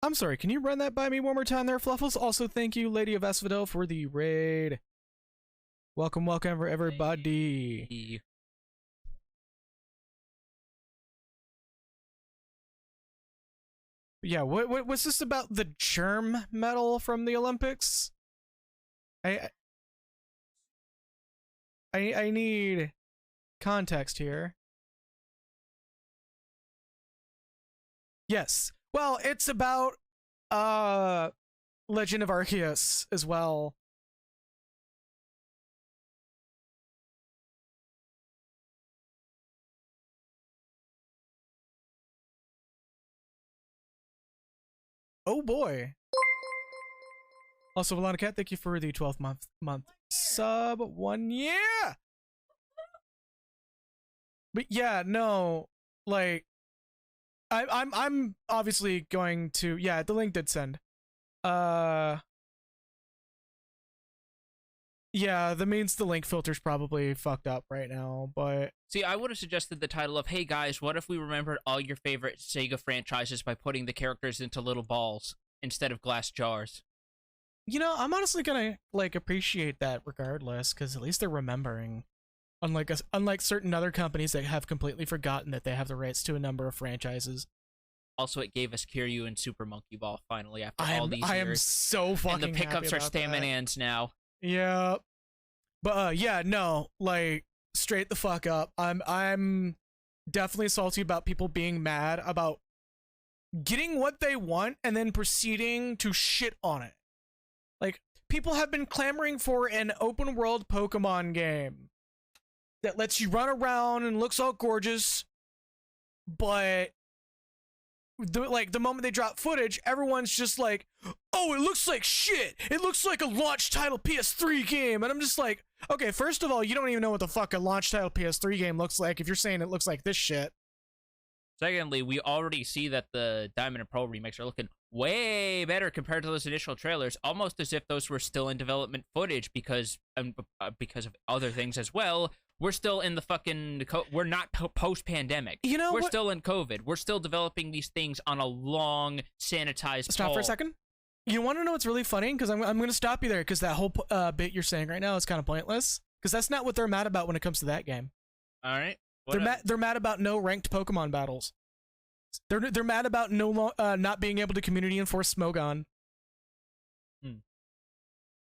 I'm sorry, can you run that by me one more time there, Fluffles? Also, thank you, Lady of Asphodel, for the raid. Welcome, welcome, everybody. Hey. Yeah, what was this about the germ medal from the Olympics? I need context here. Yes. Well, it's about Legend of Arceus as well. Oh boy. Also, Alana Cat, thank you for the 12th month sub. 1 year. But yeah, no, like I'm obviously going to, yeah, the link did send. Yeah, that means the link filter's probably fucked up right now, but See, I would have suggested the title of, hey guys, what if we remembered all your favorite Sega franchises by putting the characters into little balls instead of glass jars? you know, I'm honestly gonna like appreciate that regardless, because at least they're remembering. Unlike certain other companies that have completely forgotten that they have the rights to a number of franchises. Also, it gave us Kiryu and Super Monkey Ball finally after all these years. I am so fucking And the pickups happy are about Staminans now. Yeah. But yeah, no, like straight the fuck up. I'm definitely salty about people being mad about getting what they want and then proceeding to shit on it. Like, people have been clamoring for an open world Pokemon game that lets you run around and looks all gorgeous, but the moment they drop footage, everyone's just like, oh, it looks like shit. It looks like a launch title PS3 game. And I'm just like, okay, first of all, you don't even know what the fuck a launch title PS3 game looks like if you're saying it looks like this shit. Secondly, we already see that the Diamond and Pearl remakes are looking way better compared to those initial trailers, almost as if those were still in development footage because of other things as well. We're still in the fucking... we're not post-pandemic. You know We're what? still in COVID. We're still developing these things on a long, sanitized Stop for a second. You want to know what's really funny? Because I'm going to stop you there, because that whole bit you're saying right now is kind of pointless. Because that's not what they're mad about when it comes to that game. All right. They're mad about no ranked Pokemon battles. They're mad about not being able to community enforce Smogon.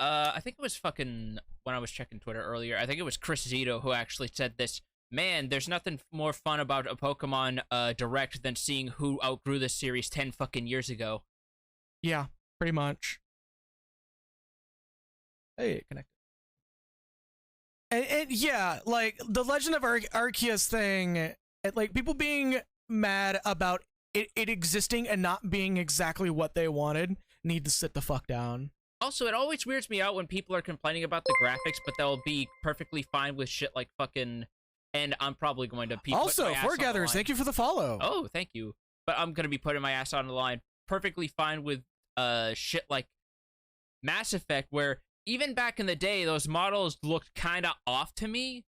I think it was fucking when I was checking Twitter earlier. I think it was Chris Zito who actually said this. Man, there's nothing more fun about a Pokemon Direct than seeing who outgrew this series 10 fucking years ago. Yeah, pretty much. Hey, connected. And yeah, like the Legend of Arceus thing, like people being mad about it existing and not being exactly what they wanted, need to sit the fuck down. Also, it always weirds me out when people are complaining about the graphics, but they'll be perfectly fine with shit like fucking... And I'm probably going to... Also, Foregatherers, thank you for the follow. Oh, thank you. But I'm going to be putting my ass on the line. Perfectly fine with shit like Mass Effect, where even back in the day, those models looked kind of off to me.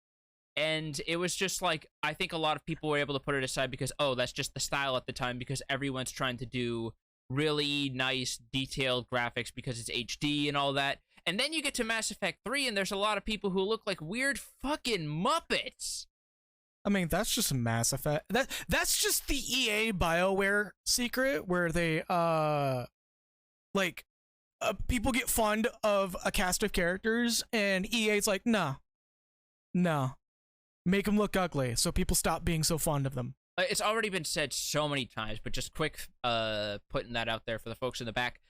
And it was just like, I think a lot of people were able to put it aside because, oh, that's just the style at the time because everyone's trying to do really nice, detailed graphics because it's HD and all that. And then you get to Mass Effect 3 and there's a lot of people who look like weird fucking Muppets. I mean, that's just a Mass Effect. That's just the EA BioWare secret where they, people get fond of a cast of characters and EA's like, no. Make them look ugly so people stop being so fond of them. It's already been said so many times, but just quick putting that out there for the folks in the back.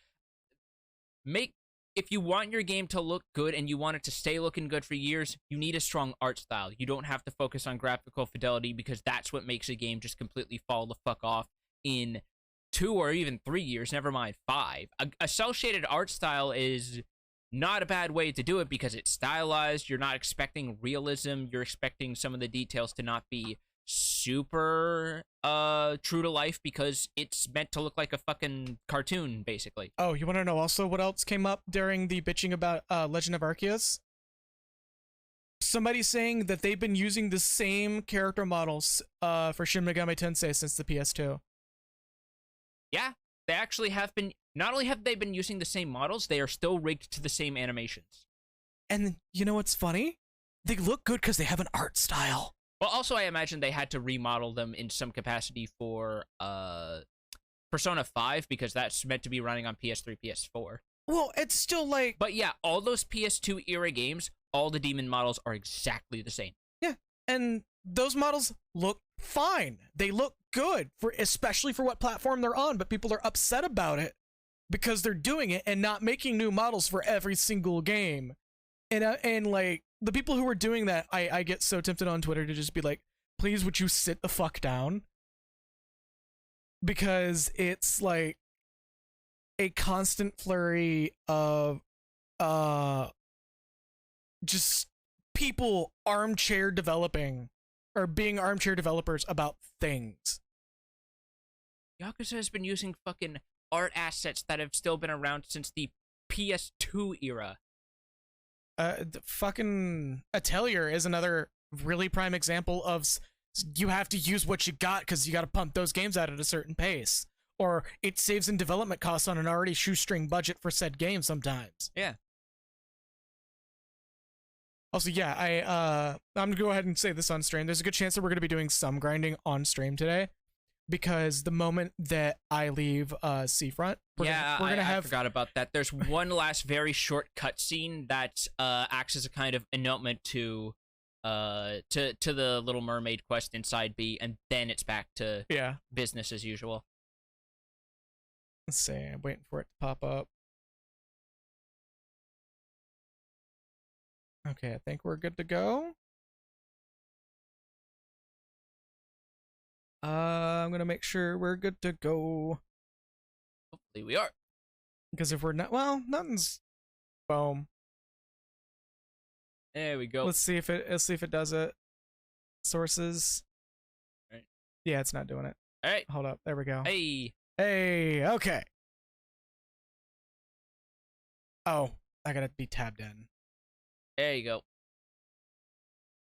If you want your game to look good and you want it to stay looking good for years, you need a strong art style. You don't have to focus on graphical fidelity because that's what makes a game just completely fall the fuck off in 2 or even 3 years, never mind 5. A cel-shaded art style is not a bad way to do it because it's stylized. You're not expecting realism. You're expecting some of the details to not be super true to life because it's meant to look like a fucking cartoon, basically. Oh, you want to know also what else came up during the bitching about Legend of Arceus? Somebody saying that they've been using the same character models for Shin Megami Tensei since the PS2. Yeah, they actually have been. Not only have they been using the same models, they are still rigged to the same animations. And you know what's funny? They look good because they have an art style. Well, also, I imagine they had to remodel them in some capacity for Persona 5 because that's meant to be running on PS3, PS4. Well, it's still like... But yeah, all those PS2 era games, all the demon models are exactly the same. Yeah, and those models look fine. They look good, especially for what platform they're on, but people are upset about it because they're doing it and not making new models for every single game. And like, the people who are doing that, I get so tempted on Twitter to just be like, please would you sit the fuck down? Because it's like a constant flurry of just people armchair developing or being armchair developers about things. Yakuza has been using fucking art assets that have still been around since the PS2 era. The fucking Atelier is another really prime example of you have to use what you got because you got to pump those games out at a certain pace, or it saves in development costs on an already shoestring budget for said game sometimes. Yeah. Also, yeah, I'm gonna go ahead and say this on stream. There's a good chance that we're gonna be doing some grinding on stream today, because the moment that I leave Seafront, we're gonna have... I forgot about that. There's one last very short cutscene that acts as a kind of announcement to the Little Mermaid quest inside B, and then it's back to business as usual. Let's see. I'm waiting for it to pop up. Okay, I think we're good to go. I'm gonna make sure we're good to go. Hopefully we are. Because if we're not, well, nothing's... Boom. There we go. Let's see if it does it. Sources. All right. Yeah, it's not doing it. All right. Hold up. There we go. Hey. Hey, okay. Oh, I gotta be tabbed in. There you go.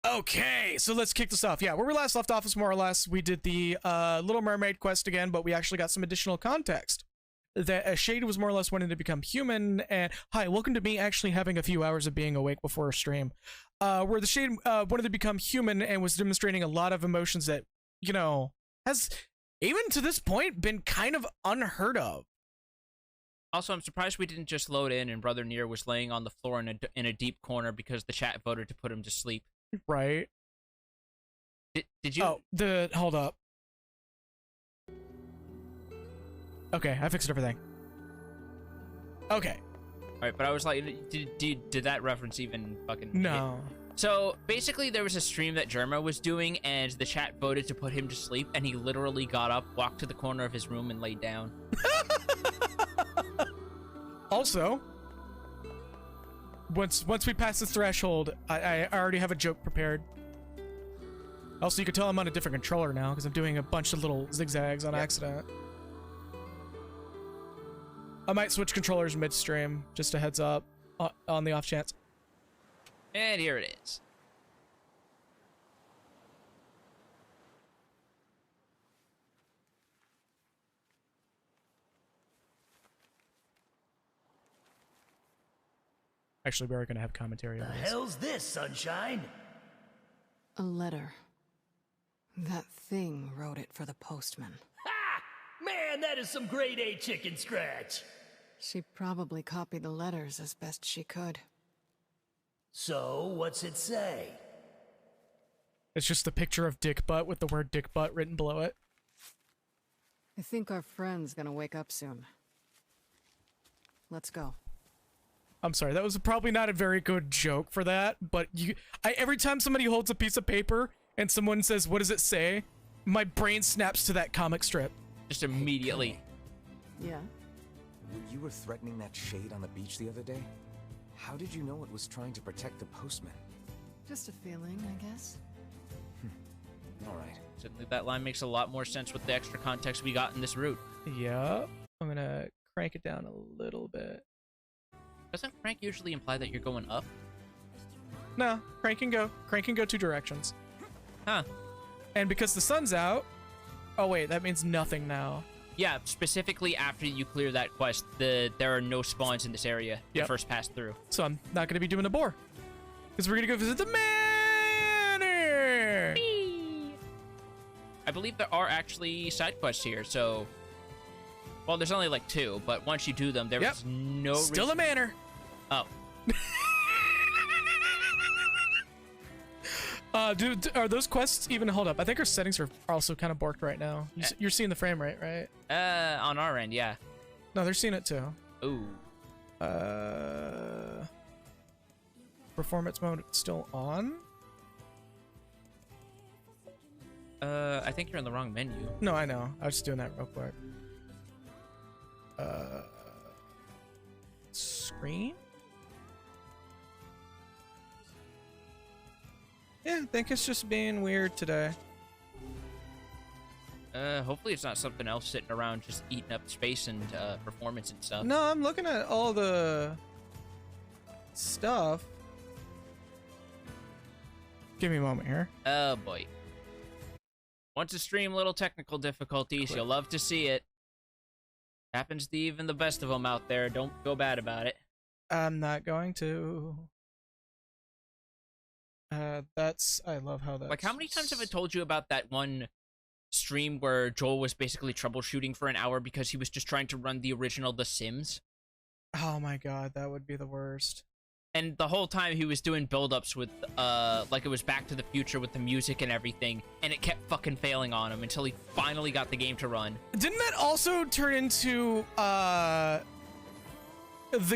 Okay, so let's kick this off. Yeah, where we last left off is more or less we did the Little Mermaid quest again, but we actually got some additional context. That Shade was more or less wanting to become human, and hi, welcome to me actually having a few hours of being awake before a stream. Where the Shade wanted to become human and was demonstrating a lot of emotions that, you know, has even to this point been kind of unheard of. Also, I'm surprised we didn't just load in and Brother NieR was laying on the floor in a deep corner because the chat voted to put him to sleep. Right. Did you? Oh, hold up. Okay, I fixed everything. Okay. Alright, but I was like, did that reference even fucking No. hit? So, basically, there was a stream that Germa was doing, and the chat voted to put him to sleep, and he literally got up, walked to the corner of his room, and laid down. Also, once we pass the threshold, I already have a joke prepared. Also, you can tell I'm on a different controller now, because I'm doing a bunch of little zigzags on accident. I might switch controllers midstream, just a heads up, on the off chance. And here it is. Actually, we are going to have commentary on The this. hell's this, Sunshine? A letter. That thing wrote it for the postman. Ha! Man, that is some grade A chicken scratch. She probably copied the letters as best she could. So, what's it say? It's just the picture of Dick Butt with the word Dick Butt written below it. I think our friend's gonna wake up soon. Let's go. I'm sorry, that was probably not a very good joke for that, but every time somebody holds a piece of paper and someone says, what does it say? My brain snaps to that comic strip. Just immediately. Yeah? You were threatening that Shade on the beach the other day? How did you know it was trying to protect the postman? Just a feeling, I guess. All right. Certainly that line makes a lot more sense with the extra context we got in this route. Yep. I'm gonna crank it down a little bit. Doesn't crank usually imply that you're going up? No, crank can go two directions. Huh. And because the sun's out, oh wait, that means nothing now. Yeah, specifically after you clear that quest, there are no spawns in this area the Yep. first pass through. So I'm not gonna be doing a boar. Because we're gonna go visit the manor! I believe there are actually side quests here, so... Well, there's only like 2, but once you do them, there is no Still reason... a manor! Oh. Dude, are those quests even... Hold up, I think our settings are also kind of borked right now. You're seeing the frame rate, right? On our end, yeah. No, they're seeing it too. Ooh. Performance mode still on? I think you're in the wrong menu. No, I know. I was just doing that real quick. Screen? Yeah, I think it's just being weird today. Hopefully it's not something else sitting around just eating up space and, performance and stuff. No, I'm looking at all the stuff. Give me a moment here. Oh, boy. Once a stream, little technical difficulties. You'll love to see it. Happens to even the best of them out there. Don't feel bad about it. I'm not going to. I love how that's... Like, how many times have I told you about that one stream where Joel was basically troubleshooting for an hour because he was just trying to run the original The Sims? Oh my god, that would be the worst. And the whole time he was doing build-ups with, like it was Back to the Future with the music and everything, and it kept fucking failing on him until he finally got the game to run. Didn't that also turn into, the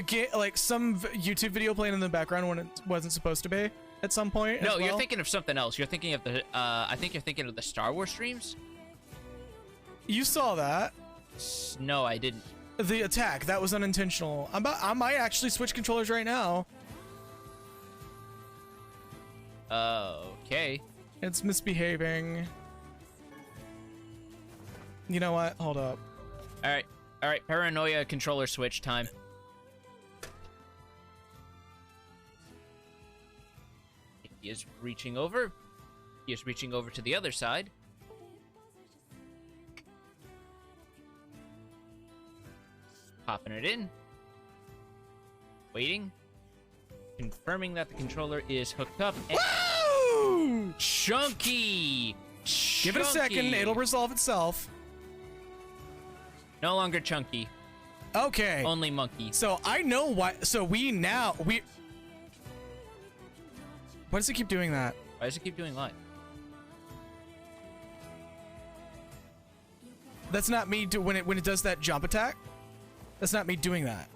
game, like some YouTube video playing in the background when it wasn't supposed to be at some point? No, as you're well? thinking of something else. You're thinking of the, I think you're thinking of the Star Wars streams? You saw that. No, I didn't. The attack, that was unintentional. I might actually switch controllers right now. Okay. It's misbehaving. You know what? Hold up. Alright, paranoia controller switch time. He is reaching over. He is reaching over to the other side. Popping it in. Waiting. Confirming that the controller is hooked up. And Woo! chunky! Give it a second, it'll resolve itself. No longer chunky. Okay. Only monkey. So I know why. So we. Why does it keep doing that? Why does it keep doing what? That's not me when it does that jump attack. That's not me doing that.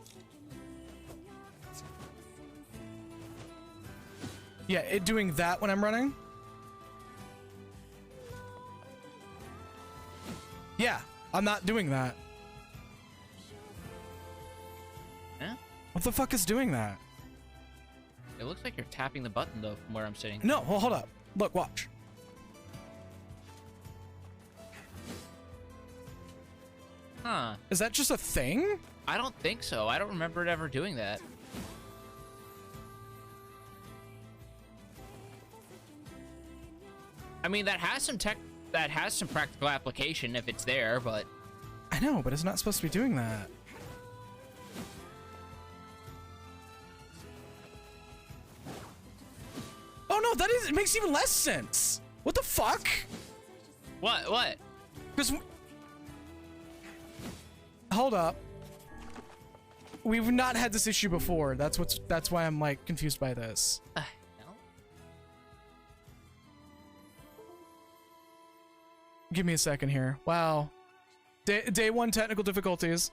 Yeah, it doing that when I'm running. Yeah, I'm not doing that. Huh? What the fuck is doing that? It looks like you're tapping the button, though, from where I'm sitting. No, well, hold up. Look, watch. Huh. Is that just a thing? I don't think so. I don't remember it ever doing that. I mean, that has some practical application if it's there, but... I know, but it's not supposed to be doing that. Oh no, it makes even less sense. What the fuck? What? Because hold up. We've not had this issue before. That's why I'm like confused by this. No? Give me a second here. Wow. Day one technical difficulties.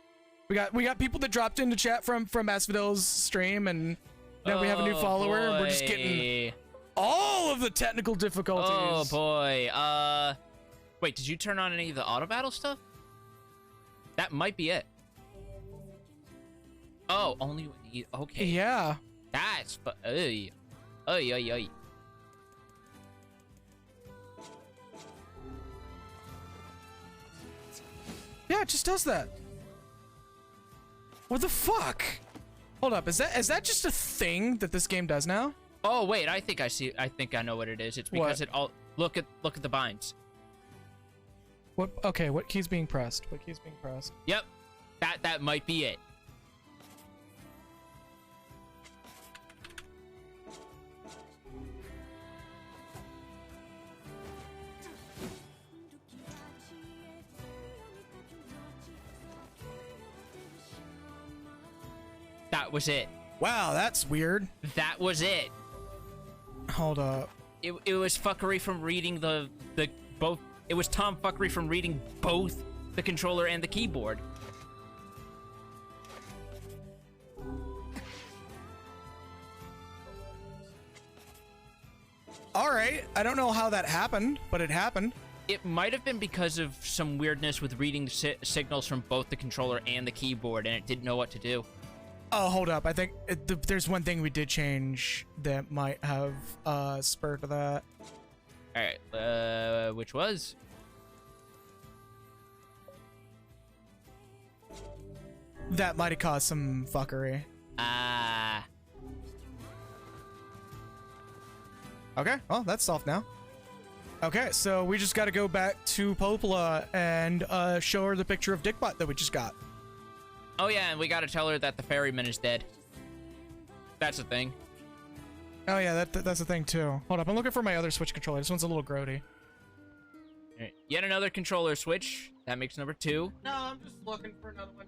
We got people that dropped into chat from Asphodel's stream, and now we have a new follower, and we're just getting all of the technical difficulties. Oh boy. Wait, did you turn on any of the auto battle stuff? That might be it. Oh, only when you... Okay. Yeah. That's... Oy. Oy, oy, oy. Yeah, it just does that. What the fuck? Hold up, is that just a thing that this game does now? Oh wait, I think I know what it is. It's because What? it all look at the binds. What? Okay, what key's being pressed? What key's being pressed? Yep. That might be it. That was it. Wow, that's weird. That was it. Hold up. It was fuckery from reading the both. It was Tom fuckery from reading both the controller and the keyboard. All right, I don't know how that happened, but it happened. It might have been because of some weirdness with reading signals from both the controller and the keyboard, and it didn't know what to do. Oh, hold up. I think there's one thing we did change that might have spurred that. All right, which was? That might have caused some fuckery. Ah. Okay, well, that's solved now. Okay, so we just got to go back to Popola and show her the picture of Dickbutt that we just got. Oh yeah, and we gotta tell her that the ferryman is dead. That's the thing. Oh yeah, that's the thing too. Hold up, I'm looking for my other Switch controller. This one's a little grody. All right, yet another controller switch. That makes number 2. No, I'm just looking for another one.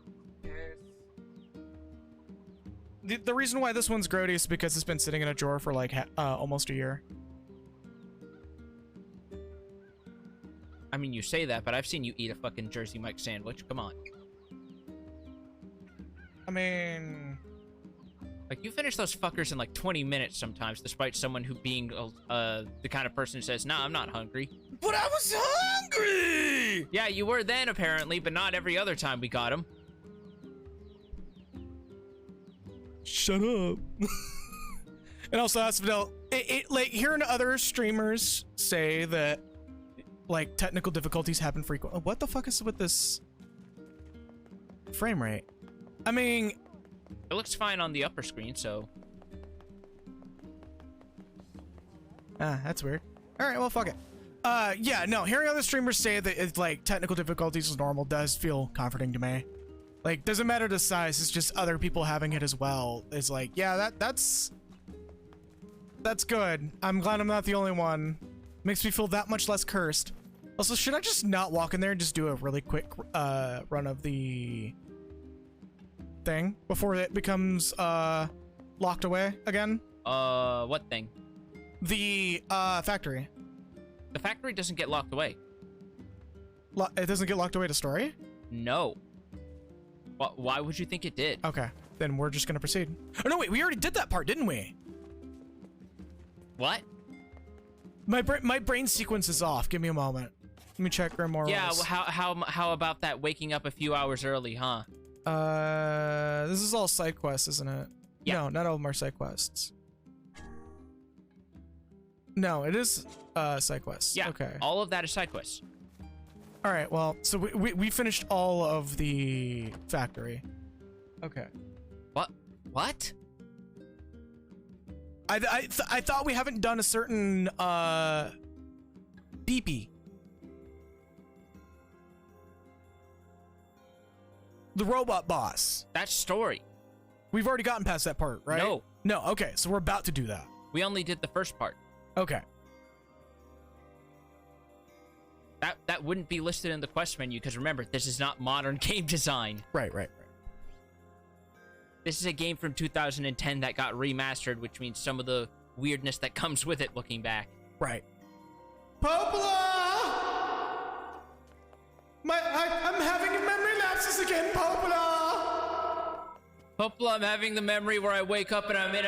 The reason why this one's grody is because it's been sitting in a drawer for like almost a year. I mean, you say that, but I've seen you eat a fucking Jersey Mike sandwich. Come on. I mean, Like, you finish those fuckers in like 20 minutes sometimes, despite someone who being the kind of person who says, "Nah, I'm not hungry." but I was hungry! Yeah, you were then, apparently, but not every other time we got him. Shut up. And also, Asphodel, like, hearing other streamers say that, like, technical difficulties happen frequently. What the fuck is with this frame rate? I mean, It looks fine on the upper screen, so... that's weird. All right, well, fuck it. Yeah, no, hearing other streamers say that it's, like, technical difficulties is normal does feel comforting to me. Like, doesn't matter the size, it's just other people having it as well. It's like, yeah, that's good. I'm glad I'm not the only one. Makes me feel that much less cursed. Also, should I just not walk in there and just do a really quick run of the thing before it becomes locked away again? What thing? The factory. The factory doesn't get locked away. It doesn't get locked away to story? No. Why would you think it did? Okay, then we're just gonna proceed. Oh no, wait, we already did that part, didn't we? What? My brain sequence is off. Give me a moment. Let me check Grimoire. Yeah, well, how about that waking up a few hours early, huh? This is all side quests, isn't it? Yeah. No, not all of them are side quests. No, it is side quests. Yeah. Okay. All of that is side quests. All right. Well, so we finished all of the factory. Okay. What? I thought we haven't done a certain beepy. The robot boss. That's story. We've already gotten past that part, right? No. No. Okay, so we're about to do that. We only did the first part. Okay. That wouldn't be listed in the quest menu, because remember, this is not modern game design. Right. This is a game from 2010 that got remastered, which means some of the weirdness that comes with it looking back. Right. Popola! I'm having memory lapses again, Popola! Hopefully I'm having the memory where I wake up and I'm in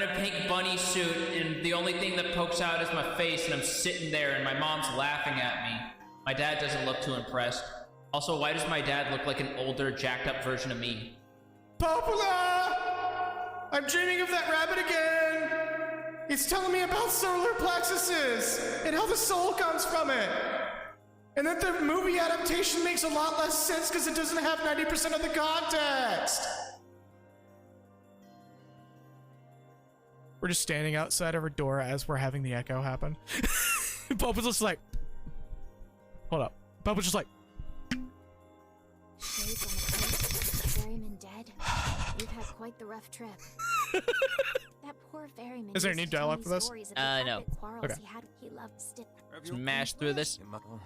a pink bunny suit, and the only thing that pokes out is my face, and I'm sitting there and my mom's laughing at me. My dad doesn't look too impressed. Also, why does my dad look like an older, jacked up version of me? Popola! I'm dreaming of that rabbit again! It's telling me about solar plexuses and how the soul comes from it! And that the movie adaptation makes a lot less sense because it doesn't have 90% of the context. We're just standing outside of her door as we're having the echo happen. Pope was just like, hold up. Pope was just like, Shades on the place, ferryman dead. We've had quite the rough trip. That poor ferryman. Is there any dialogue for this? No. Okay. He loved Smash through this.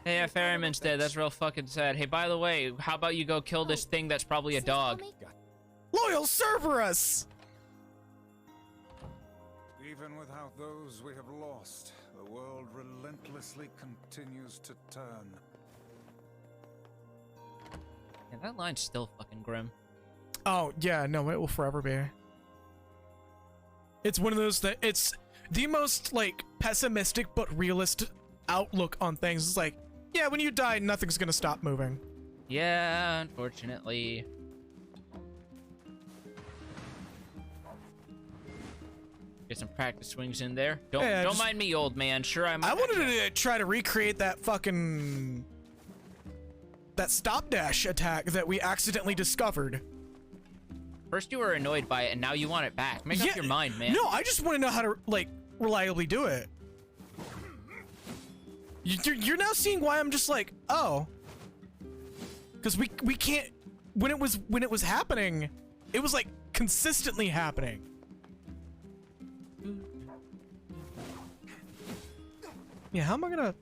Hey, a ferryman's dead. That's real fucking sad. Hey, by the way, how about you go kill this thing that's probably a dog? loyal Cerberus! Even without those we have lost, the world relentlessly continues to turn. Yeah, that line's still fucking grim. Oh, yeah, no, it will forever be. It's one of those that it's the most, like, pessimistic but realist outlook on things. It's like, yeah, when you die, nothing's gonna stop moving. Yeah, unfortunately. Get some practice swings in there. Don't mind me, old man. Sure, I wanted to try to recreate that fucking... that stop dash attack that we accidentally discovered. First you were annoyed by it, and now you want it back. Make up your mind, man. No, I just want to know how to, like, reliably do it. You're now seeing why I'm just like, oh. Because we can't... When it was happening, it was, like, consistently happening. Yeah, how am I gonna...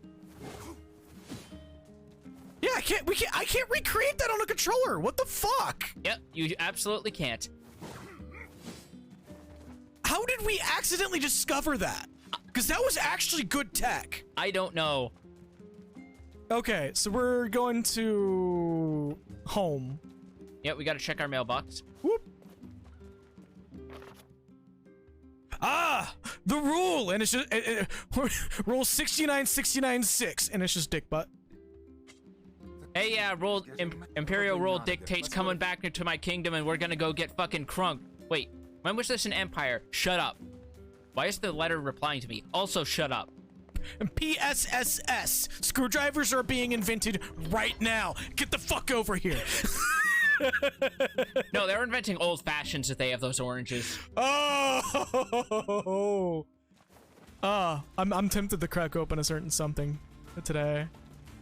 Yeah, I can't recreate that on a controller. What the fuck? Yep, you absolutely can't. How did we accidentally discover that? Because that was actually good tech. I don't know. Okay, so we're going to home. Yep, we gotta check our mailbox. Whoop. Ah, the rule, and it's just rule 69696, and it's just dick butt. Hey, yeah, Imperial rule dictates coming back into my kingdom, and we're gonna go get fucking crunk. Wait, when was this an empire? Shut up. Why is the letter replying to me? Also, shut up. And PSSS, screwdrivers are being invented right now. Get the fuck over here. No, they're inventing old fashions if they have those oranges. Oh, I'm tempted to crack open a certain something today,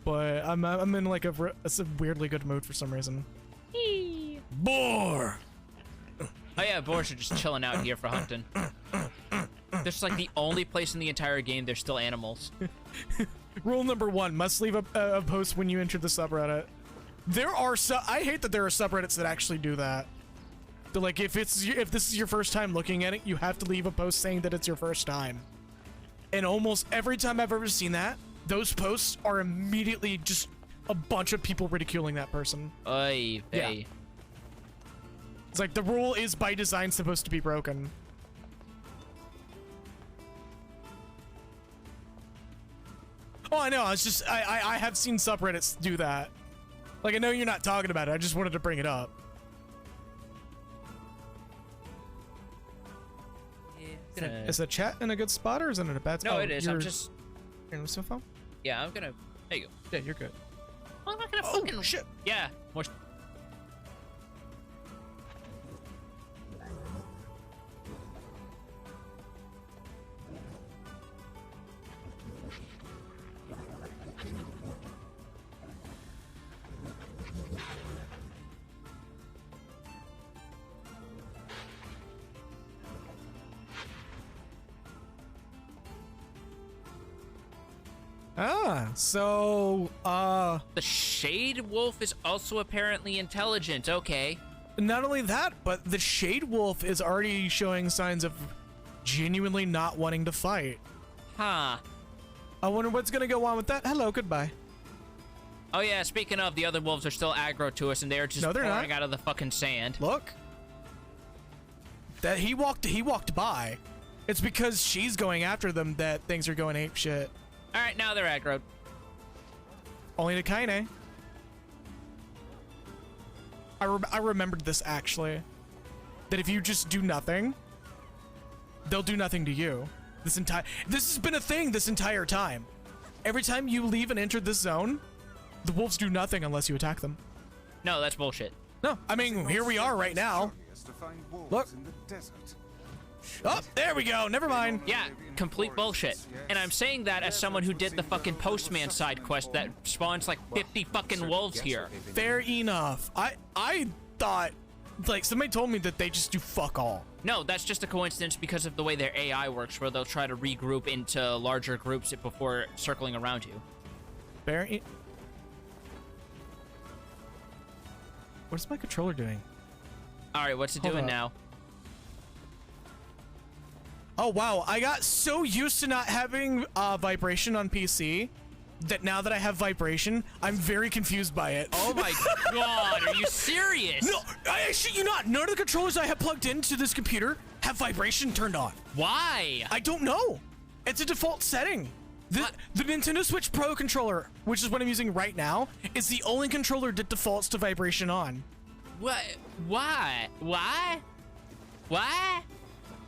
but I'm in like a weirdly good mood for some reason. Boar. Oh yeah, boars are just chilling out here for hunting. This is like the only place in the entire game there's still animals. Rule number 1: must leave a post when you enter the subreddit. There are I hate that there are subreddits that actually do that. They're like, if this is your first time looking at it, you have to leave a post saying that it's your first time. And almost every time I've ever seen that, those posts are immediately just a bunch of people ridiculing that person. Oy vey. Yeah. It's like the rule is by design supposed to be broken. Oh, I know. It's just I have seen subreddits do that. Like, I know you're not talking about it. I just wanted to bring it up. Yeah. Is the chat in a good spot or is it in a bad spot? No, it is. I'm just... You're on the phone? Yeah, I'm gonna... There you go. Yeah, you're good. Well, I'm not gonna Oh, fucking... shit. Yeah, more... Ah, so, The Shade Wolf is also apparently intelligent, okay. not only that, but the Shade Wolf is already showing signs of genuinely not wanting to fight. Huh. I wonder what's gonna go on with that. Hello, goodbye. Oh yeah, speaking of, the other wolves are still aggro to us, and they're just pouring out of the fucking sand. Look. That he walked by. It's because she's going after them that things are going ape shit. Alright, now they're aggroed. Only to Kaine. I remembered this, actually. That if you just do nothing, they'll do nothing to you. This has been a thing this entire time. Every time you leave and enter this zone, the wolves do nothing unless you attack them. No, that's bullshit. No, I mean, here we are right now. Look. In the desert. Oh, there we go. Never mind. Yeah, complete bullshit. And I'm saying that as someone who did the fucking postman side quest that spawns like 50 fucking wolves here. Fair enough. I thought, like, somebody told me that they just do fuck all. No, that's just a coincidence because of the way their AI works, where they'll try to regroup into larger groups before circling around you. What's my controller doing? All right, what's it doing now? Oh, wow. I got so used to not having vibration on PC that now that I have vibration, I'm very confused by it. Oh my god, are you serious? No, I shit you not. None of the controllers I have plugged into this computer have vibration turned on. Why? I don't know. It's a default setting. The Nintendo Switch Pro controller, which is what I'm using right now, is the only controller that defaults to vibration on. What? Why? Why? Why?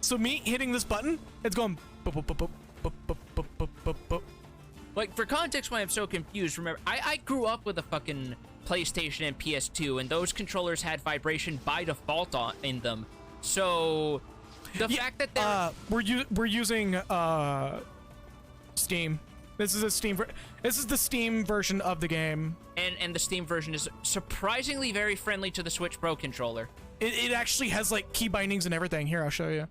So me hitting this button, it's going boop, boop, boop, boop, boop, boop, boop, boop, boop. Like, for context, why I'm so confused, remember, I grew up with a fucking PlayStation and PS2, and those controllers had vibration by default in them. So, the fact that they're... we're using Steam. This is the Steam version of the game. And the Steam version is surprisingly very friendly to the Switch Pro controller. It actually has, like, key bindings and everything. Here, I'll show you.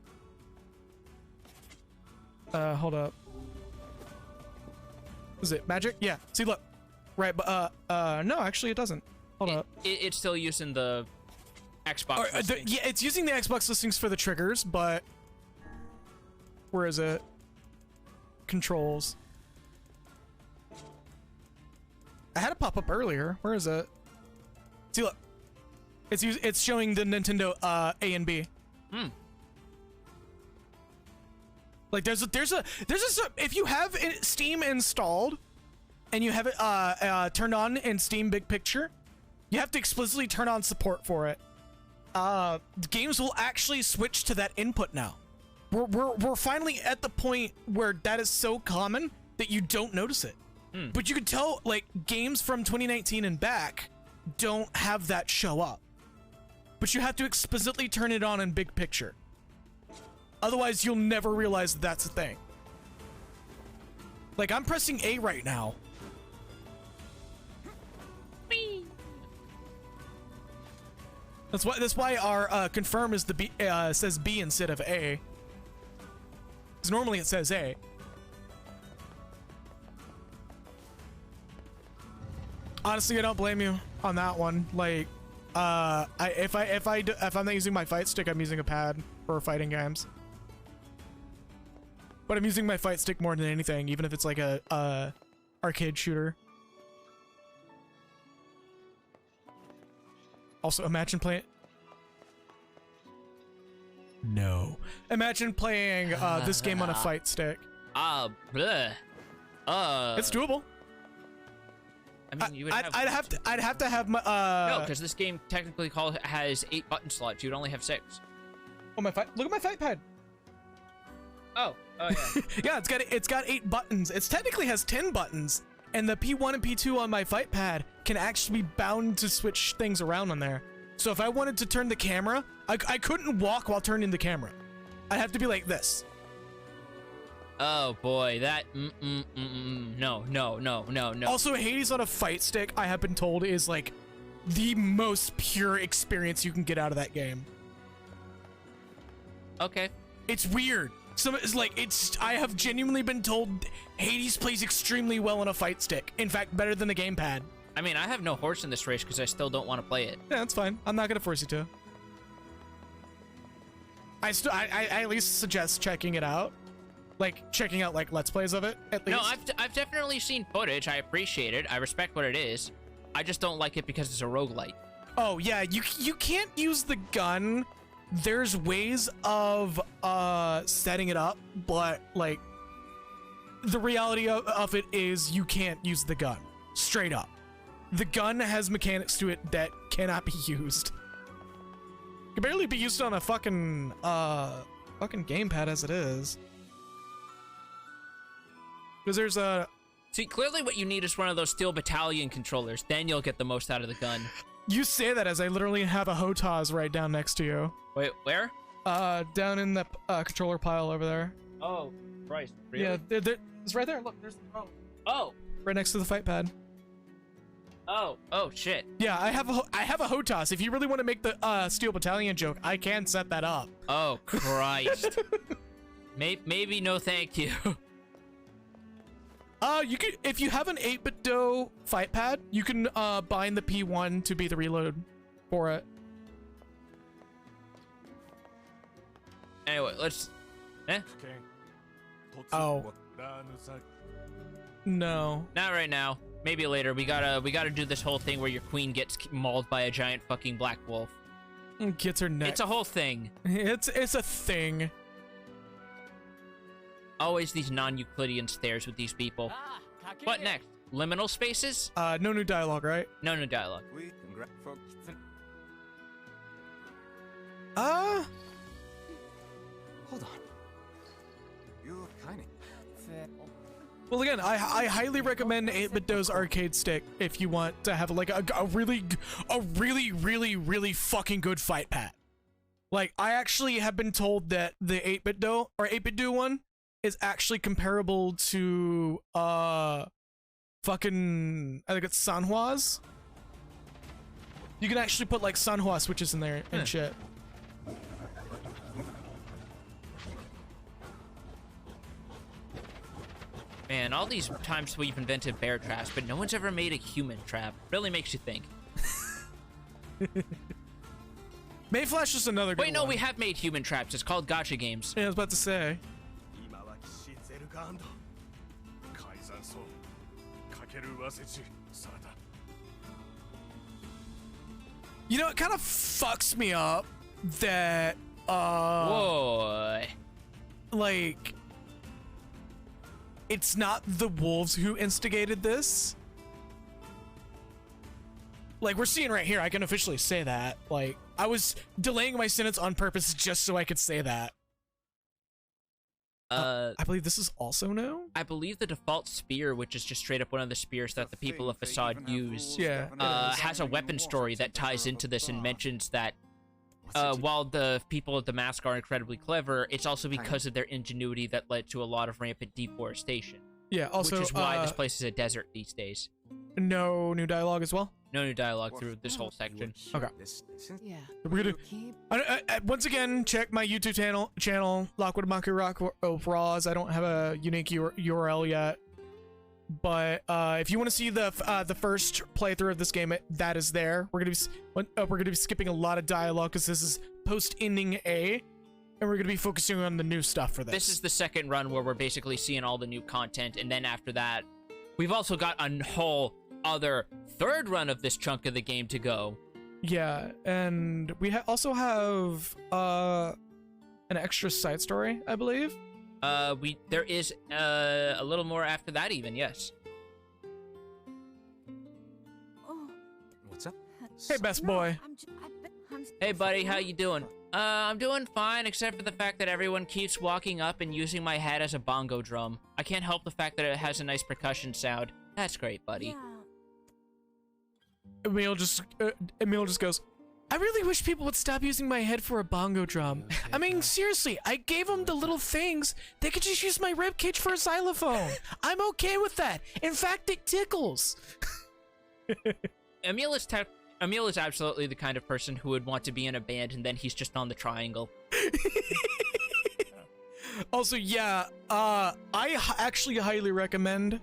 Hold up. Is it magic? Yeah. See, look. Right, but, no, actually it doesn't. Hold up. It's still using the Xbox listings. Yeah, it's using the Xbox listings for the triggers, but... Where is it? Controls. I had it pop up earlier. Where is it? See, look. It's showing the Nintendo, A and B. Hmm. Like there's a if you have Steam installed and you have it turned on in Steam Big Picture, you have to explicitly turn on support for it. Games will actually switch to that input now. We're finally at the point where that is so common that you don't notice it. But you can tell, like, games from 2019 and back don't have that show up. But you have to explicitly turn it on in Big Picture. Otherwise, you'll never realize that that's a thing. Like, I'm pressing A right now. Whee! That's why our confirm is the B, says B instead of A. Because normally it says A. Honestly, I don't blame you on that one. Like, if I'm not using my fight stick, I'm using a pad for fighting games. But I'm using my fight stick more than anything, even if it's like a arcade shooter. Also, imagine playing. No. Imagine playing this game on a fight stick. Bleh. It's doable. I mean, you would I'd have to have my no, because this game technically has 8 button slots. You'd only have 6. Oh, my fight! Look at my fight pad. Oh yeah. Yeah, it's got 8 buttons. It technically has 10 buttons, and the P1 and P2 on my fight pad can actually be bound to switch things around on there. So if I wanted to turn the camera, I couldn't walk while turning the camera. I'd have to be like this. Oh boy, that no. Also, Hades on a fight stick, I have been told, is like the most pure experience you can get out of that game. Okay. It's weird. I have genuinely been told Hades plays extremely well on a fight stick. In fact, better than the gamepad. I mean, I have no horse in this race because I still don't want to play it. Yeah, that's fine. I'm not gonna force you to. I at least suggest checking it out. Like, checking out, like, Let's Plays of it, at least. No, I've definitely seen footage. I appreciate it. I respect what it is. I just don't like it because it's a roguelite. Oh, yeah, you can't use the gun. There's ways of setting it up, but, like, the reality of it is you can't use the gun. Straight up. The gun has mechanics to it that cannot be used. It can barely be used on a fucking gamepad as it is. Because there's See, clearly what you need is one of those Steel Battalion controllers. Then you'll get the most out of the gun. You say that as I literally have a HOTAS right down next to you. Wait, where? Down in the controller pile over there. Oh, Christ. Really? Yeah, it's right there. Look, there's the Oh. right next to the fight pad. Oh, shit. Yeah, I have a HOTAS. If you really want to make the Steel Battalion joke, I can set that up. Oh, Christ. Maybe no thank you. You could, if you have an 8-bit dough fight pad, you can bind the P1 to be the reload for it. Anyway, let's... Oh. No. Not right now. Maybe later. We gotta do this whole thing where your queen gets mauled by a giant fucking black wolf. Gets her neck. It's a whole thing. It's a thing. Always these non-Euclidean stairs with these people. What next? Liminal spaces? No new dialogue, right? No new dialogue. Hold on. You're kind of... Well, again, I highly recommend 8-bit dough's arcade stick if you want to have like a really fucking good fight pad. Like, I actually have been told that the 8-bit dough or 8-bit do one is actually comparable to fucking, I think it's Sanhua's. You can actually put like Sanhua switches in there and shit. Man, all these times we've invented bear traps, but no one's ever made a human trap. Really makes you think. Mayflash is another good Wait, no, one. we have made human traps. It's called gacha games. Yeah, I was about to say. You know, it kind of fucks me up that, Whoa. like, it's not the wolves who instigated this. Like, we're seeing right here, I can officially say that. Like, I was delaying my sentence on purpose just so I could say that. I believe this is also new? I believe the default spear, which is just straight up one of the spears that the people of Facade use, Yeah. has a weapon story that ties into this and mentions that while the people of the mask are incredibly clever, it's also because of their ingenuity that led to a lot of rampant deforestation. Yeah, also, which is why this place is a desert these days. No new dialogue as well? No new dialogue through this whole section. Okay. Yeah. We're gonna once again check my YouTube channel Lockwood Monkey Rock of Raws. I don't have a unique URL yet, but if you want to see the first playthrough of this game, that is there. We're gonna be skipping a lot of dialogue because this is post ending A, and we're gonna be focusing on the new stuff for this. This is the second run where we're basically seeing all the new content, and then after that, we've also got a whole other third run of this chunk of the game to go. Yeah, and we also have an extra side story, I believe. There is a little more after that even, yes. Oh, What's up? Hey, best boy. Hey buddy, how you doing? I'm doing fine, except for the fact that everyone keeps walking up and using my head as a bongo drum. I can't help the fact that it has a nice percussion sound. That's great, buddy. yeah. Emil just goes, I really wish people would stop using my head for a bongo drum. I mean, seriously, I gave them the little things. They could just use my ribcage for a xylophone. I'm okay with that. In fact, it tickles. Emil is absolutely the kind of person who would want to be in a band and then he's just on the triangle. Also, yeah, I actually highly recommend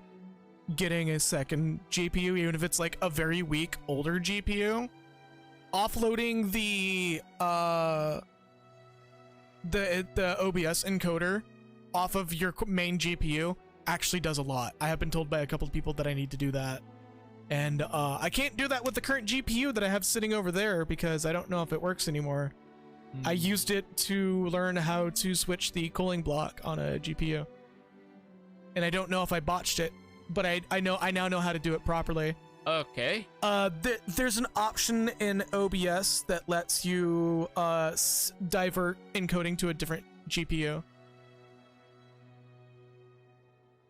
getting a second GPU, even if it's like a very weak older GPU. Offloading the OBS encoder off of your main GPU actually does a lot. I have been told by a couple of people that I need to do that, and I can't do that with the current GPU that I have sitting over there because I don't know if it works anymore. I used it to learn how to switch the cooling block on a GPU, and I don't know if I botched it, but I now know how to do it properly. Okay. There's an option in OBS that lets you divert encoding to a different GPU.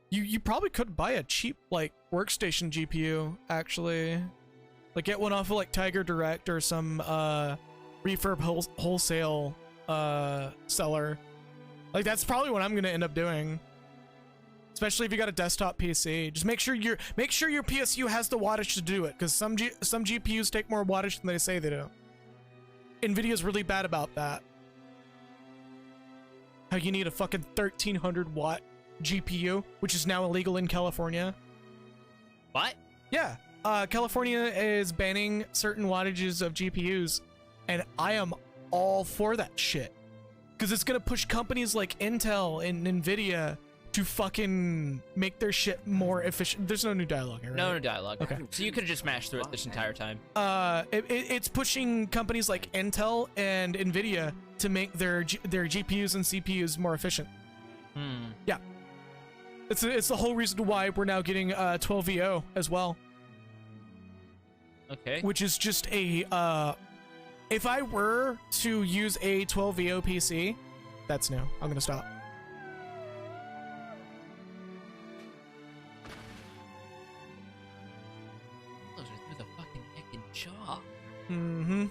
You probably could buy a cheap like workstation GPU actually, like get one off of like Tiger Direct or some refurb wholesale seller. Like that's probably what I'm gonna end up doing. Especially if you got a desktop PC, just make sure your PSU has the wattage to do it, because some GPUs take more wattage than they say they do. Nvidia's really bad about that. How you need a fucking 1300 watt GPU, which is now illegal in California. What? Yeah, California is banning certain wattages of GPUs, and I am all for that shit, because it's gonna push companies like Intel and Nvidia to fucking make their shit more efficient. There's no new dialogue here, right? No dialogue. Okay. So you could have just mashed through it this entire time. It's pushing companies like Intel and Nvidia to make their GPUs and CPUs more efficient. Yeah. It's the whole reason why we're now getting 12VO as well. Okay. Which is just a if I were to use a 12VO PC, that's new. I'm gonna stop. Those are through the fucking neck and jaw. Mm-hmm.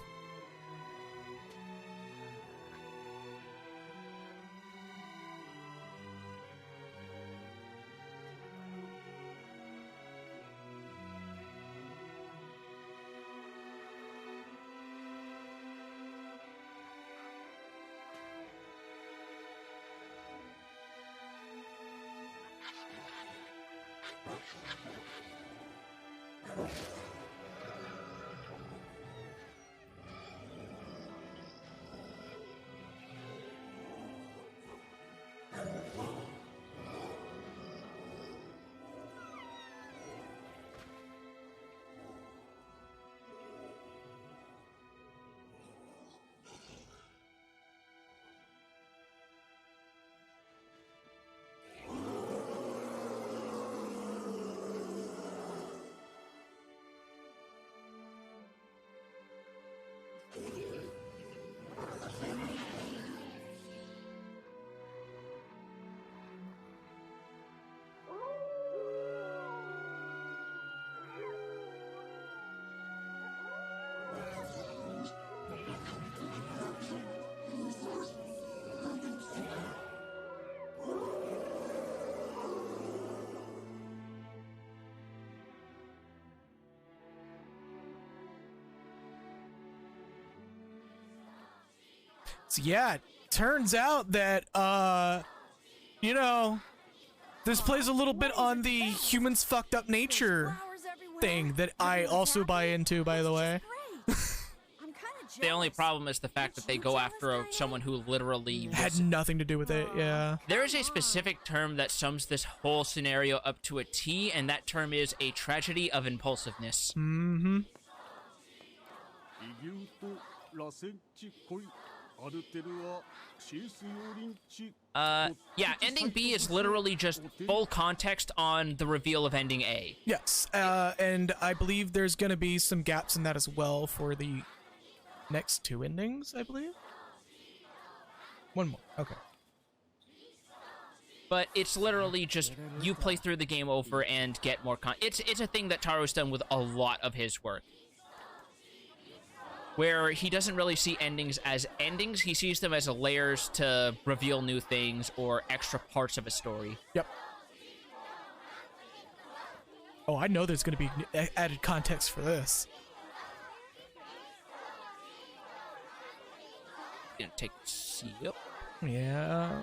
So yeah, turns out that you know, this plays a little bit on the humans fucked up nature thing that I also buy into, by the way. The only problem is the fact that they go after someone who literally had nothing to do with it. Yeah. There is a specific term that sums this whole scenario up to a T, and that term is a tragedy of impulsiveness. Mm-hmm. Yeah, ending B is literally just full context on the reveal of ending A. Yes, and I believe there's gonna be some gaps in that as well for the next two endings, I believe. One more, okay. But it's literally just you play through the game over and get more it's a thing that Taro's done with a lot of his work, where he doesn't really see endings as endings, he sees them as layers to reveal new things or extra parts of a story. Yep. Oh, I know there's gonna be added context for this. Gonna take a sip. Yeah.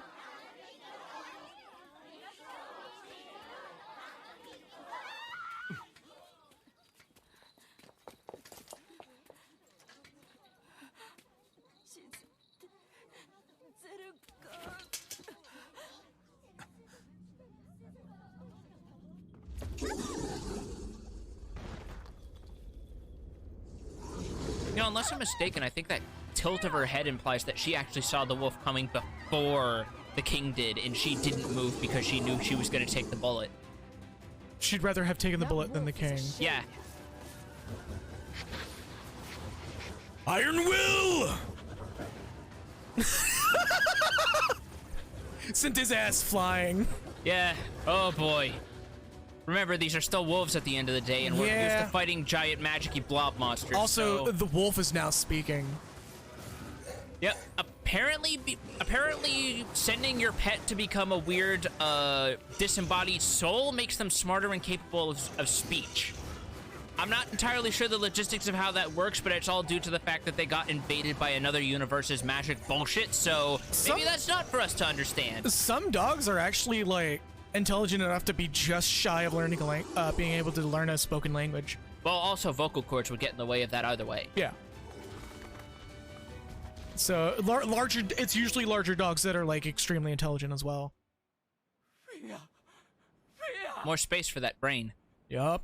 You know, unless I'm mistaken, I think that tilt of her head implies that she actually saw the wolf coming before the king did, and she didn't move because she knew she was going to take the bullet. She'd rather have taken the bullet than the king. Yeah. Iron Will! Sent his ass flying. Yeah. Oh boy. Remember, these are still wolves at the end of the day, and we're used to fighting giant magic-y blob monsters. Also, so... the wolf is now speaking. Yep. Apparently, sending your pet to become a weird, disembodied soul makes them smarter and capable of speech. I'm not entirely sure the logistics of how that works, but it's all due to the fact that they got invaded by another universe's magic bullshit, so maybe that's not for us to understand. Some dogs are actually, like, intelligent enough to be just shy of learning being able to learn a spoken language. Well, also vocal cords would get in the way of that either way. Yeah. So larger, it's usually larger dogs that are like extremely intelligent as well. More space for that brain. Yup.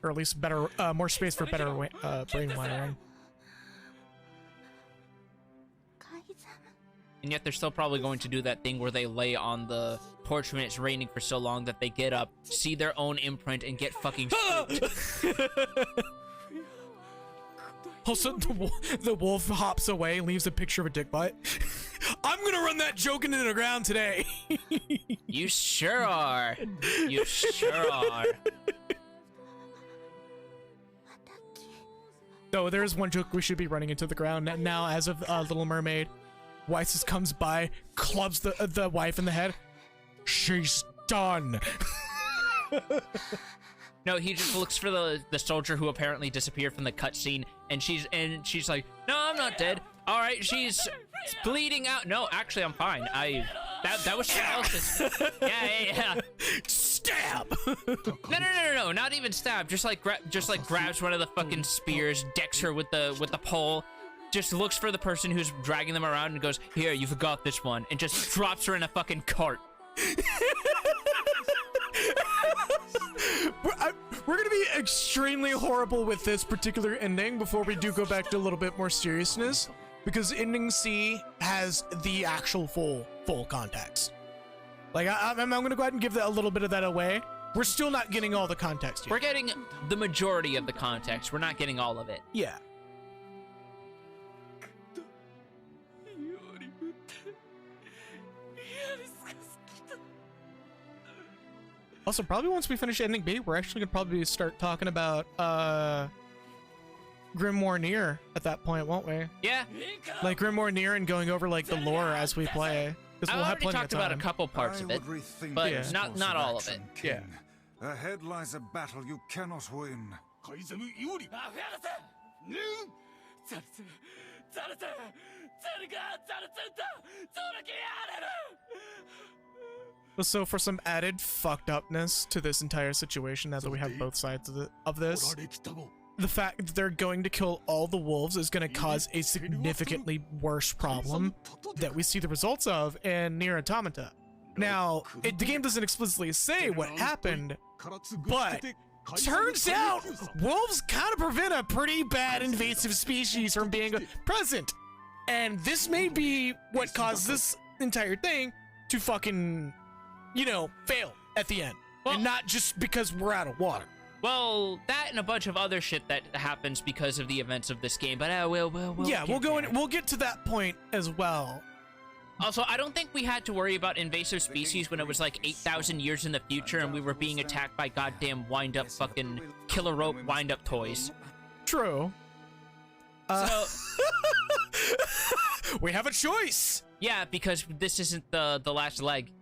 Or at least better, more space for better brain wiring. And yet they're still probably going to do that thing where they lay on the porch when it's raining for so long that they get up, see their own imprint, and get fucking spooked. Also, the wolf hops away, leaves a picture of a dick butt. I'm gonna run that joke into the ground today. You sure are. You sure are. So there is one joke we should be running into the ground now as of Little Mermaid. Weiss just comes by, clubs the wife in the head. She's done. No, he just looks for the soldier who apparently disappeared from the cutscene, and she's like, no, I'm not dead. All right, she's bleeding out. No, actually, I'm fine. That was someone else's. Yeah. Stab. No, not even stab. Just like grabs one of the fucking spears, decks her with the pole. Just looks for the person who's dragging them around and goes, here, you forgot this one, and just drops her in a fucking cart. We're gonna be extremely horrible with this particular ending before we do go back to a little bit more seriousness, because ending C has the actual full context. Like I'm gonna go ahead and give a little bit of that away. We're still not getting all the context yet. We're getting the majority of the context. We're not getting all of it. Yeah. Also, probably once we finish ending B, we're actually gonna probably start talking about Grimoire NieR at that point, won't we? Yeah. Like Grimoire NieR and going over like the lore as we play, because we'll have plenty of talked time. about a couple parts of it, but not all of it. Yeah. Ahead lies a battle you cannot win. So for some added fucked upness to this entire situation, now that we have both sides of this, the fact that they're going to kill all the wolves is going to cause a significantly worse problem that we see the results of in NieR Automata. Now, the game doesn't explicitly say what happened, but turns out wolves kind of prevent a pretty bad invasive species from being present. And this may be what caused this entire thing to fucking, fail at the end. Well, and not just because we're out of water. Well, that and a bunch of other shit that happens because of the events of this game, but we'll get to that point as well. Also, I don't think we had to worry about invasive species when it was like 8,000 years in the future and we were being attacked by goddamn wind-up fucking killer rope wind-up toys. True. So we have a choice. Yeah, because this isn't the last leg.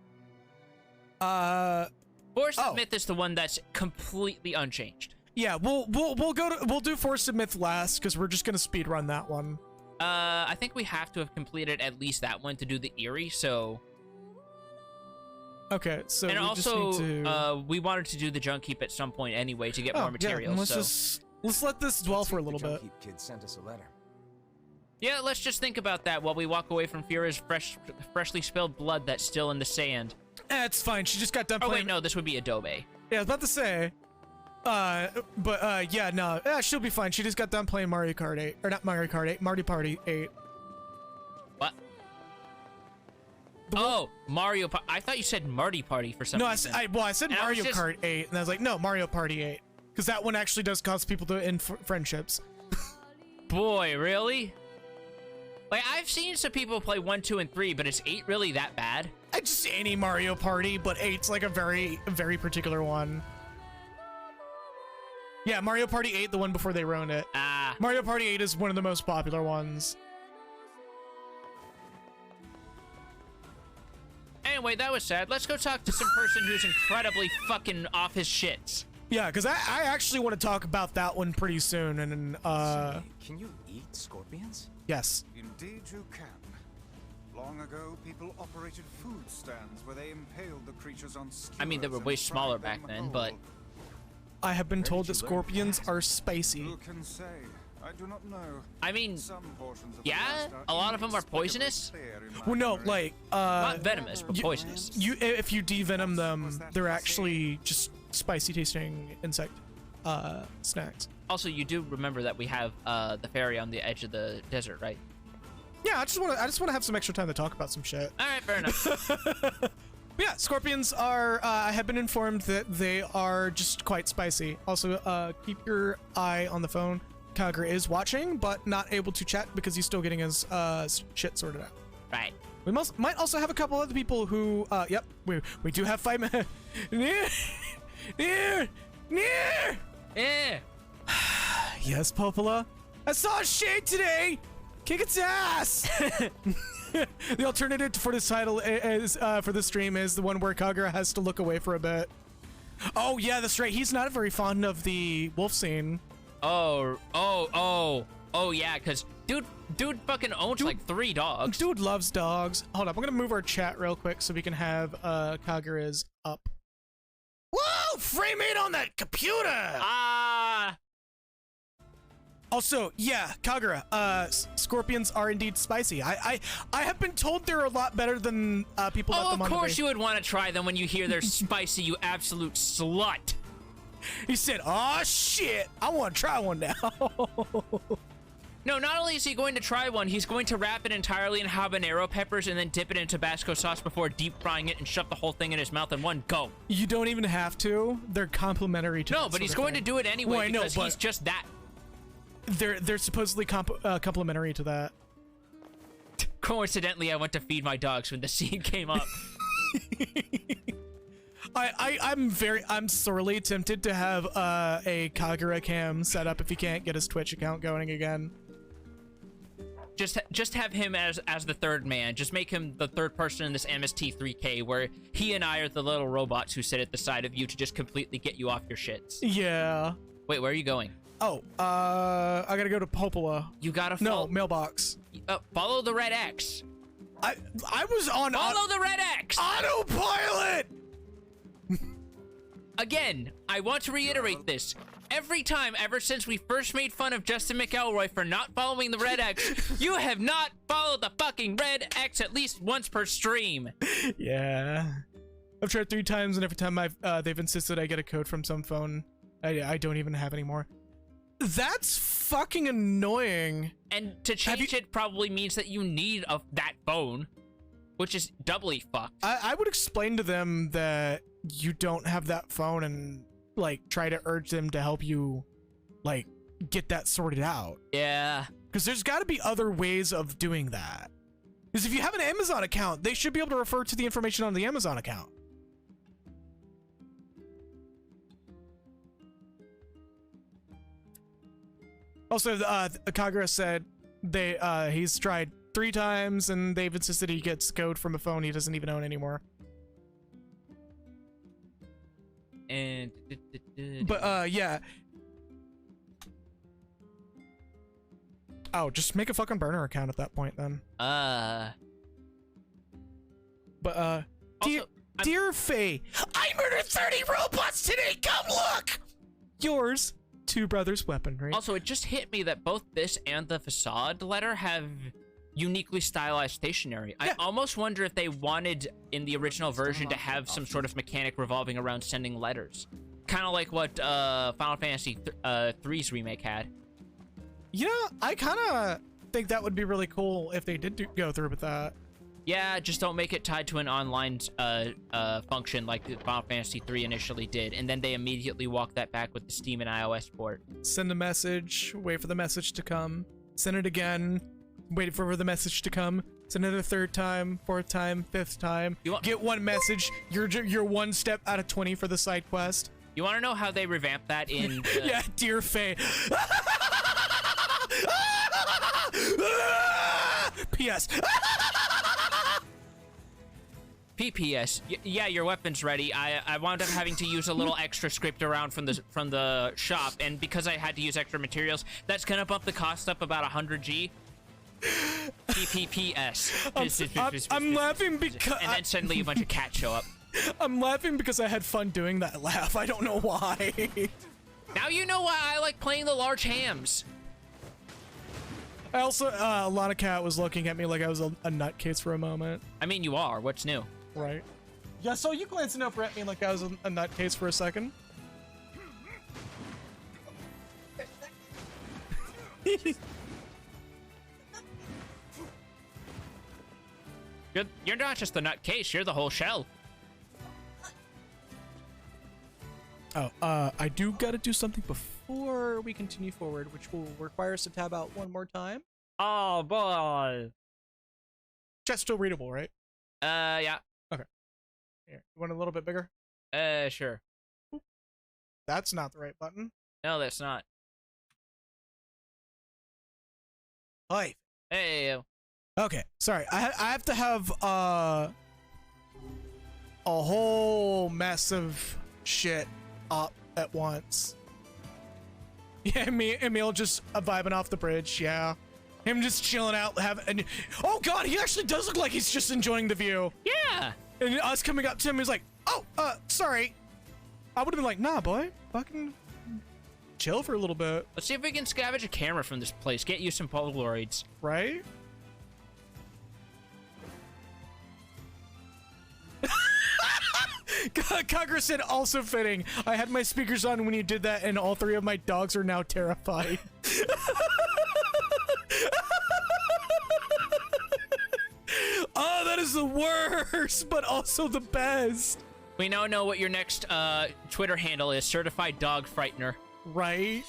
Force of Myth is the one that's completely unchanged. Yeah, we'll do Force of Myth last because we're just gonna speed run that one. I think we have to have completed at least that one to do the Eerie, so. Okay, so and we also, just need to... we wanted to do the Junk Heap at some point anyway to get more materials. Yeah, let's let this dwell for a little bit. Keep Kid sent us a letter. Yeah, let's just think about that while we walk away from Fira's freshly spilled blood that's still in the sand. It's fine. She just got done playing. Oh wait, no, this would be Adobe. Yeah, I was about to say. Yeah, no, she'll be fine. She just got done playing Mario Kart 8, or not Mario Kart 8, Mario Party 8. What? Mario. I thought you said Marty Party for some reason. No, I said Mario Kart 8, and I was like, no, Mario Party 8, because that one actually does cause people to end friendships. Boy, really? Like, I've seen some people play 1, 2, and 3, but is 8 really that bad? I just any Mario Party, but 8's like a very, very particular one. Yeah, Mario Party 8, the one before they ruined it. Ah. Mario Party 8 is one of the most popular ones. Anyway, that was sad. Let's go talk to some person who's incredibly fucking off his shits. Yeah, because I actually want to talk about that one pretty soon, and Say, can you eat scorpions? yes. Indeed you can. Long ago, people operated food stands where they impaled the creatures on skewers. I mean, they were and way fried smaller them back then, whole. but I have been Where told did that you learn scorpions are spicy. Who can say? I do not know. I mean, Some portions of the yeah, past are a lot of them are inexplicably poisonous. clear in my Well, no, memory. like, not venomous, but you- poisonous. if you devenom them, they're actually just spicy tasting insect snacks. Also, you do remember that we have the ferry on the edge of the desert, right? Yeah, I just want to have some extra time to talk about some shit. All right, fair enough. Yeah, scorpions are, I have been informed that they are just quite spicy. Also, keep your eye on the phone. Kagura is watching, but not able to chat because he's still getting his shit sorted out. Right. We might also have a couple other people who, yep, we do have 5 minutes. NieR! Yeah. Yes, Popola. I saw a shade today! Kick its ass! The alternative for this title is, for the stream is the one where Kagura has to look away for a bit. Oh, yeah, that's right. He's not very fond of the wolf scene. Oh, yeah, because dude fucking owns like 3 dogs. Dude loves dogs. Hold up, I'm gonna move our chat real quick so we can have Kagura's up. Whoa! Frame it on that computer! Ah. Also, yeah, Kagura, scorpions are indeed spicy. I have been told they're a lot better than people let Oh, them of on the course base. you would want to try them when you hear they're spicy, you absolute slut. He said, "Oh shit, I want to try one now." No, not only is he going to try one, he's going to wrap it entirely in habanero peppers and then dip it in Tabasco sauce before deep frying it and shove the whole thing in his mouth in one go. You don't even have to. They're complimentary to. No, that but he's sort of going to thing. do it anyway Well, I know, because but he's just that. They're supposedly complimentary to that. Coincidentally, I went to feed my dogs when the scene came up. I'm sorely tempted to have a Kagura cam set up if he can't get his Twitch account going again. Just have him as the third man. Just make him the third person in this MST3K where he and I are the little robots who sit at the side of you to just completely get you off your shits. Yeah. Wait, where are you going? Oh, I gotta go to Popola. You gotta No, mailbox. follow the red X. I was on Follow the red X! autopilot. Again, I want to reiterate this. Every time, ever since we first made fun of Justin McElroy for not following the red X, you have not followed the fucking red X at least once per stream. Yeah. I've tried 3 times, and every time they've insisted I get a code from some phone I don't even have anymore. That's fucking annoying. And to change it probably means that you need that phone, which is doubly fucked. I would explain to them that you don't have that phone and, like, try to urge them to help you, like, get that sorted out. Yeah. Because there's got to be other ways of doing that. Because if you have an Amazon account, they should be able to refer to the information on the Amazon account. Also, Kagura said he's tried 3 times and they've insisted he gets code from a phone he doesn't even own anymore. And But yeah. Oh, just make a fucking burner account at that point then. But dear Faye, I murdered 30 robots today. Come look. Yours, Two Brothers Weaponry. Also, it just hit me that both this and the facade letter have uniquely stylized stationery. Yeah. I almost wonder if they wanted in the original version to have some sort of mechanic revolving around sending letters, kind of like what Final Fantasy 3's remake had. You know, I kind of think that would be really cool if they did go through with that. Yeah, just don't make it tied to an online function like Final Fantasy 3 initially did, and then they immediately walked that back with the Steam and iOS port. Send a message, wait for the message to come, send it again, waiting for the message to come. It's another third time, fourth time, fifth time. Get one message. You're one step out of 20 for the side quest. You want to know how they revamped that in? Yeah, dear Faye. P.S. PPS. Yeah, your weapon's ready. I wound up having to use a little extra script around from the shop, and because I had to use extra materials, that's gonna bump the cost up about 100G. PPPS. I'm laughing because and then suddenly a bunch of cats show up. I'm laughing because I had fun doing that laugh. I don't know why. Now you know why I like playing the large hams. I also, Lana Cat was looking at me like I was a nutcase for a moment. I mean, you are. What's new? Right. Yeah, so you glancing over at me like I was a nutcase for a second. You're not just the nutcase, you're the whole shell. Oh, I do gotta do something before we continue forward, which will require us to tab out one more time. Oh, boy. Chat's still readable, right? Yeah. Okay. Here, you want a little bit bigger? Sure. That's not the right button. No, that's not. Hi. Hey. Okay, sorry. I have to have a whole mess of shit up at once. Yeah, Emil just vibing off the bridge. Yeah, him just chilling out, oh god, he actually does look like he's just enjoying the view. Yeah. And us coming up to him, he's like, oh, sorry. I would have been like, nah, boy, fucking chill for a little bit. Let's see if we can scavenge a camera from this place. Get you some Polaroids. Right? Congress said also fitting. I had my speakers on when you did that, and all three of my dogs are now terrified. Oh, that is the worst, but also the best. We now know what your next Twitter handle is. Certified Dog Frightener. Right?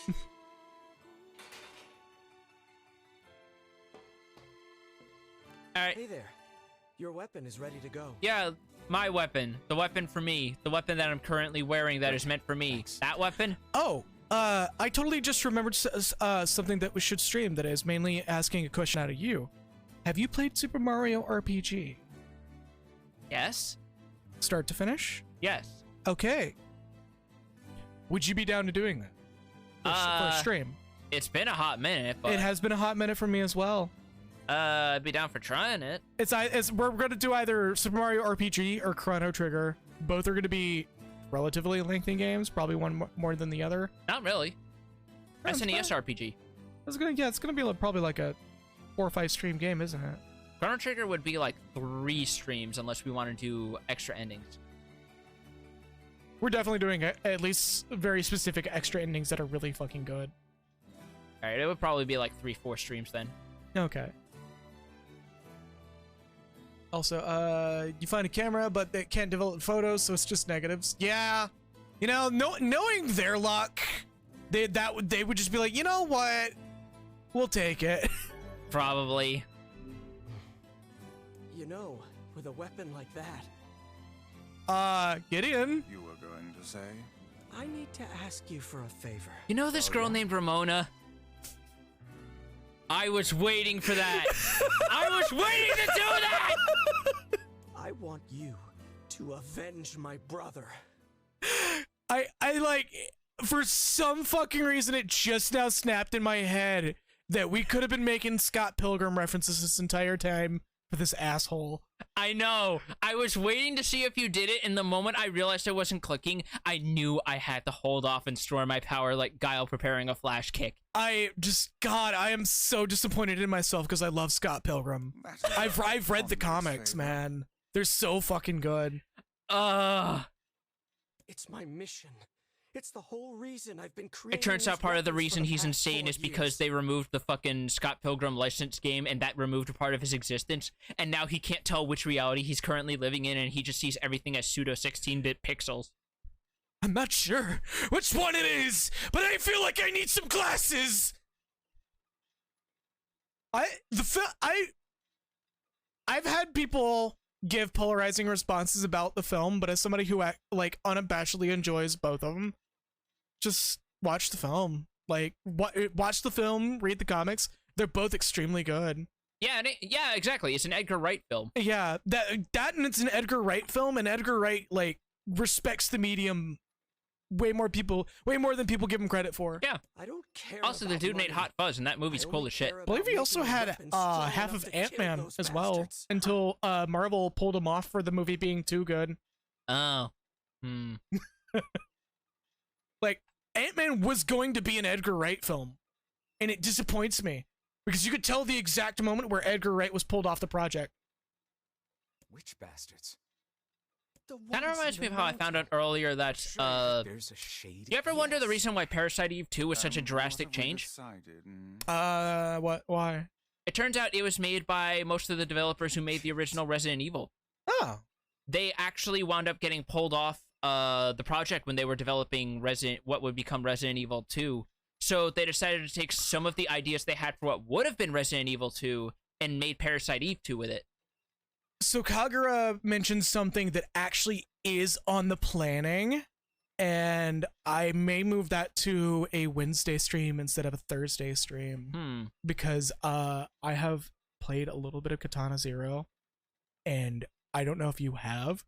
Alright. Hey there. Your weapon is ready to go. Yeah, my weapon. The weapon for me. The weapon that I'm currently wearing that is meant for me. Thanks. That weapon? Oh, I totally just remembered something that we should stream that is mainly asking a question out of you. Have you played Super Mario RPG? Yes. Start to finish? Yes. Okay. Would you be down to doing that? For a stream? It's been a hot minute, but... It has been a hot minute for me as well. I'd be down for trying it. We're gonna do either Super Mario RPG or Chrono Trigger. Both are gonna be relatively lengthy games, probably one more than the other. Not really. That's an That's RPG. it's gonna be probably like a 4 or 5 stream game, isn't it? Chrono Trigger would be like 3 streams unless we want to do extra endings. We're definitely doing at least very specific extra endings that are really fucking good. Alright, it would probably be like 3-4 streams then. Okay. Also, you find a camera, but it can't develop photos, so it's just negatives. Yeah, you know, knowing their luck, they would just be like, you know what, we'll take it. Probably. You know, with a weapon like that, Gideon. You were going to say? I need to ask you for a favor. You know this girl named Ramona? I was waiting for that. I was waiting to do that! I want you to avenge my brother. I like, for some fucking reason, it just now snapped in my head that we could have been making Scott Pilgrim references this entire time for this asshole. I know. I was waiting to see if you did it, and the moment I realized I wasn't clicking, I knew I had to hold off and store my power like Guile preparing a flash kick. God, I am so disappointed in myself because I love Scott Pilgrim. I've read the comics, man. They're so fucking good. It's my mission. It's the whole reason I've been creating. It turns out these part of the weapons reason for the he's past insane 4 is because years. they removed the fucking Scott Pilgrim license game, and that removed a part of his existence, and now he can't tell which reality he's currently living in, and he just sees everything as pseudo 16-bit pixels. I'm not sure which one it is, but I feel like I need some glasses. I've had people give polarizing responses about the film, but as somebody who like unabashedly enjoys both of them, just watch the film. Like, watch the film, read the comics. They're both extremely good. Yeah, yeah, exactly. It's an Edgar Wright film. Yeah, that and it's an Edgar Wright film, and Edgar Wright like respects the medium way more than people give him credit for. Yeah. I don't care. Also, the dude made Hot Fuzz, and that movie's cool as shit. I believe he also had half of Ant-Man as well, until Marvel pulled him off for the movie being too good. Oh. Like, Ant-Man was going to be an Edgar Wright film, and it disappoints me because you could tell the exact moment where Edgar Wright was pulled off the project. Which bastards? Kind of reminds me of how I found out earlier that, There's a shade. you ever wonder the reason why Parasite Eve 2 was such a drastic change? What? Why? It turns out it was made by most of the developers who made the original Resident Evil. Oh. They actually wound up getting pulled off the project when they were developing what would become Resident Evil 2. So they decided to take some of the ideas they had for what would have been Resident Evil 2 and made Parasite Eve 2 with it. So Kagura mentioned something that actually is on the planning, and I may move that to a Wednesday stream instead of a Thursday stream because I have played a little bit of Katana Zero, and I don't know if you have,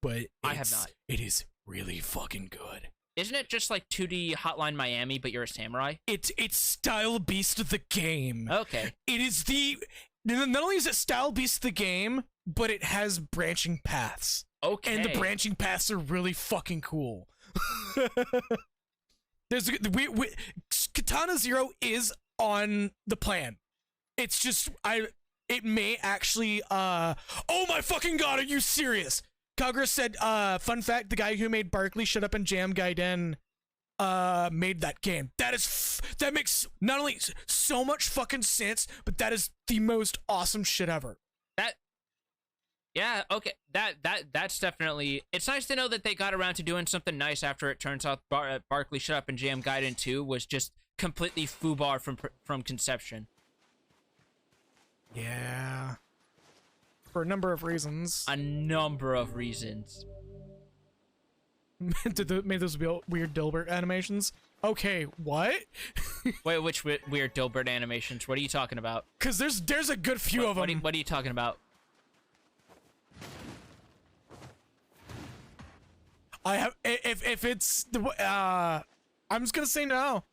but I have not. It is really fucking good. Isn't it just like 2D Hotline Miami, but you're a samurai? It's Style Beast the game. Okay. It is not only is it Style Beast the game, but it has branching paths. Okay. And the branching paths are really fucking cool. Katana Zero is on the plan. It's just it may actually oh my fucking god, are you serious? Kagura said fun fact, the guy who made Barkley Shut Up and Jam Gaiden made that game. That makes not only so much fucking sense, but that is the most awesome shit ever. Yeah, okay. That's definitely. It's nice to know that they got around to doing something nice after it turns out Barkley Shut Up and Jam Gaiden 2 was just completely foobar from conception. Yeah. For a number of reasons. A number of reasons. Made those weird Dilbert animations. Okay, what? Wait, which weird Dilbert animations? What are you talking about? Because there's a good few of them. What are you talking about? I have if it's the I'm just gonna say no.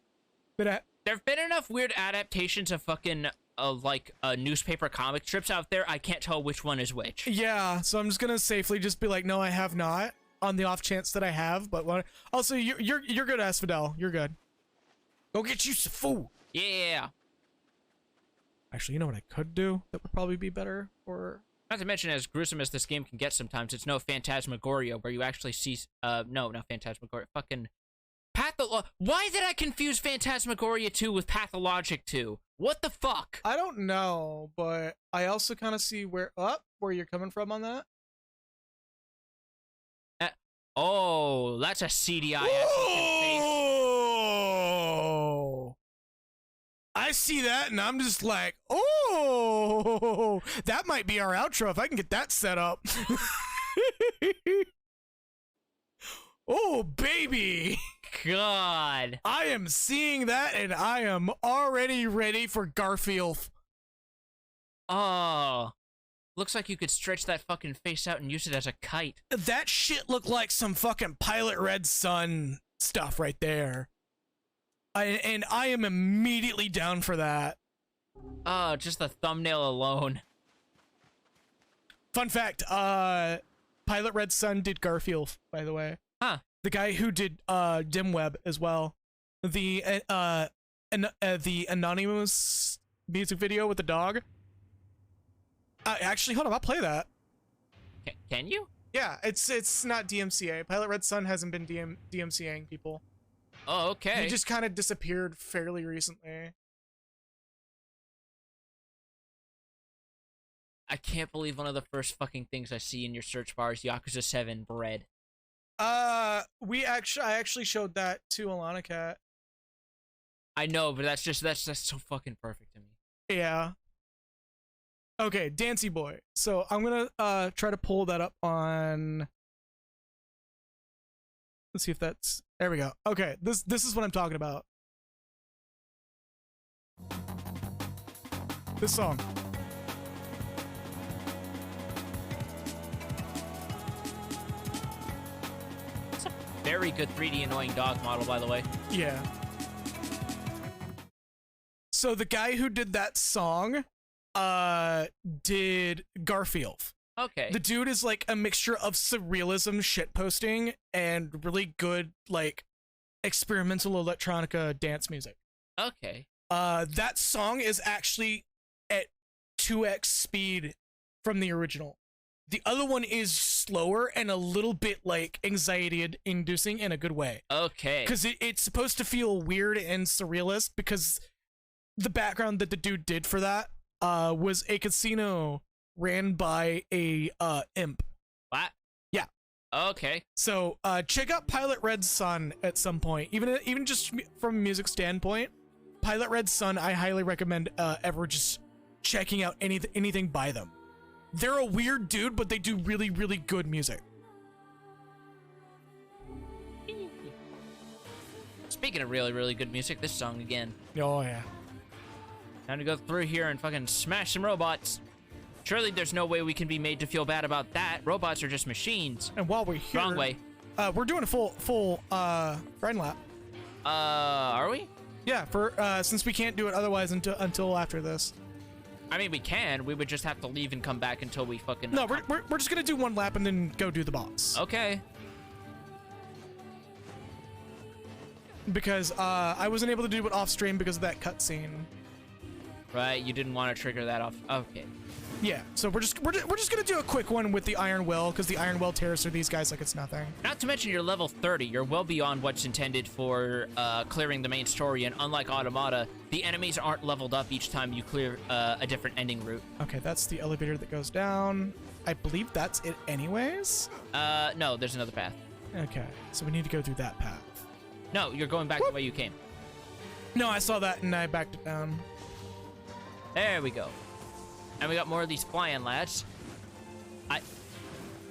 But there've been enough weird adaptations of fucking like newspaper comic strips out there. I can't tell which one is which. Yeah, so I'm just gonna safely just be like, no, I have not. On the off chance that I have, but also you're good, Asphodel. You're good. Go get you some food. Yeah. Actually, you know what I could do that would probably be better for. Not to mention, as gruesome as this game can get sometimes, it's no Phantasmagoria where you actually see, no, not Phantasmagoria, fucking why did I confuse Phantasmagoria 2 with Pathologic 2? What the fuck? I don't know, but I also kind of see where you're coming from on that. Oh, that's a CDI face. I see that and I'm just like, oh, that might be our outro if I can get that set up. Oh, baby. God. I am seeing that and I am already ready for Garfield. Oh. Looks like you could stretch that fucking face out and use it as a kite. That shit looked like some fucking Pilot Red Sun stuff right there. And I am immediately down for that. Oh, just the thumbnail alone. Fun fact, Pilot Red Sun did Garfield, by the way. Huh. The guy who did Dim Web as well. The anonymous music video with the dog. Actually, hold on, I'll play that. Can you? Yeah, it's not DMCA. Pilot Red Sun hasn't been DMCAing people. Oh, okay. He just kind of disappeared fairly recently. I can't believe one of the first fucking things I see in your search bar is Yakuza 7 bread. I actually showed that to Alana Cat. I know, but that's so fucking perfect to me. Yeah. Okay, Dancy Boy. So I'm gonna try to pull that up on. Let's see if that's. There we go. Okay, this is what I'm talking about. This song. It's a very good 3D annoying dog model, by the way. Yeah. So the guy who did that song did Garfield. Okay. The dude is like a mixture of surrealism shitposting and really good like experimental electronica dance music. Okay. That song is actually at 2x speed from the original. The other one is slower and a little bit like anxiety inducing in a good way. Okay. Because it's supposed to feel weird and surrealist because the background that the dude did for that was a casino ran by a imp. What? Yeah. Okay. So check out Pilot Red Sun at some point. Even just from a music standpoint, Pilot Red Sun, I highly recommend ever just checking out anything by them. They're a weird dude, but they do really, really good music. Speaking of really, really good music, this song again. Oh yeah. Time to go through here and fucking smash some robots. Surely there's no way we can be made to feel bad about that. Robots are just machines. And while we're here, Wrong way. We're doing a full grind lap. Are we? Yeah, for since we can't do it otherwise until after this. I mean, we can. We would just have to leave and come back until we fucking. No, we're just gonna do one lap and then go do the boss. Okay. Because I wasn't able to do it off stream because of that cutscene. Right, you didn't want to trigger that off. Okay. Yeah, so we're just gonna do a quick one with the Iron Will because the Iron Will tears through these guys like it's nothing. Not to mention you're level 30. You're well beyond what's intended for clearing the main story, and unlike Automata, the enemies aren't leveled up each time you clear a different ending route. Okay, that's the elevator that goes down. I believe that's it anyways. No, there's another path. Okay, so we need to go through that path. No, you're going back the way you came. No, I saw that and I backed it down. There we go. And we got more of these flying lads.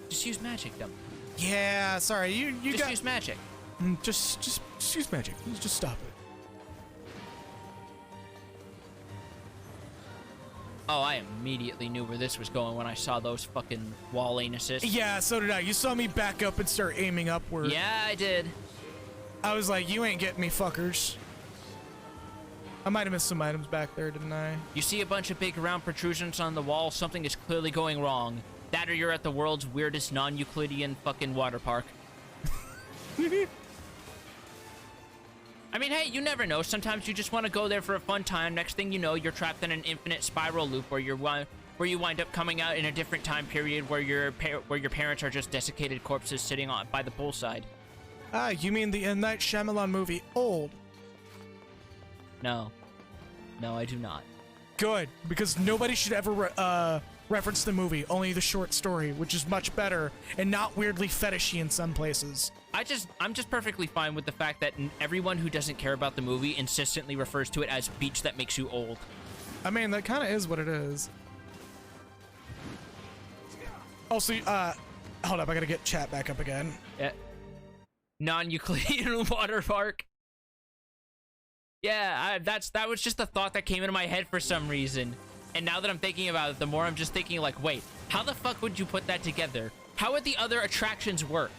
Just use magic, dumb. Yeah, sorry, you just use magic. Just use magic. Just stop it. Oh, I immediately knew where this was going when I saw those fucking wall anuses. Yeah, so did I. You saw me back up and start aiming upward. Yeah, I did. I was like, you ain't getting me, fuckers. I might have missed some items back there, didn't I? You see a bunch of big round protrusions on the wall, something is clearly going wrong. That or you're at the world's weirdest non-Euclidean fucking water park. I mean, hey, you never know. Sometimes you just want to go there for a fun time. Next thing you know, you're trapped in an infinite spiral loop where you wind up coming out in a different time period where your parents are just desiccated corpses sitting by the poolside. Ah, you mean the M. Night Shyamalan movie, Old? No. No, I do not. Good, because nobody should ever reference the movie, only the short story, which is much better and not weirdly fetishy in some places. I'm just perfectly fine with the fact that everyone who doesn't care about the movie insistently refers to it as beach that makes you old. I mean, that kind of is what it is. Also, hold up, I gotta get chat back up again. Yeah. Non-Euclidean water park. Yeah, that was just the thought that came into my head for some reason. And now that I'm thinking about it, the more I'm just thinking like, wait, how the fuck would you put that together? How would the other attractions work?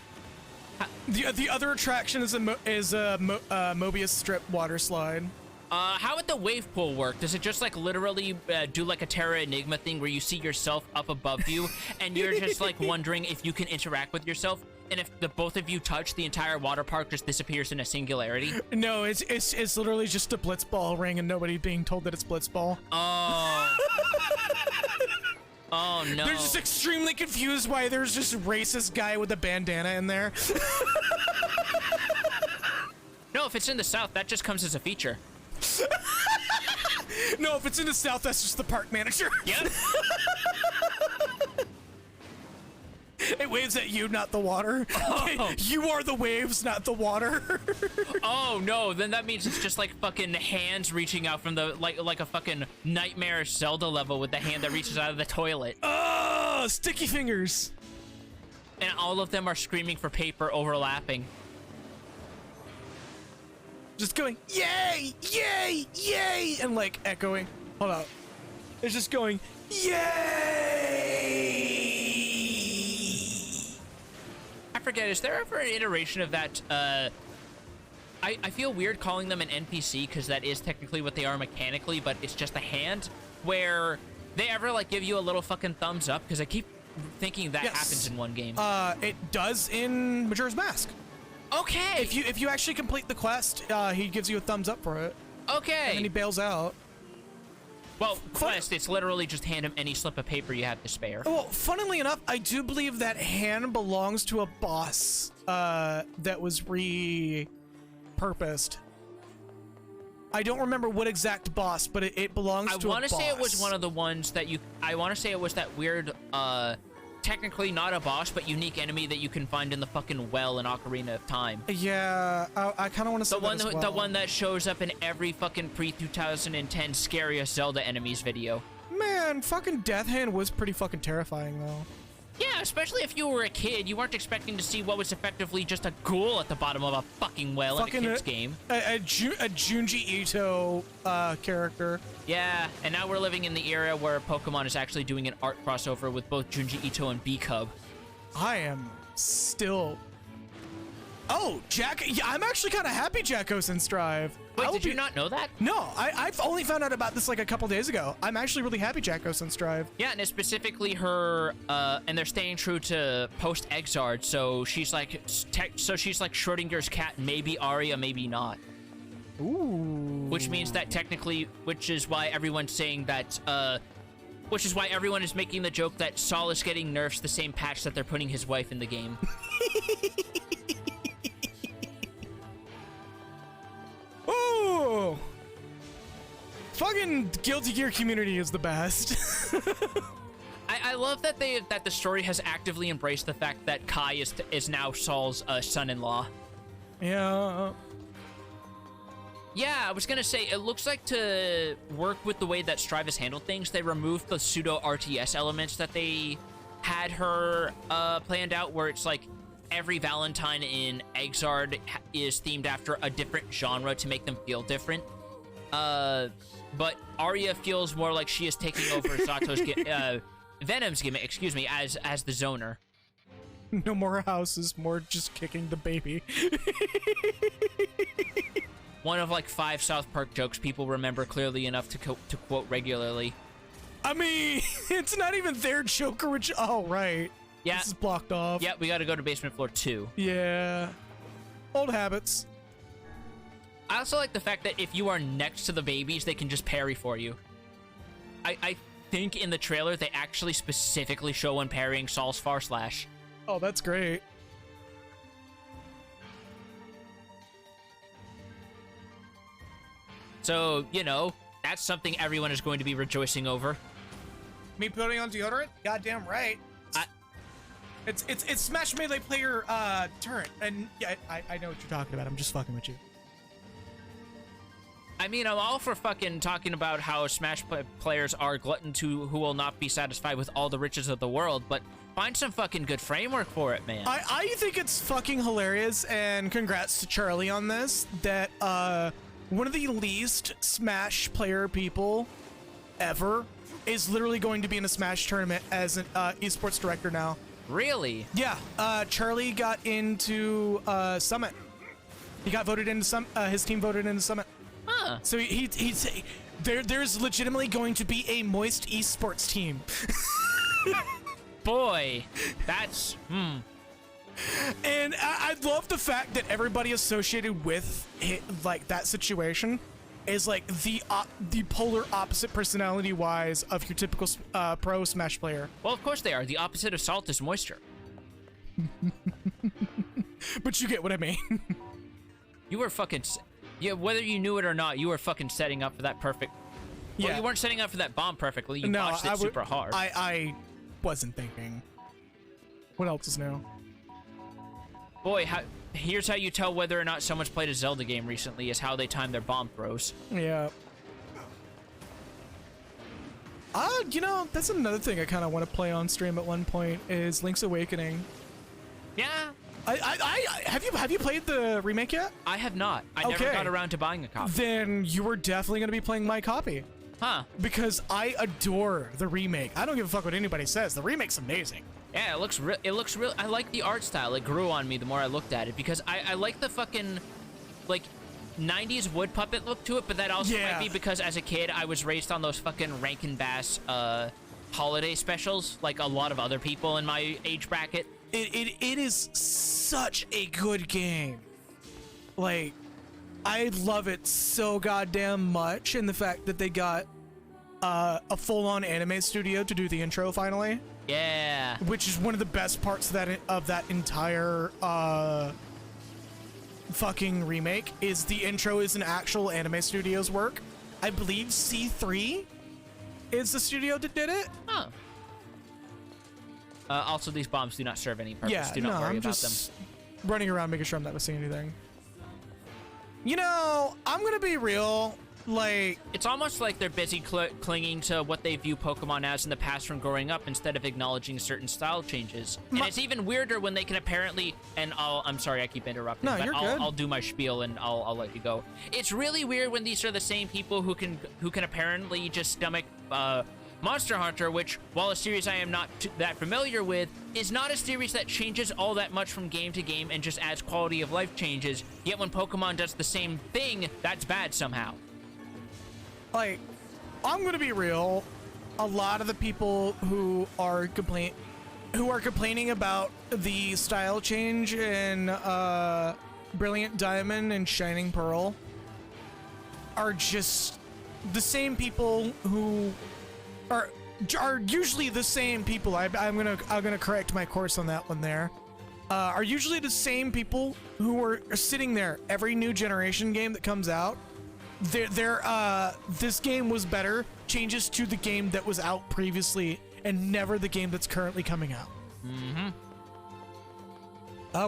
The other attraction is a Mobius strip water slide. How would the wave pool work? Does it just like literally do like a Terra Enigma thing where you see yourself up above you and you're just like wondering if you can interact with yourself? And if the both of you touch, the entire water park just disappears in a singularity? No, it's literally just a blitzball ring and nobody being told that it's blitzball. Oh. Oh no. They're just extremely confused why there's just a racist guy with a bandana in there. No, if it's in the South, that just comes as a feature. No, if it's in the South, that's just the park manager. Yep. It waves at you, not the water. Oh. You are the waves, not the water. Oh no, then that means it's just like fucking hands reaching out from the like a fucking nightmare Zelda level with the hand that reaches out of the toilet. Oh, sticky fingers. And all of them are screaming for paper overlapping. Just going, yay, yay, yay, and like echoing. Hold up. It's just going, yay. I forget, is there ever an iteration of that, I feel weird calling them an NPC because that is technically what they are mechanically, but it's just a hand, where they ever like give you a little fucking thumbs up? Because I keep thinking that happens in one game. It does in Majora's Mask. Okay. If you actually complete the quest, he gives you a thumbs up for it. Okay. And then he bails out. Well, quest, it's literally just hand him any slip of paper you have to spare. Well, funnily enough, I do believe that hand belongs to a boss that was repurposed. I don't remember what exact boss, but it belongs to a boss. I want to say it was one of the ones that you... I want to say it was that weird, technically not a boss, but unique enemy that you can find in the fucking well in Ocarina of Time. Yeah, I kind of want to say that as well. The one that shows up in every fucking pre-2010 scariest Zelda enemies video. Man, fucking Death Hand was pretty fucking terrifying, though. Yeah, especially if you were a kid, you weren't expecting to see what was effectively just a ghoul at the bottom of a fucking well in a kid's game. A Junji Ito character. Yeah, and now we're living in the era where Pokemon is actually doing an art crossover with both Junji Ito and B-Cub. I am still... Oh, Jack... Yeah, I'm actually kind of happy Jack goes in Strive. Wait, did you not know that? No, I've only found out about this like a couple days ago. I'm actually really happy Jack goes in Strive. Yeah, and it's specifically her, and they're staying true to post-Exard, so she's like Schrodinger's cat, maybe Arya, maybe not. Ooh. Which means that technically, which is why everyone's saying that, which is why everyone is making the joke that Saul is getting nerfs the same patch that they're putting his wife in the game. Oh, fucking Guilty Gear community is the best. I love that the story has actively embraced the fact that Kai is now Saul's son-in-law. Yeah. Yeah, I was gonna say, it looks like to work with the way that Strive has handled things, they removed the pseudo RTS elements that they had her planned out, where it's like every Valentine in Exard is themed after a different genre to make them feel different. But Arya feels more like she is taking over Zato's Venom's gimmick, excuse me, as the zoner. No more houses, more just kicking the baby. One of like 5 South Park jokes people remember clearly enough to quote regularly. I mean, it's not even their joke original. Oh, right. Yeah. This is blocked off. Yeah, we gotta go to basement floor 2. Yeah. Old habits. I also like the fact that if you are next to the babies, they can just parry for you. I think in the trailer, they actually specifically show when parrying Saul's Far Slash. Oh, that's great. So, you know, that's something everyone is going to be rejoicing over. Me putting on deodorant? Goddamn right. It's Smash Melee player turret, and yeah, I know what you're talking about. I'm just fucking with you. I mean, I'm all for fucking talking about how Smash players are gluttons who will not be satisfied with all the riches of the world, but find some fucking good framework for it, man. I think it's fucking hilarious, and congrats to Charlie on this, that one of the least Smash player people ever is literally going to be in a Smash tournament as an esports director now. Really? Yeah. Charlie got into Summit. He got voted into his team voted into Summit. Huh. So there's legitimately going to be a moist esports team. Boy, that's And I love the fact that everybody associated with like that situation is like the polar opposite personality-wise of your typical pro Smash player. Well, of course they are. The opposite of salt is moisture. But you get what I mean. You were fucking... Yeah, whether you knew it or not, you were fucking setting up for that perfect... Well, Yeah. you weren't setting up for that bomb perfectly. You No, botched it super hard. I wasn't thinking. What else is new? Boy, here's how you tell whether or not someone's played a Zelda game recently, is how they time their bomb throws. Yeah. You know, that's another thing I kind of want to play on stream at one point is Link's Awakening. Yeah. Have you played the remake yet? I have not. I never got around to buying a copy. Then you were definitely going to be playing my copy. Huh. Because I adore the remake. I don't give a fuck what anybody says. The remake's amazing. Yeah, it looks real. I like the art style. It grew on me the more I looked at it because I like the fucking like 90s wood puppet look to it, but that also might be because as a kid I was raised on those fucking Rankin Bass holiday specials like a lot of other people in my age bracket. It is such a good game. Like, I love it so goddamn much, and the fact that they got a full-on anime studio to do the intro finally. Yeah. Which is one of the best parts of that entire fucking remake is the intro is an actual anime studio's work. I believe C3 is the studio that did it. Huh. Also, these bombs do not serve any purpose. Yeah, Do not worry I'm about just them. running around making sure I'm not missing anything. You know, I'm gonna be real. Like, it's almost like they're busy clinging to what they view Pokemon as in the past from growing up instead of acknowledging certain style changes. And it's even weirder when they can apparently, and I'm sorry I keep interrupting, no, but you're good. I'll do my spiel and I'll let you go. It's really weird when these are the same people who can apparently just stomach Monster Hunter, which, while a series I am not that familiar with, is not a series that changes all that much from game to game and just adds quality of life changes, yet when Pokemon does the same thing, that's bad somehow. Like, I'm gonna be real. A lot of the people who are complaining about the style change in Brilliant Diamond and Shining Pearl are just the same people who are usually the same people. I'm gonna correct my course on that one there. Are usually the same people who are sitting there every new generation game that comes out. This game was better, changes to the game that was out previously and never the game that's currently coming out. Mm-hmm.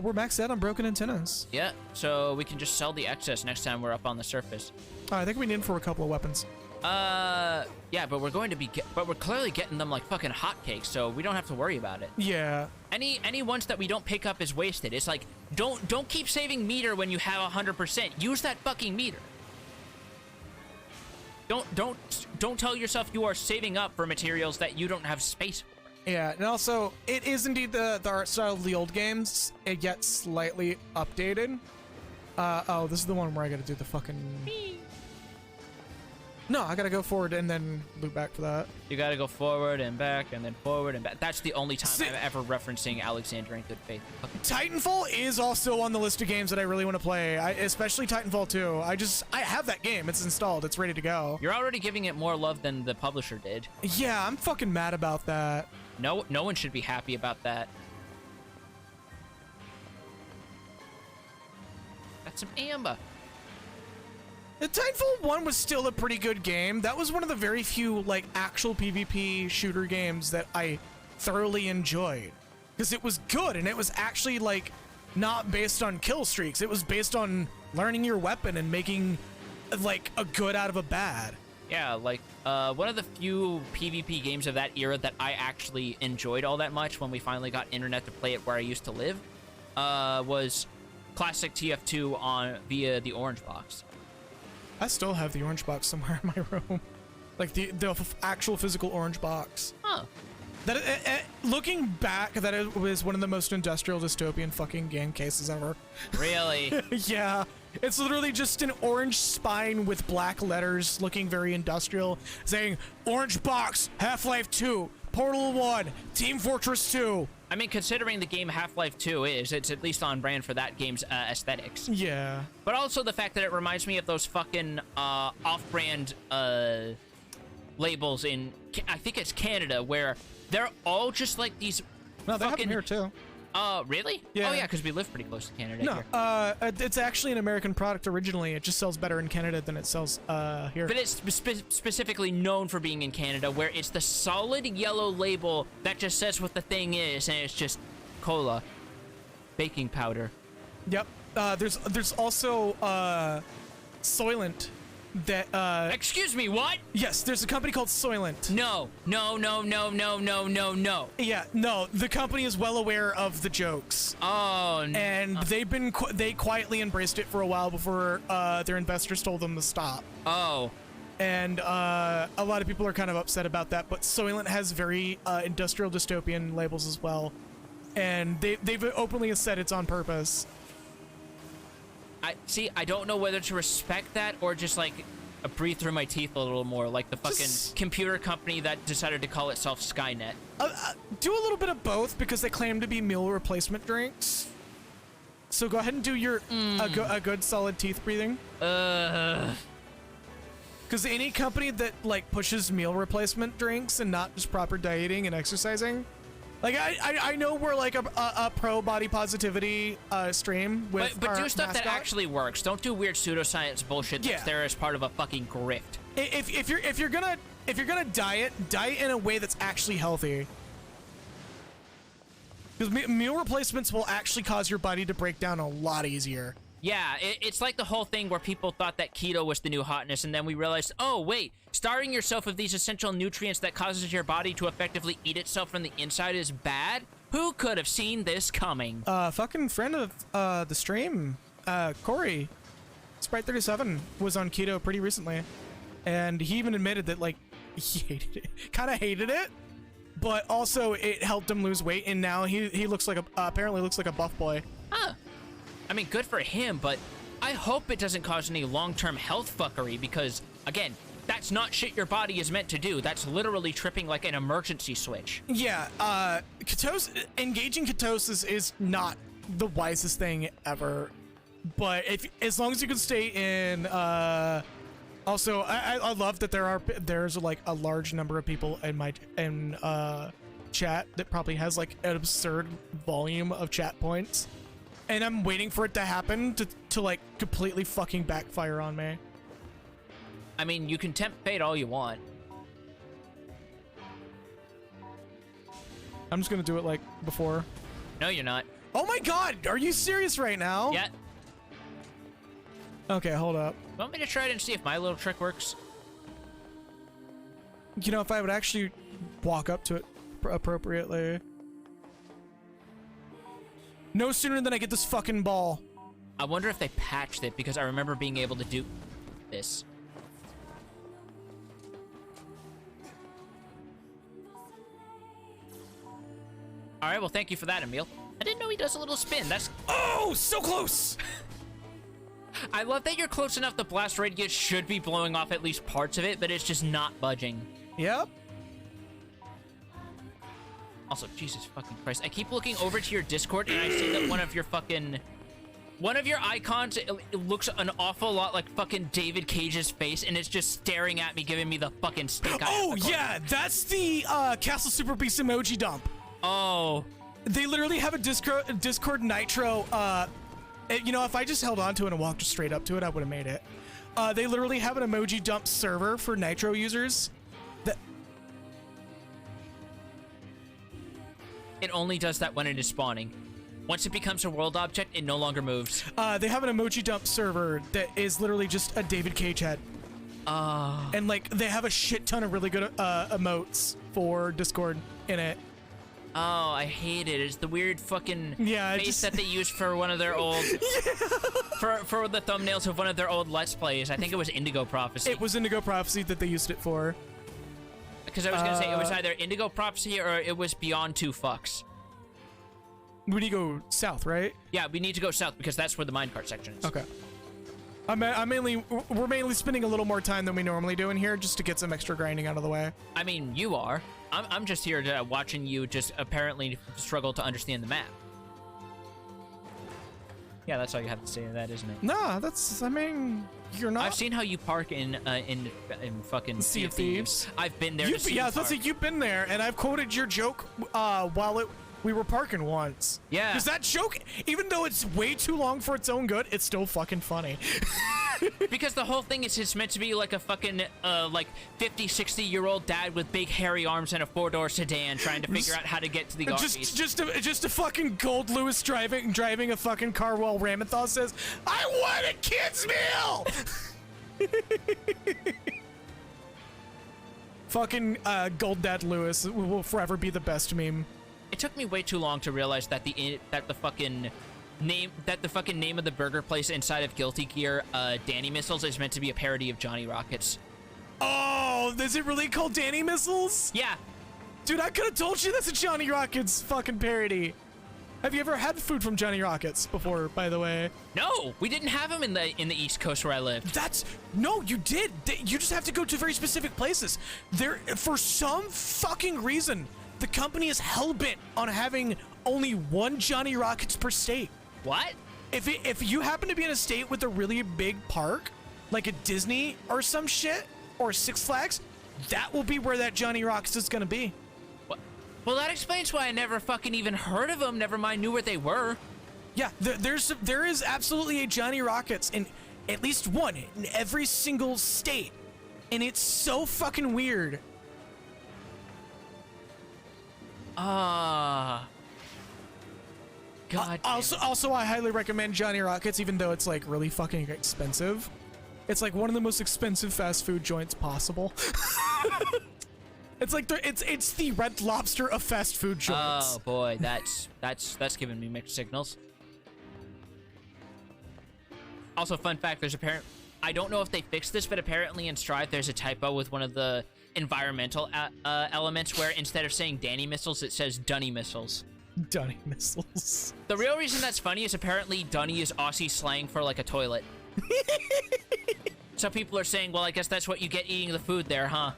We're maxed out on broken antennas. Yeah, so we can just sell the excess next time we're up on the surface. I think we need for a couple of weapons. Yeah, but we're going to be, but we're clearly getting them like fucking hotcakes, so we don't have to worry about it. Yeah. Any ones that we don't pick up is wasted. It's like, don't keep saving meter when you have 100%. Use that fucking meter. Don't tell yourself you are saving up for materials that you don't have space for. Yeah, and also, it is indeed the art style of the old games. It gets slightly updated. Oh, this is the one where I gotta do the fucking... No, I gotta go forward and then loop back for that. You gotta go forward and back and then forward and back. That's the only time I'm ever referencing Alexander in good faith. Okay. Titanfall is also on the list of games that I really want to play, especially Titanfall 2. I have that game. It's installed. It's ready to go. You're already giving it more love than the publisher did. Yeah, I'm fucking mad about that. No one should be happy about that. That's some amber. The Titanfall 1 was still a pretty good game. That was one of the very few, like, actual PvP shooter games that I thoroughly enjoyed. Because it was good, and it was actually, like, not based on kill streaks. It was based on learning your weapon and making, like, a good out of a bad. Yeah, like, one of the few PvP games of that era that I actually enjoyed all that much when we finally got internet to play it where I used to live, was classic TF2 via the Orange Box. I still have the orange box somewhere in my room. Like the actual physical orange box. Huh. That looking back, that it was one of the most industrial dystopian fucking game cases ever. Really? Yeah. It's literally just an orange spine with black letters looking very industrial saying Orange Box, Half-Life 2, Portal 1, Team Fortress 2. I mean, considering the game Half-Life 2 it's at least on brand for that game's aesthetics. Yeah. But also the fact that it reminds me of those fucking off-brand labels in, I think it's Canada, where they're all just like these. No, they have them here too. Really? Yeah. Oh yeah, because we live pretty close to Canada. No, here. it's actually an American product originally. It just sells better in Canada than it sells here. But it's specifically known for being in Canada, where it's the solid yellow label that just says what the thing is, and it's just Coca-Cola, baking powder. Yep. There's also Soylent that Excuse me, what? yes, there's a company called Soylent. No. Yeah, no, the company is well aware of the jokes. Oh, no. And they quietly embraced it for a while before their investors told them to stop. Oh. And a lot of people are kind of upset about that, but Soylent has very industrial dystopian labels as well. And they've openly said it's on purpose. I don't know whether to respect that or just like breathe through my teeth a little more, like the fucking computer company that decided to call itself Skynet. Do a little bit of both because they claim to be meal replacement drinks. So go ahead and do your a good solid teeth breathing. Because any company that like pushes meal replacement drinks and not just proper dieting and exercising. Like, I know we're like a pro body positivity stream with but our do stuff mascot. that actually works. Don't do weird pseudoscience bullshit that's there as part of a fucking grift. If you're gonna diet in a way that's actually healthy. Because meal replacements will actually cause your body to break down a lot easier. Yeah, it's like the whole thing where people thought that keto was the new hotness, and then we realized, oh, wait, starving yourself of these essential nutrients that causes your body to effectively eat itself from the inside is bad? Who could have seen this coming? Fucking friend of the stream, Corey, Sprite37, was on keto pretty recently. And he even admitted that, like, he hated it. Kind of hated it, but also it helped him lose weight, and now he looks like apparently looks like a buff boy. Huh. I mean, good for him, but I hope it doesn't cause any long-term health fuckery because, again, that's not shit your body is meant to do. That's literally tripping like an emergency switch. Yeah, engaging ketosis is not the wisest thing ever, but as long as you can stay in, also, I love that there's like a large number of people in my chat that probably has like an absurd volume of chat points. And I'm waiting for it to happen to like completely fucking backfire on me. I mean, you can tempt fate all you want. I'm just gonna do it like before. No, you're not. Oh my god, are you serious right now? Yeah. Okay, hold up. You want me to try it and see if my little trick works? You know, if I would actually walk up to it appropriately. No sooner than I get this fucking ball. I wonder if they patched it because I remember being able to do this. All right, well, thank you for that, Emil. I didn't know he does a little spin. That's... Oh, so close! I love that you're close enough the blast radius should be blowing off at least parts of it, but it's just not budging. Yep. Also, Jesus fucking Christ. I keep looking over to your Discord and I see that one of your icons, it looks an awful lot like fucking David Cage's face, and it's just staring at me, giving me the fucking stink eye. Oh, yeah, that's the Castle Super Beast emoji dump. Oh. They literally have a Discord Nitro, you know, if I just held on to it and walked straight up to it, I would have made it. They literally have an emoji dump server for Nitro users. It only does that when it is spawning. Once it becomes a world object, it no longer moves. They have an emoji dump server that is literally just a David Cage head. And like they have a shit ton of really good emotes for Discord in it. Oh, I hate it. It's the weird fucking face face that they used for one of their old for the thumbnails of one of their old Let's Plays. I think it was Indigo Prophecy. It was Indigo Prophecy that they used it for. Because I was gonna say it was either Indigo Prophecy or it was Beyond Two Fucks. We need to go south, right? Yeah, we need to go south because that's where the minecart section is. Okay. We're mainly spending a little more time than we normally do in here just to get some extra grinding out of the way. I mean, you are. I'm just here to watching you just apparently struggle to understand the map. Yeah, that's all you have to say to that, isn't it? Nah, that's, I mean, you're not. I've seen how you park in fucking Sea of Thieves. I've been there. Yeah, so you've been there, and I've quoted your joke while we were parking once. Yeah. Because that joke, even though it's way too long for its own good, it's still fucking funny. Because the whole thing is it's meant to be like a fucking, like 50, 60-year-old dad with big hairy arms and a 4-door sedan trying to figure out how to get to the Arby's. Just a fucking Gold Lewis driving a fucking car while Ramathaw says, "I want a kid's meal." Fucking Gold Dad Lewis will forever be the best meme. It took me way too long to realize that the fucking name of the burger place inside of Guilty Gear, Danny Missiles, is meant to be a parody of Johnny Rockets. Oh, is it really called Danny Missiles? Yeah. Dude, I could have told you that's a Johnny Rockets fucking parody. Have you ever had food from Johnny Rockets before, by the way? No, we didn't have them in the East Coast where I lived. No, you did. You just have to go to very specific places. For some fucking reason, the company is hell-bent on having only one Johnny Rockets per state. What? If you happen to be in a state with a really big park, like a Disney or some shit, or Six Flags, that will be where that Johnny Rockets is gonna be. Well, that explains why I never fucking even heard of them, never mind knew where they were. Yeah, there is absolutely a Johnny Rockets in at least one in every single state. And it's so fucking weird. God. Also, I highly recommend Johnny Rockets, even though it's like really fucking expensive. It's like one of the most expensive fast food joints possible. It's like it's the Red Lobster of fast food joints. Oh boy, that's giving me mixed signals. Also, fun fact: I don't know if they fixed this, but apparently in Strive there's a typo with one of the environmental elements where instead of saying Danny Missiles, it says Dunny Missiles. Dunny Missiles. The real reason that's funny is apparently Dunny is Aussie slang for like a toilet. So people are saying, well, I guess that's what you get eating the food there, huh?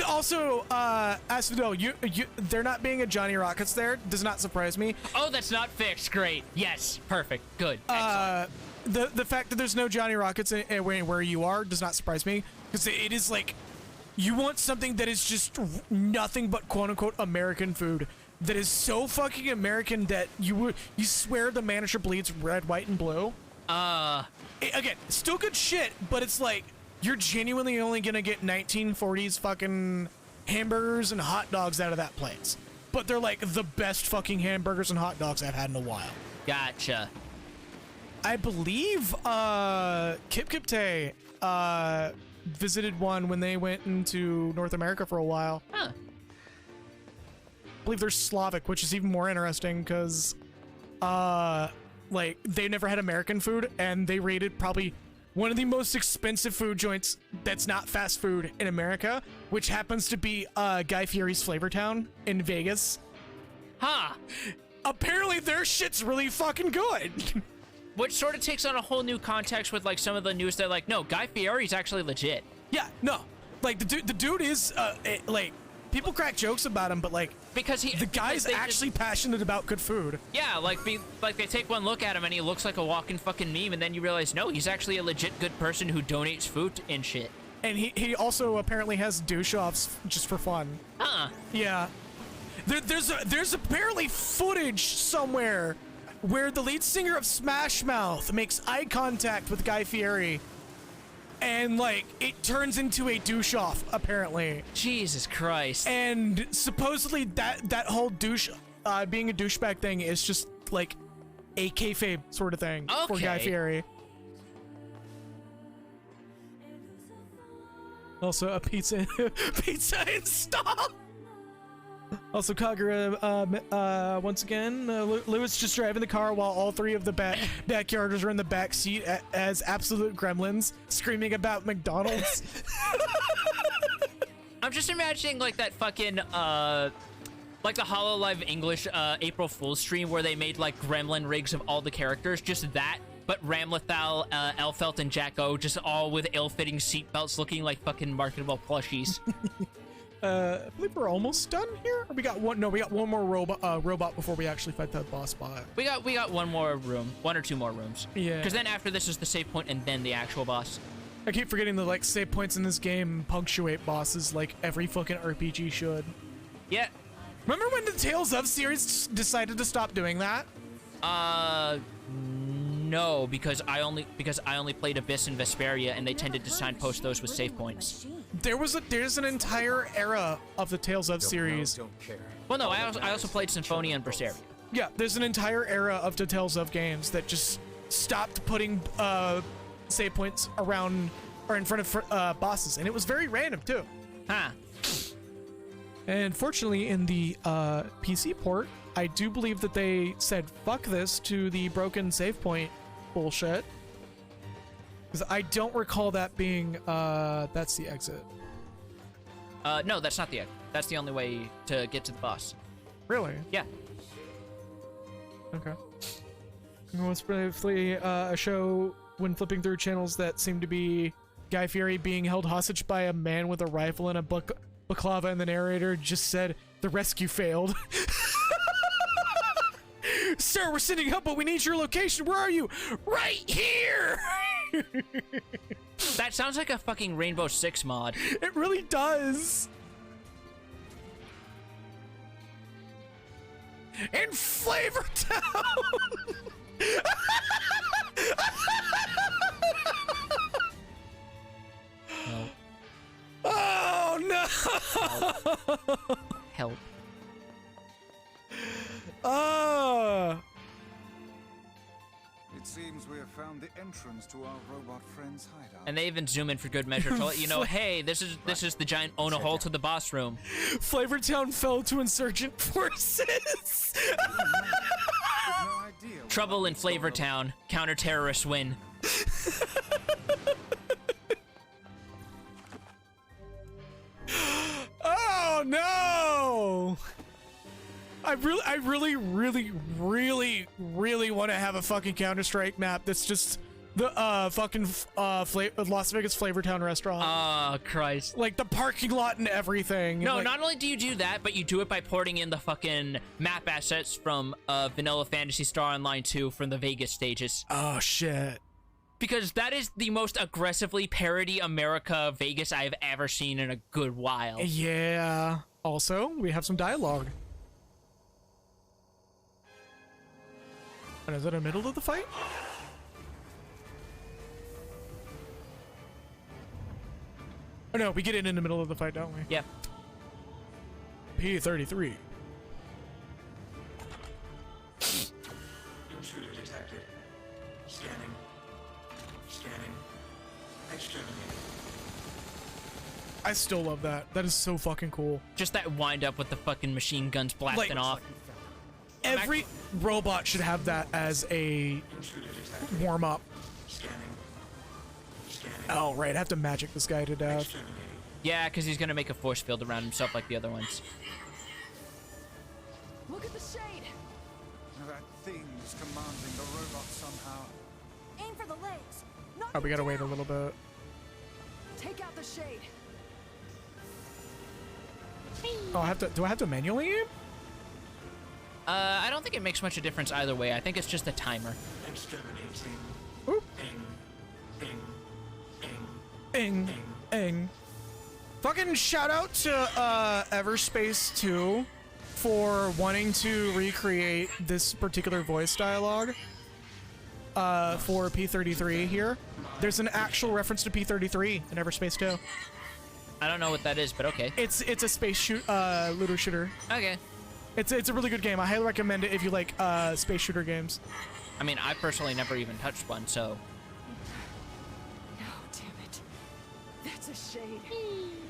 Also, Acido, there not being a Johnny Rockets there does not surprise me. Oh, that's not fixed. Great. Yes. Perfect. Good. Excellent. The fact that there's no Johnny Rockets where you are does not surprise me, because it is like, you want something that is just nothing but quote-unquote American food that is so fucking American that you swear the manager bleeds red, white, and blue. Again, still good shit, but it's like, you're genuinely only gonna get 1940s fucking hamburgers and hot dogs out of that place. But they're like the best fucking hamburgers and hot dogs I've had in a while. Gotcha. I believe Kip Kip Tay visited one when they went into North America for a while. Huh. I believe they're Slavic, which is even more interesting because like they never had American food, and they rated probably one of the most expensive food joints that's not fast food in America, which happens to be Guy Fieri's Flavortown in Vegas. Huh. Apparently their shit's really fucking good. Which sort of takes on a whole new context with like some of the news that like, no, Guy Fieri's actually legit. Yeah, no. Like the dude is like, people crack jokes about him, but like, because the guy's actually passionate about good food. Yeah, like they take one look at him and he looks like a walking fucking meme, and then you realize, no, he's actually a legit good person who donates food and shit. And he also apparently has douche offs just for fun. Yeah. There's apparently footage somewhere where the lead singer of Smash Mouth makes eye contact with Guy Fieri, and like it turns into a douche off, apparently. Jesus Christ. And supposedly that whole douche being a douchebag thing is just like a kayfabe sort of thing for Guy Fieri. Also a pizza in stop. Also, Kagura, once again, Lewis just driving the car while all three of the back characters are in the back seat as absolute gremlins screaming about McDonald's. I'm just imagining like that fucking, like the HoloLive English April Fool's stream where they made like gremlin rigs of all the characters, just that, but Ramlethal, Elfelt, and Jack O just all with ill-fitting seatbelts looking like fucking marketable plushies. I believe we're almost done here. Or we got one. No, we got one more robot before we actually fight that boss bot. We got one more room, one or two more rooms. Yeah. Because then after this is the save point and then the actual boss. I keep forgetting that like save points in this game punctuate bosses like every fucking RPG should. Yeah. Remember when the Tales of series decided to stop doing that? No, because I only played Abyss and Vesperia, and they tended to signpost those with save points. There's an entire era of the Tales of series. Don't care. Well, no, I also played Symphonia and Berseria. Yeah, there's an entire era of the Tales of games that just stopped putting save points around or in front of bosses, and it was very random too. Huh. And fortunately, in the PC port, I do believe that they said fuck this to the broken save point bullshit. Because I don't recall that being that's the exit. No, that's not the exit. That's the only way to get to the boss. Really? Yeah. Okay. It was briefly a show when flipping through channels that seemed to be Guy Fieri being held hostage by a man with a rifle and a baklava, and the narrator just said, "The rescue failed." Sir, we're sending help, but we need your location. Where are you? Right here! That sounds like a fucking Rainbow Six mod. It really does. In Flavor Town! No. Oh no! Help. It seems we have found the entrance to our robot friend's hideout. And they even zoom in for good measure to let you know, hey, this is the giant Ona hole to the boss room. Flavor Town fell to insurgent forces. No idea what Trouble in it's all Flavor about. Town. Counter-terrorists win. Oh no! I really want to have a fucking Counter-Strike map that's just the fucking Las Vegas Flavor Town restaurant. Oh, Christ. Like the parking lot and everything. No, like, not only do you do that, but you do it by porting in the fucking map assets from Vanilla Fantasy Star Online 2 from the Vegas stages. Oh shit. Because that is the most aggressively parody America Vegas I've ever seen in a good while. Yeah. Also, we have some dialogue. And is it in the middle of the fight? Oh no, we get in the middle of the fight, don't we? Yeah. P-33. Intruder detected. Scanning. Scanning. Exterminating. I still love that. That is so fucking cool. Just that wind up with the fucking machine guns blasting off. Every robot should have that as a warm up. Scanning. Scanning. Oh, right. I have to magic this guy to death. Exterminating. Yeah, because he's gonna make a force field around himself like the other ones. Look at the shade. That thing is commanding the robot somehow. Aim for the legs. Knock Oh, we it gotta wait a down. little bit. Take out the shade. Oh, I have to. Do I have to manually aim? I don't think it makes much of a difference either way. I think it's just a timer. Exterminating. Oop. Ing. Ing. Ing. Ing. Fucking shout out to Everspace 2 for wanting to recreate this particular voice dialogue for P-33 here. There's an actual reference to P-33 in Everspace 2. I don't know what that is, but okay. It's a space looter shooter. Okay. It's a really good game. I highly recommend it if you like space shooter games. I mean, I personally never even touched one, so... No, damn it. That's a shade.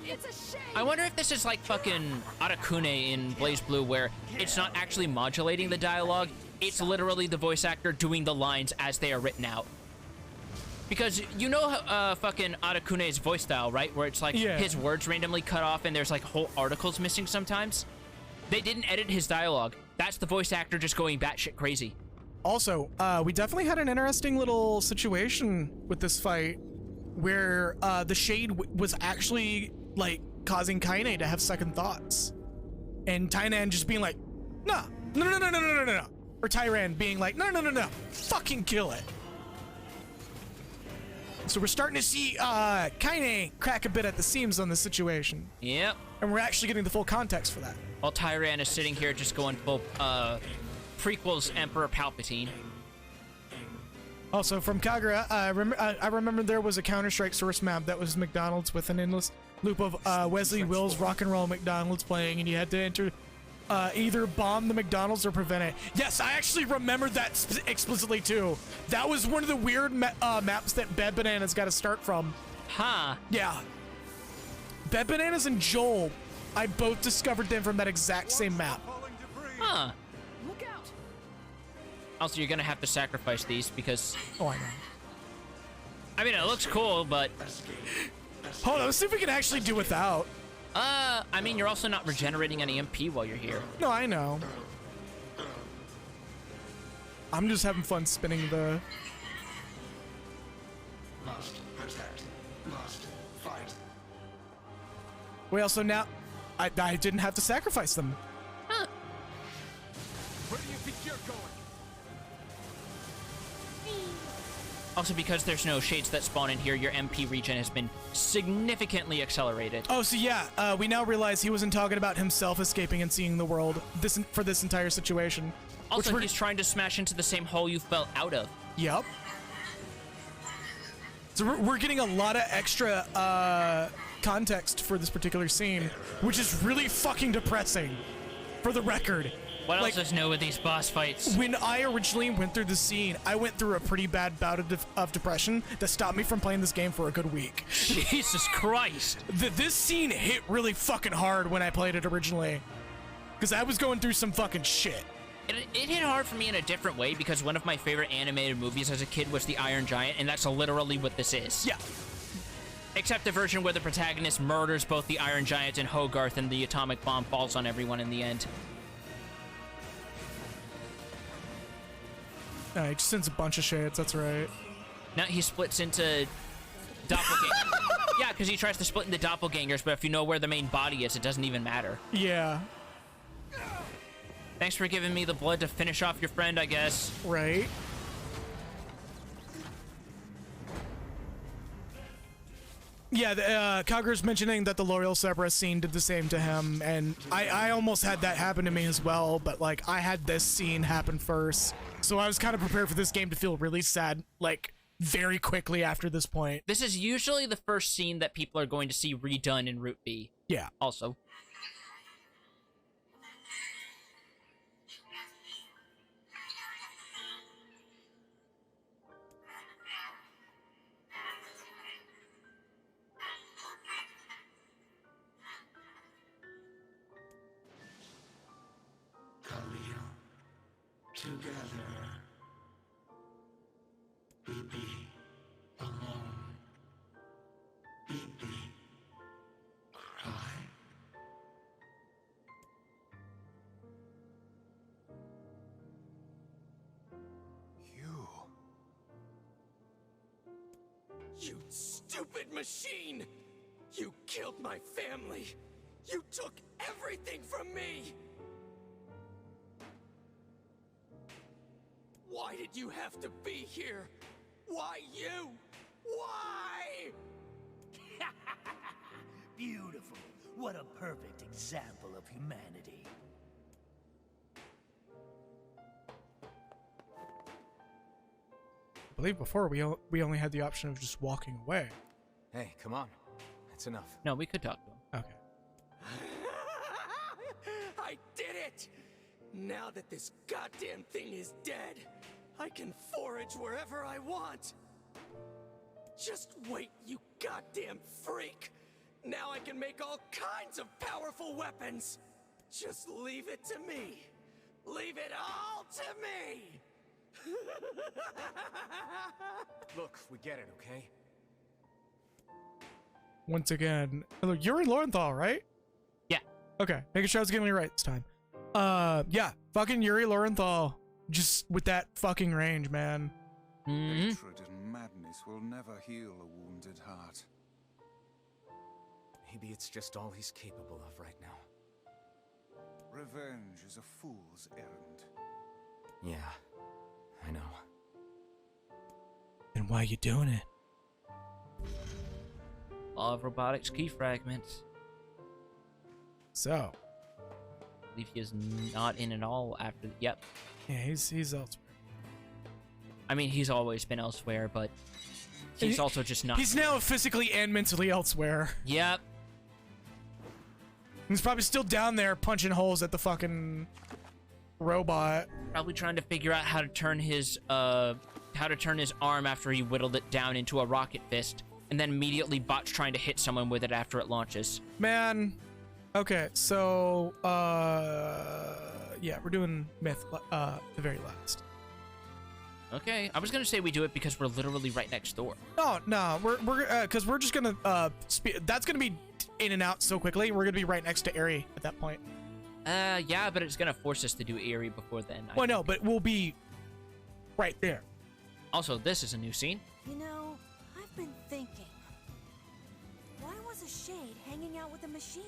It's a shade. I wonder if this is like fucking Arakune in Blaze Blue, where it's not actually modulating the dialogue, it's literally the voice actor doing the lines as they are written out. Because you know fucking Arakune's voice style, right? Where it's like his words randomly cut off and there's like whole articles missing sometimes? They didn't edit his dialogue. That's the voice actor just going batshit crazy. Also, we definitely had an interesting little situation with this fight where the shade was actually like causing Kaine to have second thoughts. And Tainan just being like, no. Or Tyran being like, no, fucking kill it. So we're starting to see Kaine crack a bit at the seams on this situation. Yep. and we're actually getting the full context for that. While Tyran is sitting here just going full prequels Emperor Palpatine. Also, from Kagura, I remember there was a Counter-Strike source map that was McDonald's with an endless loop of Wesley Will's Rock and Roll McDonald's playing, and you had to enter either bomb the McDonald's or prevent it. Yes, I actually remembered that explicitly too. That was one of the weird maps that Bed Bananas got to start from. Huh. Yeah. Bed Bananas and Joel, I both discovered them from that exact same map. Huh. Also, you're gonna have to sacrifice these because... Oh, I know. I mean, it looks cool, but... Hold on, let's see if we can actually do without. I mean, you're also not regenerating any MP while you're here. No, I know. I'm just having fun spinning the... Must protect. Must fight. Wait, also now... I didn't have to sacrifice them. Huh. Where do you think you're going? Also, because there's no shades that spawn in here, your MP regen has been significantly accelerated. Oh, so yeah, we now realize he wasn't talking about himself escaping and seeing the world for this entire situation. Also, he's trying to smash into the same hole you fell out of. Yep. So we're getting a lot of extra context for this particular scene, which is really fucking depressing, for the record. What else is new with these boss fights? When I originally went through the scene, I went through a pretty bad bout of depression that stopped me from playing this game for a good week. Jesus Christ. This scene hit really fucking hard when I played it originally, because I was going through some fucking shit. It hit hard for me in a different way because one of my favorite animated movies as a kid was The Iron Giant, and that's literally what this is. Yeah. Except the version where the protagonist murders both the Iron Giant and Hogarth, and the atomic bomb falls on everyone in the end. No, he just sends a bunch of shades, that's right. Now he splits into doppelgangers. Yeah, because he tries to split into doppelgangers, but if you know where the main body is, it doesn't even matter. Yeah. Thanks for giving me the blood to finish off your friend, I guess. Right. Yeah, Kagura's mentioning that the L'Oreal Cerberus scene did the same to him, and I almost had that happen to me as well, but, like, I had this scene happen first, so I was kind of prepared for this game to feel really sad, like, very quickly after this point. This is usually the first scene that people are going to see redone in Route B. Yeah. Also. Together. Be alone. Be cry. You stupid machine! You killed my family! You took everything from me! Why did you have to be here? Why you? Why? Beautiful. What a perfect example of humanity. I believe before we only had the option of just walking away. Hey, come on. That's enough. No, we could talk to him. Okay. I did it! Now that this goddamn thing is dead, I can forage wherever I want. Just wait, you goddamn freak! Now I can make all kinds of powerful weapons! Just leave it to me! Leave it all to me! Look, we get it, okay? Once again, hello, you're in Lorenthal, right? Yeah. Okay, making sure I was getting it right this time. Yeah, fucking Yuri Lorenthal, just with that fucking range, man. Hatred and madness will never heal a wounded heart. Maybe it's just all he's capable of right now. Revenge is a fool's errand. Yeah, I know. And why you doing it? Law of robotics key fragments. So, I believe he is not in at all after. Yep. yeah, he's elsewhere. I mean, he's always been elsewhere, but he's also just not. He's now physically and mentally elsewhere. Yep. He's probably still down there punching holes at the fucking robot. Probably trying to figure out how to turn his arm after he whittled it down into a rocket fist, and then immediately bots trying to hit someone with it after it launches. Man. Okay, so yeah, we're doing myth the very last. Okay, I was gonna say we do it because we're literally right next door. No, we're because we're just gonna that's gonna be in and out so quickly. We're gonna be right next to Aerie at that point. Yeah, but it's gonna force us to do Aerie before then. Well, no, but we'll be right there. Also, this is a new scene. You know, I've been thinking. Why was a shade hanging out with a machine?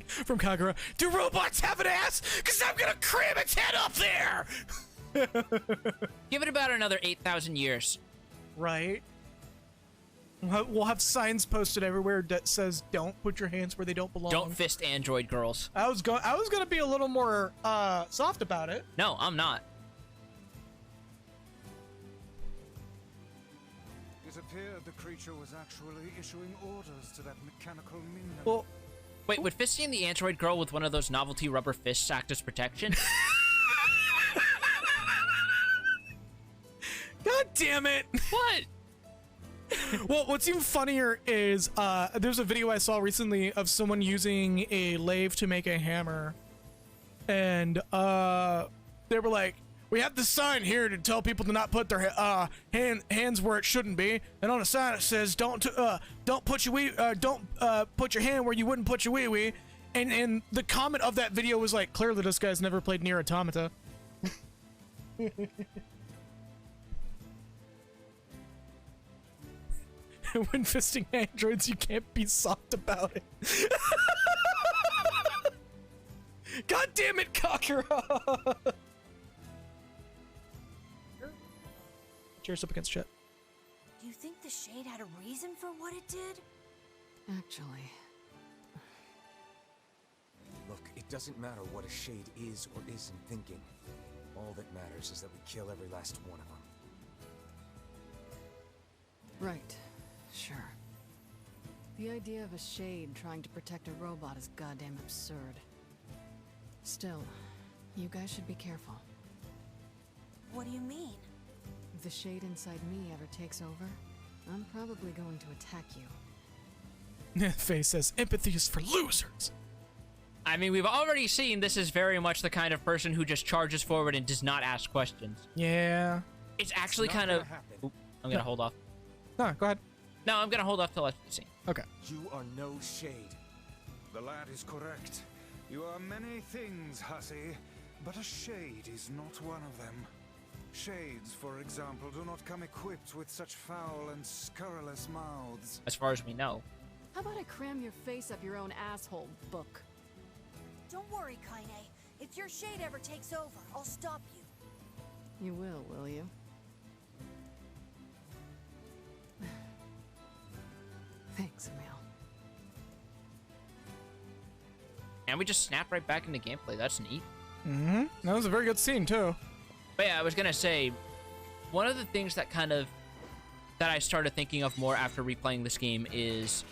From Kagura, do robots have an ass? Because I'm gonna cram its head up there! Give it about another 8,000 years. Right? We'll have signs posted everywhere that says, don't put your hands where they don't belong. Don't fist android girls. I was gonna be a little more soft about it. No, I'm not. It appeared the creature was actually issuing orders to that mechanical minion. Well, wait, would fisting the android girl with one of those novelty rubber fists act as protection? God damn it! What? Well, what's even funnier is there's a video I saw recently of someone using a lathe to make a hammer, and they were like, "We have the sign here to tell people to not put their hands where it shouldn't be," and on the sign it says, "Don't put your hand where you wouldn't put your wee wee," and the comment of that video was like, "Clearly this guy's never played NieR Automata." When fisting androids, you can't be soft about it. God damn it, Kakura! Cheers up against shit. Do you think the shade had a reason for what it did? Actually, Look, it doesn't matter what a shade is or isn't thinking. All that matters is that we kill every last one of them. right. Sure. The idea of a shade trying to protect a robot is goddamn absurd. Still, you guys should be careful. What do you mean? If the shade inside me ever takes over, I'm probably going to attack you. Faye says, empathy is for losers. I mean, we've already seen this is very much the kind of person who just charges forward and does not ask questions. Yeah. It's actually kind of... Oop, I'm gonna hold off. No, go ahead. No, I'm gonna hold off till after the scene. Okay. You are no shade. The lad is correct. You are many things, hussy, but a shade is not one of them. Shades, for example, do not come equipped with such foul and scurrilous mouths. As far as we know. How about I cram your face up your own asshole, book? Don't worry, Kaine. If your shade ever takes over, I'll stop you. You will you? Thanks, Emil. And we just snap right back into gameplay. That's neat. Mm-hmm. That was a very good scene, too. But yeah, I was gonna say, one of the things that that I started thinking of more after replaying this game is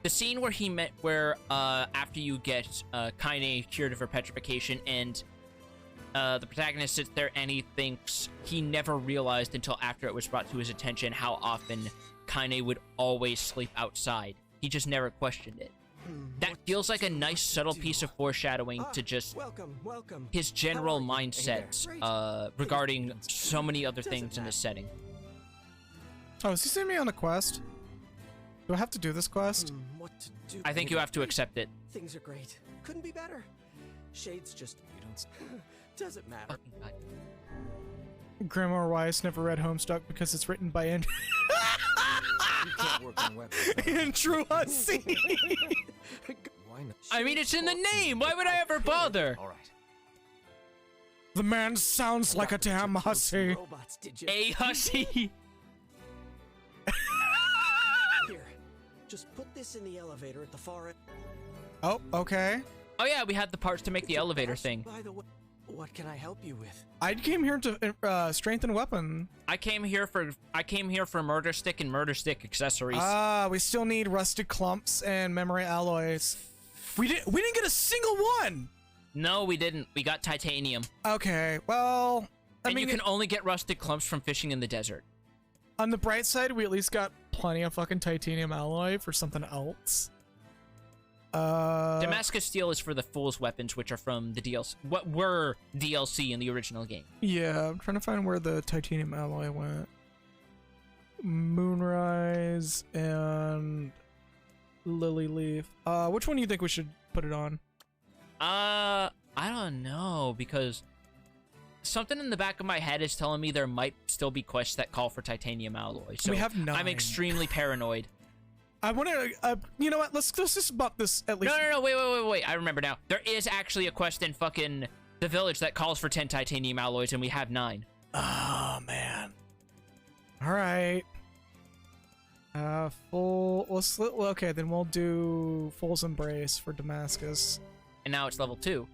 the scene where after you get Kaine cured of her petrification and the protagonist sits there and he thinks he never realized until after it was brought to his attention how often Kaine would always sleep outside. He just never questioned it. That feels like a nice subtle piece of foreshadowing to just his general mindset regarding so many other things in this setting. Oh, is he sending me on a quest? Do I have to do this quest? What to do? I think you have to accept it. Things are great. Couldn't be better. Shades just doesn't matter. Fucking God. Grimoire Weiss never read Homestuck because it's written by You can't work on weapons. Andrew Hussey. Why not? I mean, it's in the name. Why would I ever bother? All right. The man sounds like a damn hussy. Robots, did you? A hussy. Just put this in the elevator at the far end. Oh, okay. Oh yeah, we had the parts to make the elevator thing. By the way, what can I help you with? I came here to strengthen weapon. I came here for murder stick and murder stick accessories. We still need rusted clumps and memory alloys. We didn't get a single one. No, we didn't. We got titanium. Okay, well, I and mean, you can only get rusted clumps from fishing in the desert. On the bright side, we at least got plenty of fucking titanium alloy for something else. Damascus steel is for the fool's weapons, which are from the DLC. What were DLC in the original game? Yeah, I'm trying to find where the titanium alloy went. Moonrise and Lily Leaf. Which one do you think we should put it on? I don't know, because something in the back of my head is telling me there might still be quests that call for titanium alloy. So we have 9. I'm extremely paranoid. I want to, you know what? Let's just bump this at least. No, wait. I remember now. There is actually a quest in fucking the village that calls for 10 titanium alloys, and we have 9. Oh, man. All right. Okay, then we'll do Fool's Embrace for Damascus. And now it's level 2.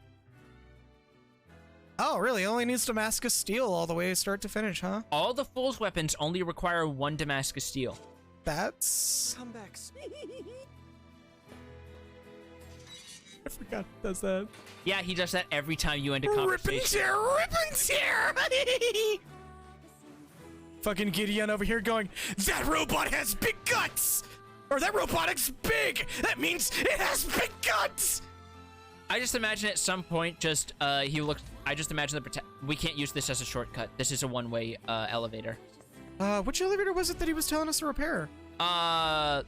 Oh, really? It only needs Damascus steel all the way start to finish, huh? All the fool's weapons only require 1 Damascus steel. That's... Comebacks. I forgot he does that. Yeah, he does that every time you end a conversation. Rip and tear! Fucking Gideon over here going, that robot has big guts! Or that robotic's big! That means it has big guts! I just imagine at some point, I just imagine we can't use this as a shortcut. This is a one-way elevator. Which elevator was it that he was telling us to repair?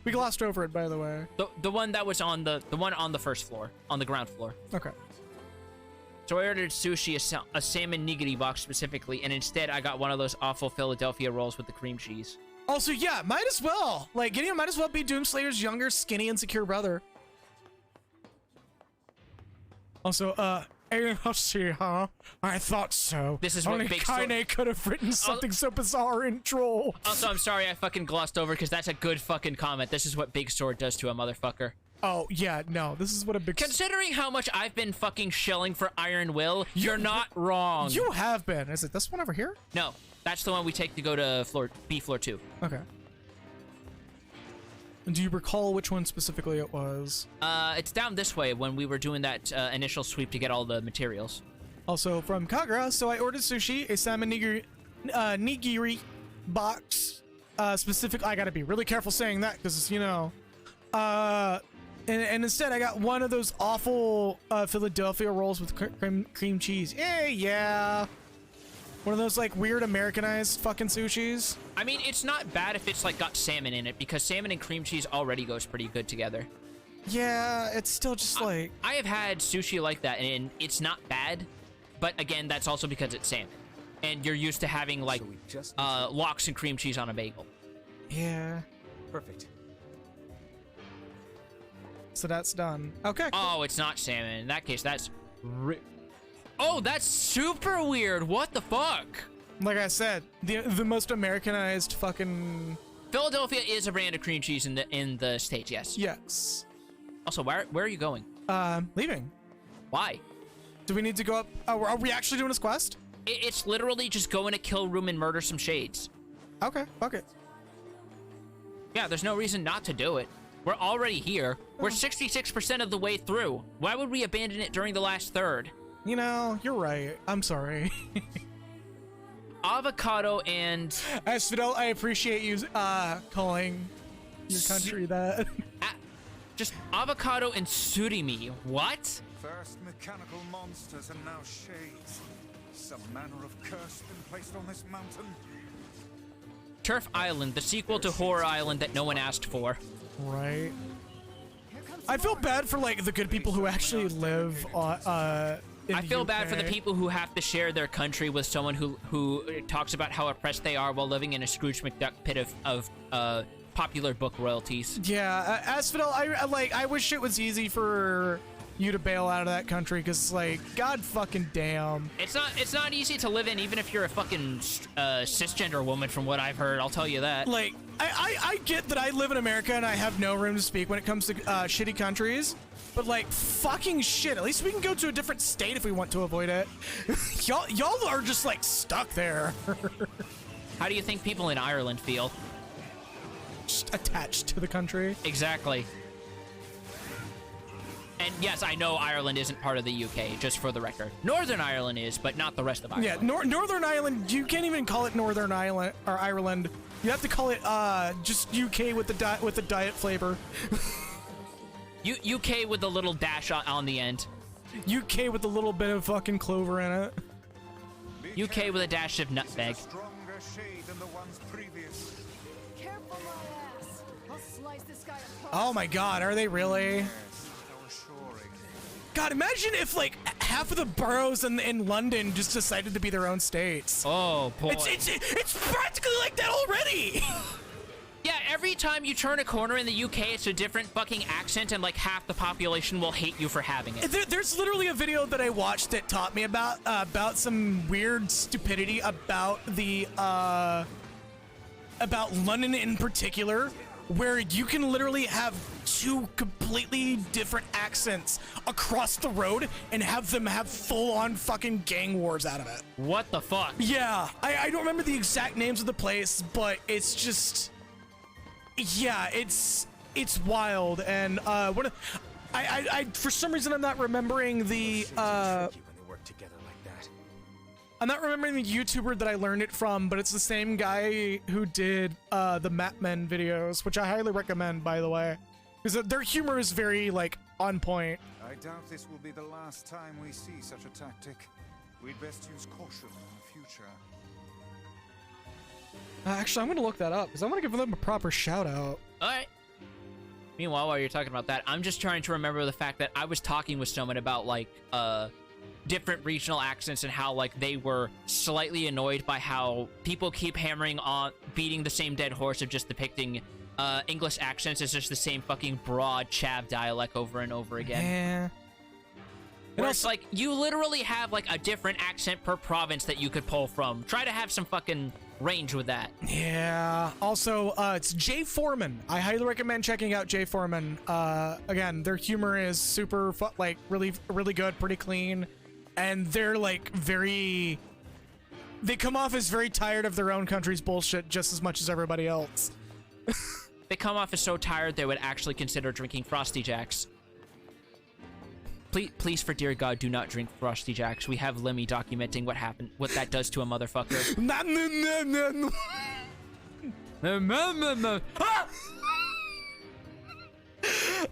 We glossed over it, by the way. The one that was on the one on the first floor, on the ground floor. Okay. So I ordered sushi, a salmon nigiri box specifically, and instead I got one of those awful Philadelphia rolls with the cream cheese. Also, yeah, might as well. Like, Gideon might as well be Doomslayer's younger, skinny, insecure brother. Also, AFC, huh? I thought so. This is what only Big Kaine could have written something so bizarre and troll. Also, I'm sorry I fucking glossed over, because that's a good fucking comment. This is what Big Sword does to a motherfucker. Oh, yeah, no, this is what a big... Considering how much I've been fucking shelling for Iron Will, you're not wrong. You have been. Is it this one over here? No, that's the one we take to go to floor 2. Okay. And do you recall which one specifically it was? It's down this way when we were doing that initial sweep to get all the materials. Also from Kagura, so I ordered sushi, a salmon nigiri box. Specific, I gotta be really careful saying that because, you know. And instead I got one of those awful Philadelphia rolls with cream cheese. Yeah. One of those, like, weird Americanized fucking sushis. I mean, it's not bad if it's, like, got salmon in it, because salmon and cream cheese already goes pretty good together. Yeah, it's still just, like... I have had sushi like that, and it's not bad, but, again, that's also because it's salmon. And you're used to having, like, lox and cream cheese on a bagel. Yeah. Perfect. So that's done. Okay. Cool. Oh, it's not salmon. In that case, that's... Oh, that's super weird. What the fuck? Like I said, the most Americanized fucking... Philadelphia is a brand of cream cheese in the States, yes. Yes. Also, where are you going? Leaving. Why? Do we need to go up? Oh, are we actually doing this quest? It's literally just go in a kill room and murder some shades. Okay, fuck it. Yeah, there's no reason not to do it. We're already here. We're 66% of the way through. Why would we abandon it during the last third? You know, you're right. I'm sorry. Avocado and... Asphodel, I appreciate you calling your country that. Just avocado and surimi. What? First mechanical monsters and now shades. Some manner of curse been placed on this mountain. Turf Island, the sequel to Horror Island that no one asked for. Right. I feel bad for, like, the good people who actually live I feel bad for the people who have to share their country with someone who talks about how oppressed they are while living in a Scrooge McDuck pit of popular book royalties. Yeah, Asphodel, I wish it was easy for you to bail out of that country, because, like, god fucking damn. It's not easy to live in, even if you're a fucking cisgender woman, from what I've heard, I'll tell you that. Like, I get that I live in America and I have no room to speak when it comes to shitty countries, but like fucking shit. At least we can go to a different state if we want to avoid it. y'all are just like stuck there. How do you think people in Ireland feel? Just attached to the country. Exactly. And yes, I know Ireland isn't part of the UK, just for the record. Northern Ireland is, but not the rest of Ireland. Yeah, Northern Ireland, you can't even call it Northern Ireland or Ireland. You have to call it just UK with the diet flavor. UK with a little dash on the end. UK with a little bit of fucking clover in it. UK with a dash of nutmeg. Stronger shade than the ones previous. Careful, my ass. I'll slice this guy apart. Oh my god, are they really? Yes, how assuring. God, imagine if like half of the boroughs in London just decided to be their own states. Oh boy. It's practically like that already. Yeah, every time you turn a corner in the UK, it's a different fucking accent, and like half the population will hate you for having it. There's literally a video that I watched that taught me about some weird stupidity about the about London in particular, where you can literally have two completely different accents across the road and have them have full-on fucking gang wars out of it. What the fuck? Yeah, I don't remember the exact names of the place, but it's just, yeah, it's wild. And what I for some reason I'm not remembering the When they work together like that. I'm not remembering the YouTuber that I learned it from, but it's the same guy who did the Mapmen videos, which I highly recommend, by the way, because their humor is very like on point. I doubt this will be the last time we see such a tactic. We'd best use caution in the future. Actually, I'm gonna look that up because I want to give them a proper shout out. All right. Meanwhile, while you're talking about that, I'm just trying to remember the fact that I was talking with someone about like different regional accents and how like they were slightly annoyed by how people keep hammering on beating the same dead horse of just depicting English accents as just the same fucking broad chav dialect over and over again. Yeah. Where it's like you literally have like a different accent per province that you could pull from. Try to have some fucking range with that. Yeah. Also, it's Jay Foreman. I highly recommend checking out Jay Foreman. Again, their humor is super like really good, pretty clean, and they're like very. They come off as very tired of their own country's bullshit just as much as everybody else. They come off as so tired they would actually consider drinking Frosty Jacks. Please, for dear God, do not drink Frosty Jacks. We have Lemmy documenting what happened, what that does to a motherfucker.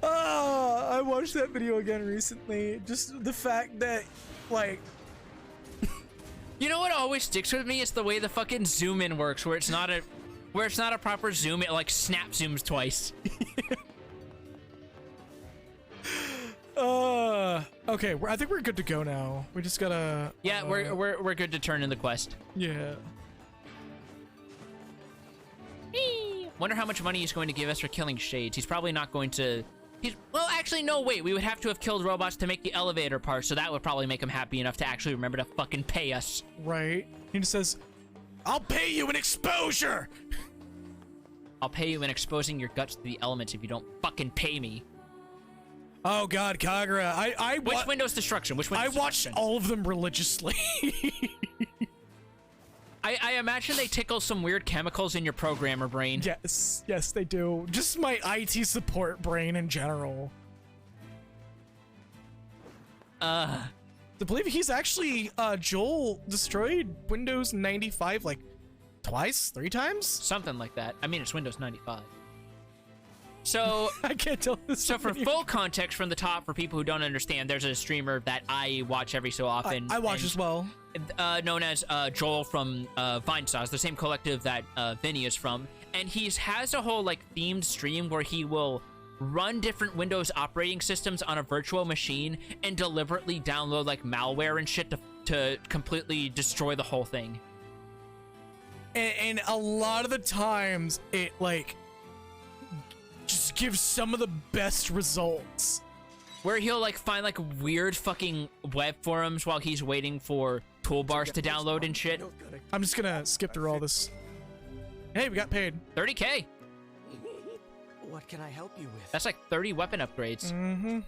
I watched that video again recently. Just the fact that, like, you know what always sticks with me is the way the fucking zoom in works, where it's not a proper zoom. It like snap zooms twice. Okay, I think we're good to go now. We just gotta. Yeah, we're good to turn in the quest. Yeah. Wonder how much money he's going to give us for killing shades. He's probably not going to. Well, actually, no. Wait, we would have to have killed robots to make the elevator part, so that would probably make him happy enough to actually remember to fucking pay us. Right. He just says, "I'll pay you in exposure." I'll pay you in exposing your guts to the elements if you don't fucking pay me. Oh God, Kagura! Which Windows destruction? Which Windows I watched all of them religiously. I imagine they tickle some weird chemicals in your programmer brain. Yes, they do. Just my IT support brain in general. I believe he's actually Joel destroyed Windows 95 like twice, 3 times, something like that. I mean, it's Windows 95. So I can't tell this. So for full context from the top, for people who don't understand, there's a streamer that I watch every so often. I watch as well. Known as Joel from Vinesauce, the same collective that Vinny is from, and he has a whole like themed stream where he will run different Windows operating systems on a virtual machine and deliberately download like malware and shit to completely destroy the whole thing. And a lot of the times it like just gives some of the best results. Where he'll like find like weird fucking web forums while he's waiting for toolbars to download and shit. I'm just gonna skip through all this. Hey, we got paid. 30K. What can I help you with? That's like 30 weapon upgrades. Mm-hmm.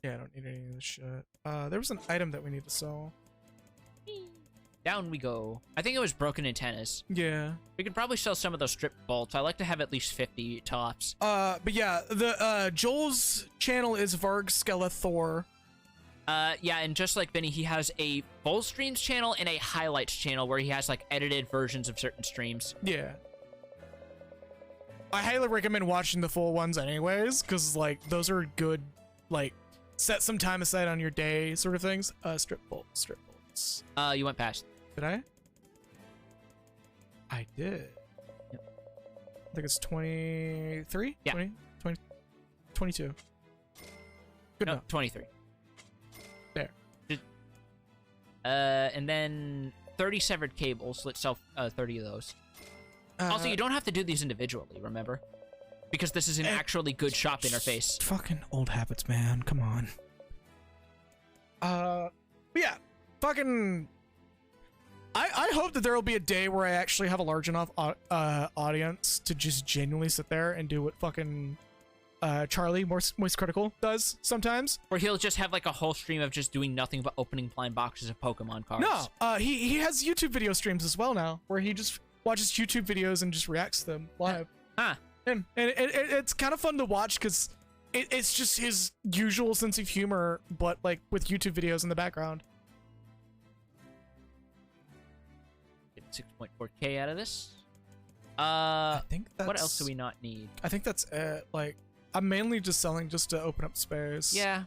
Yeah, I don't need any of this shit. There was an item that we need to sell. Down we go. I think it was broken antennas. Yeah. We could probably sell some of those strip bolts. I like to have at least 50 tops. But yeah, the Joel's channel is Varg Skeletor. Yeah, and just like Vinny, he has a full streams channel and a highlights channel where he has like edited versions of certain streams. Yeah. I highly recommend watching the full ones anyways, because like those are good, like set some time aside on your day sort of things. Strip bolts. You went past. Did I? I did. Yep. I think it's 23? Yeah. 22. Good No, enough. 23. There. And then 30 severed cables. Let's sell 30 of those. Also, you don't have to do these individually, remember? Because this is an actually good shop interface. Fucking old habits, man. Come on. But yeah. Fucking... I hope that there will be a day where I actually have a large enough audience to just genuinely sit there and do what fucking Charlie, Moist Critical, does sometimes. Where he'll just have like a whole stream of just doing nothing but opening blind boxes of Pokemon cards. No, he has YouTube video streams as well now, where he just watches YouTube videos and just reacts to them live. Huh. And it's kind of fun to watch because it's just his usual sense of humor, but like with YouTube videos in the background. 6.4k out of this. I think that's... What else do we not need? I think that's it. Like, I'm mainly just selling just to open up space. Yeah.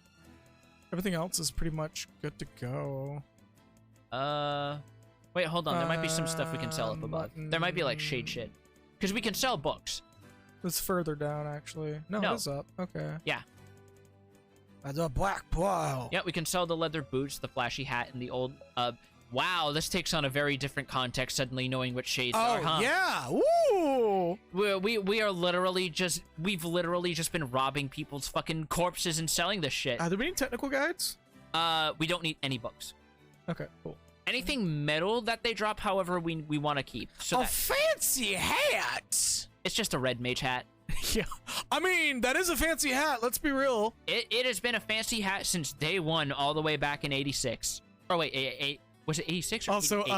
Everything else is pretty much good to go. Wait, hold on. There might be some stuff we can sell up above. There might be like shade shit. Because we can sell books. It's further down, actually. No, No. it's up. Okay. Yeah. The black plow. Yeah, we can sell the leather boots, the flashy hat, and the old... Wow, this takes on a very different context suddenly knowing what shades are, huh? Yeah. Woo! We are literally just... We've literally just been robbing people's fucking corpses and selling this shit. Do we need technical guides? We don't need any books. Okay, cool. Anything metal that they drop, however, we want to keep. So a fancy hat! It's just a red mage hat. Yeah. I mean, that is a fancy hat, let's be real. It has been a fancy hat since day one, all the way back in 86. Oh, wait, was it 86 or Also, 88?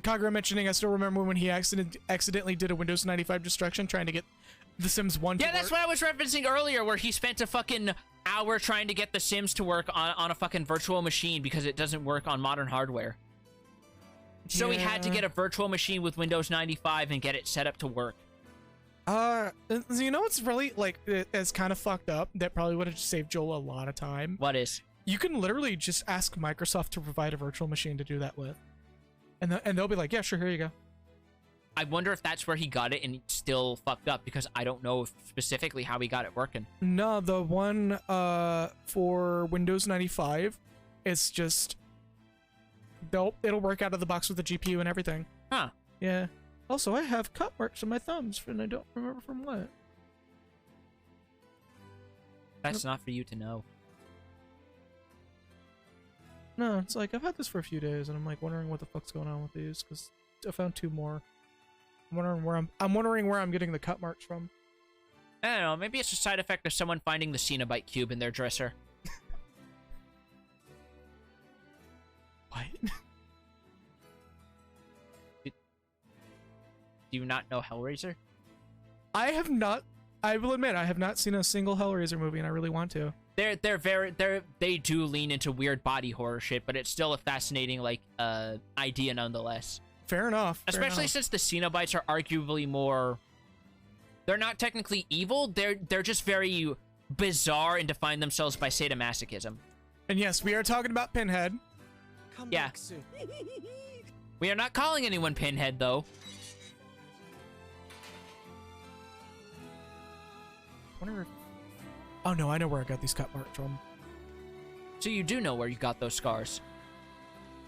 Kagura mentioning, I still remember when he accidentally did a Windows 95 destruction trying to get The Sims 1 to Yeah, that's work. what I was referencing earlier, where he spent a fucking hour trying to get The Sims to work on a fucking virtual machine because it doesn't work on modern hardware. So he had to get a virtual machine with Windows 95 and get it set up to work. You know what's really, like, it's kind of fucked up? That probably would have saved Joel a lot of time. What is? You can literally just ask Microsoft to provide a virtual machine to do that with. And they'll be like, yeah, sure, here you go. I wonder if that's where he got it and it's still fucked up, because I don't know specifically how he got it working. No, the one for Windows 95, it's just... It'll work out of the box with the GPU and everything. Huh. Yeah. Also, I have cut marks on my thumbs, and I don't remember from what. That's not for you to know. No, it's like, I've had this for a few days, and I'm like wondering what the fuck's going on with these, because I found 2 more. I'm wondering where I'm getting the cut marks from. I don't know, maybe it's a side effect of someone finding the Cenobite cube in their dresser. What? Do you not know Hellraiser? I will admit, I have not seen a single Hellraiser movie, and I really want to. They do lean into weird body horror shit, but it's still a fascinating, like, idea nonetheless. Fair enough. Especially since the Cenobites are arguably more... They're not technically evil, they're just very bizarre and define themselves by sadomasochism. And yes, we are talking about Pinhead. Come Yeah. back soon. We are not calling anyone Pinhead, though. Wonder if... Oh no, I know where I got these cut marks from. So you do know where you got those scars.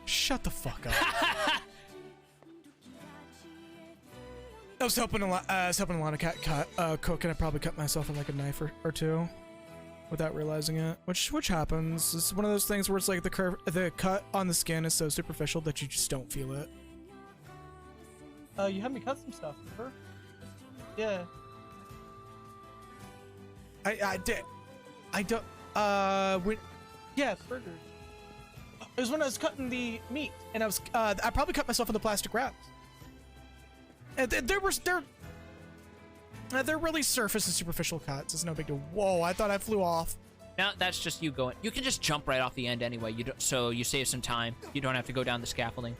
Shut the fuck up. I was helping Alana cook, and I probably cut myself with like a knife or 2 without realizing it. Which happens. It's one of those things where it's like the cut on the skin is so superficial that you just don't feel it. You had me cut some stuff, remember? Yeah. I did. I don't. Yeah, burgers. It was when I was cutting the meat, and I probably cut myself in the plastic wraps. And they're really surface and superficial cuts. It's no big deal. Whoa, I thought I flew off. Now that's just you going. You can just jump right off the end anyway. So you save some time. You don't have to go down the scaffolding.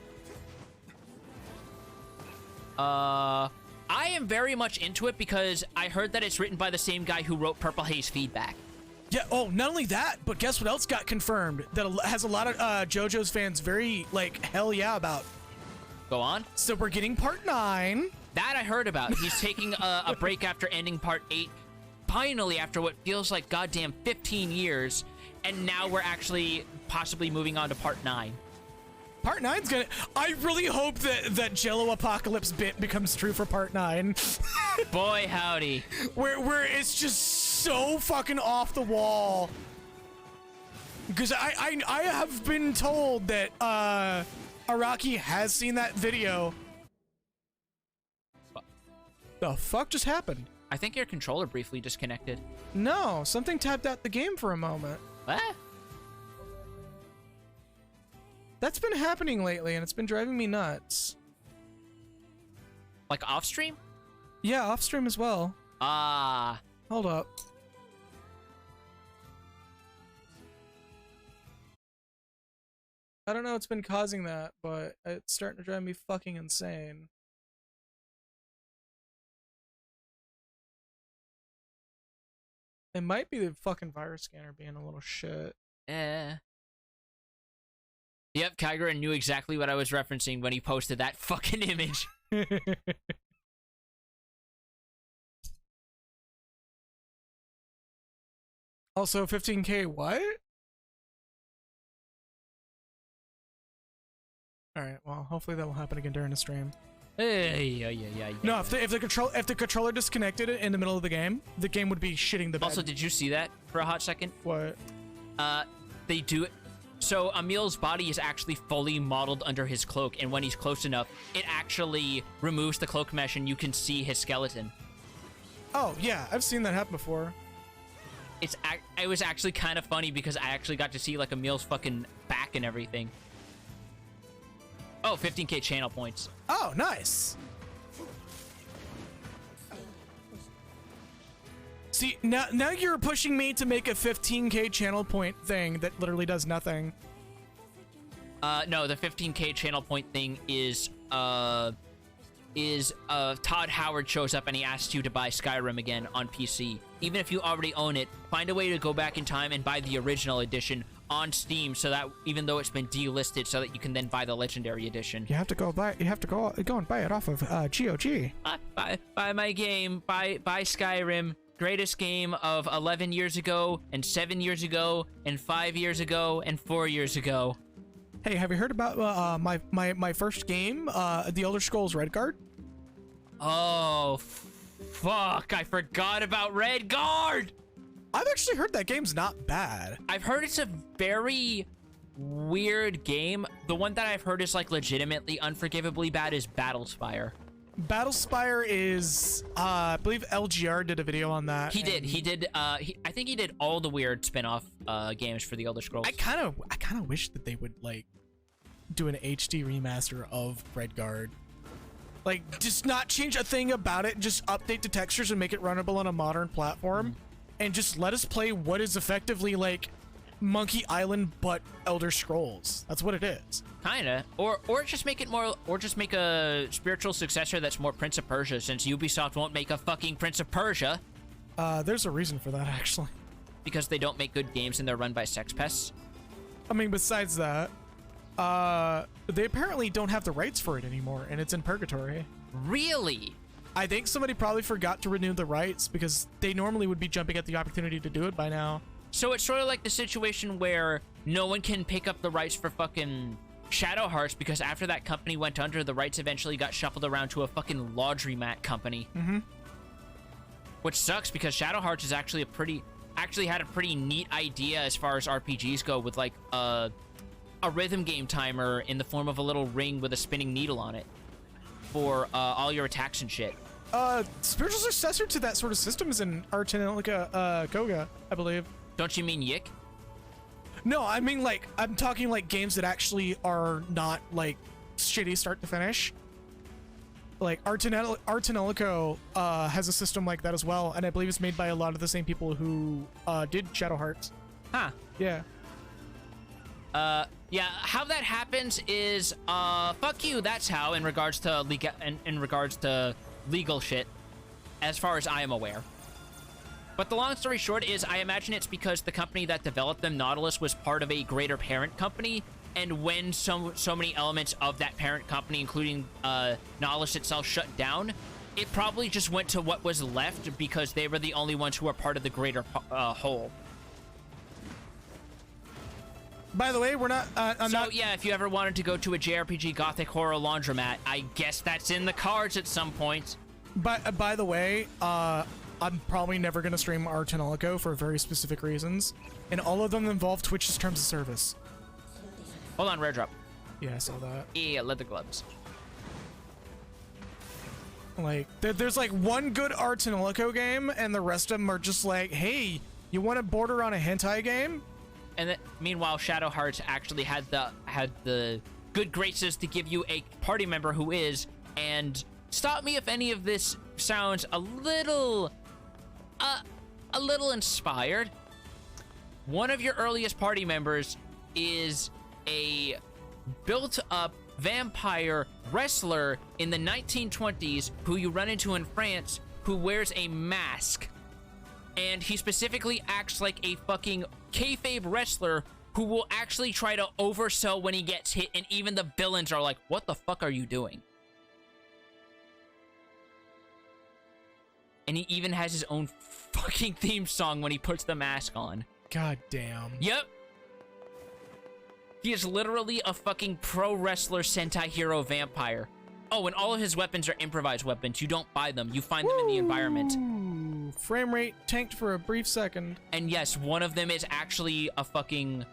I am very much into it because I heard that it's written by the same guy who wrote Purple Haze Feedback. Yeah, oh, not only that, but guess what else got confirmed that has a lot of JoJo's fans very, like, hell yeah about. Go on. So we're getting part 9. That I heard about. He's taking a break after ending part 8, finally after what feels like goddamn 15 years, and now we're actually possibly moving on to part 9. Part 9's gonna... I really hope that Jello Apocalypse bit becomes true for part 9. Boy, howdy. Where it's just so fucking off the wall. Because I have been told that Araki has seen that video. The fuck just happened? I think your controller briefly disconnected. No, something tapped out the game for a moment. What? That's been happening lately, and it's been driving me nuts. Like off stream? Yeah, off stream as well. Ah. Hold up. I don't know what's been causing that, but it's starting to drive me fucking insane. It might be the fucking virus scanner being a little shit. Yep, Kyger knew exactly what I was referencing when he posted that fucking image. Also, 15K what? Alright, well, hopefully that will happen again during the stream. Yeah. No, if the controller disconnected in the middle of the game would be shitting the bed. Also, did you see that for a hot second? What? They do it. So Emil's body is actually fully modeled under his cloak, and when he's close enough, it actually removes the cloak mesh and you can see his skeleton. Oh, yeah, I've seen that happen before. It was actually kind of funny because I actually got to see like Emil's fucking back and everything. Oh, 15K channel points. Oh, nice. See, now you're pushing me to make a 15K channel point thing that literally does nothing. No, the 15K channel point thing is Todd Howard shows up and he asks you to buy Skyrim again on PC. Even if you already own it, find a way to go back in time and buy the original edition on Steam, so that even though it's been delisted, so that you can then buy the legendary edition. You have to go and buy it off of GOG. Buy my game. Buy Skyrim. Greatest game of 11 years ago, and 7 years ago, and 5 years ago, and 4 years ago. Hey, have you heard about my first game, The Elder Scrolls Redguard? Oh, fuck! I forgot about Redguard. I've actually heard that game's not bad. I've heard it's a very weird game. The one that I've heard is like legitimately unforgivably bad is Battlespire. Battlespire is, I believe LGR did a video on that. He did. I think he did all the weird spin-off games for the Elder Scrolls. I kind of wish that they would like do an HD remaster of Redguard. Like, just not change a thing about it, just update the textures and make it runnable on a modern platform, and just let us play what is effectively like Monkey Island but Elder Scrolls. That's what it is. Kinda. Or just make it more, or just make a spiritual successor that's more Prince of Persia, since Ubisoft won't make a fucking Prince of Persia. There's a reason for that, actually. Because they don't make good games and they're run by sex pests? I mean, besides that, they apparently don't have the rights for it anymore, and it's in purgatory. Really? I think somebody probably forgot to renew the rights, because they normally would be jumping at the opportunity to do it by now. So it's sort of like the situation where no one can pick up the rights for fucking Shadow Hearts, because after that company went under, the rights eventually got shuffled around to a fucking laundromat company. Which sucks, because Shadow Hearts is actually had a pretty neat idea as far as RPGs go, with like a rhythm game timer in the form of a little ring with a spinning needle on it for all your attacks and shit. spiritual successor to that sort of system is in Artanelica Koga, I believe. Don't you mean Yick? No, I mean like I'm talking like games that actually are not like shitty start to finish. Like Artanelico has a system like that as well, and I believe it's made by a lot of the same people who did Shadow Hearts. Huh. Yeah. Yeah, how that happens is, fuck you, that's how, in regards to legal shit, as far as I am aware. But the long story short is, I imagine it's because the company that developed them, Nautilus, was part of a greater parent company, and when so many elements of that parent company, including, Nautilus itself, shut down, it probably just went to what was left because they were the only ones who were part of the greater, whole. By the way, we're not. Yeah, if you ever wanted to go to a JRPG Gothic horror laundromat, I guess that's in the cards at some point. But by the way, I'm probably never gonna stream Artanelico for very specific reasons, and all of them involve Twitch's terms of service. Hold on, rare drop. Yeah, I saw that. Yeah, leather gloves. Like, there's like one good Artanelico game, and the rest of them are just like, hey, you want to border on a hentai game? And then, meanwhile, Shadow Hearts actually had the good graces to give you a party member who is, and stop me if any of this sounds a little inspired. One of your earliest party members is a built-up vampire wrestler in the 1920s who you run into in France who wears a mask. And he specifically acts like a fucking kayfabe wrestler who will actually try to oversell when he gets hit, and even the villains are like, what the fuck are you doing? And he even has his own fucking theme song when he puts the mask on. God damn. Yep. He is literally a fucking pro wrestler Sentai hero vampire. Oh, and all of his weapons are improvised weapons. You don't buy them. You find them in the environment. Frame rate tanked for a brief second. And yes, one of them is actually a fucking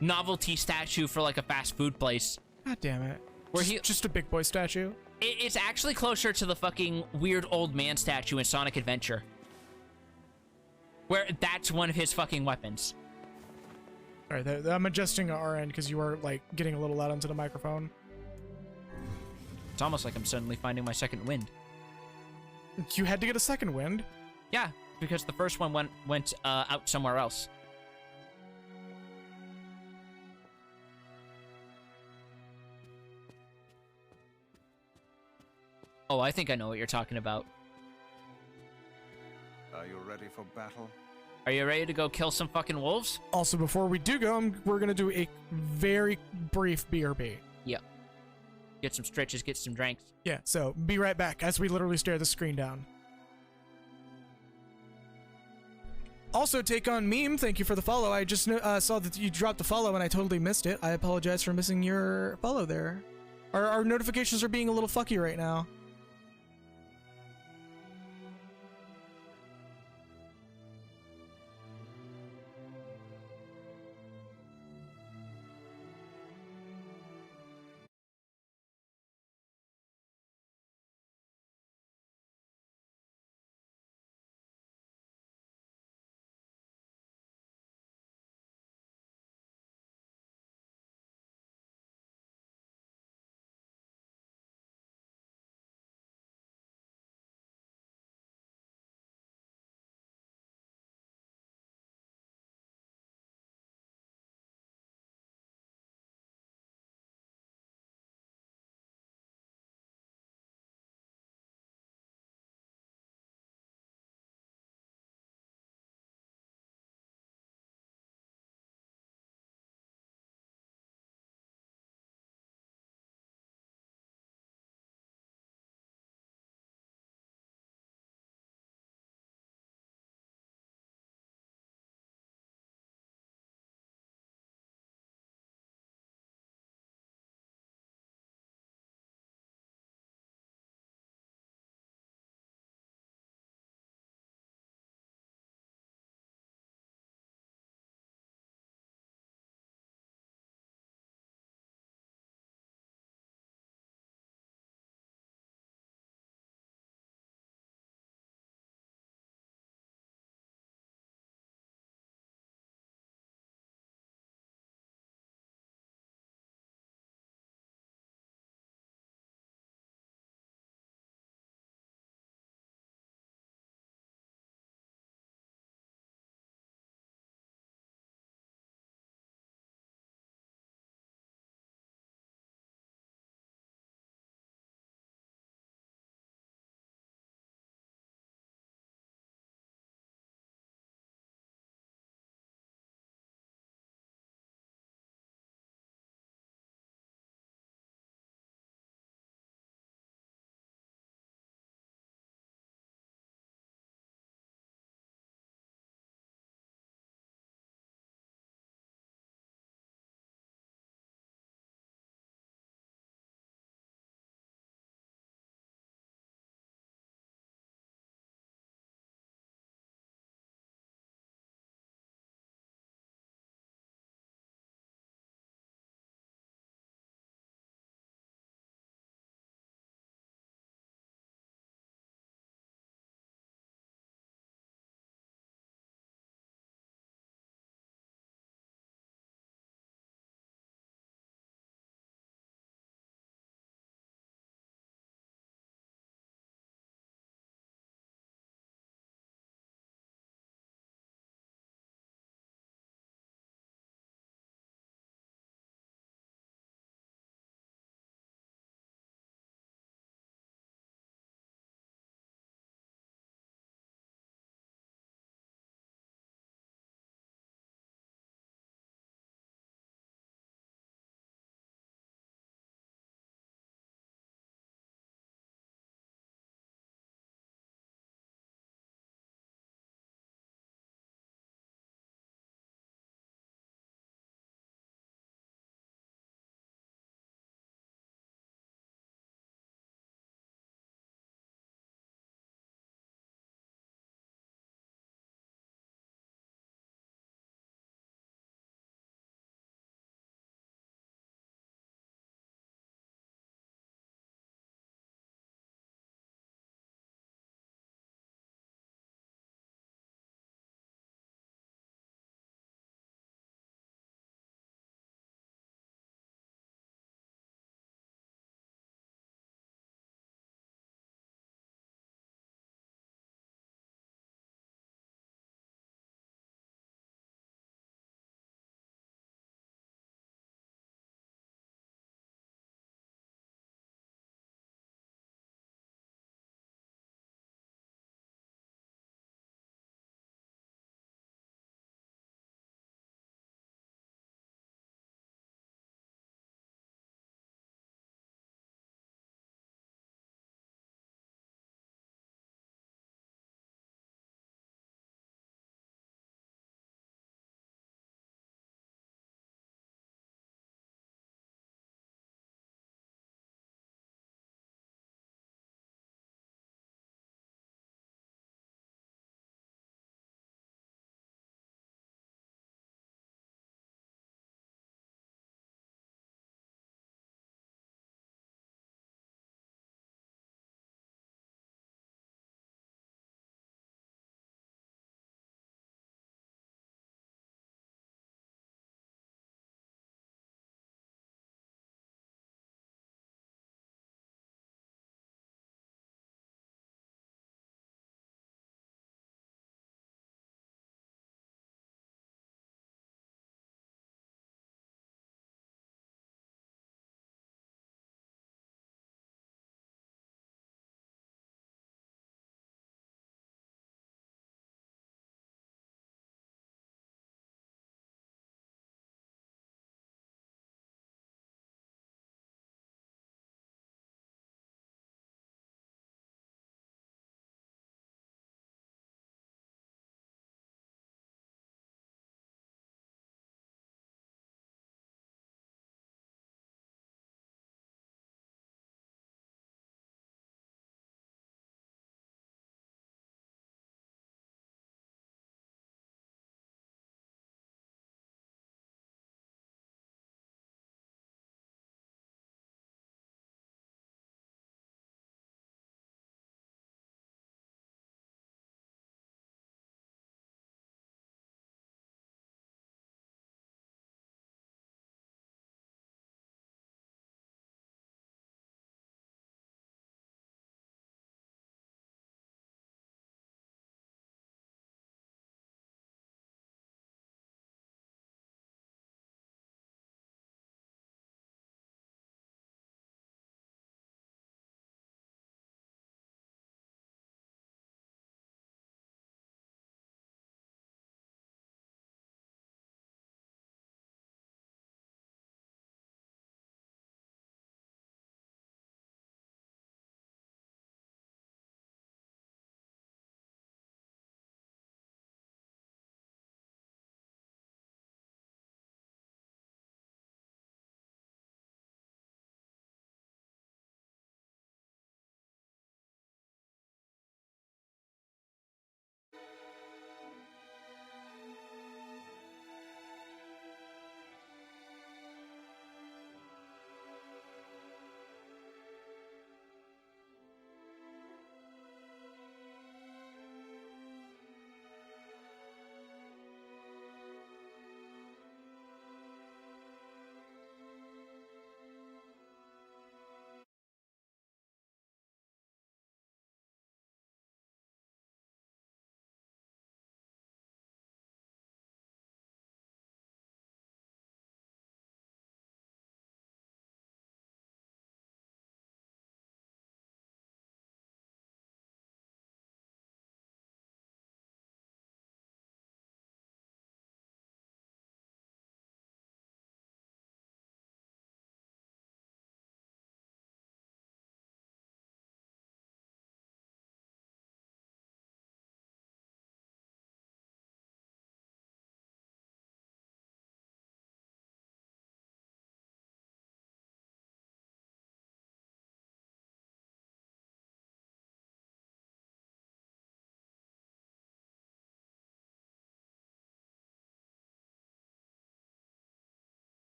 novelty statue for like a fast food place. God damn it. Where just a big boy statue? It's actually closer to the fucking weird old man statue in Sonic Adventure. Where that's one of his fucking weapons. Alright, I'm adjusting our end because you are like getting a little loud into the microphone. It's almost like I'm suddenly finding my second wind. You had to get a second wind? Yeah, because the first one went out somewhere else. Oh, I think I know what you're talking about. Are you ready for battle? Are you ready to go kill some fucking wolves? Also, before we do go, we're gonna do a very brief BRB. Yep. Get some stretches, get some drinks. Yeah, so be right back as we literally stare the screen down. Also, take on meme. Thank you for the follow. I just saw that you dropped the follow and I totally missed it. I apologize for missing your follow there. Our notifications are being a little fucky right now.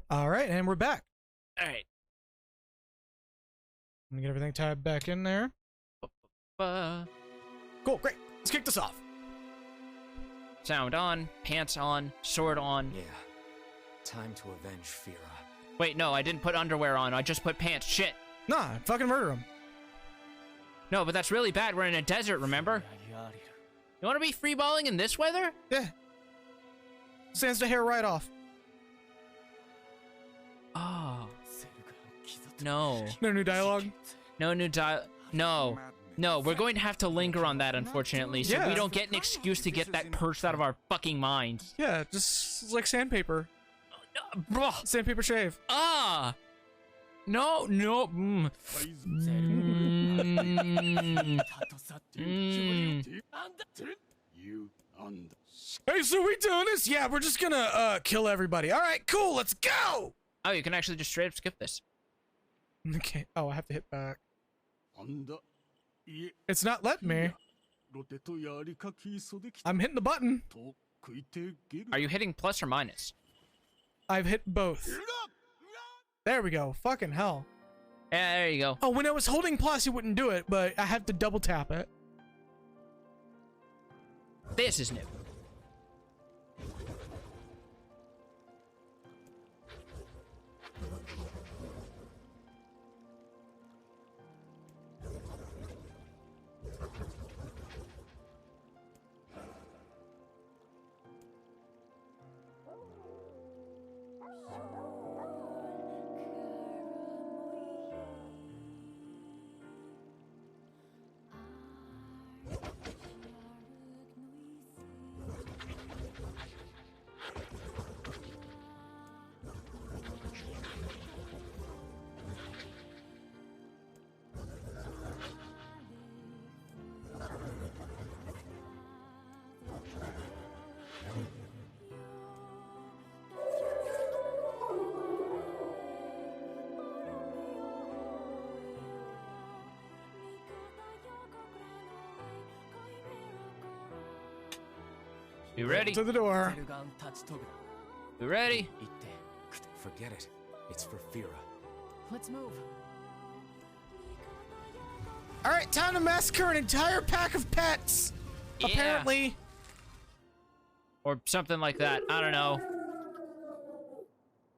All right, and we're back. All right. Let me get everything tied back in there. Cool, great. Let's kick this off. Sound on, pants on, sword on. Yeah. Time to avenge Fira. Wait, no, I didn't put underwear on. I just put pants. Shit. Nah, fucking murder him. No, but that's really bad. We're in a desert, remember? You want to be freeballing in this weather? Yeah. Sands the hair right off. Oh. No. No new dialogue? No new No. No, we're going to have to linger on that, unfortunately, so Yeah. we don't get an excuse to get that purged out of our fucking minds. Yeah, just like sandpaper. Bro. Sandpaper shave. Ah! No, no. Hey, so we doing this? Yeah, we're just gonna kill everybody. All right, cool, let's go. Oh, you can actually just straight up skip this. Okay. Oh, I have to hit back. It's not letting me. I'm hitting the button. Are you hitting plus or minus? I've hit both. There we go. Fucking hell. Yeah, there you go. Oh, when I was holding plus, it wouldn't do it, but I have to double tap it. This is new. You ready? To the door. You ready? Forget it. It's for Fira. Let's move. All right, time to massacre an entire pack of pets. Yeah. Apparently. Or something like that. I don't know.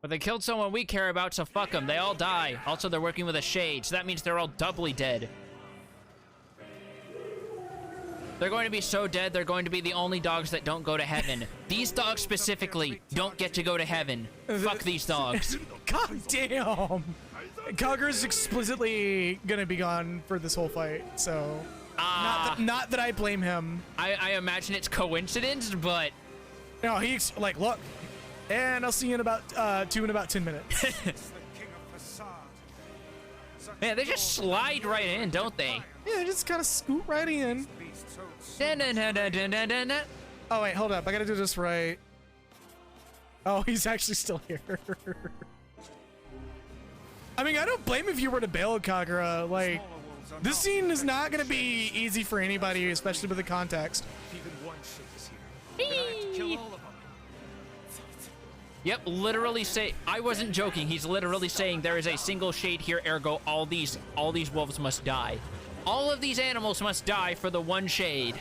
But they killed someone we care about, so fuck them. They all die. Also, they're working with a shade, so that means they're all doubly dead. They're going to be so dead, they're going to be the only dogs that don't go to heaven. These dogs specifically don't get to go to heaven. Fuck these dogs. God damn. Kagura's explicitly gonna be gone for this whole fight, so not that I blame him. I imagine it's coincidence, but no, he's like, look, and I'll see you in about 10 minutes. Man, they just slide right in, don't they? Yeah, they just kind of scoot right in. Da-na-na-na-na-na-na. Oh wait, hold up, I gotta do this right. Oh, he's actually still here. I mean, I don't blame if you were to bail Kagura. Like, this scene is not gonna be easy for anybody, especially with the context. Even one ship is here. And I have to kill all of them. Yep, literally say. I wasn't joking. He's literally saying there is a single shade here, ergo all these wolves must die. All of these animals must die for the one shade.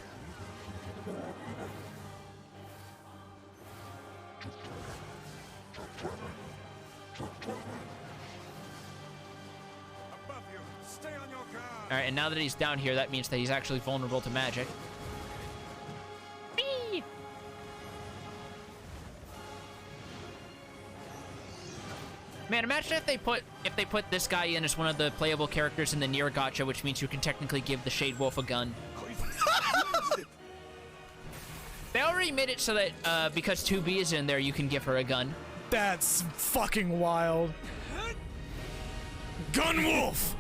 Above you. Stay on your guard. All right, and now that he's down here, that means that he's actually vulnerable to magic. Whee! Man, imagine if they put this guy in as one of the playable characters in the NieR gacha, which means you can technically give the Shade Wolf a gun. They already made it so that because 2B is in there, you can give her a gun. That's fucking wild. Gun Wolf!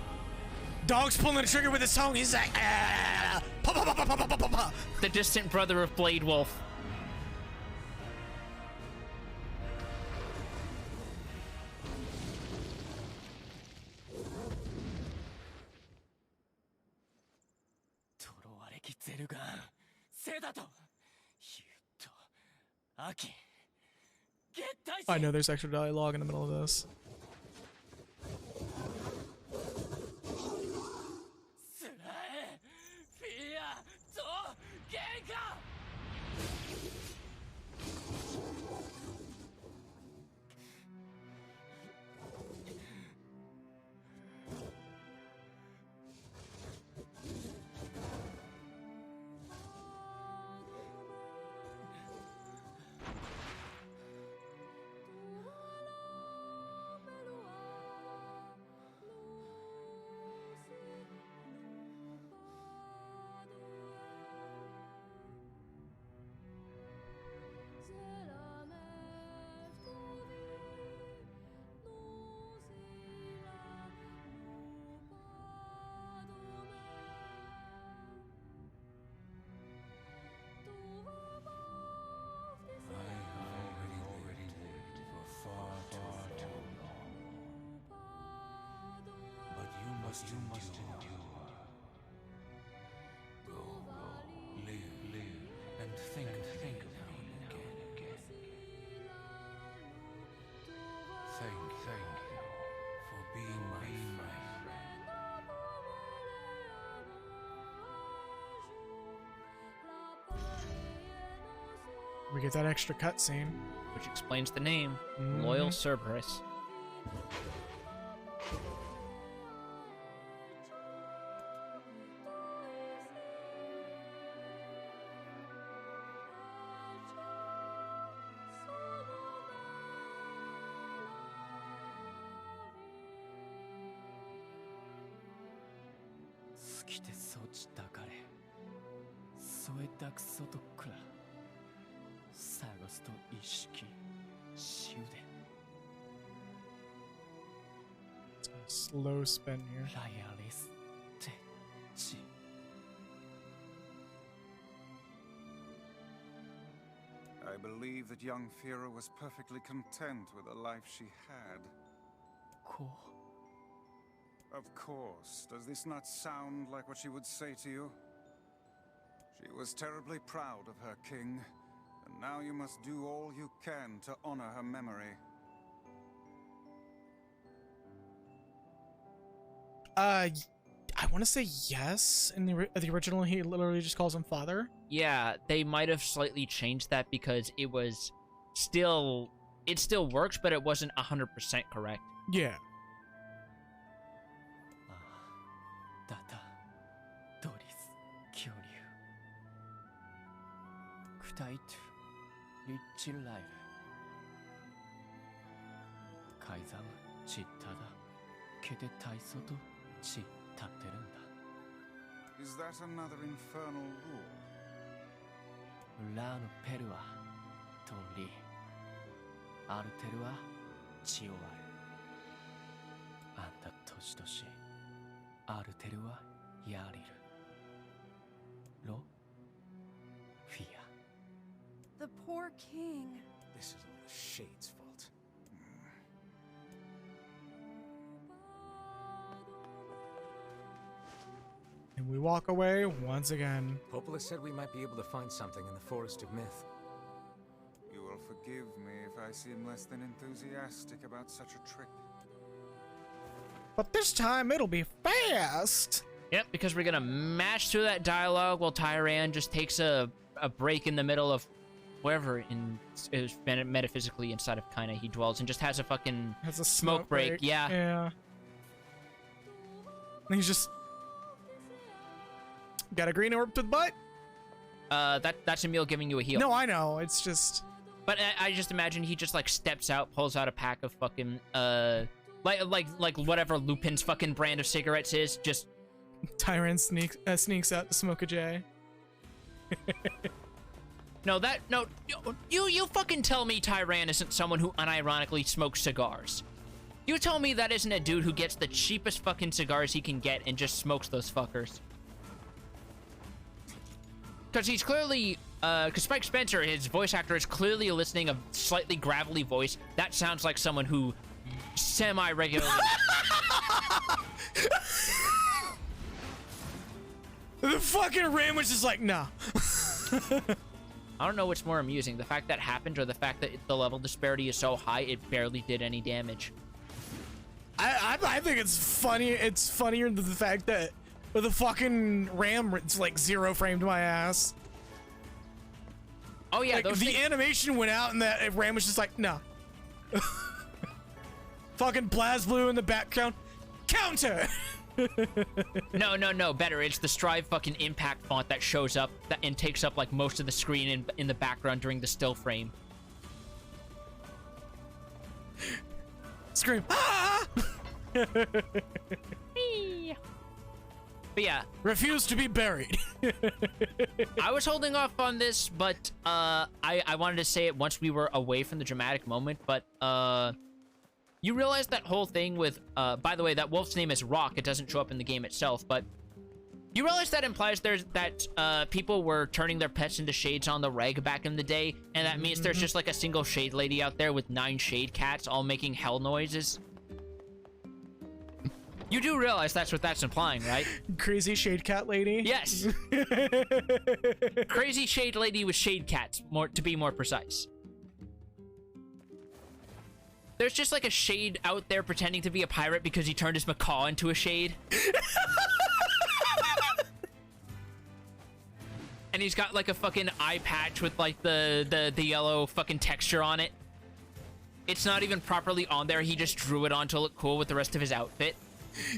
Dog's pulling the trigger with his tongue. He's like, ah, pa, pa, pa, pa, pa, pa, pa, pa. The distant brother of Blade Wolf. I know there's extra dialogue in the middle of this. You must endure. Go, live, and think of me again. Thank you for being my friend. We get that extra cutscene, Which explains the name, Mhm. Loyal Cerberus. It's a slow spin here. I believe that young Fira was perfectly content with the life she had. Of course. Does this not sound like what she would say to you? She was terribly proud of her king, and now you must do all you can to honor her memory. I want to say yes. In the original, he literally just calls him father. Yeah, they might have slightly changed that because it still works, but it wasn't 100% correct. Yeah. Is that another infernal rule? The poor king. This is all the Shade's fault. And we walk away once again. Popola said we might be able to find something in the Forest of Myth. You will forgive me if I seem less than enthusiastic about such a trip. But this time it'll be fast. Yep, because we're gonna mash through that dialogue while Tyran just takes a break in the middle of wherever metaphysically inside of Kaina he dwells and just has a fucking Has a smoke break. Yeah. Yeah. And he's just got a green orb to the butt. That's Emil giving you a heal. No, I know. It's just. But I just imagine he just like steps out, pulls out a pack of fucking like whatever Lupin's fucking brand of cigarettes is. Just Tyran sneaks out to smoke a J. No, you fucking tell me Tyran isn't someone who unironically smokes cigars. You tell me that isn't a dude who gets the cheapest fucking cigars he can get and just smokes those fuckers. Because he's clearly, because Spike Spencer, his voice actor, is clearly eliciting a slightly gravelly voice. That sounds like someone who semi-regularly... The fucking Ram was just like, nah. I don't know what's more amusing, the fact that happened or the fact that the level disparity is so high it barely did any damage. I think it's funny. It's funnier than the fact that with the fucking ram, it's like 0 framed my ass. Oh yeah, like, those the things... animation went out and that ram was just like, nah. Fucking BlazBlue in the background. Counter! No, better. It's the Strive fucking impact font that shows up and takes up like most of the screen in the background during the still frame. Scream. Ah! But yeah. Refuse to be buried. I was holding off on this, but I wanted to say it once we were away from the dramatic moment, but you realize that whole thing with, by the way, that wolf's name is Rock. It doesn't show up in the game itself, but you realize that implies that people were turning their pets into shades on the reg back in the day, and that means there's just like a single shade lady out there with 9 shade cats all making hell noises. You do realize that's what that's implying, right? Crazy shade cat lady? Yes. Crazy shade lady with shade cats, to be more precise. There's just like a shade out there pretending to be a pirate because he turned his macaw into a shade. And he's got like a fucking eye patch with like the yellow fucking texture on it. It's not even properly on there. He just drew it on to look cool with the rest of his outfit.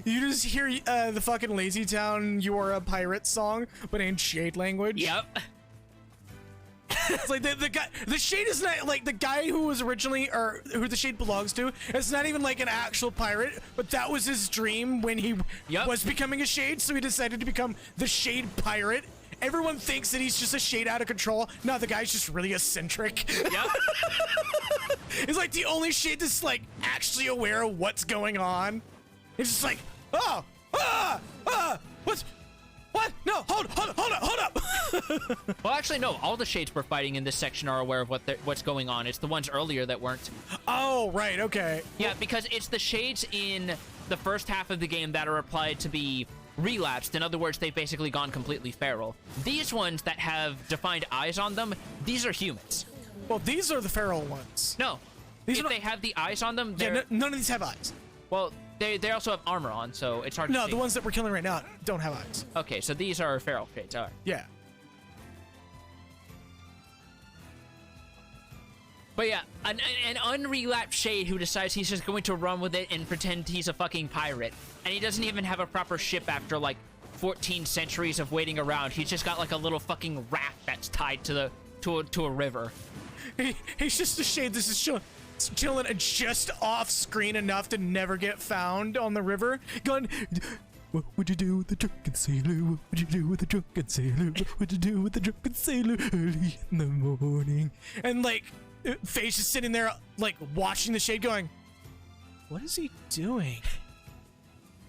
You just hear the fucking Lazy Town "You Are a Pirate" song, but in shade language. Yep. It's like the shade is not like the guy who was originally, or who the shade belongs to. It's not even like an actual pirate, but that was his dream when he was becoming a shade. So he decided to become the shade pirate. Everyone thinks that he's just a shade out of control. No, the guy's just really eccentric. Yep. It's like the only shade that's like actually aware of what's going on. It's just like, what? No, hold up. Well, actually, no. All the shades we're fighting in this section are aware of what's going on. It's the ones earlier that weren't. Oh, right, okay. Yeah, because it's the shades in the first half of the game that are applied to be relapsed. In other words, they've basically gone completely feral. These ones that have defined eyes on them, these are humans. Well, these are the feral ones. No. If they have the eyes on them, they're... Yeah, none of these have eyes. Well, they also have armor on, so it's hard to see. No, the ones that we're killing right now don't have eyes. Okay, so these are feral shades, all right. Yeah. But yeah, an unrelapsed shade who decides he's just going to run with it and pretend he's a fucking pirate. And he doesn't even have a proper ship after, like, 14 centuries of waiting around. He's just got, like, a little fucking raft that's tied to a river. He's just a shade that's just chilling just off screen enough to never get found on the river. Going, what would you do with the drunken sailor? What would you do with the drunken sailor? What would you do with the drunken sailor early in the morning? And like, Faye's just sitting there, like, watching the shade going, what is he doing?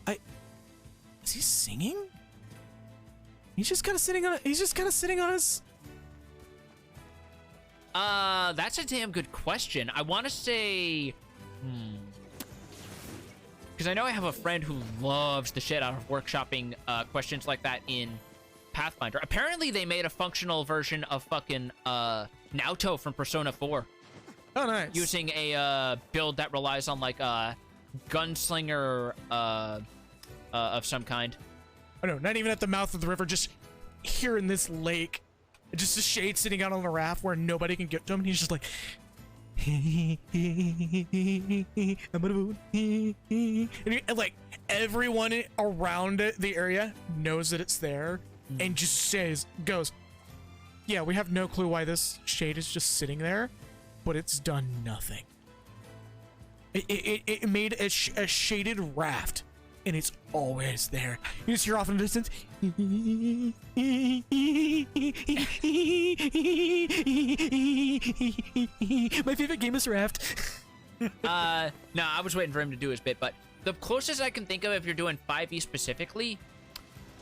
Is he singing? He's just kind of sitting on his... That's a damn good question. I want to say... Because I know I have a friend who loves the shit out of workshopping questions like that in Pathfinder. Apparently, they made a functional version of fucking Naoto from Persona 4. Oh, nice. Using a build that relies on, like, a gunslinger of some kind. Oh, no, not even at the mouth of the river, just here in this lake. Just a shade sitting out on a raft where nobody can get to him, and he's just like... and like, everyone around the area knows that it's there, and just goes, yeah, we have no clue why this shade is just sitting there, but it's done nothing. It made a shaded raft, and it's always there. You just hear off in the distance. My favorite game is Raft. No, I was waiting for him to do his bit, but the closest I can think of if you're doing 5e specifically,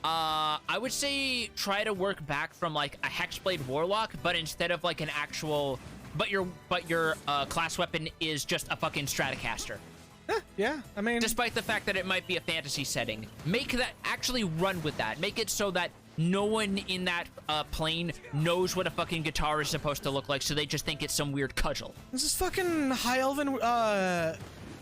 I would say try to work back from like a Hexblade Warlock, but instead of like an actual, but your class weapon is just a fucking Stratocaster. Yeah, I mean... Despite the fact that it might be a fantasy setting. Make that, actually run with that. Make it so that No one in that plane knows what a fucking guitar is supposed to look like, so they just think it's some weird cudgel. This is fucking high elven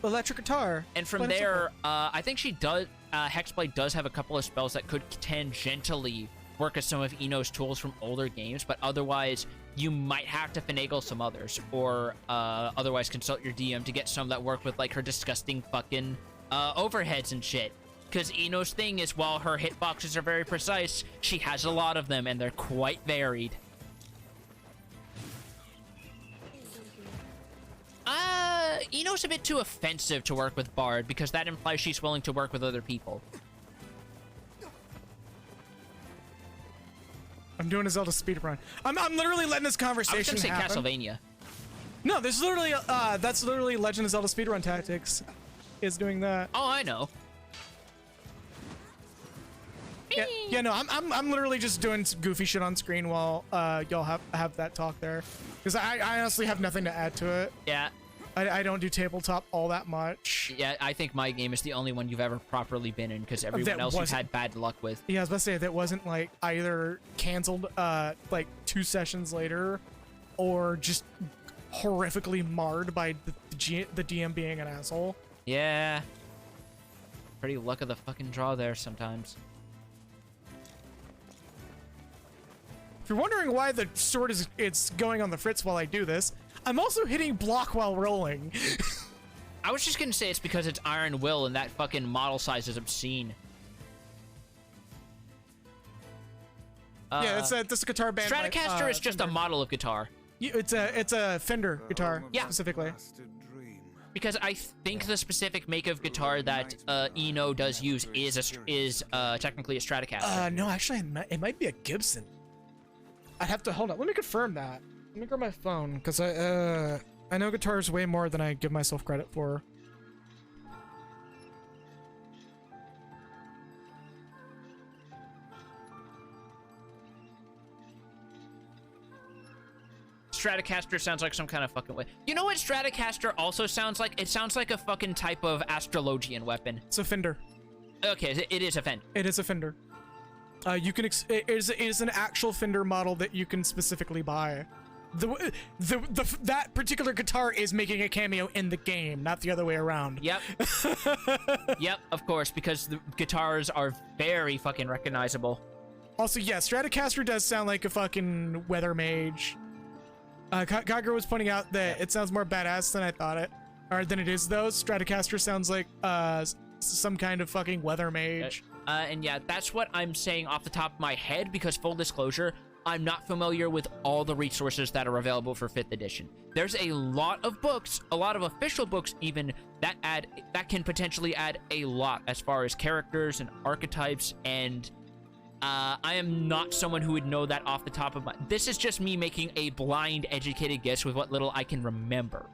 electric guitar. And from there, I think she does. Hexblade does have a couple of spells that could tangentially work as some of Ino's tools from older games, but otherwise, you might have to finagle some others, or otherwise consult your DM to get some that work with like her disgusting fucking overheads and shit. Because Ino's thing is, while her hitboxes are very precise, she has a lot of them, and they're quite varied. Ino's a bit too offensive to work with Bard, because that implies she's willing to work with other people. I'm doing a Zelda speedrun. I'm literally letting this conversation happen. I was gonna say Castlevania. No, this is literally, that's literally Legend of Zelda speedrun tactics. Is doing that. Oh, I know. Yeah, no, I'm literally just doing some goofy shit on screen while y'all have that talk there, because I honestly have nothing to add to it. Yeah. I don't do tabletop all that much. Yeah, I think my game is the only one you've ever properly been in, because everyone else you've had bad luck with. Yeah, I was about to say, that wasn't like either canceled like 2 sessions later, or just horrifically marred by the DM being an asshole. Yeah. Pretty luck of the fucking draw there sometimes. If you're wondering why the sword it's going on the fritz while I do this, I'm also hitting block while rolling. I was just gonna say it's because it's Iron Will and that fucking model size is obscene. Yeah, it's a guitar band. Stratocaster is just Fender. a model of guitar. It's a Fender guitar, specifically. Because I think the specific make of guitar that Ino does use is technically a Stratocaster. No, actually, it might be a Gibson. I'd have to hold on. Let me confirm that. Let me grab my phone, because I know guitars way more than I give myself credit for. Stratocaster sounds like some kind of fucking way. You know what Stratocaster also sounds like? It sounds like a fucking type of astrologian weapon. It's a Fender. Okay, it is a Fender. It is a Fender. You can it is an actual Fender model that you can specifically buy. That particular guitar is making a cameo in the game, not the other way around. Yep. Yep, of course, because the guitars are very fucking recognizable. Also, yeah, Stratocaster does sound like a fucking weather mage. Kager was pointing out that it sounds more badass than I thought it, or than it is though. Stratocaster sounds like some kind of fucking weather mage. And yeah, that's what I'm saying off the top of my head, because full disclosure, I'm not familiar with all the resources that are available for 5th edition. There's a lot of books, a lot of official books even, that can potentially add a lot as far as characters and archetypes, and I am not someone who would know that off the top of my... This is just me making a blind, educated guess with what little I can remember.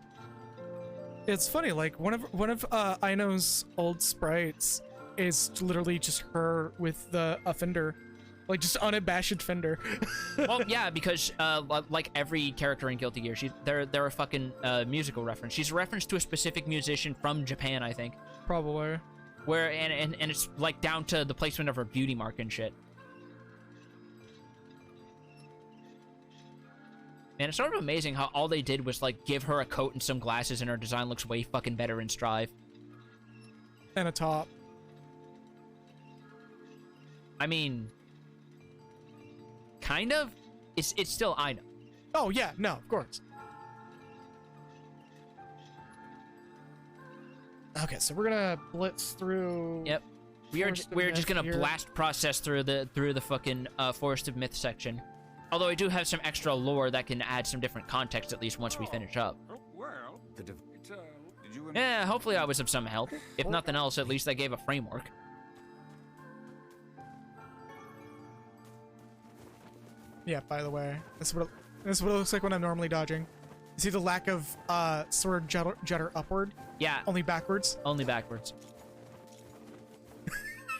It's funny, like one of Ino's old sprites is literally just her with a Fender. Like, just unabashed Fender. Well, yeah, because like every character in Guilty Gear, they're a fucking musical reference. She's a reference to a specific musician from Japan, I think. Probably. Where and it's like down to the placement of her beauty mark and shit. And it's sort of amazing how all they did was like give her a coat and some glasses, and her design looks way fucking better in Strive. And a top. I mean, kind of. It's still Ino. Oh yeah, no, of course. Okay, so we're gonna blitz through. Yep, we're just gonna blast process through the fucking Forest of Myth section. Although I do have some extra lore that can add some different context at least once we finish up. Well, Yeah, hopefully I was of some help. If nothing else, at least I gave a framework. Yeah, by the way, this is what it looks like when I'm normally dodging. You see the lack of sword judder upward? Yeah. Only backwards? Only backwards.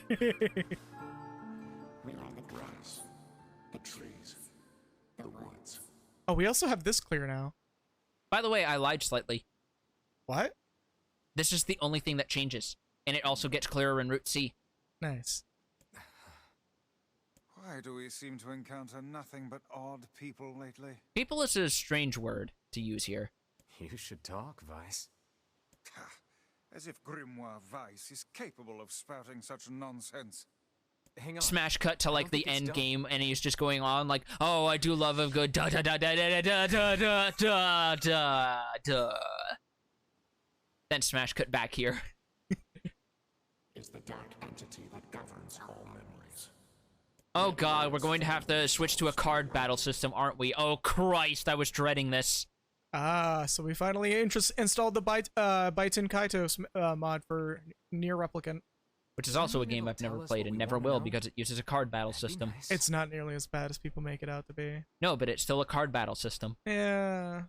We are the grass, the trees, the woods. Oh, we also have this clear now. By the way, I lied slightly. What? This is the only thing that changes, and it also gets clearer in Route C. Nice. Why do we seem to encounter nothing but odd people lately? People is a strange word to use here. You should talk, Vice. As if Grimoire Weiss is capable of spouting such nonsense. Hang on. Smash cut to like the think it's end done. game, and he's just going on like, "Oh, I do love a good da da da da da da da da da da da." Then smash cut back here. Is the dark entity that governs all memories. Oh god, we're going to have to switch to a card battle system, aren't we? Oh Christ, I was dreading this. Ah, so we finally installed the Baitin Kaito mod for NieR Replicant. Which is also a game I've never played and never will because it uses a card battle system. Nice. It's not nearly as bad as people make it out to be. No, but it's still a card battle system. Yeah.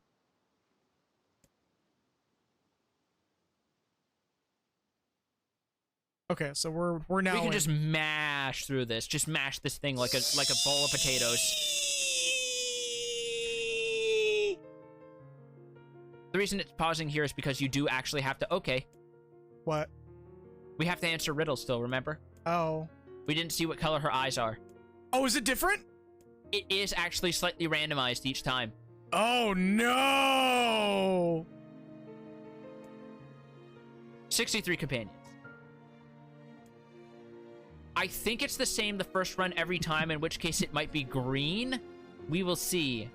Okay, so we're now We can in. just mash through this. Just mash this thing like a bowl of potatoes. The reason it's pausing here is because you do actually have to. Okay, What? we have to answer riddles still. Remember? Oh. We didn't see what color her eyes are. Oh, is it different? It is actually slightly randomized each time. Oh no! 63 companions. I think it's the same the first run every time, in which case it might be green. We will see.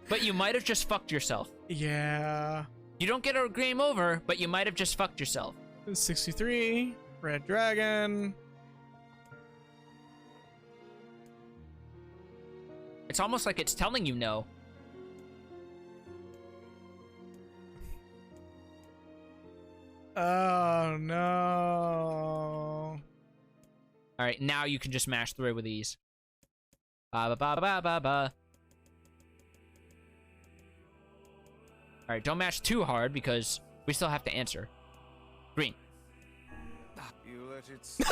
But you might have just fucked yourself. Yeah. You don't get a game over, but you might have just fucked yourself. 63. Red Dragon. It's almost like it's telling you no. Oh no. All right, now you can just mash through it with ease. Ba ba ba ba ba ba. All right, don't mash too hard because we still have to answer. Green. You let it slip.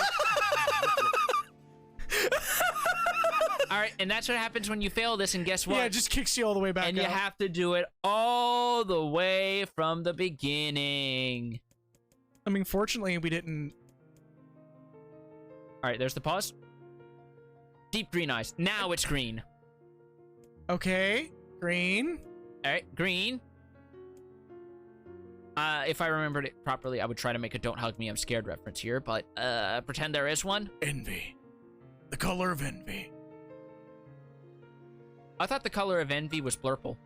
All right, and that's what happens when you fail this, and guess what? Yeah, it just kicks you all the way back and you up. have to do it all the way from the beginning. I mean, fortunately, we didn't. All right, there's the pause. Deep green eyes. Now it's green. Okay. Green. All right, green. If I remembered it properly, I would try to make a "Don't Hug Me, I'm Scared" reference here, but pretend there is one. Envy. The color of envy. I thought the color of envy was blurple.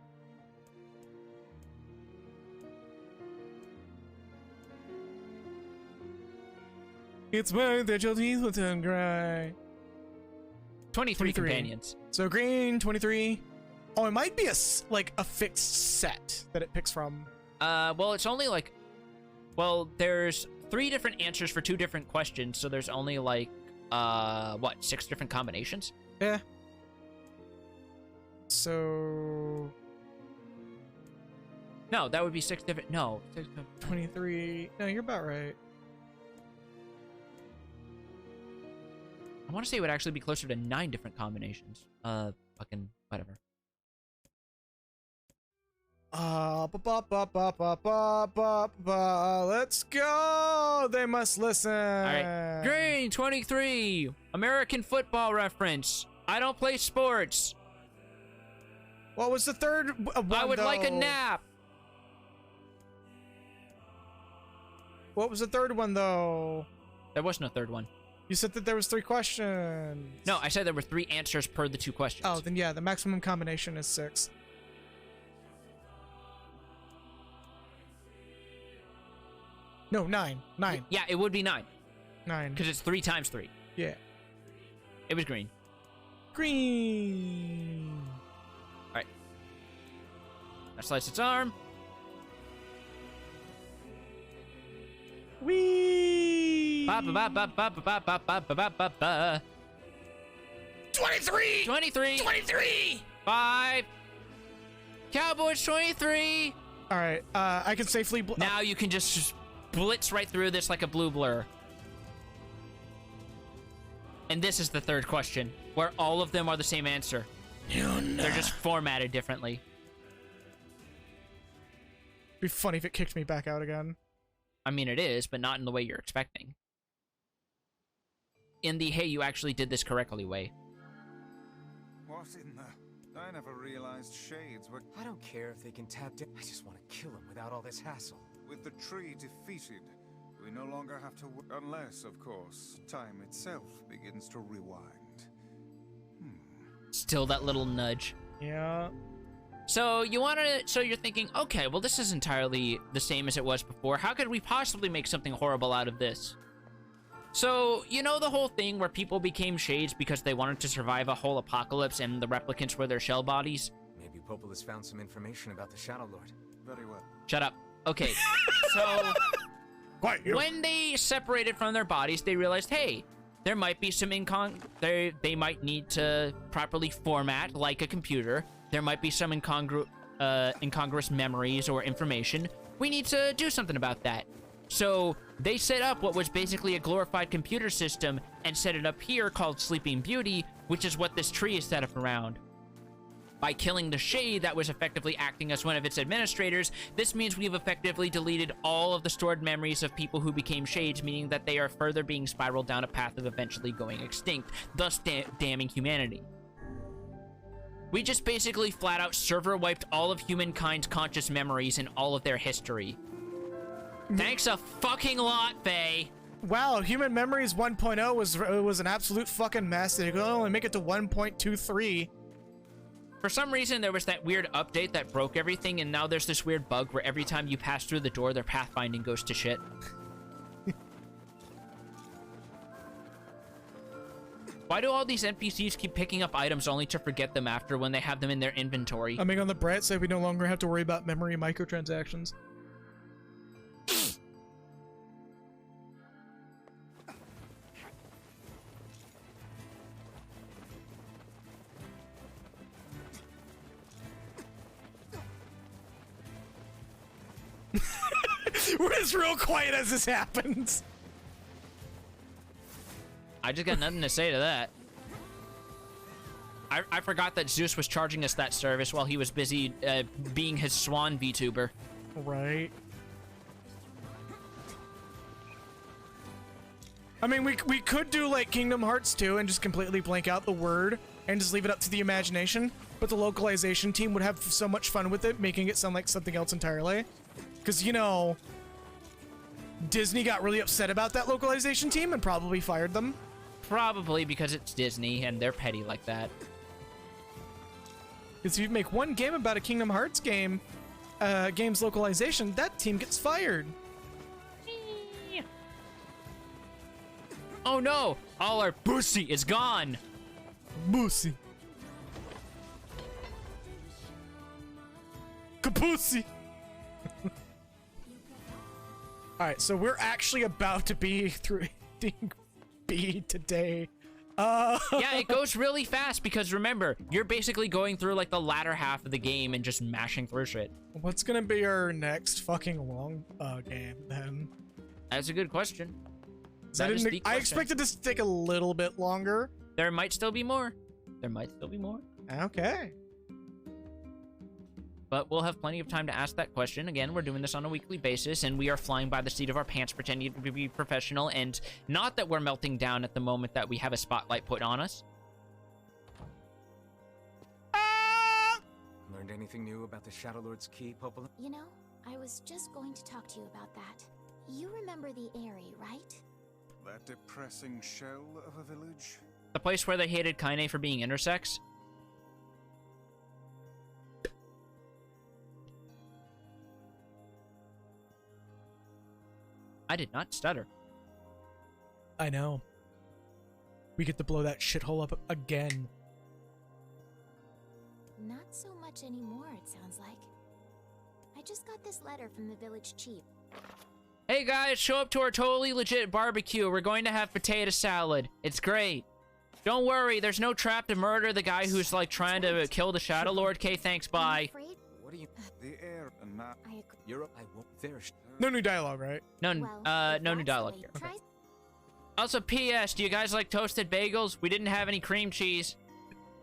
It's mine that your teeth will turn gray. 23 companions. So green, 23. Oh, it might be like a fixed set that it picks from. Well, it's only like... Well, there's 3 different answers for 2 different questions, so there's only like, what, 6 different combinations? Yeah. So... No, that would be 6 different... No. 23. No, you're about right. I want to say it would actually be closer to 9 different combinations. Fucking whatever. Let's go! They must listen. All right. Green, 23. American football reference. I don't play sports. What was the third one, I would like a though? nap. What was the third one, though? There was no third one. You said that there was 3 questions. No, I said there were 3 answers per the 2 questions. Oh, then yeah, the maximum combination is 6. No, 9. 9. Yeah, it would be 9. 9. Because it's 3 times 3. Yeah. It was green. Green. All right. Now slice its arm. Wee. Ba ba ba ba ba ba ba ba ba ba ba ba. 23. 23. 23. 5. Cowboys 23. All right. I can safely. Now you can just blitz right through this like a blue blur. And this is the third question, where all of them are the same answer. They're just formatted differently. It'd be funny if it kicked me back out again. I mean, it is, but not in the way you're expecting. In the, hey, you actually did this correctly way. Not in the... I never realized shades were... I don't care if they can tap in. I just want to kill him without all this hassle. With the tree defeated, we no longer have to... Unless, of course, time itself begins to rewind. Still that little nudge. Yeah. So you're thinking, okay, well this is entirely the same as it was before. How could we possibly make something horrible out of this? So, you know the whole thing where people became shades because they wanted to survive a whole apocalypse and the replicants were their shell bodies? Maybe Popol has found some information about the Shadow Lord. Very well. Shut up. Okay, so when they separated from their bodies, they realized, hey, there might be some they might need to properly format like a computer. There might be some incongruous memories or information. We need to do something about that. So they set up what was basically a glorified computer system and set it up here called Sleeping Beauty, which is what this tree is set up around. By killing the Shade that was effectively acting as one of its administrators, this means we've effectively deleted all of the stored memories of people who became Shades, meaning that they are further being spiraled down a path of eventually going extinct, thus damning humanity. We just basically flat out server wiped all of humankind's conscious memories and all of their history. Thanks a fucking lot, Faye. Wow, Human Memories 1.0 was an absolute fucking mess. They could only make it to 1.23. For some reason, there was that weird update that broke everything, and now there's this weird bug where every time you pass through the door, their pathfinding goes to shit. Why do all these NPCs keep picking up items only to forget them after when they have them in their inventory? I mean, on the bright side, we no longer have to worry about memory microtransactions. We're just real quiet as this happens. I just got nothing to say to that. I forgot that Zeus was charging us that service while he was busy being his swan VTuber. Right. I mean, we could do like Kingdom Hearts 2 and just completely blank out the word and just leave it up to the imagination, but the localization team would have so much fun with it, making it sound like something else entirely. Because, you know, Disney got really upset about that localization team and probably fired them. Probably because it's Disney and they're petty like that. Because if you make one game about a Kingdom Hearts game's localization, that team gets fired. Oh no! All our pussy is gone! Pussy. Kapussy. Alright, so we're actually about to be through B today. Yeah, it goes really fast because remember, you're basically going through like the latter half of the game and just mashing through shit. What's gonna be our next fucking long game then? That's a good question. I expected this to take a little bit longer. There might still be more. There might still be more. Okay. But we'll have plenty of time to ask that question. Again, we're doing this on a weekly basis, and we are flying by the seat of our pants, pretending to be professional, and not that we're melting down at the moment that we have a spotlight put on us. Learned anything new about the Shadow Lord's key, Popol? You know, I was just going to talk to you about that. You remember the Eyrie, right? That depressing shell of a village? The place where they hated Kaine for being intersex? I did not stutter. I know. We get to blow that shithole up again. Not so much anymore, it sounds like. I just got this letter from the village chief. Hey guys, show up to our totally legit barbecue. We're going to have potato salad. It's great. Don't worry, there's no trap to murder the guy who's like trying to kill the Shadow Lord. Okay, thanks, bye. What do you... The air and not... Europe, I won't... There's... No new dialogue, right? No, no new dialogue here. Okay. Also, P.S. Do you guys like toasted bagels? We didn't have any cream cheese.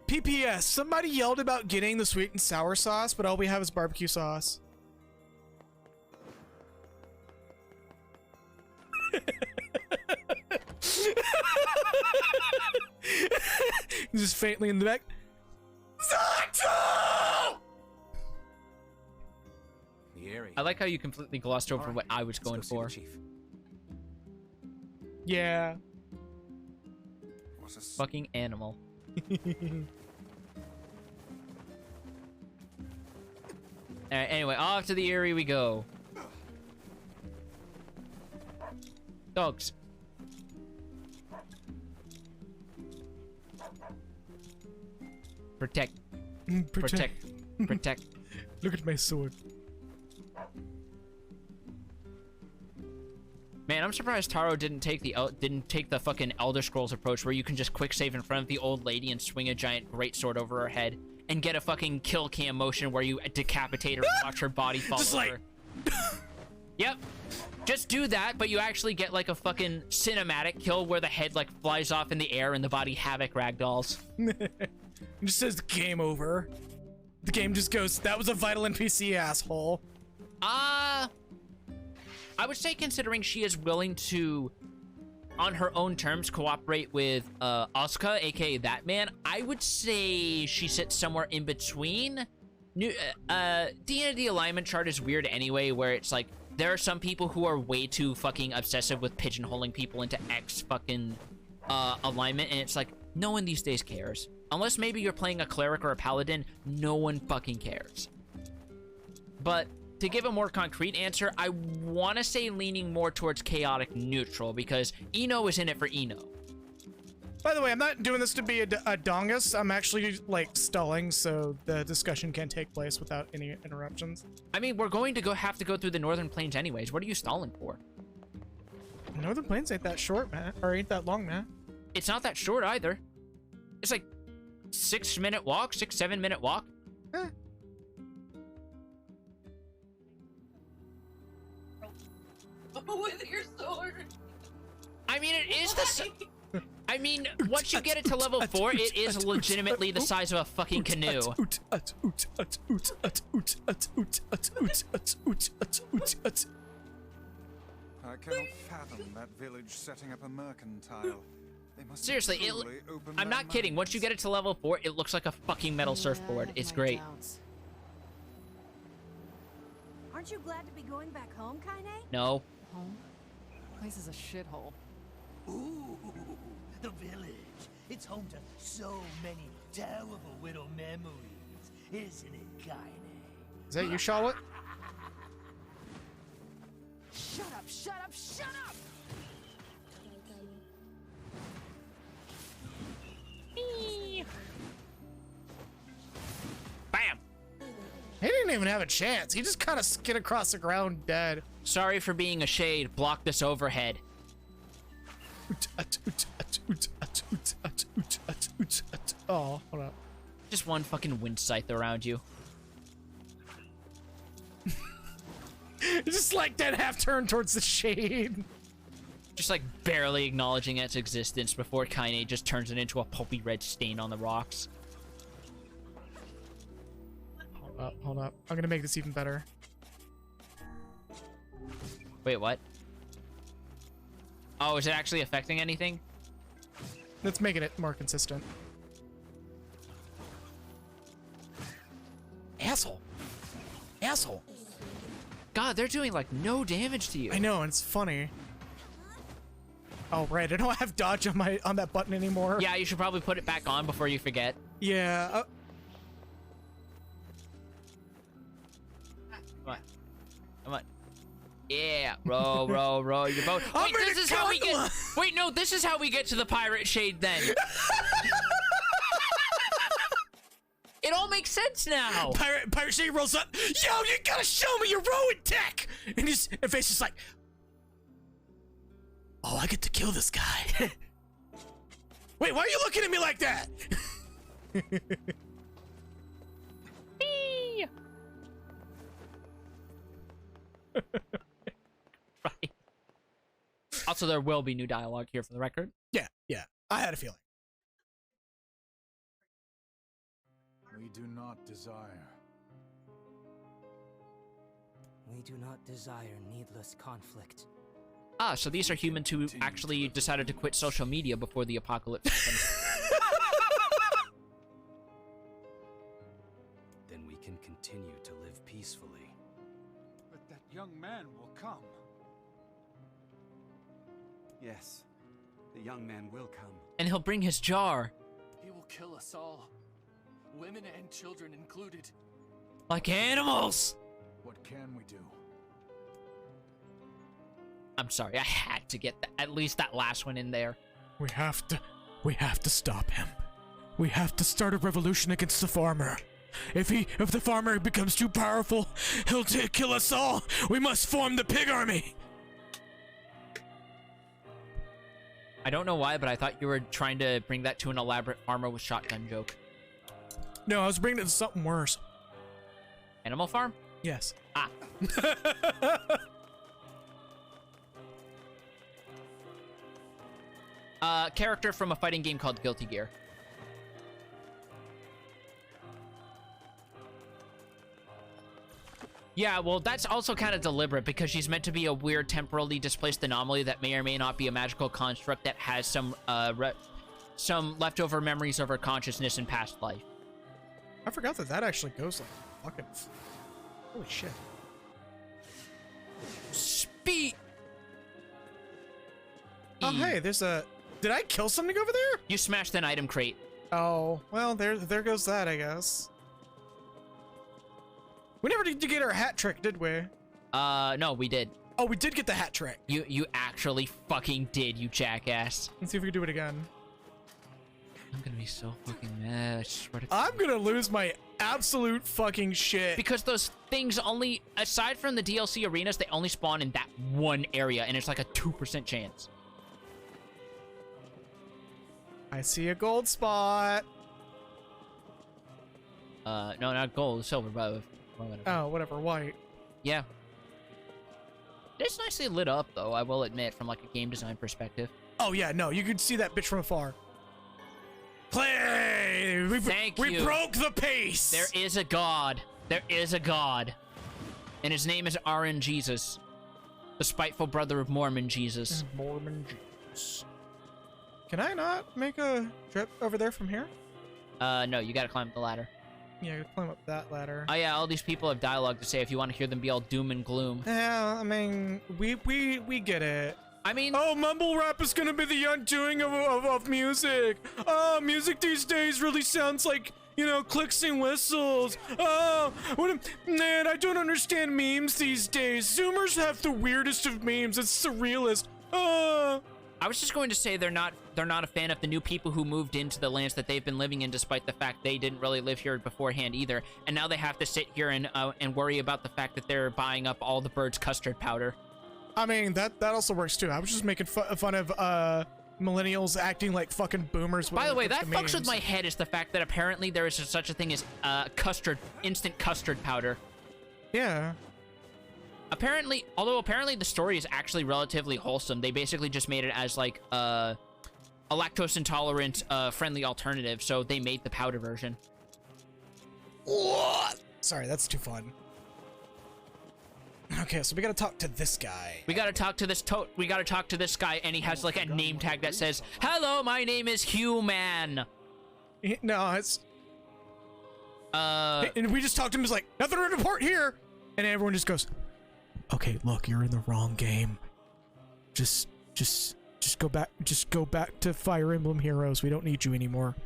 PPS. Somebody yelled about getting the sweet and sour sauce, but all we have is barbecue sauce. Just faintly in the back. I like how you completely glossed over what I was going for. Chief. Yeah. What a Fucking animal. Alright, anyway, off to the Eyrie we go. Dogs. Protect. Protect. Protect. Look at my sword. Man, I'm surprised Taro didn't take the fucking Elder Scrolls approach where you can just quick save in front of the old lady and swing a giant greatsword over her head and get a fucking kill cam motion where you decapitate her and watch her body fall Just over. Yep. Just do that, but you actually get like a fucking cinematic kill where the head like flies off in the air and the body havoc ragdolls. It just says game over. The game just goes, that was a vital NPC, asshole. I would say, considering she is willing to, on her own terms, cooperate with Asuka, aka that man, I would say she sits somewhere in between. D&D alignment chart is weird anyway, where it's like, there are some people who are way too fucking obsessive with pigeonholing people into X fucking alignment, and it's like, no one these days cares. Unless maybe you're playing a cleric or a paladin, no one fucking cares. But to give a more concrete answer, I want to say leaning more towards chaotic neutral, because Ino is in it for Ino. By the way, I'm not doing this to be a dongus. I'm actually, like, stalling so the discussion can take place without any interruptions. I mean, we're going to have to go through the Northern Plains anyways. What are you stalling for? Northern Plains ain't that short, man. Or ain't that long, man. It's not that short either. It's like 6-minute walk, 7-minute walk. Eh. With your sword. I mean, it is the... I mean, once you get it to level 4, it is legitimately the size of a fucking canoe. I cannot fathom that village setting up a mercantile. They must Seriously, truly open I'm their not kidding. Once you get it to level 4, it looks like a fucking metal surfboard. It's great. Aren't you glad to be going back home, Kaine? No. Home? Place is a shithole. Ooh, the village. It's home to so many terrible little memories, isn't it, Kaine? Is that you, Charlotte? Shut up, shut up, shut up! Bam! He didn't even have a chance. He just kind of skid across the ground dead. Sorry for being a shade. Block this overhead. Oh, hold up. Just one fucking wind scythe around you. Just like that half turn towards the shade. Just like barely acknowledging its existence before Kaine just turns it into a pulpy red stain on the rocks. Hold up, hold up. I'm gonna make this even better. Wait, what? Oh, is it actually affecting anything? Let's make it more consistent. Asshole. Asshole. God, they're doing like no damage to you. I know, and it's funny. Oh right, I don't have dodge on that button anymore. Yeah, you should probably put it back on before you forget. Yeah. Come on. Come on. Yeah, row, row, row your boat. Wait, this is how we get. Wait, no, this is how we get to the pirate shade then. It all makes sense now. Pirate shade rolls up. Yo, you gotta show me your rowing tech. And Face's just like, oh, I get to kill this guy. Wait, why are you looking at me like that? Right. Also, there will be new dialogue here for the record. Yeah, yeah. I had a feeling. We do not desire. We do not desire needless conflict. Ah, so these are humans who actually decided to quit social media before the apocalypse happened. Then we can continue to live peacefully. But that young man will come. Yes, the young man will come. And he'll bring his jar. He will kill us all. Women and children included. Like animals! What can we do? I'm sorry, I had to get at least that last one in there. We have to stop him. We have to start a revolution against the farmer. If the farmer becomes too powerful, he'll kill us all. We must form the pig army. I don't know why, but I thought you were trying to bring that to an elaborate farmer with shotgun joke. No, I was bringing it to something worse. Animal Farm? Yes. Ah. Character from a fighting game called Guilty Gear. Yeah, well, that's also kind of deliberate because she's meant to be a weird temporally displaced anomaly that may or may not be a magical construct that has some leftover memories of her consciousness in past life. I forgot that actually goes like fucking... Holy shit. Speed! Oh, hey, there's a... Did I kill something over there? You smashed an item crate. Oh, well, there goes that, I guess. We never did get our hat trick, did we? No, we did. Oh, we did get the hat trick. You actually fucking did, you jackass. Let's see if we can do it again. I'm gonna be so fucking mad, I swear to I'm gonna lose my absolute fucking shit. Because those things only, aside from the DLC arenas, they only spawn in that one area, and it's like a 2% chance. I see a gold spot. No, not gold, silver, but oh, whatever, white. Yeah. It's nicely lit up, though, I will admit, from like a game design perspective. Oh, yeah, no, you could see that bitch from afar. Play! We broke the pace! There is a god. There is a god. And his name is RN Jesus. The spiteful brother of Mormon Jesus. Mormon Jesus. Can I not make a trip over there from here? No, you gotta climb up the ladder. Yeah, you climb up that ladder. Oh yeah, all these people have dialogue to say if you want to hear them be all doom and gloom. Yeah, I mean, we get it. I mean... Oh, mumble rap is gonna be the undoing of music. Oh, music these days really sounds like, you know, clicks and whistles. Oh, man, I don't understand memes these days. Zoomers have the weirdest of memes. It's surrealist. Oh. I was just going to say they're not a fan of the new people who moved into the lands that they've been living in, despite the fact they didn't really live here beforehand either. And now they have to sit here and worry about the fact that they're buying up all the birds' custard powder. I mean, that also works too. I was just making fun of millennials acting like fucking boomers. By the way, that fucks with my head is the fact that apparently there is such a thing as instant custard powder. Yeah. Apparently, although apparently the story is actually relatively wholesome, they basically just made it as like a lactose intolerant friendly alternative, so they made the powder version. What? Sorry, that's too fun. Okay, so we gotta talk to this guy. We gotta talk to this guy, and he has like a name tag that says, "Hello, my name is Human." No, it's and we just talked to him. He's like, "Nothing to report here," and everyone just goes, "Okay, look, you're in the wrong game. Just go back. Just go back to Fire Emblem Heroes. We don't need you anymore."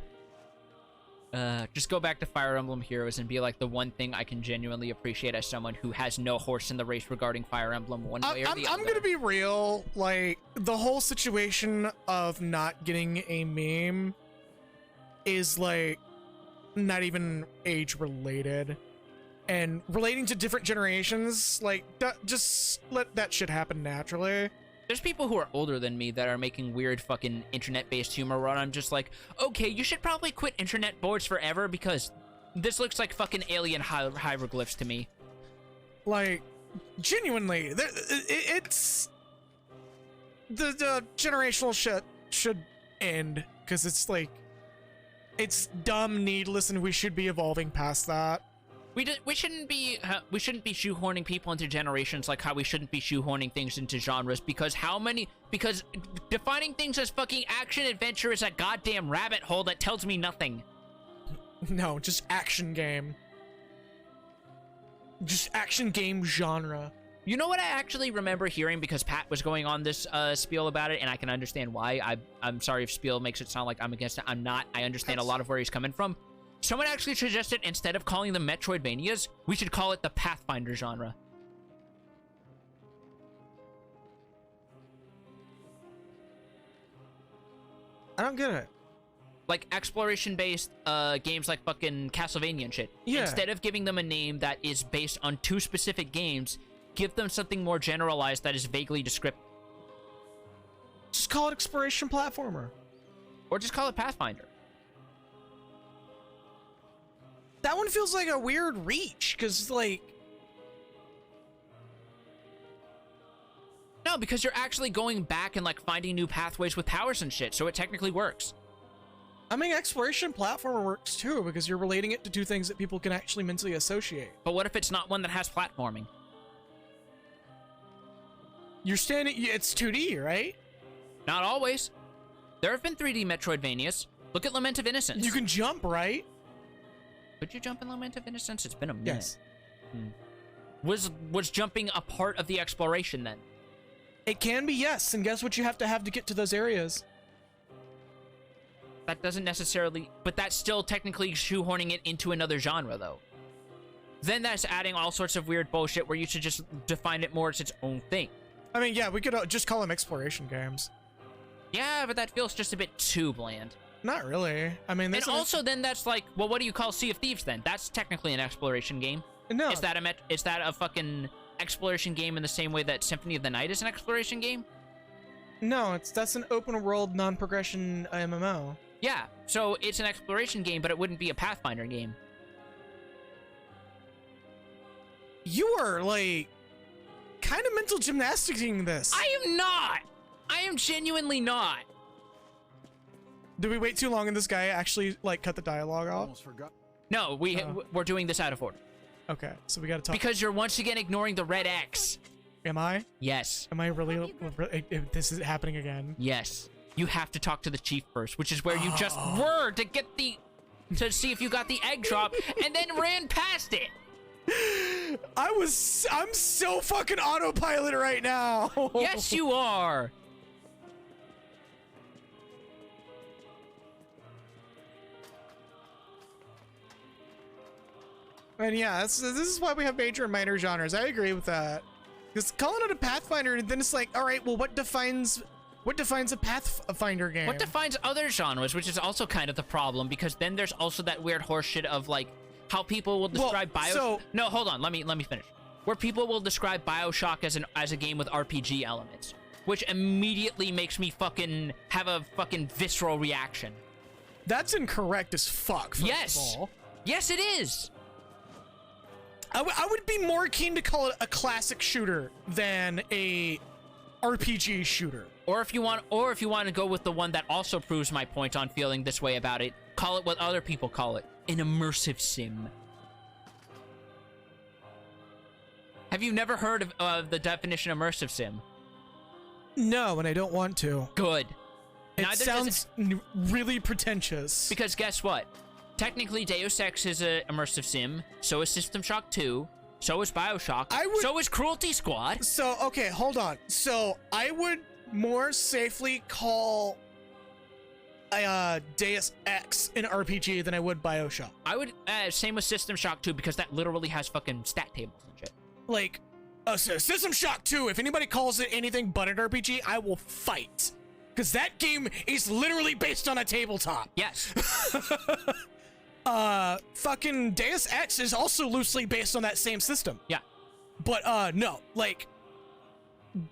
Just go back to Fire Emblem Heroes and be like the one thing I can genuinely appreciate as someone who has no horse in the race regarding Fire Emblem one way or the other. I'm gonna be real, like, the whole situation of not getting a meme is, like, not even age-related. And relating to different generations, like, just let that shit happen naturally. There's people who are older than me that are making weird fucking internet-based humor where I'm just like, okay, you should probably quit internet boards forever because this looks like fucking alien hieroglyphs to me. Like, genuinely, it's... The generational shit should end, because it's like, it's dumb, needless, and we should be evolving past that. We shouldn't be shoehorning people into generations like how we shouldn't be shoehorning things into genres because defining things as fucking action adventure is a goddamn rabbit hole that tells me nothing. No, just action game. Just action game genre. You know what I actually remember hearing, because Pat was going on this spiel about it, and I can understand why. I'm sorry if spiel makes it sound like I'm against it. I'm not. I understand a lot of where he's coming from. Someone actually suggested, instead of calling them Metroidvanias, we should call it the Pathfinder genre. I don't get it. Like exploration-based games like fucking Castlevania and shit. Yeah. Instead of giving them a name that is based on 2 specific games, give them something more generalized that is vaguely descriptive. Just call it exploration platformer. Or just call it Pathfinder. That one feels like a weird reach, because, like... No, because you're actually going back and, like, finding new pathways with powers and shit, so it technically works. I mean, exploration platformer works, too, because you're relating it to 2 things that people can actually mentally associate. But what if it's not one that has platforming? You're standing... It's 2D, right? Not always. There have been 3D Metroidvanias. Look at Lament of Innocence. You can jump, right? Could you jump in Lament of Innocence? It's been a minute. Yes. Was jumping a part of the exploration then? It can be, yes. And guess what you have to get to those areas? That doesn't necessarily... But that's still technically shoehorning it into another genre, though. Then that's adding all sorts of weird bullshit where you should just define it more as its own thing. I mean, yeah, we could just call them exploration games. Yeah, but that feels just a bit too bland. Not really. I mean, and also then that's like, well, what do you call Sea of Thieves then? That's technically an exploration game. No. Is that a fucking exploration game in the same way that Symphony of the Night is an exploration game? No, that's an open world non-progression MMO. Yeah, so it's an exploration game, but it wouldn't be a Pathfinder game. You are, like, kind of mental gymnasticing this. I am not! I am genuinely not. Did we wait too long and this guy actually, like, cut the dialogue off? Almost forgot. No, we're doing this out of order. Okay, so we gotta talk. Because you're once again ignoring the red X. Am I? Yes. Am I really this is happening again? Yes. You have to talk to the chief first, which is where you just were to get to see if you got the egg drop, and then ran past it. I'm so fucking autopilot right now. Yes, you are. And yeah, this is why we have major and minor genres. I agree with that. Because calling it a Pathfinder, and then it's like, all right, well, what defines a Pathfinder game? What defines other genres, which is also kind of the problem, because then there's also that weird horseshit of like how people will describe No, hold on, let me finish. Where people will describe BioShock as a game with RPG elements, which immediately makes me fucking have a fucking visceral reaction. That's incorrect as fuck. First of all. Yes, it is. I would be more keen to call it a classic shooter than a RPG shooter. Or if you want to go with the one that also proves my point on feeling this way about it, call it what other people call it, an immersive sim. Have you never heard of the definition immersive sim? No, and I don't want to. Good. It sounds really pretentious. Because guess what? Technically, Deus Ex is an immersive sim. So is System Shock 2. So is BioShock. So is Cruelty Squad. So, okay, hold on. So, I would more safely call Deus Ex an RPG than I would BioShock. I would, same with System Shock 2, because that literally has fucking stat tables and shit. Like, so System Shock 2, if anybody calls it anything but an RPG, I will fight. Because that game is literally based on a tabletop. Yes. Fucking Deus Ex is also loosely based on that same system. Yeah. But, no, like,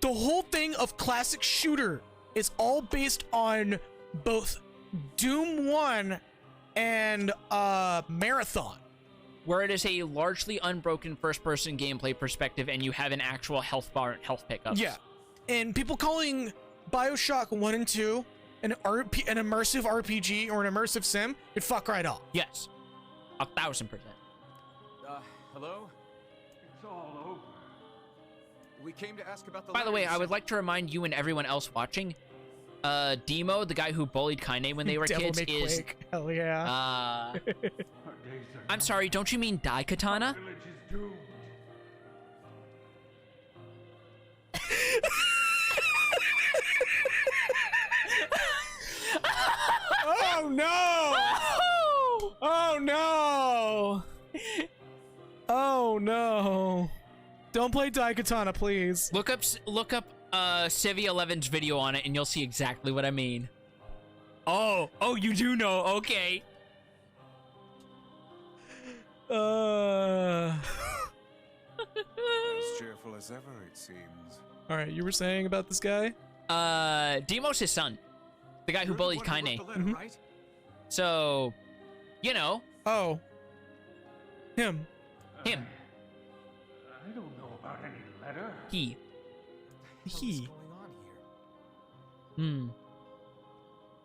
the whole thing of classic shooter is all based on both Doom 1 and, Marathon. Where it is a largely unbroken first-person gameplay perspective and you have an actual health bar and health pickups. Yeah. And people calling BioShock 1 and 2 an immersive RPG or an immersive sim, you'd fuck right off. Yes. 1,000%. Hello? It's all over. We came to ask about the By the way, I would like to remind you and everyone else watching, Demo, the guy who bullied Kaine when they were Devil kids, May is... Quake. Hell yeah. I'm sorry, don't you mean Daikatana? Village is doomed. no! Oh no! Oh no! Don't play Daikatana, please. Look up Civi 11's video on it, and you'll see exactly what I mean. Oh, you do know? Okay. As cheerful as ever, it seems. All right, you were saying about this guy? Deimos' his son, the guy who bullied Kaine. Right? So, you know. Oh. Him. I don't know about any letter. He. What's going on here?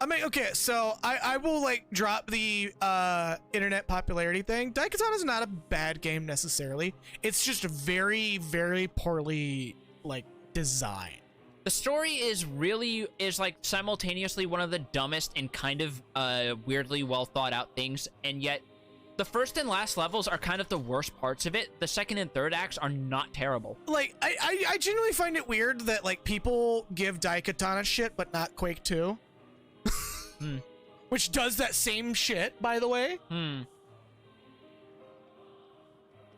I mean, okay, so I will like drop the internet popularity thing. Daikatana is not a bad game necessarily. It's just very, very poorly like designed. The story is like simultaneously one of the dumbest and kind of weirdly well thought out things, and yet the first and last levels are kind of the worst parts of it. The second and third acts are not terrible. Like I genuinely find it weird that like people give Daikatana shit but not Quake 2. Which does that same shit, by the way.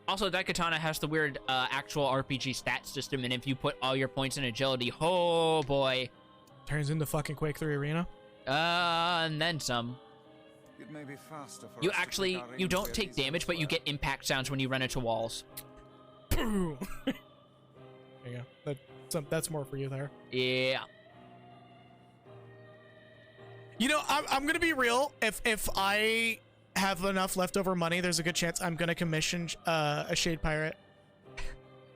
Also, Daikatana has the weird actual RPG stat system, and if you put all your points in agility, oh boy. Turns into fucking Quake 3 Arena. And then some. It may be faster for You us to actually, take our you don't injuries take damage, but you get impact sounds when you run into walls. There you go. That's more for you there. Yeah. You know, I'm gonna be real. If I have enough leftover money, there's a good chance I'm gonna commission a Shade Pirate.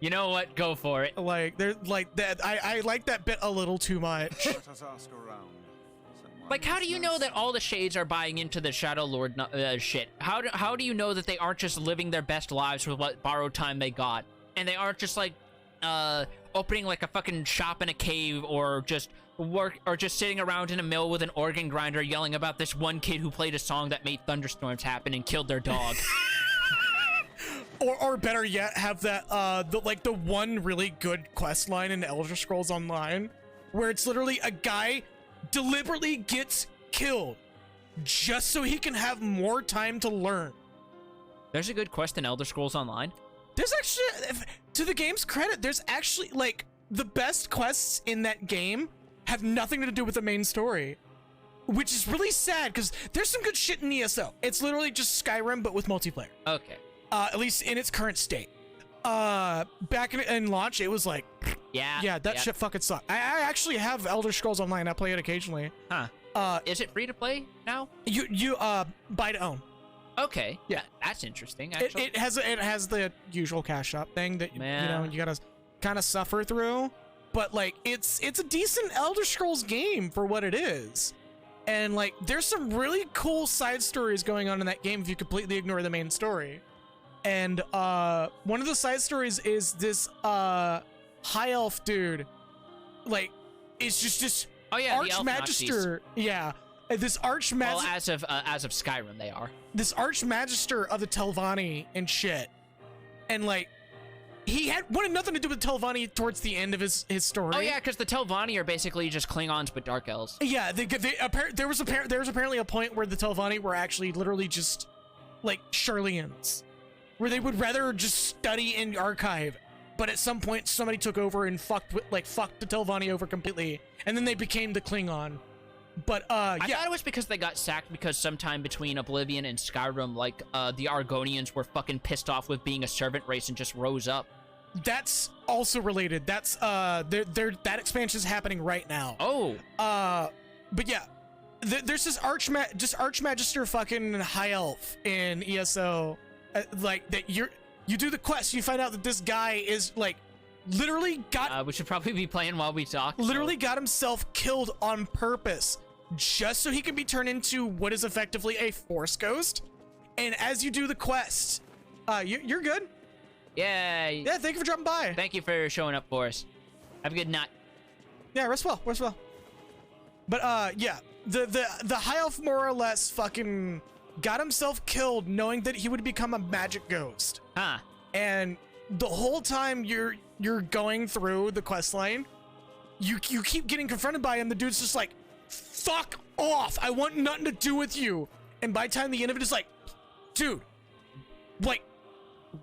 You know what? Go for it. Like there's like that. I like that bit a little too much. Let us ask around. Like, how do you know that all the shades are buying into the Shadow Lord shit? How do you know that they aren't just living their best lives with what borrowed time they got, and they aren't just like opening like a fucking shop in a cave, or just sitting around in a mill with an organ grinder yelling about this one kid who played a song that made thunderstorms happen and killed their dog? Or better yet, have that the one really good quest line in Elder Scrolls Online, where it's literally a guy deliberately gets killed just so he can have more time to learn. There's a good quest in Elder Scrolls Online. There's actually, to the game's credit, there's actually like the best quests in that game have nothing to do with the main story, which is really sad because there's some good shit in ESO. It's literally just Skyrim but with multiplayer. Okay. At least in its current state. Back in launch, it was like, yeah, that shit fucking sucked. I actually have Elder Scrolls Online. I play it occasionally. Huh. Is it free to play now? You buy to own. Okay. Yeah, that's interesting. Actually, it has the usual cash shop thing that you know you gotta kind of suffer through, but like it's a decent Elder Scrolls game for what it is, and like there's some really cool side stories going on in that game if you completely ignore the main story. And one of the side stories is this high elf dude, like it's just this archmagister. Yeah, this archmagister. Well, as of Skyrim, they are this archmagister of the Telvanni and shit, and like he wanted nothing to do with Telvanni towards the end of his story. Oh yeah, because the Telvanni are basically just Klingons but Dark Elves. Yeah, there was apparently a point where the Telvanni were actually literally just like Sharlayans, where they would rather just study and archive, but at some point somebody took over and fucked the Telvanni over completely, and then they became the Klingon. But I thought it was because they got sacked because sometime between Oblivion and Skyrim, like the Argonians were fucking pissed off with being a servant race and just rose up. That's also related. That's that expansion is happening right now. Oh. But yeah, there's this archmagister fucking high elf in ESO. Like that you do the quest, you find out that this guy is like literally we should probably be playing while we talk. Literally got himself killed on purpose just so he can be turned into what is effectively a force ghost. And as you do the quest, you're good. Yay. Yeah, thank you for dropping by. Thank you for showing up for us. Have a good night. Yeah, rest well. But yeah, the high elf more or less fucking got himself killed knowing that he would become a magic ghost. Huh. And the whole time you're going through the quest line, you keep getting confronted by him. The dude's just like, fuck off. I want nothing to do with you. And by the time the end of it is like, dude, like,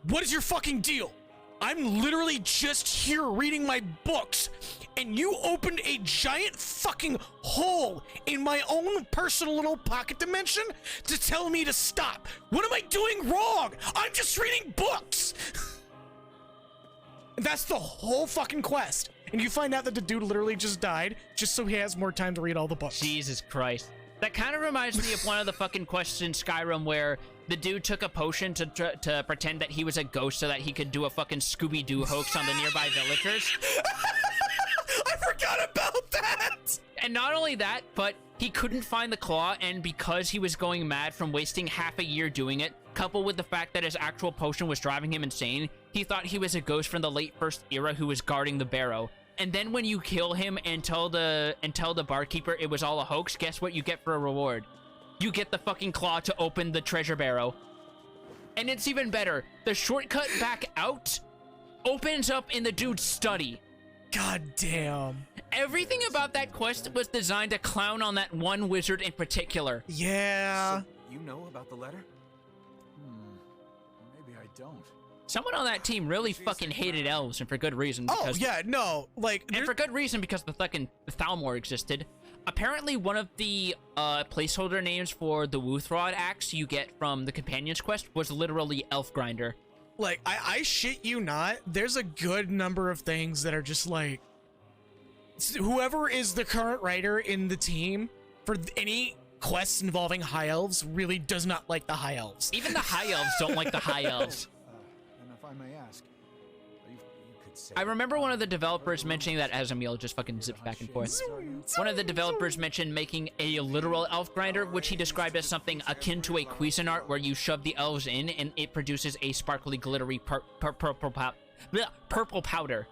what is your fucking deal? I'm literally just here reading my books, and you opened a giant fucking hole in my own personal little pocket dimension to tell me to stop. What am I doing wrong? I'm just reading books. That's the whole fucking quest. And you find out that the dude literally just died just so he has more time to read all the books. Jesus Christ. That kind of reminds me of one of the fucking quests in Skyrim where the dude took a potion to pretend that he was a ghost so that he could do a fucking Scooby-Doo hoax on the nearby villagers. I forgot about that! And not only that, but he couldn't find the claw, and because he was going mad from wasting half a year doing it, coupled with the fact that his actual potion was driving him insane, he thought he was a ghost from the late First Era who was guarding the barrow. And then when you kill him and tell the barkeeper it was all a hoax, guess what you get for a reward? You get the fucking claw to open the treasure barrow. And it's even better. The shortcut back out opens up in the dude's study. God damn. Everything about that quest was designed to clown on that one wizard in particular. Yeah. So, you know about the letter? Maybe I don't. Someone on that team really fucking hated elves, and for good reason. Oh, yeah, no. Like, and for good reason, because the fucking Thalmor existed. Apparently, one of the placeholder names for the Wuthrod axe you get from the Companion's Quest was literally Elf Grinder. Like, I shit you not, there's a good number of things that are just like, whoever is the current writer in the team for any quests involving high elves really does not like the high elves. Even the high elves don't like the high elves. And if I may ask, you could say... I remember one of the developers mentioning that as Emil just fucking zips back and forth. One of the developers mentioned making a literal elf grinder, which he described as something akin to a Cuisinart, where you shove the elves in and it produces a sparkly, glittery purple powder.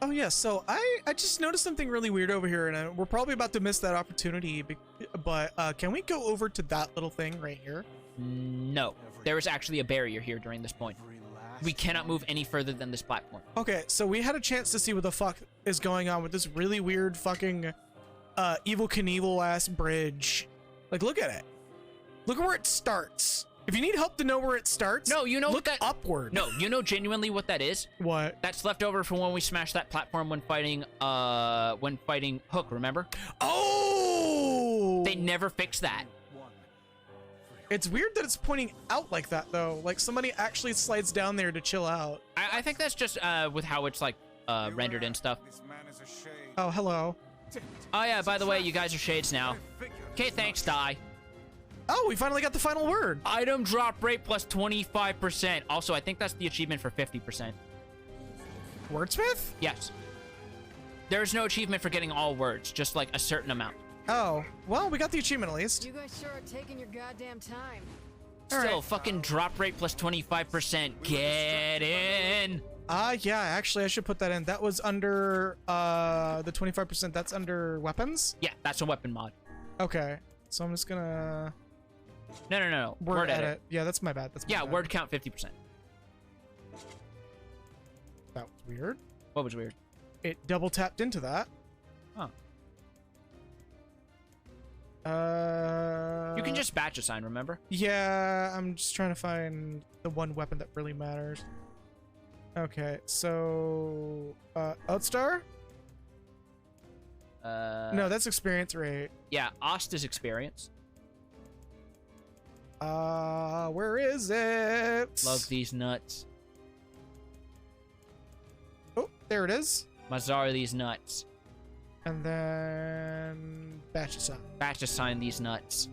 Oh yeah, so I just noticed something really weird over here, and we're probably about to miss that opportunity, but can we go over to that little thing right here? No, there is actually a barrier here during this point. We cannot move any further than this platform. Okay, so we had a chance to see what the fuck is going on with this really weird fucking Evel Knievel-ass bridge. Like, look at it. Look at where it starts. If you need help to know where it starts, no, you know look upward. No, you know genuinely what that is? What? That's left over from when we smashed that platform when fighting Hook, remember? Oh! They never fixed that. It's weird that it's pointing out like that, though. Like, somebody actually slides down there to chill out. I think that's just with how it's, like, rendered and stuff. Oh, hello. Oh, yeah, by the way, you guys are shades now. Okay, thanks, Die. Oh, we finally got the final word. Item drop rate plus 25%. Also, I think that's the achievement for 50%. Wordsmith? Yes. There's no achievement for getting all words, just, like, a certain amount. Oh, well, we got the achievement at least. You guys sure are taking your goddamn time. Still, fucking drop rate plus 25%. Get in. Yeah, actually, I should put that in. That was under the 25%. That's under weapons? Yeah, that's a weapon mod. Okay, so I'm just gonna... No. Word edit. Yeah, that's my bad. That's my bad. Word count 50%. That was weird. What was weird? It double tapped into that. Huh. You can just batch assign, remember? Yeah, I'm just trying to find the one weapon that really matters. Okay, so Outstar? No, that's experience rate. Yeah, Ost is experience. Where is it? Love these nuts. Oh, there it is. Mazar these nuts. And then batch assign. Batch assign these nuts.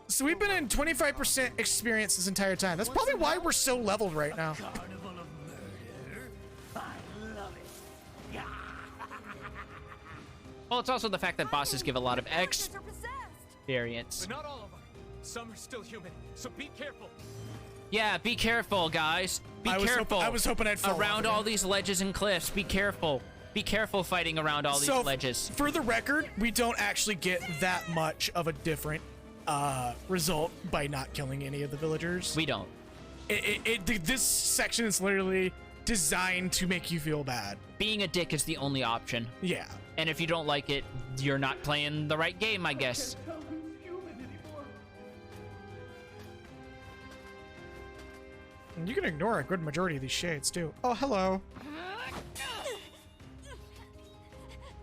So we've been in 25% experience this entire time. That's probably why we're so leveled right now. Carnival of murder. I love it. Well, it's also the fact that bosses give a lot of experience. But not all of them. Some are still human, so be careful. Yeah, be careful, guys. Be careful. I was hoping I'd fall around all these ledges and cliffs. Be careful. Be careful fighting around all these ledges. For the record, we don't actually get that much of a different result by not killing any of the villagers. We don't. This section is literally designed to make you feel bad. Being a dick is the only option. Yeah. And if you don't like it, you're not playing the right game, I guess. You can ignore a good majority of these shades, too. Oh, hello.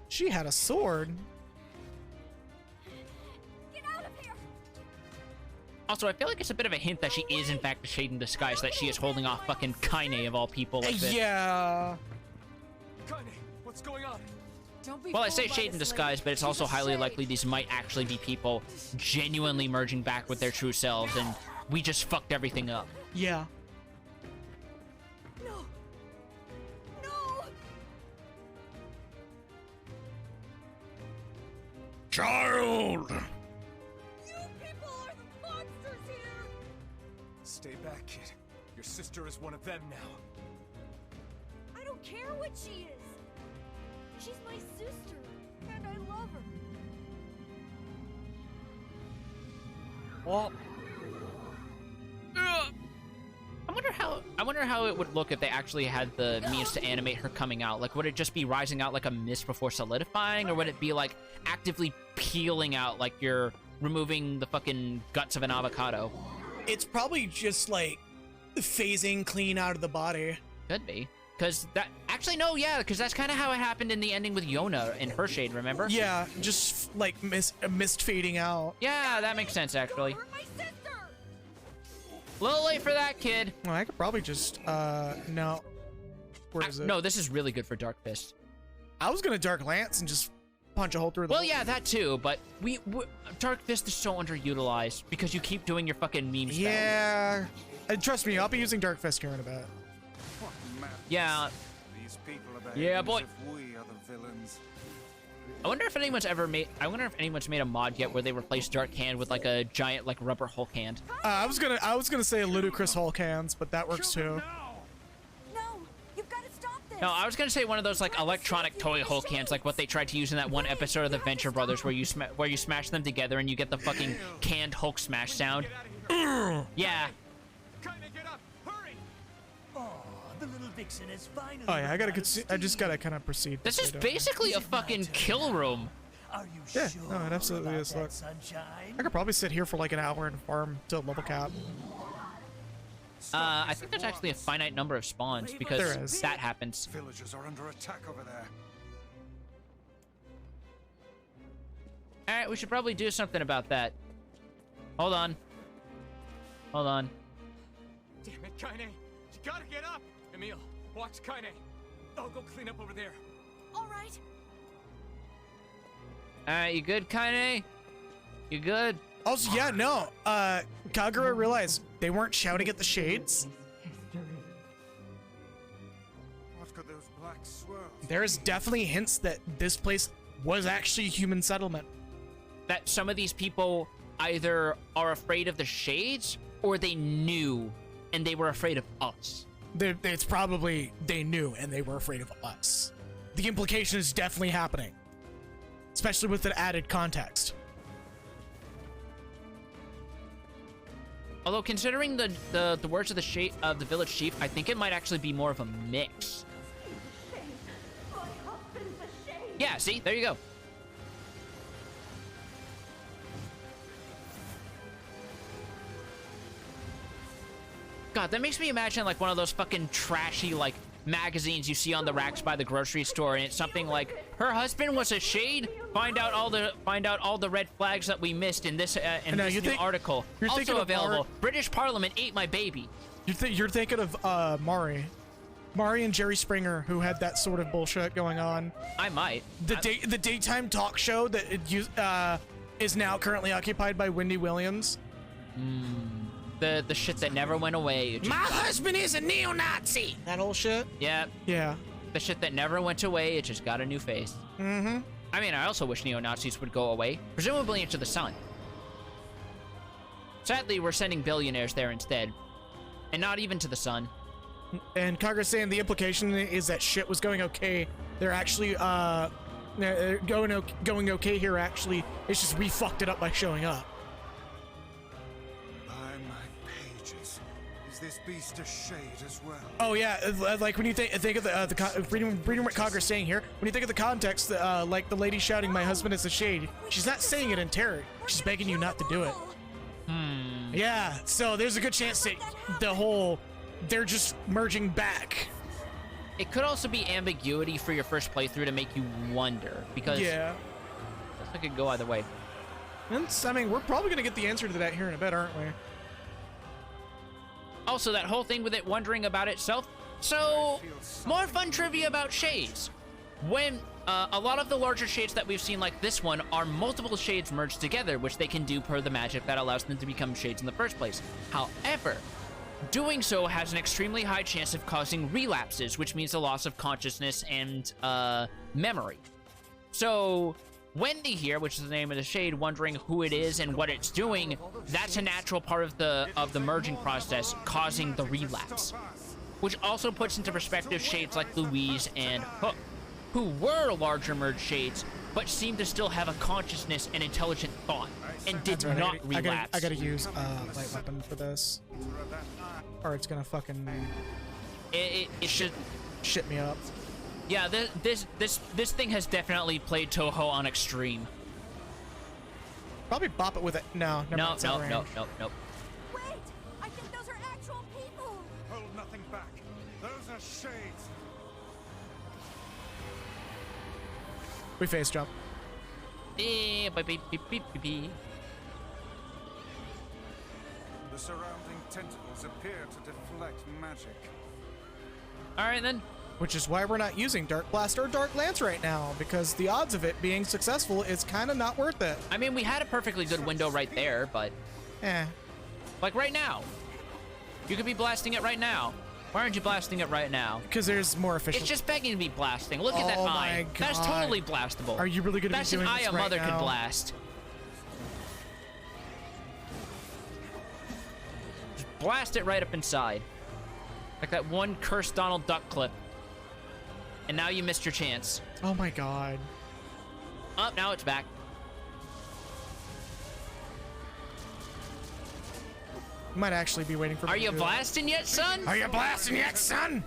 She had a sword. Also, I feel like it's a bit of a hint that she is, in fact, a shade in disguise, that she is holding off fucking Kaine, of all people, like this. Yeah. Kaine, what's going on? Well, I say shade in disguise, but it's also highly likely these might actually be people genuinely merging back with their true selves, and we just fucked everything up. Yeah. No. No. Child. Stay back, kid. Your sister is one of them now. I don't care what she is. She's my sister, and I love her. Well, I wonder how it would look if they actually had the means to animate her coming out. Like, would it just be rising out like a mist before solidifying, or would it be like actively peeling out, like you're removing the fucking guts of an avocado? It's probably just like phasing clean out of the body. Could be. Because that... Actually, no, yeah, because that's kind of how it happened in the ending with Yona in her shade, remember? Yeah, just like mist fading out. Yeah, that makes sense, actually. A little late for that, kid. Well, I could probably just, no. Where is it? No, this is really good for Dark Fist. I was gonna Dark Lance and just punch a hole through the Well, hole. yeah, that too, but Dark Fist is so underutilized because you keep doing your fucking meme spell. Yeah. Trust me, I'll be using Dark Fist here in a bit. Yeah. These people are Yeah, boy. If we are the villains. I wonder if anyone's made a mod yet where they replace Dark Hand with like a giant like rubber Hulk hand. I was gonna say ludicrous Hulk hands, but that works too. No, you've got to stop this. No, I was gonna say one of those like electronic toy Hulk hands, like what they tried to use in that one episode of the Venture Brothers, where you smash them together and you get the fucking canned Hulk smash sound. Yeah. The little vixen has finally. Oh yeah, I just gotta kind of proceed. This is basically a fucking kill room. Are you Yeah, sure no, it absolutely about is. that, Look, sunshine? I could probably sit here for like an hour and farm till level cap. I think there's actually a finite number of spawns because There is. that happens. Villagers are under attack over there. All right, we should probably do something about that. Hold on. Hold on. Damn it, Kaine! You gotta get up! Emil, watch Kaine. I'll go clean up over there. All right. All right, you good, Kaine? You good? Also, yeah, no. Kagura realized they weren't shouting at the shades. What could those black swirls? There's definitely hints that this place was actually a human settlement. That some of these people either are afraid of the shades or they knew and they were afraid of us. It's probably they knew and they were afraid of us. The implication is definitely happening, especially with the added context. Although considering the words of the village chief, I think it might actually be more of a mix. Yeah, see? There you go. God, that makes me imagine like one of those fucking trashy like magazines you see on the racks by the grocery store, and it's something like her husband was a shade. Find out all the red flags that we missed in this new article. You're Also thinking of available. British Parliament ate my baby. You're thinking of Mari and Jerry Springer, who had that sort of bullshit going on. I might. The daytime talk show that is now currently occupied by Wendy Williams. The shit that never went away. My husband is a neo-Nazi. That whole shit. Yeah. Yeah. The shit that never went away. It just got a new face. Mm-hmm. I mean, I also wish neo-Nazis would go away, presumably into the sun. Sadly, we're sending billionaires there instead, and not even to the sun. And Congress saying the implication is that shit was going okay. They're actually going okay here. Actually, it's just we fucked it up by showing up. By my pages. Is this beast a shade as well? Oh yeah, like when you think of the reading what Congress saying here, when you think of the context, like the lady shouting, "My husband is a shade," she's not saying it in terror. She's begging you not to do it. Yeah, so there's a good chance that they're just merging back. It could also be ambiguity for your first playthrough to make you wonder, because yeah, it could go either way. I mean, we're probably gonna get the answer to that here in a bit, aren't we? Also, that whole thing with it wondering about itself. So, more fun trivia about shades. When a lot of the larger shades that we've seen, like this one, are multiple shades merged together, which they can do per the magic that allows them to become shades in the first place. However, doing so has an extremely high chance of causing relapses, which means a loss of consciousness and memory. So, Wendy here, which is the name of the shade, wondering who it is and what it's doing, that's a natural part of the merging process, causing the relapse. Which also puts into perspective shades like Louise and Hook, who were larger merged shades, but seem to still have a consciousness and intelligent thought, and did not relapse. I gotta use light weapon for this, or it's gonna fucking it should shit me up. Yeah, this thing has definitely played Toho on extreme. Probably bop it with it. No. No. Wait! I think those are actual people! Hold nothing back. Those are shades. We face jump. Beep, beep, beep, beep, beep, beep. The surrounding tentacles appear to deflect magic. Alright then. Which is why we're not using Dark Blast or Dark Lance right now, because the odds of it being successful is kind of not worth it. I mean, we had a perfectly good window right there, but... Like right now. You could be blasting it right now. Why aren't you blasting it right now? Because there's more efficient. It's just begging to be blasting. Look at that eye. That's totally blastable. Are you really going to be doing this right now? That's an eye a mother could blast. Just blast it right up inside. Like that one cursed Donald Duck clip. And now you missed your chance. Oh my god. Oh, now it's back. Might actually be waiting for me. Are you blasting yet, son? Are you blasting yet, son?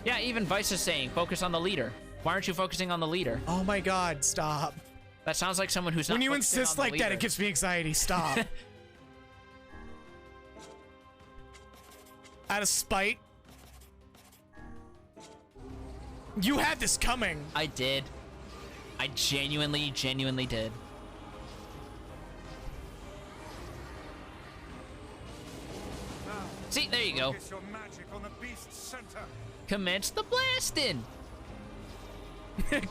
Yeah, even Vice is saying, focus on the leader. Why aren't you focusing on the leader? Oh my god, stop. That sounds like someone who's not. When you insist like that, it gives me anxiety. Stop. Out of spite. You had this coming. I did. I genuinely did. See, there you go. Commence the blasting.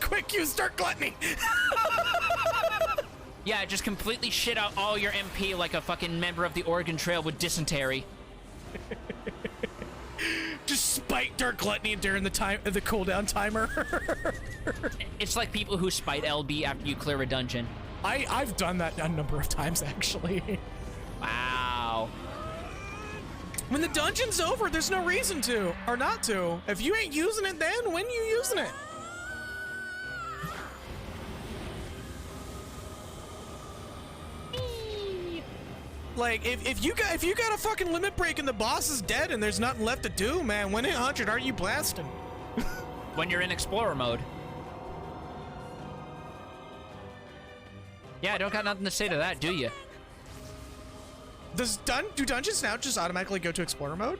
Quick, use Dark Gluttony. Yeah, just completely shit out all your MP like a fucking member of the Oregon Trail with dysentery. Just spite Dark Gluttony during the cooldown timer. It's like people who spite LB after you clear a dungeon. I've done that a number of times actually. Wow. When the dungeon's over, there's no reason to or not to. If you ain't using it, then when you using it? Like, if you got a fucking limit break and the boss is dead and there's nothing left to do, man, when in 100, aren't you blasting? When you're in Explorer mode. Yeah, I don't got nothing to say to that, do you? Do dungeons now just automatically go to Explorer mode?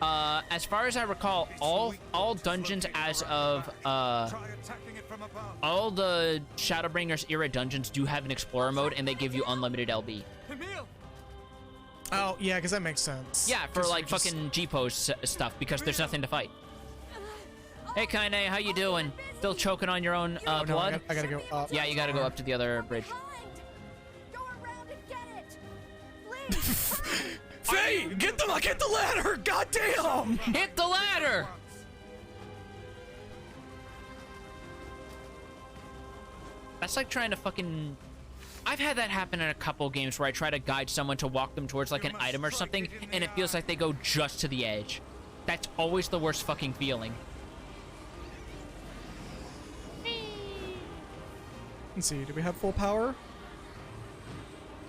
As far as I recall, all dungeons as of all the Shadowbringers era dungeons do have an Explorer mode, and they give you unlimited LB. Oh yeah, because that makes sense. Yeah, for like fucking G-pose stuff, because there's nothing to fight. Hey Kaine, how you doing? Still choking on your own blood? No, I gotta go up. Yeah, you gotta go up to the other bridge. Faye, get the ladder! Goddamn! Hit the ladder! That's like trying to fucking... I've had that happen in a couple games where I try to guide someone to walk them towards like an item or something, and it feels like they go just to the edge. That's always the worst fucking feeling. Let's see, do we have full power?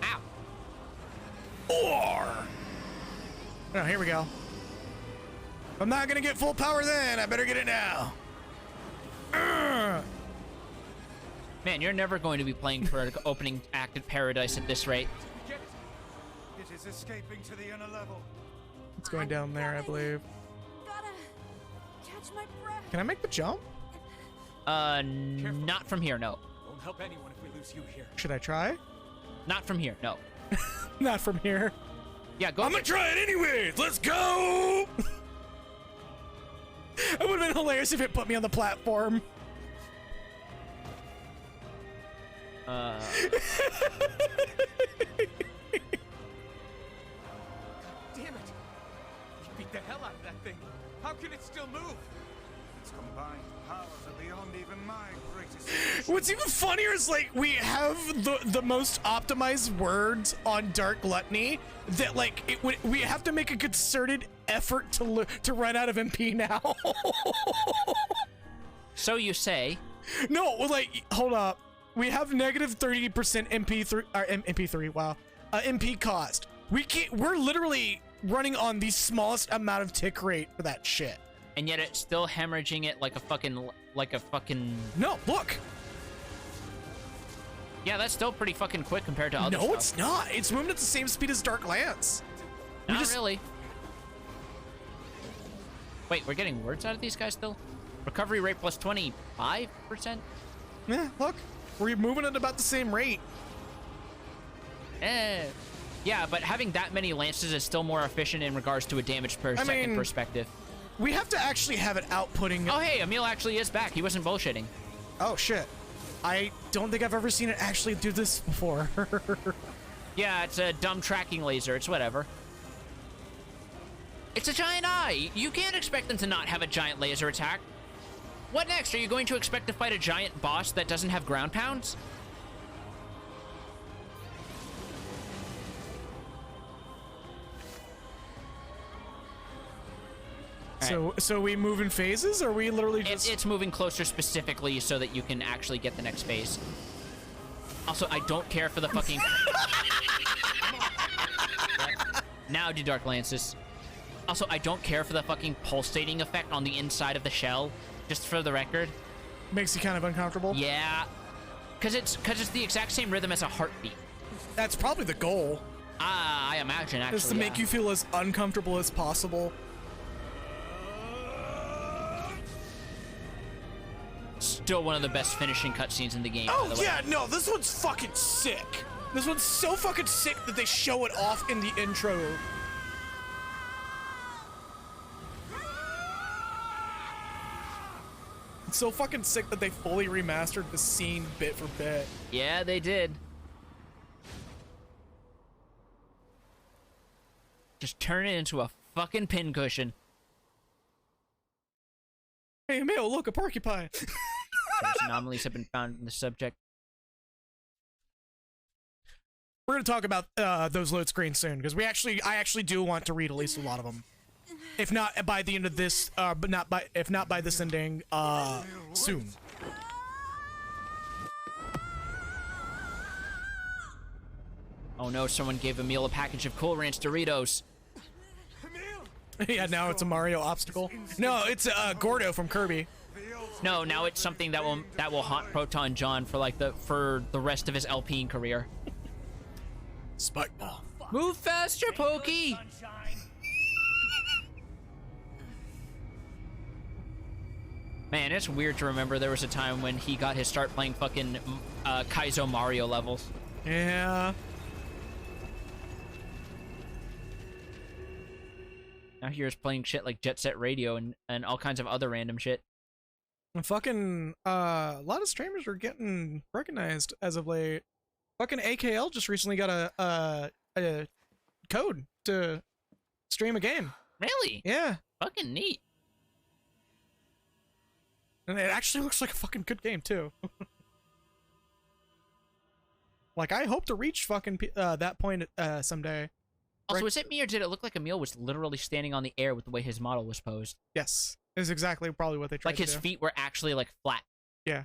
Ow. Or Oh, here we go. If I'm not gonna get full power then, I better get it now. Man, you're never going to be playing for an opening act at Paradise at this rate. Get it? It is escaping to the inner level. It's going down there, I believe. Gotta catch my breath. Can I make the jump? Not from here, no. Won't help anyone if we lose you here. Should I try? Not from here, no. Not from here. Yeah, go. I'm gonna try it anyways. Let's go. It would have been hilarious if it put me on the platform. Damn it! You beat the hell out of that thing. How can it still move? Its combined powers are beyond even my greatest. What's even funnier is like we have the most optimized words on Dark Gluttony that like we have to make a concerted effort to run out of MP now. So you say? No, like hold up. We have negative 30% MP3 or MP3. Wow, MP cost. We're literally running on the smallest amount of tick rate for that shit. And yet it's still hemorrhaging it like a fucking No, look. Yeah, that's still pretty fucking quick compared to other stuff. No, it's not. It's moving at the same speed as Dark Lance. Not really. Wait, we're getting words out of these guys still? Recovery rate plus 25%? Yeah, look. We're moving at about the same rate. Yeah, but having that many lances is still more efficient in regards to a damage per second perspective. We have to actually have it outputting. Oh, hey, Emil actually is back. He wasn't bullshitting. Oh, shit. I don't think I've ever seen it actually do this before. Yeah, it's a dumb tracking laser. It's whatever. It's a giant eye. You can't expect them to not have a giant laser attack. What next? Are you going to expect to fight a giant boss that doesn't have ground pounds? So we move in phases, or we literally just... It's moving closer specifically so that you can actually get the next phase. Also, I don't care for the fucking... Now do Dark Lances. Also, I don't care for the fucking pulsating effect on the inside of the shell, just for the record. Makes you kind of uncomfortable? Yeah. Because it's the exact same rhythm as a heartbeat. That's probably the goal. I imagine, actually. Is to make you feel as uncomfortable as possible. Still one of the best finishing cutscenes in the game. Oh, yeah, no, this one's fucking sick. This one's so fucking sick that they show it off in the intro. It's so fucking sick that they fully remastered the scene bit for bit. Yeah, they did. Just turn it into a fucking pincushion. Hey, Emil, look, a porcupine. There's anomalies have been found in the subject. We're gonna talk about those load screens soon, because I actually do want to read at least a lot of them. If not by the end of this, if not by this ending, soon. Oh no, someone gave Emil a package of Cool Ranch Doritos. Yeah, now it's a Mario obstacle. No, it's Gordo from Kirby. No, now it's something that will haunt Proton John for the rest of his LPing career. Spike ball. Move faster, Pokey! Man, it's weird to remember there was a time when he got his start playing fucking Kaizo Mario levels. Yeah. Now here's playing shit like Jet Set Radio and all kinds of other random shit. And fucking, a lot of streamers are getting recognized as of late. Fucking AKL just recently got a code to stream a game. Really? Yeah. Fucking neat. And it actually looks like a fucking good game, too. Like, I hope to reach fucking that point someday. Also, was it me or did it look like Emil was literally standing on the air with the way his model was posed? Yes. Is exactly probably what they tried like to his do. feet were actually like flat. Yeah.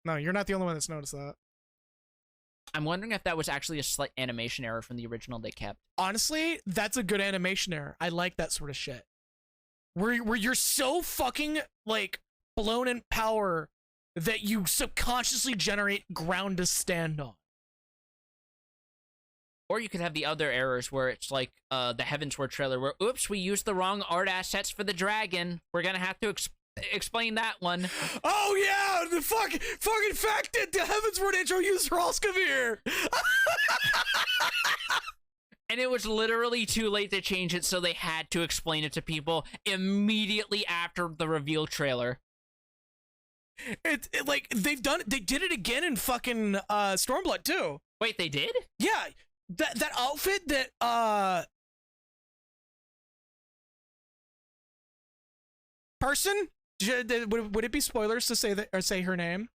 No, you're not the only one that's noticed that. I'm wondering if that was actually a slight animation error from the original they kept. Honestly, that's a good animation error. I like that sort of shit. Where you're so fucking, like, blown in power that you subconsciously generate ground to stand on. Or you could have the other errors where it's like the Heavensward trailer where, oops, we used the wrong art assets for the dragon. We're gonna have to explain that one. Oh yeah, the fucking fact that the Heavensward intro used Hrolskavir. And it was literally too late to change it, so they had to explain it to people immediately after the reveal trailer. It like they did it again in fucking Stormblood too. Wait, they did? Yeah, that outfit that person, would it be spoilers to say that or say her name?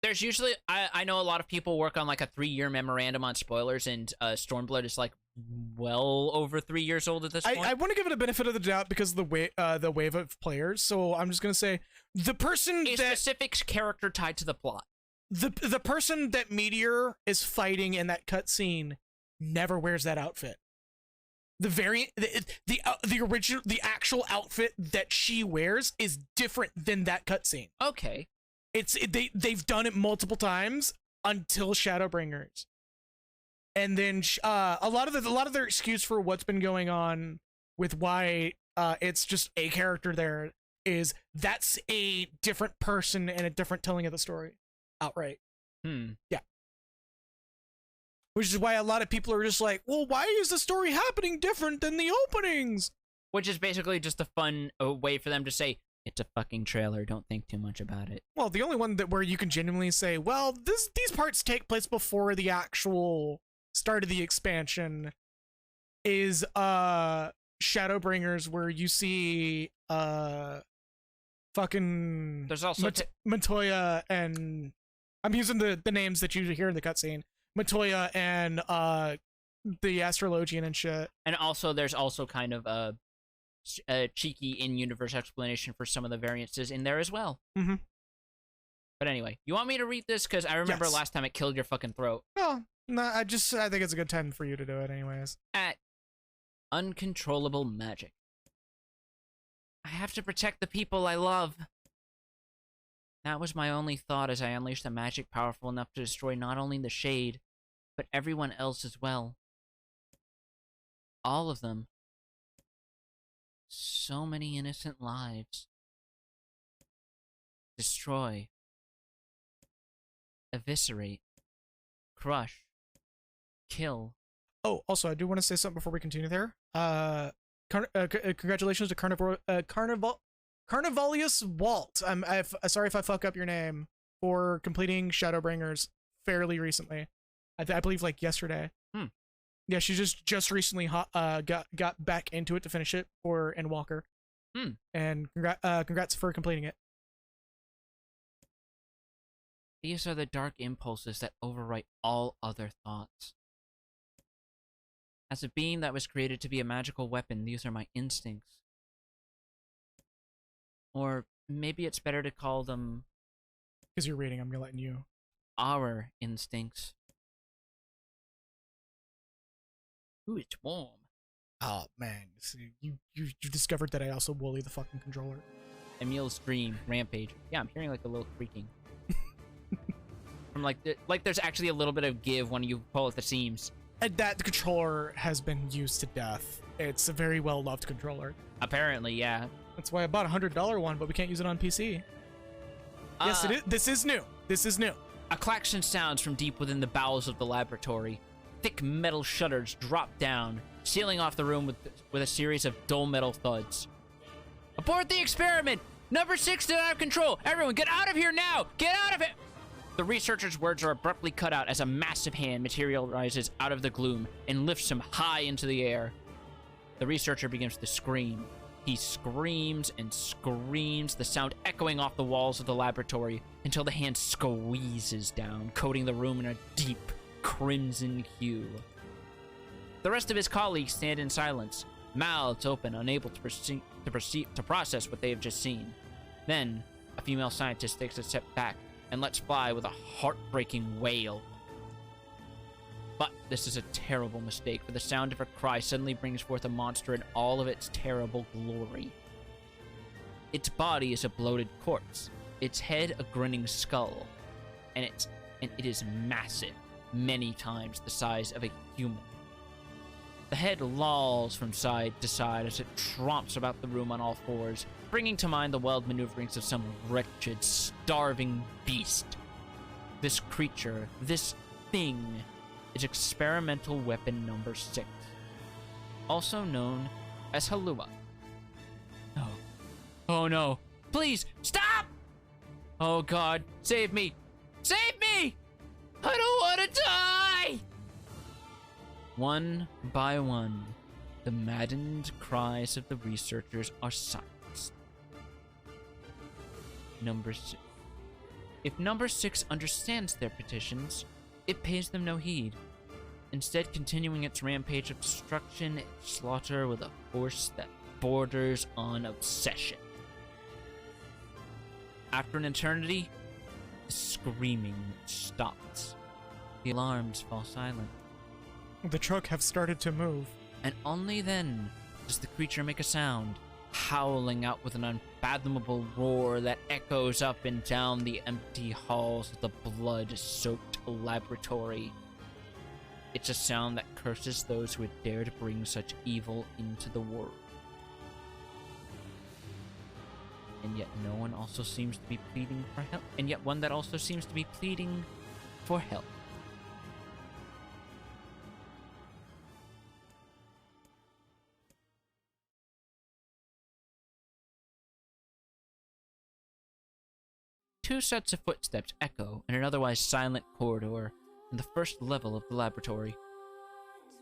There's usually I know a lot of people work on like a 3-year memorandum on spoilers, and Stormblood is like well over 3 years old at this point. I want to give it a benefit of the doubt because of the wave of players. So I'm just gonna say the person specific character tied to the plot. The person that NieR is fighting in that cutscene never wears that outfit. The original, the actual outfit that she wears is different than that cutscene. Okay. They've done it multiple times until Shadowbringers, and then a lot of their excuse for what's been going on with why it's just a character there is that's a different person and a different telling of the story outright. Yeah. Which is why a lot of people are just like, well, why is the story happening different than the openings? Which is basically just a fun way for them to say, it's a fucking trailer, don't think too much about it. Well, the only one where you can genuinely say, well, these parts take place before the actual start of the expansion is Shadowbringers, where you see fucking there's also Montoya, and I'm using the names that you hear in the cutscene. Montoya and the Astrologian and shit. And also there's also kind of a cheeky in-universe explanation for some of the variances in there as well. Mm-hmm. But anyway, you want me to read this? Because I remember last time it killed your fucking throat. Oh, no, I think it's a good time for you to do it anyways. At uncontrollable magic. I have to protect the people I love. That was my only thought as I unleashed a magic powerful enough to destroy not only the Shade, but everyone else as well. All of them. So many innocent lives. Destroy. Eviscerate. Crush. Kill. Oh, also, I do want to say something before we continue there. Congratulations to Carnivalius Walt. I'm sorry if I fuck up your name, for completing Shadowbringers fairly recently. I believe like yesterday. Yeah, she just recently got back into it to finish it for Endwalker. And congrats for completing it. These are the dark impulses that overwrite all other thoughts. As a being that was created to be a magical weapon, these are my instincts. Or maybe it's better to call them... Because you're reading, I'm letting you. Our instincts. Ooh, it's warm. Oh, man. You discovered that I also woolly the fucking controller. Emil's dream, rampage. Yeah, I'm hearing like a little creaking. From like there's actually a little bit of give when you pull at the seams. And that the controller has been used to death. It's a very well-loved controller. Apparently, yeah. That's why I bought a $100 one, but we can't use it on PC. Yes, it is. This is new. This is new. A klaxon sounds from deep within the bowels of the laboratory. Thick metal shutters drop down, sealing off the room with a series of dull metal thuds. Abort the experiment! Number 6 is out of control! Everyone, get out of here now! Get out of it! The researcher's words are abruptly cut out as a massive hand materializes out of the gloom and lifts him high into the air. The researcher begins to scream. He screams and screams, the sound echoing off the walls of the laboratory until the hand squeezes down, coating the room in a deep crimson hue. The rest of his colleagues stand in silence, mouths open, unable to process what they have just seen. Then, a female scientist takes a step back, and lets fly with a heartbreaking wail. But this is a terrible mistake, for the sound of her cry suddenly brings forth a monster in all of its terrible glory. Its body is a bloated corpse, its head a grinning skull, and it is massive, many times the size of a human. The head lolls from side to side as it tromps about the room on all fours, bringing to mind the wild maneuverings of some wretched, starving beast. This creature, this thing, is experimental weapon number 6, also known as Halua. Oh. Oh no. Please, stop! Oh god, save me! Save me! I don't want to die! One by one, the maddened cries of the researchers are silenced. Number 6. If number 6 understands their petitions, it pays them no heed, instead continuing its rampage of destruction and slaughter with a force that borders on obsession. After an eternity, the screaming stops. The alarms fall silent. The truck have started to move. And only then does the creature make a sound, howling out with an unfathomable roar that echoes up and down the empty halls of the blood-soaked laboratory. It's a sound that curses those who would dare to bring such evil into the world. And yet no one also seems to be pleading for help. And yet one that also seems to be pleading for help. Two sets of footsteps echo in an otherwise silent corridor in the first level of the laboratory.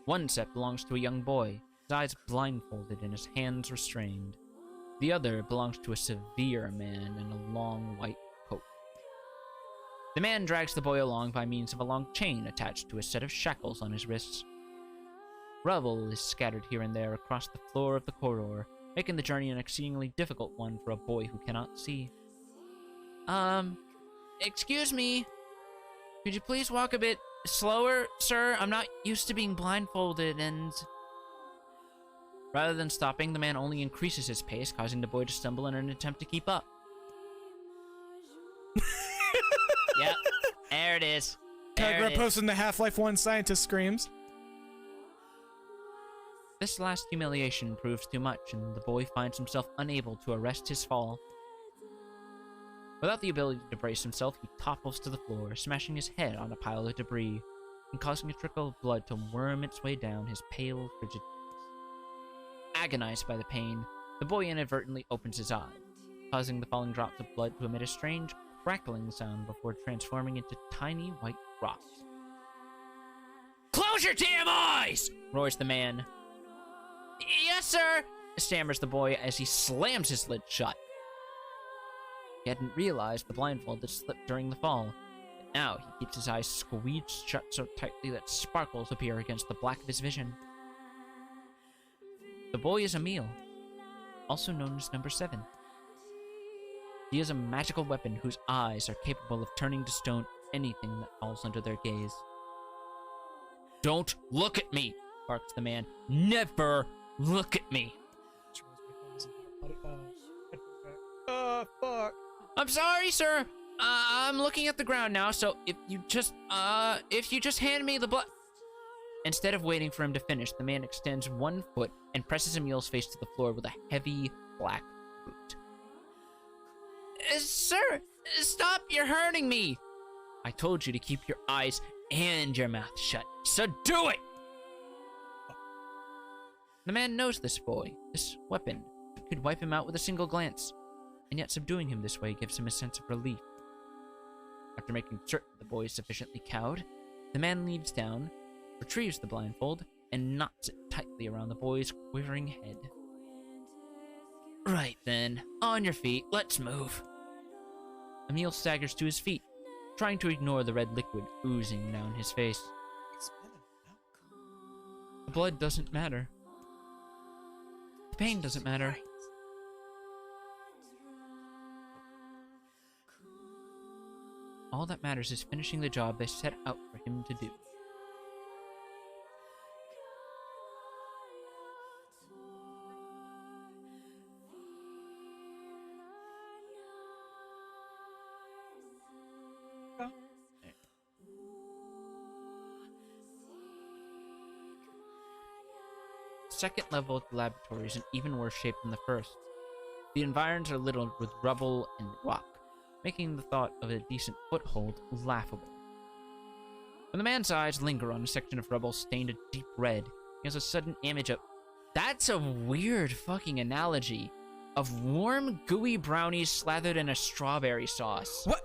One set belongs to a young boy, his eyes blindfolded and his hands restrained. The other belongs to a severe man in a long white coat. The man drags the boy along by means of a long chain attached to a set of shackles on his wrists. Rubble is scattered here and there across the floor of the corridor, making the journey an exceedingly difficult one for a boy who cannot see. Excuse me. Could you please walk a bit slower, sir? I'm not used to being blindfolded, and... Rather than stopping, the man only increases his pace, causing the boy to stumble in an attempt to keep up. Yep, there it is. Telegram posting the Half-Life 1 scientist screams. This last humiliation proves too much, and the boy finds himself unable to arrest his fall. Without the ability to brace himself, he topples to the floor, smashing his head on a pile of debris, and causing a trickle of blood to worm its way down his pale, frigid face. Agonized by the pain, the boy inadvertently opens his eyes, causing the falling drops of blood to emit a strange, crackling sound before transforming into tiny white rocks. "Close your damn eyes!" roars the man. "Yes, sir," stammers the boy as he slams his lid shut. He hadn't realized the blindfold had slipped during the fall, but now he keeps his eyes squeezed shut so tightly that sparkles appear against the black of his vision. The boy is Emil, also known as number 7. He is a magical weapon whose eyes are capable of turning to stone anything that falls under their gaze. "Don't look at me!" barks the man. "Never look at me!" Fuck. "I'm sorry, sir. I'm looking at the ground now, so if you just hand me the blood..." Instead of waiting for him to finish, the man extends one foot and presses Emil's face to the floor with a heavy, black boot. "Sir, stop, you're hurting me!" "I told you to keep your eyes and your mouth shut, so do it!" The man knows this boy, this weapon, could wipe him out with a single glance, and yet subduing him this way gives him a sense of relief. After making certain the boy is sufficiently cowed, the man leaves down, retrieves the blindfold, and knots it tightly around the boy's quivering head. "Right then, on your feet, let's move." Emil staggers to his feet, trying to ignore the red liquid oozing down his face. The blood doesn't matter. The pain doesn't matter. all that matters is finishing the job they set out for him to do. Second level of the laboratory is in even worse shape than the first. The environs are littered with rubble and rock, making the thought of a decent foothold laughable. When the man's eyes linger on a section of rubble stained a deep red, he has a sudden image of... That's a weird fucking analogy. Of warm, gooey brownies slathered in a strawberry sauce. What?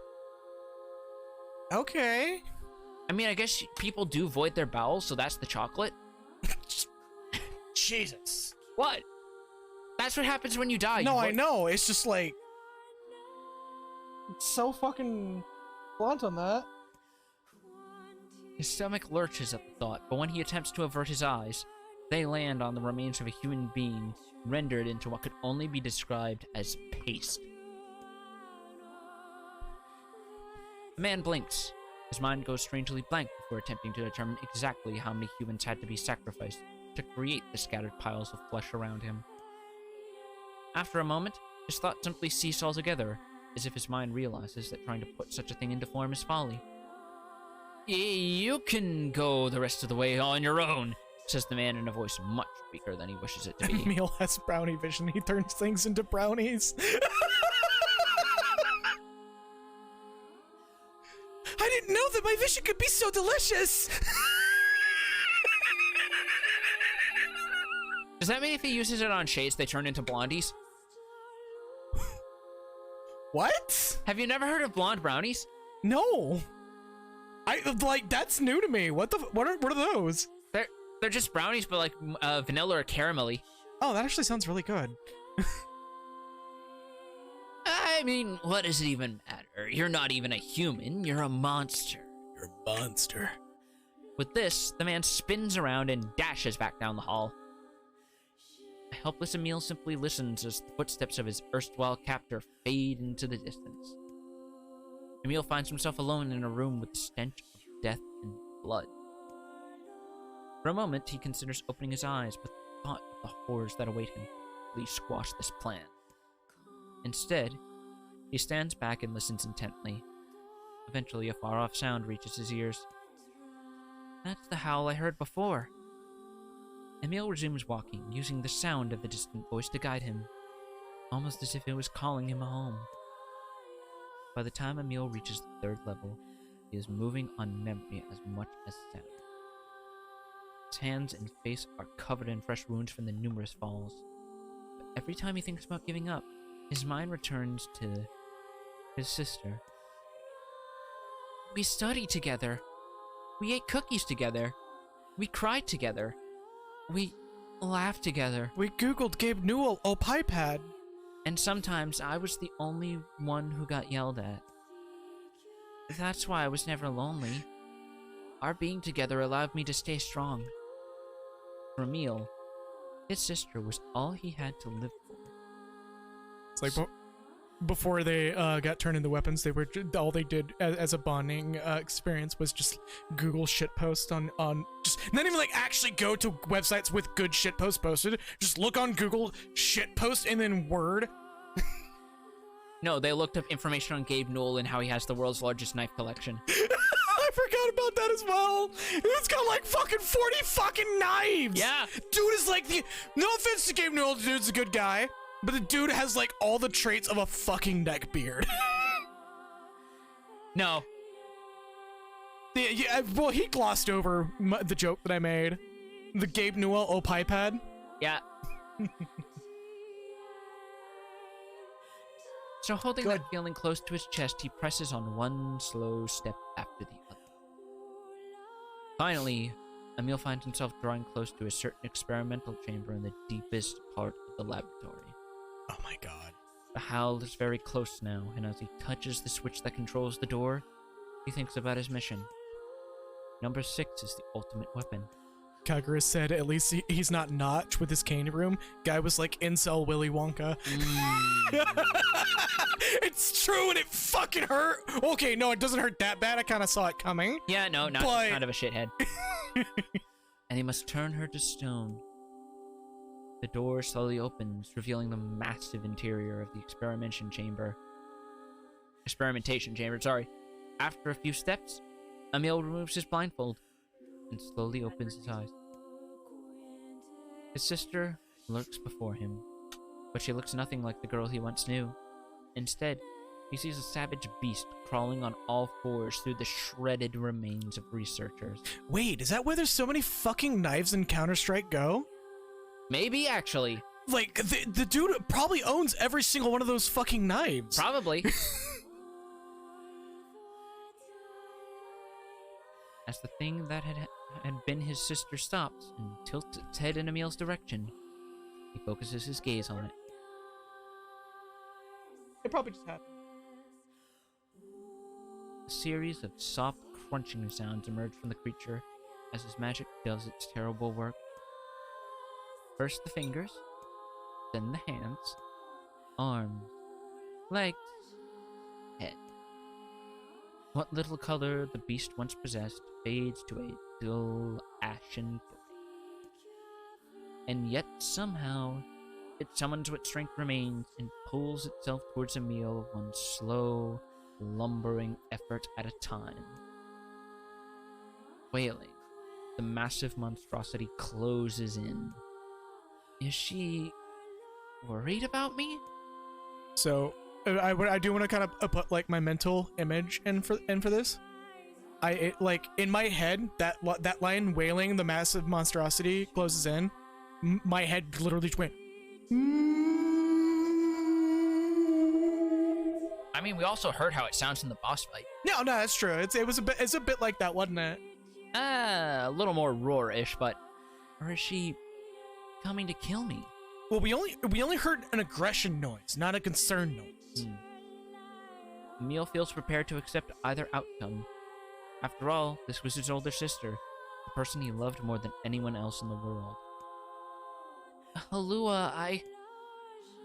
Okay. I mean, I guess people do void their bowels, so that's the chocolate. Jesus. What? That's what happens when you die. No, I know. It's just like... It's so fucking blunt on that. His stomach lurches at the thought, but when he attempts to avert his eyes, they land on the remains of a human being rendered into what could only be described as paste. The man blinks. His mind goes strangely blank before attempting to determine exactly how many humans had to be sacrificed to create the scattered piles of flesh around him. After a moment, his thoughts simply cease altogether, as if his mind realizes that trying to put such a thing into form is folly. You can go the rest of the way on your own, says the man in a voice much weaker than he wishes it to be. Emil has brownie vision. He turns things into brownies. I didn't know that my vision could be so delicious. Does that mean if he uses it on shades, they turn into blondies? What? Have you never heard of blonde brownies? No. That's new to me. What are those? They're just brownies, but like vanilla or caramelly. Oh, that actually sounds really good. I mean, what does it even matter? You're not even a human. You're a monster. You're a monster. With this, the man spins around and dashes back down the hall. A helpless Emil simply listens as the footsteps of his erstwhile captor fade into the distance. Emil finds himself alone in a room with the stench of death and blood. For a moment, he considers opening his eyes, but the thought of the horrors that await him quickly squash this plan. Instead, he stands back and listens intently. Eventually, a far-off sound reaches his ears. That's the howl I heard before. Emil resumes walking, using the sound of the distant voice to guide him, almost as if it was calling him home. By the time Emil reaches the third level, he is moving on memory as much as sound. His hands and face are covered in fresh wounds from the numerous falls. But every time he thinks about giving up, his mind returns to his sister. We studied together. We ate cookies together. We cried together. We laughed together. We googled Gabe Newell Opipad. And sometimes I was the only one who got yelled at. That's why I was never lonely. Our being together allowed me to stay strong. For Emil, his sister was all he had to live for. It's like before they got turned into weapons, they were all they did as a bonding experience was just Google shitpost on just not even like actually go to websites with good shitpost posted. Just look on Google shitpost and then Word. No, they looked up information on Gabe Newell and how he has the world's largest knife collection. I forgot about that as well. It's got like fucking 40 fucking knives. Yeah. Dude is like no offense to Gabe Newell, the dude's a good guy, but the dude has like all the traits of a fucking neckbeard. No. Yeah, well, he glossed over the joke that I made. The Gabe Newell Opipad. Yeah. So holding that feeling close to his chest, he presses on one slow step after the other. Finally, Emil finds himself drawing close to a certain experimental chamber in the deepest part of the laboratory. Oh my god. The howl is very close now, and as he touches the switch that controls the door, he thinks about his mission. Number 6 is the ultimate weapon. Kagura said, at least he's not Notch with his cane room. Guy was like incel Willy Wonka. It's true and it fucking hurt. Okay, no, it doesn't hurt that bad. I kind of saw it coming. Yeah, no, not just kind of a shithead. And he must turn her to stone. The door slowly opens, revealing the massive interior of the experimentation chamber. Sorry. After a few steps, Emil removes his blindfold and slowly opens his eyes. His sister lurks before him, but she looks nothing like the girl he once knew. Instead, he sees a savage beast crawling on all fours through the shredded remains of researchers. Wait, is that where there's so many fucking knives in Counter-Strike Go? Maybe, actually. Like, the dude probably owns every single one of those fucking knives. Probably. As the thing that had been his sister stops and tilts its head in Emil's direction, he focuses his gaze on it. It probably just happened. A series of soft crunching sounds emerge from the creature as his magic does its terrible work. First the fingers, then the hands, arms, legs, head. What little color the beast once possessed fades to a dull, ashen gray. And yet, somehow, it summons what strength remains and pulls itself towards Emil one slow, lumbering effort at a time. Wailing, the massive monstrosity closes in. Is she worried about me? So, I do want to kind of put like my mental image in for this. Like in my head, that line wailing, the massive monstrosity closes in. My head literally just went. I mean, we also heard how it sounds in the boss fight. No, that's true. It's a bit like that, wasn't it? A little more roar-ish, but or is she coming to kill me? Well, we only heard an aggression noise, not a concern noise. Emil feels prepared to accept either outcome. After all, this was his older sister, the person he loved more than anyone else in the world. Halua,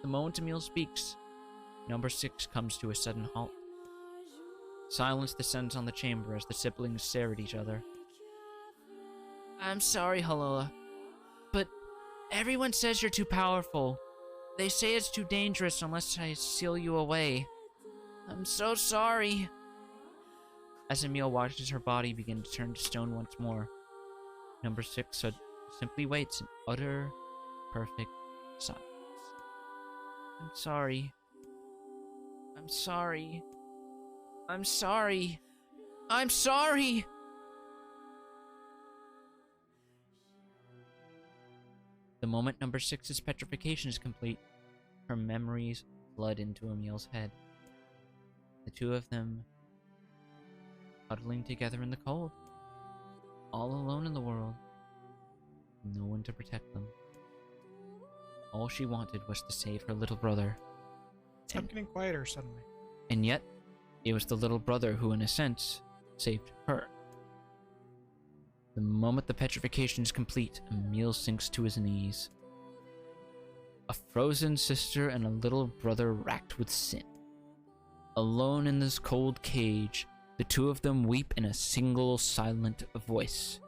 The moment Emil speaks, number 6 comes to a sudden halt. Silence descends on the chamber as the siblings stare at each other. I'm sorry, Halua, but everyone says you're too powerful. They say it's too dangerous unless I seal you away. I'm so sorry. As Emil watches her body begin to turn to stone once more, number 6 simply waits in utter, perfect silence. I'm sorry. I'm sorry. I'm sorry. I'm sorry! The moment number 6's petrification is complete, her memories flood into Emil's head. The two of them huddling together in the cold, all alone in the world, no one to protect them. All she wanted was to save her little brother. I'm getting quieter suddenly. And yet, it was the little brother who, in a sense, saved her. The moment the petrification is complete, Emil sinks to his knees. A frozen sister and a little brother racked with sin. Alone in this cold cage, the two of them weep in a single silent voice.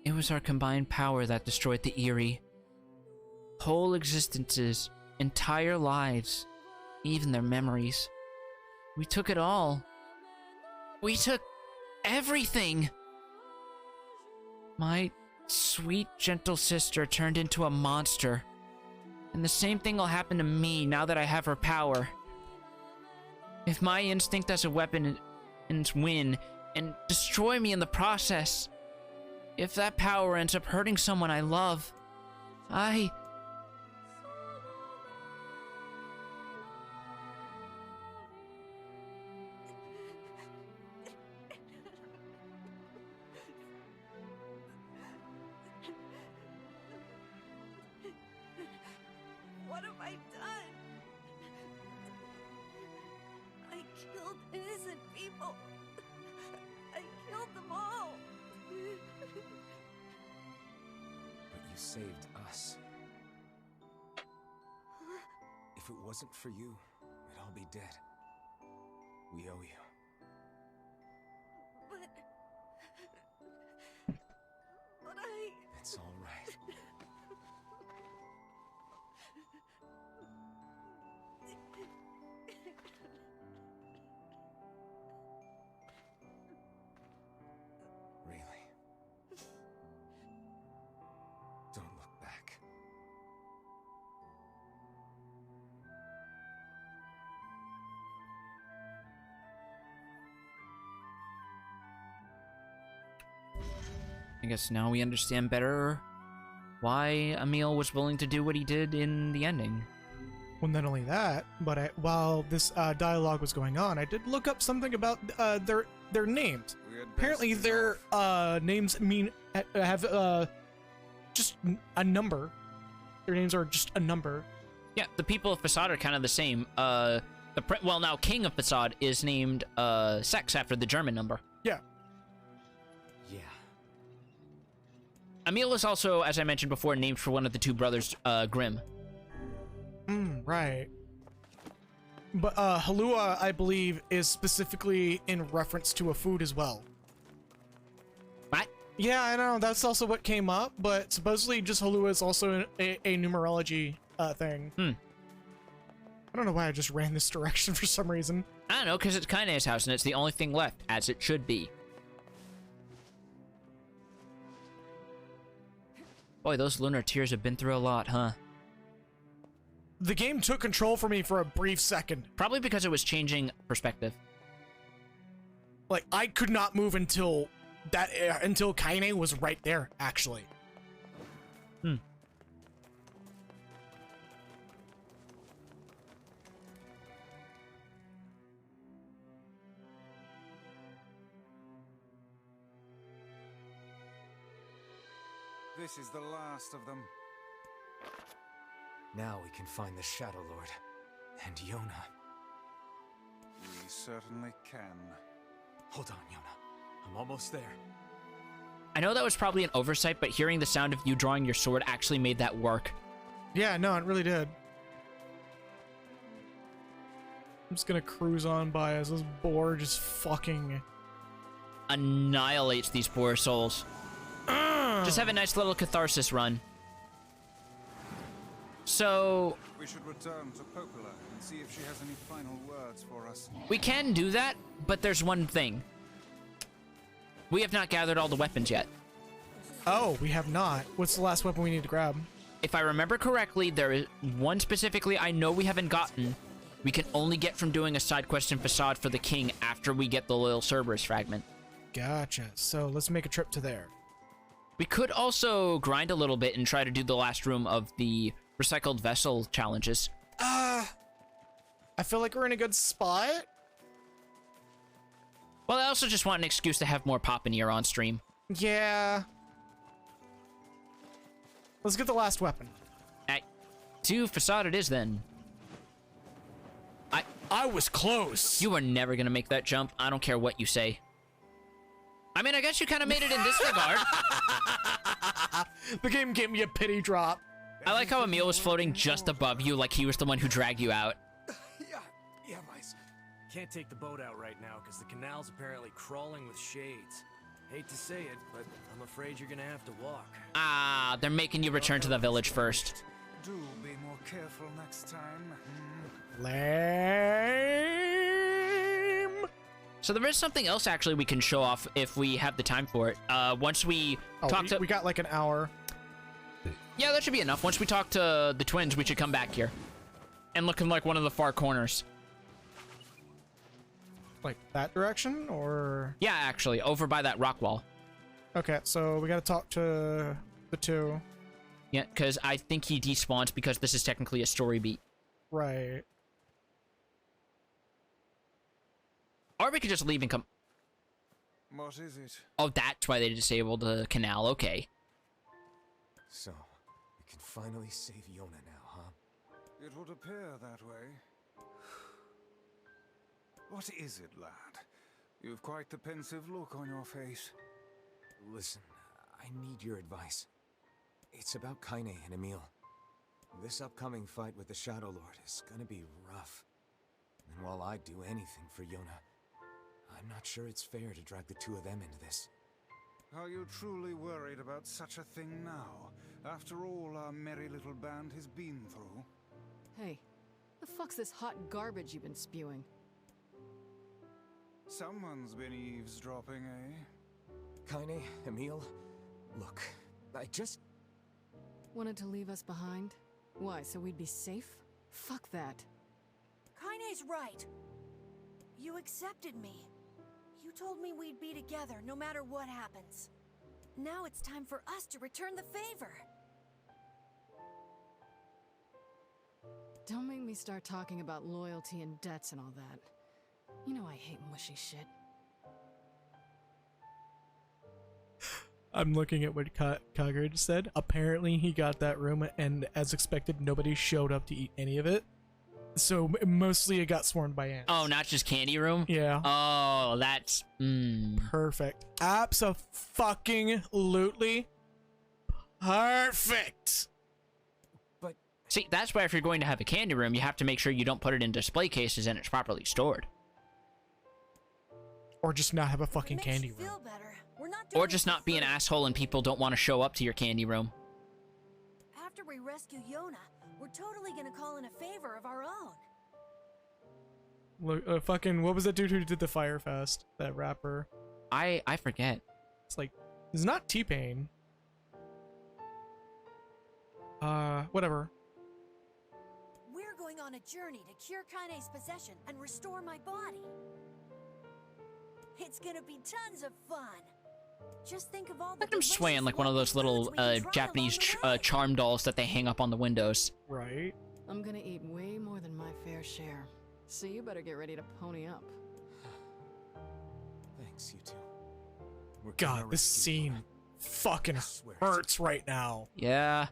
It was our combined power that destroyed the Eerie. Whole existences, entire lives, even their memories. We took it all. We took everything! My sweet, gentle sister turned into a monster. And the same thing will happen to me now that I have her power. If my instinct as a weapon and win and destroy me in the process, if that power ends up hurting someone I love, Oh, I killed them all. But you saved us. If it wasn't for you, we'd all be dead. We owe you. But I... It's all right. Really? Don't look back. I guess now we understand better why Emil was willing to do what he did in the ending. Well, not only that, but while this dialogue was going on, I did look up something about their names. Apparently, their names have just a number. Their names are just a number. Yeah, the people of Facade are kind of the same. Now King of Facade is named Sex after the German number. Yeah. Yeah. Emil is also, as I mentioned before, named for one of the two brothers, Grimm. Right. But Halua, I believe, is specifically in reference to a food as well. What? Yeah, I know. That's also what came up, but supposedly just Halua is also a numerology thing. I don't know why I just ran this direction for some reason. I don't know, because it's Kaine's house, and it's the only thing left, as it should be. Boy, those lunar tears have been through a lot, huh? The game took control for me for a brief second. Probably because it was changing perspective. Like, I could not move until Kaine was right there, actually. This is the last of them. Now we can find the Shadow Lord. And Yona. We certainly can. Hold on, Yona. I'm almost there. I know that was probably an oversight, but hearing the sound of you drawing your sword actually made that work. Yeah, no, it really did. I'm just gonna cruise on by as this boar just fucking annihilates these poor souls. Just have a nice little catharsis run. So we should return to Popola and see if she has any final words for us. We can do that, but there's one thing. We have not gathered all the weapons yet. Oh, we have not. What's the last weapon we need to grab? If I remember correctly, there is one specifically I know we haven't gotten. We can only get from doing a side quest in Facade for the king after we get the little Cerberus fragment. Gotcha. So let's make a trip to there. We could also grind a little bit and try to do the last room of the recycled vessel challenges. I feel like we're in a good spot. Well, I also just want an excuse to have more Papa NieR on stream. Yeah. Let's get the last weapon. To Facade it is then. I was close. You are never gonna make that jump. I don't care what you say. I mean, I guess you kind of made it in this regard. The game gave me a pity drop. I like how Emil was floating just above you like he was the one who dragged you out. Yeah, Vice. Can't take the boat out right now because the canal's apparently crawling with shades. Hate to say it, but I'm afraid you're gonna have to walk. Ah, they're making you return to the village first. Do be more careful next time. Lame. So there is something else actually we can show off if we have the time for it. Once we we got like an hour. Yeah, that should be enough. Once we talk to the twins, we should come back here. And look in like one of the far corners. Like that direction, or? Yeah, actually, over by that rock wall. Okay, so we gotta talk to the two. Yeah, because I think he despawns because this is technically a story beat. Right. Or we could just leave and come. What is it? Oh, that's why they disabled the canal. Okay. So, we can finally save Yona now, huh? It would appear that way. What is it, lad? You've quite the pensive look on your face. Listen, I need your advice. It's about Kaine and Emil. This upcoming fight with the Shadow Lord is gonna be rough. And while I'd do anything for Yona, I'm not sure it's fair to drag the two of them into this. Are you truly worried about such a thing now, after all our merry little band has been through? Hey, the fuck's this hot garbage you've been spewing? Someone's been eavesdropping, eh? Kaine, Emil, look, I just... Wanted to leave us behind? Why, so we'd be safe? Fuck that. Kaine's right. You accepted me. You told me we'd be together no matter what happens. Now it's time for us to return the favor. Don't make me start talking about loyalty and debts and all that. You know I hate mushy shit. I'm looking at what Kagura just said. Apparently he got that room, and as expected, nobody showed up to eat any of it. So mostly it got swarmed by ants. Oh, not just candy room? Yeah. Oh, that's... Perfect. Abso-fucking-lutely perfect. But... See, that's why if you're going to have a candy room, you have to make sure you don't put it in display cases and it's properly stored. Or just not have a fucking candy room. Or just not be an asshole and people don't want to show up to your candy room. After we rescue Yona, we're totally gonna call in a favor of our own. Look, fucking, what was that dude who did the Fire Fest? That rapper. I forget. It's like, it's not T-Pain. Whatever. We're going on a journey to cure Kaine's possession and restore my body. It's gonna be tons of fun. Just think of all the Look at him swaying like one of those little Japanese charm dolls that they hang up on the windows. Right. I'm gonna eat way more than my fair share. So you better get ready to pony up. Thanks, you two. God, this scene fucking hurts right now. Yeah.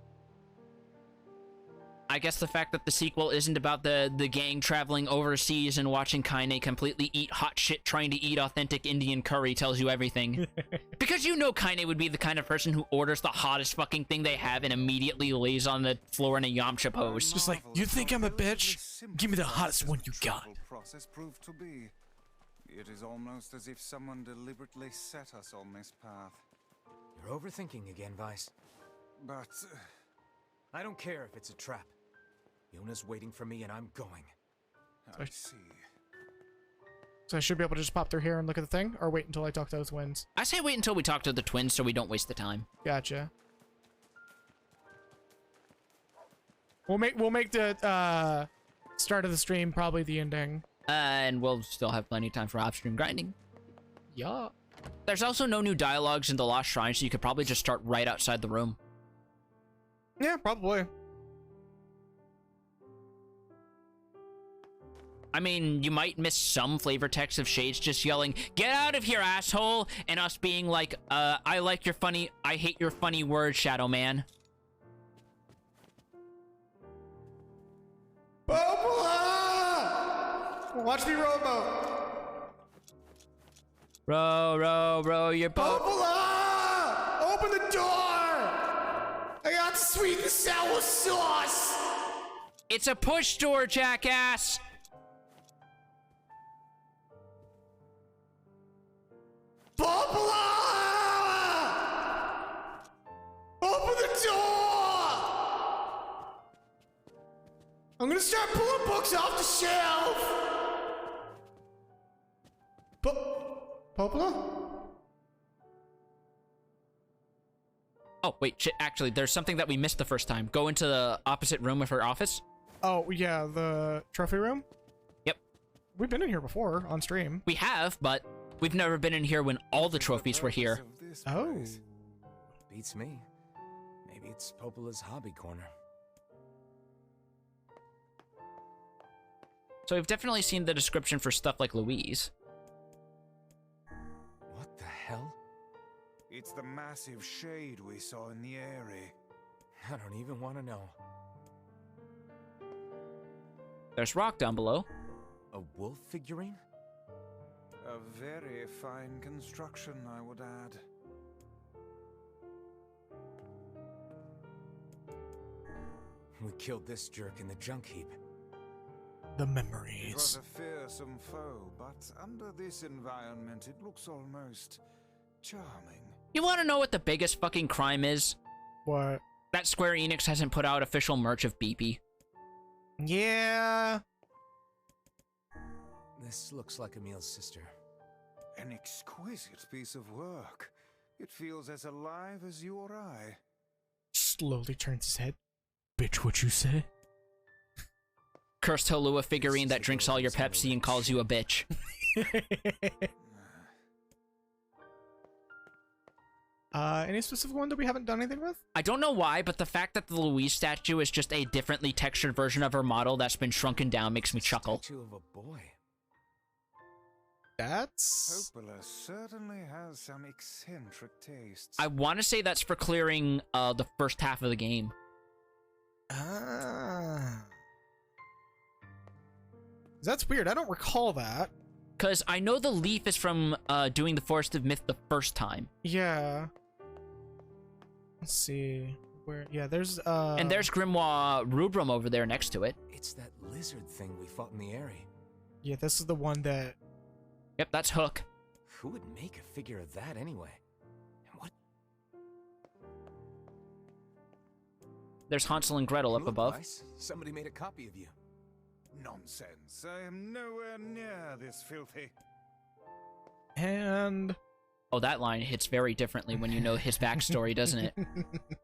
I guess the fact that the sequel isn't about the gang traveling overseas and watching Kaine completely eat hot shit trying to eat authentic Indian curry tells you everything. Because you know Kaine would be the kind of person who orders the hottest fucking thing they have and immediately lays on the floor in a Yamcha pose. Just like, you think I'm a bitch? Give me the hottest one you got. Process proved to be. It is almost as if someone deliberately set us on this path. You're overthinking again, Vice. But... I don't care if it's a trap. Yona's waiting for me and I'm going. I see. So I should be able to just pop through here and look at the thing, or wait until I talk to those twins? I say wait until we talk to the twins so we don't waste the time. Gotcha. We'll make the start of the stream probably the ending. And we'll still have plenty of time for off-stream grinding. Yeah. There's also no new dialogues in the Lost Shrine, so you could probably just start right outside the room. Yeah, probably. I mean, you might miss some flavor text of Shades just yelling, "Get out of here, asshole!" and us being like, I hate your funny words, Shadow Man. Popola! Watch me rowboat. Row your boat. Popola! Open the door! I got sweet and sour sauce! It's a push door, jackass! Popola! Open the door! I'm gonna start pulling books off the shelf! Popola? Oh, wait, shit, actually, there's something that we missed the first time. Go into the opposite room of her office. Oh, yeah, the trophy room? Yep. We've been in here before, on stream. We have, but we've never been in here when all the trophies were here. Oh. Beats me. Maybe it's Popola's hobby corner. So we've definitely seen the description for stuff like Louise. What the hell? It's the massive shade we saw in the area. I don't even want to know. There's rock down below. A wolf figurine? A very fine construction, I would add. We killed this jerk in the junk heap. The It was memories. a fearsome foe, but under this environment, it looks almost charming. You want to know what the biggest fucking crime is? What? That Square Enix hasn't put out official merch of BP. Yeah. This looks like Emil's sister. An exquisite piece of work. It feels as alive as you or I. Slowly turns his head. Bitch, what you say? Cursed Holua figurine that drinks all your Pepsi and calls you a bitch. Any specific one that we haven't done anything with? I don't know why, but the fact that the Louise statue is just a differently textured version of her model that's been shrunken down makes me chuckle. Statue of a boy. That's... Popola certainly has some eccentric tastes. I want to say that's for clearing the first half of the game. Ah. That's weird. I don't recall that. Because I know the leaf is from doing the Forest of Myth the first time. Yeah. Let's see. Where? Yeah, there's And there's Grimoire Rubrum over there next to it. It's that lizard thing we fought in the area. Yeah, this is the one that... Yep, that's Hook. Who would make a figure of that anyway? And what? There's Hansel and Gretel up Look, above. Weiss, somebody made a copy of you. Nonsense. I am nowhere near this filthy. And... Oh, that line hits very differently when you know his backstory, doesn't it?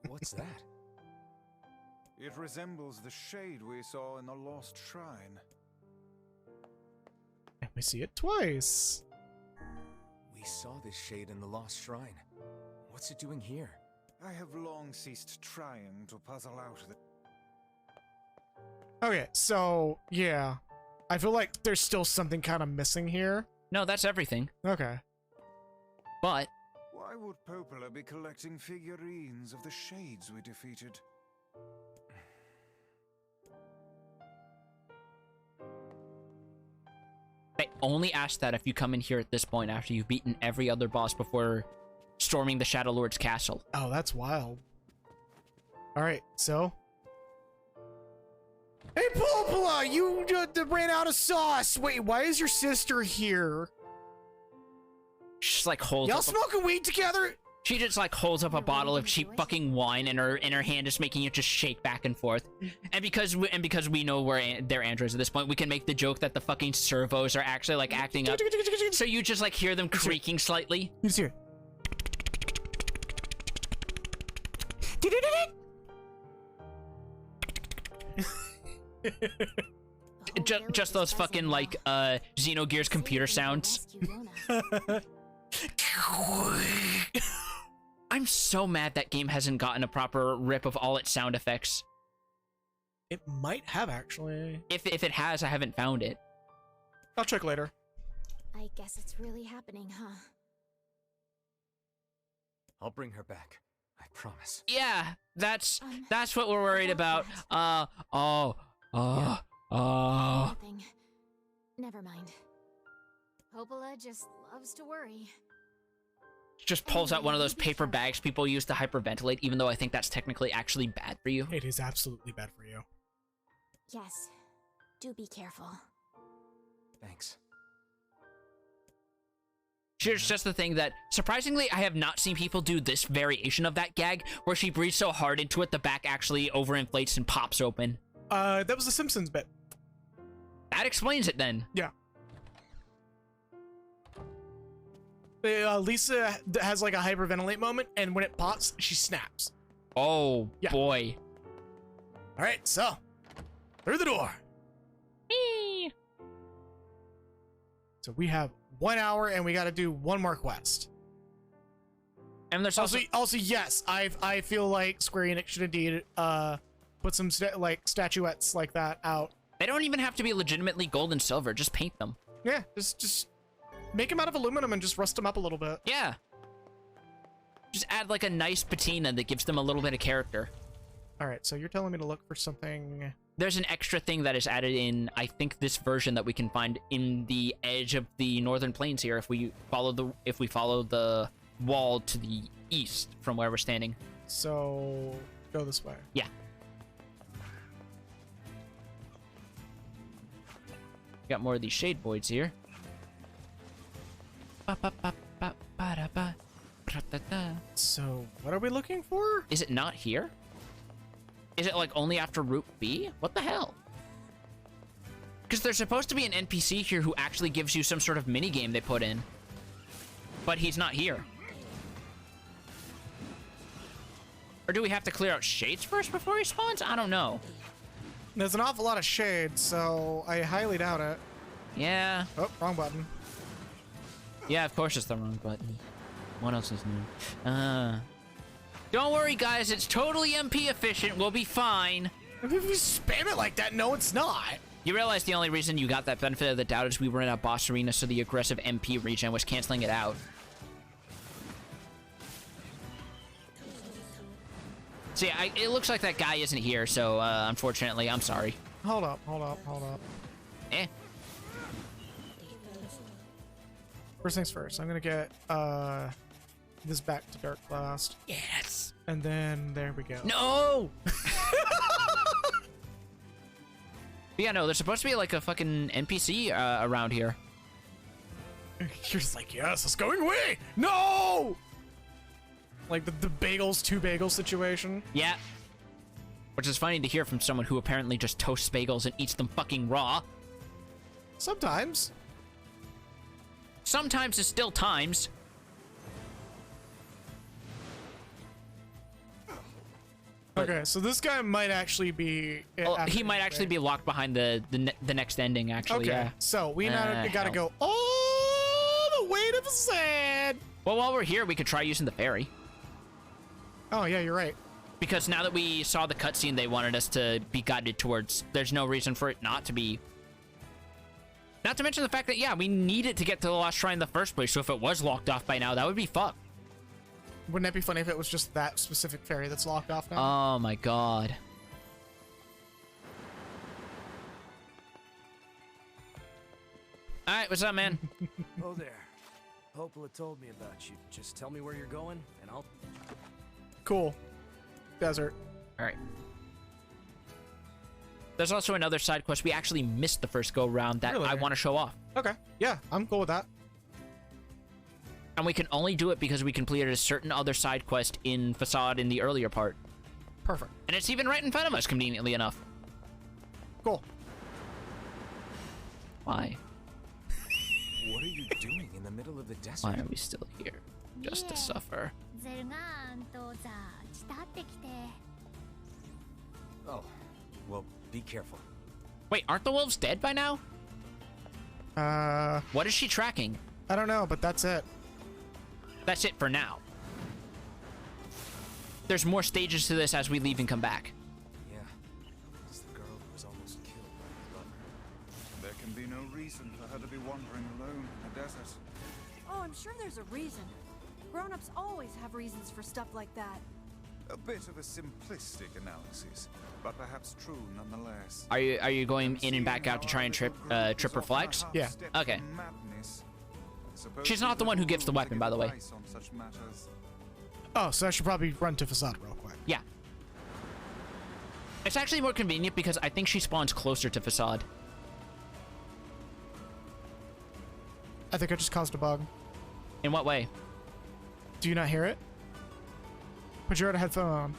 What's that? It resembles the shade we saw in the lost shrine. And we see it twice. We saw this shade in the lost shrine. What's it doing here? I have long ceased trying to puzzle out the... Okay, so, yeah. I feel like there's still something kind of missing here. No, that's everything. Okay. But... Why would Popola be collecting figurines of the shades we defeated? I only ask that if you come in here at this point after you've beaten every other boss before storming the Shadow Lord's castle. Oh, that's wild. Alright, so... Hey, Popola! You ran out of sauce! Wait, why is your sister here? She just like holds Y'all up smoking weed together? She just like holds up a bottle of cheap fucking wine in her hand, just making it just shake back and forth. And because we know they're androids at this point, we can make the joke that the fucking servos are actually like acting up. So you just like hear them creaking slightly. Who's here? Just those fucking like Xenogears computer sounds. I'm so mad that game hasn't gotten a proper rip of all its sound effects. It might have, actually. If it has, I haven't found it. I'll check later. I guess it's really happening, huh? I'll bring her back. I promise. Yeah, that's what we're worried about. Nothing. Never mind. Popola just loves to worry. Just pulls out one of those paper bags people use to hyperventilate, even though I think that's technically actually bad for you. It is absolutely bad for you. Yes. Do be careful. Thanks. Here's just the thing that, surprisingly, I have not seen people do this variation of that gag, where she breathes so hard into it, the back actually overinflates and pops open. That was a Simpsons bit. That explains it then. Yeah. Lisa has like a hyperventilate moment, and when it pops, she snaps. Oh, yeah. Boy. All right, so through the door. Eee. So we have 1 hour, and we got to do one more quest. And there's also yes, I feel like Square Enix should indeed put some statuettes like that out. They don't even have to be legitimately gold and silver. Just paint them. Yeah, just make them out of aluminum and just rust them up a little bit. Yeah. Just add like a nice patina that gives them a little bit of character. All right, so you're telling me to look for something there's an extra thing that is added in, I think, this version that we can find in the edge of the northern plains here if we follow the wall to the east from where we're standing. So go this way. Yeah. Got more of these shade voids here. So what are we looking for? Is it not here? Is it like only after Route B? What the hell? Because there's supposed to be an NPC here who actually gives you some sort of mini game they put in, but he's not here. Or do we have to clear out shades first before he spawns? I don't know. There's an awful lot of shade, so I highly doubt it. Yeah. Oh, wrong button. Yeah, of course it's the wrong button. What else is new? Don't worry, guys. It's totally MP efficient. We'll be fine. If you spam it like that, no, it's not. You realize the only reason you got that benefit of the doubt is we were in a boss arena, so the aggressive MP regen was canceling it out. See, it looks like that guy isn't here, so unfortunately, I'm sorry. Hold up. Eh. First things first, I'm gonna get this back to Dark Blast. Yes. And then there we go. No! Yeah, no, there's supposed to be like a fucking NPC around here. You're just like, yes, it's going away! No! Like the bagels, two bagels situation. Yeah. Which is funny to hear from someone who apparently just toasts bagels and eats them fucking raw. Sometimes. Sometimes is still times. Okay, so this guy might actually be... he might actually be locked behind the next ending, actually. Okay, yeah. so we now gotta go all the way to the sand. Well, while we're here, we could try using the ferry. Oh, yeah, you're right. Because now that we saw the cutscene they wanted us to be guided towards, there's no reason for it not to be. Not to mention the fact that, yeah, we needed to get to the Lost Shrine in the first place, so if it was locked off by now, that would be fucked. Wouldn't that be funny if it was just that specific ferry that's locked off now? Oh my god. Alright, what's up, man? Oh there. Popola told me about you. Just tell me where you're going, and I'll... Cool. Desert. Alright. There's also another side quest we actually missed the first go-round that Really? I want to show off. Okay. Yeah, I'm cool with that. And we can only do it because we completed a certain other side quest in Facade in the earlier part. Perfect. And it's even right in front of us, conveniently enough. Cool. Why? What are you doing in the middle of the desert? Why are we still here? Just to suffer. Oh, well, be careful. Wait, aren't the wolves dead by now? What is she tracking? I don't know, but that's it. That's it for now. There's more stages to this as we leave and come back. Yeah, it's the girl who was almost killed by her lover. There can be no reason for her to be wandering alone in the desert. Oh, I'm sure there's a reason. Grown-ups always have reasons for stuff like that. A bit of a simplistic analysis, but perhaps true nonetheless. Are you going in and back out to try and trip her flags? Yeah. Okay. She's not the one who gives the weapon, by the way. Oh, so I should probably run to Facade real quick. Yeah. It's actually more convenient because I think she spawns closer to Facade. I think I just caused a bug. In what way? Do you not hear it? Put your other headphone on.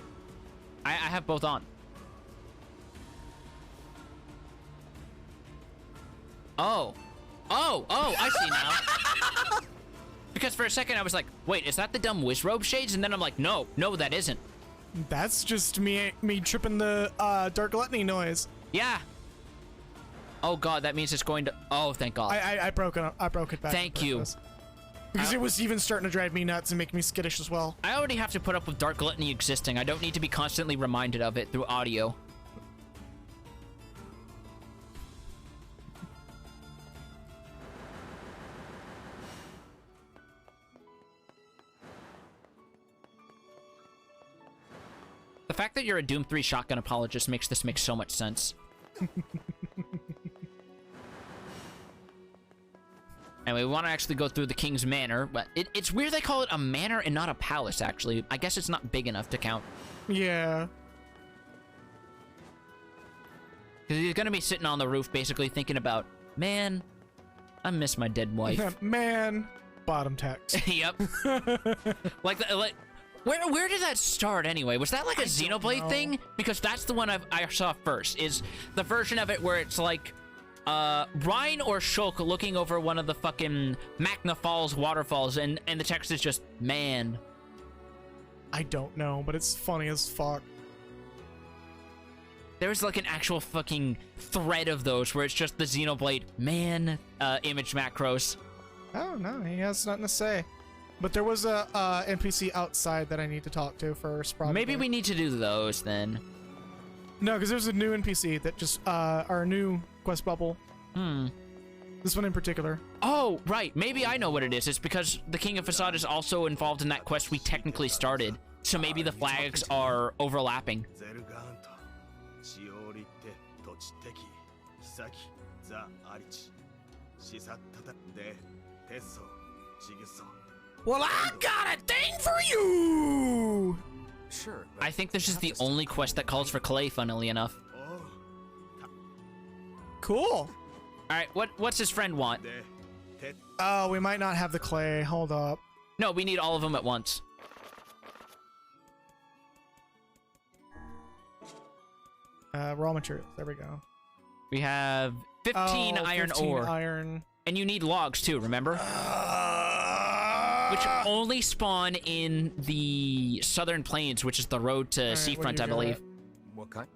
I have both on. Oh, I see now. Because for a second I was like, wait, is that the dumb Wizrobe shades? And then I'm like, no, that isn't. That's just me tripping the Dark Gluttony noise. Yeah. Oh god, that means it's going to... Oh, thank god. I broke it back. Thank you. Because it was even starting to drive me nuts and make me skittish as well. I already have to put up with Dark Gluttony existing. I don't need to be constantly reminded of it through audio. The fact that you're a Doom 3 shotgun apologist makes this make so much sense. Anyway, we want to actually go through the King's Manor, but it's weird they call it a manor and not a palace, actually. I guess it's not big enough to count. Yeah. Because he's going to be sitting on the roof basically thinking about, man, I miss my dead wife. Man, bottom text. Yep. like, where did that start anyway? Was that like a Xenoblade thing? Because that's the one I saw first, is the version of it where it's like, Ryan or Shulk looking over one of the fucking Magna Falls waterfalls, and the text is just, man. I don't know, but it's funny as fuck. There's like an actual fucking thread of those where it's just the Xenoblade man image macros. Oh, no, he has nothing to say. But there was a NPC outside that I need to talk to first, probably. Maybe we need to do those then. No, because there's a new NPC that just, our new quest bubble. This one in particular. Oh, right. Maybe I know what it is. It's because the King of Facade is also involved in that quest we technically started. So maybe the flags are overlapping. Well, I got a thing for you! Sure. I think this is the only quest that calls for clay, funnily enough. Cool. Alright, what's his friend want? Oh, we might not have the clay. Hold up. No, we need all of them at once. Raw materials. There we go. We have 15 iron 15 ore. Iron. And you need logs too, remember? Which only spawn in the southern plains, which is the road to Seafront, I believe. What kind?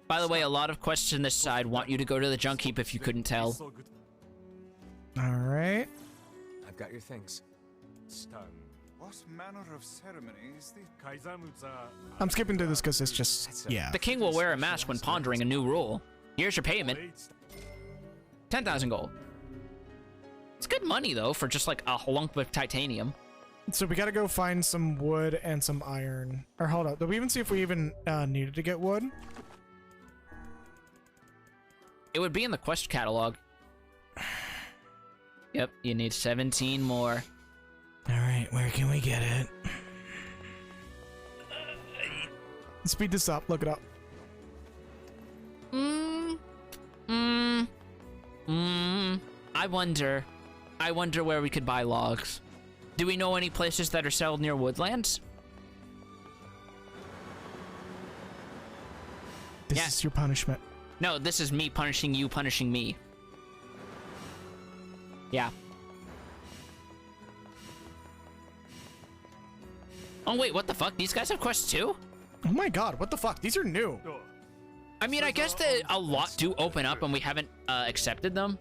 By the way, a lot of quests in this side want you to go to the junk heap if you couldn't tell. Alright. I've got your things. What manner of ceremony is the... I'm skipping through this because it's just, yeah. The king will wear a mask when pondering a new rule. Here's your payment. 10,000 gold. It's good money, though, for just like a lump of titanium. So we gotta go find some wood and some iron. Or hold up, did we even see if we even needed to get wood? It would be in the quest catalog. Yep, you need 17 more. Alright, where can we get it? Speed this up, look it up. I wonder where we could buy logs. Do we know any places that are sold near woodlands? This is your punishment. No, this is me punishing you, punishing me. Yeah. Oh wait, what the fuck? These guys have quests too? Oh my god, what the fuck? These are new. I mean, I guess that a lot do open up and we haven't accepted them.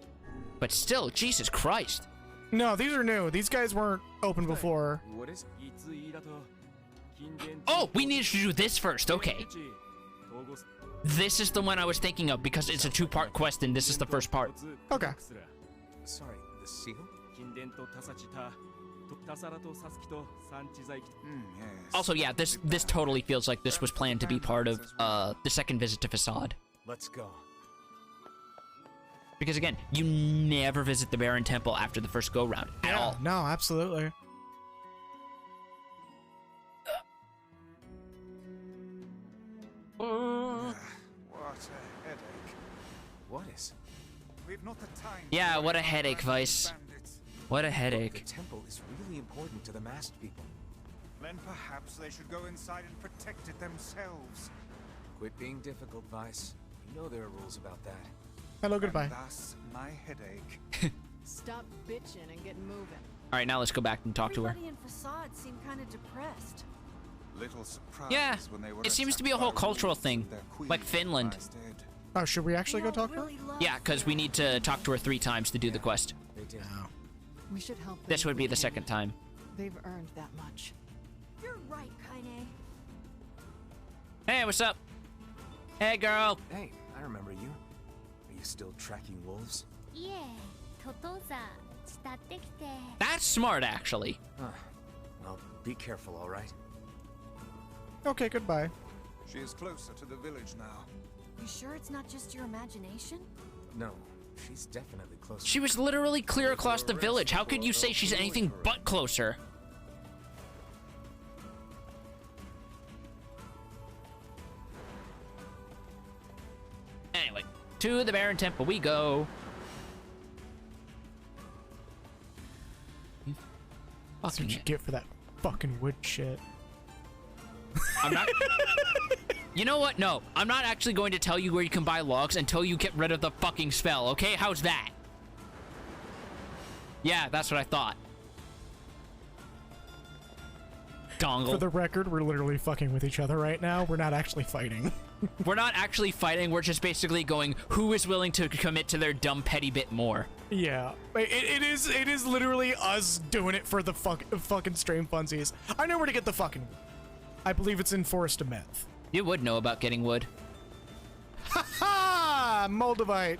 But still, Jesus Christ. No, these are new. These guys weren't open before. What is? Oh, we need to do this first. Okay. This is the one I was thinking of because it's a two-part quest and this is the first part. Okay. Sorry, the seal? Also, yeah, this totally feels like this was planned to be part of the second visit to Facade. Let's go. Because again, you never visit the Baron Temple after the first go-round at all. No, absolutely. What a headache. What is? We've not the time. Yeah, what a headache, Vice. What a headache. The temple is really important to the masked people. Then perhaps they should go inside and protect it themselves. Quit being difficult, Vice. You know there are rules about that. Hello, goodbye. And thus, my headache. Stop bitching and get moving. All right, now let's go back and talk to her. Everybody in Facade seemed kind of depressed. Little surprise Yeah, when they were it seems to be a attacked whole by cultural wolves thing, and their queen like Finland. lies dead. Oh, should we actually go talk to her? Yeah, because we need to talk to her 3 times to do the quest. They did. We should help them This if would we be the can. second time. They've earned that much. You're right, Kaine. Hey, what's up? Hey, girl. Hey, I remember you. Are you still tracking wolves? That's smart, actually. Well, Be careful, all right? Okay, goodbye. She is closer to the village now. You sure it's not just your imagination? No, she's definitely closer. She was literally clear across the village. How could you say she's anything but closer? Anyway, to the Baron Temple we go. That's what you get for that fucking wood shit. I'm not... You know what? No, I'm not actually going to tell you where you can buy logs until you get rid of the fucking spell, okay? How's that? Yeah, that's what I thought. Dongle. For the record, we're literally fucking with each other right now. We're not actually fighting. We're not actually fighting. We're just basically going, who is willing to commit to their dumb petty bit more? Yeah, it is literally us doing it for the fucking stream funsies. I know where to get the fucking wood. I believe it's in Forest of Meth. You would know about getting wood. Ha ha! Moldavite.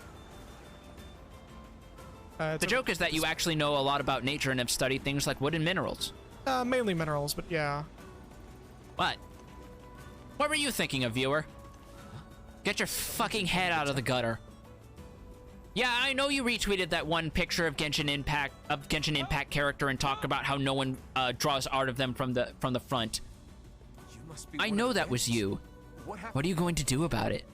The joke is that you actually know a lot about nature and have studied things like wood and minerals. Mainly minerals, but yeah. What? What were you thinking of, viewer? Get your fucking head out of the gutter. Yeah, I know you retweeted that one picture of Genshin Impact character and talked about how no one draws art of them from the front. I know that was you. What are you going to do about it?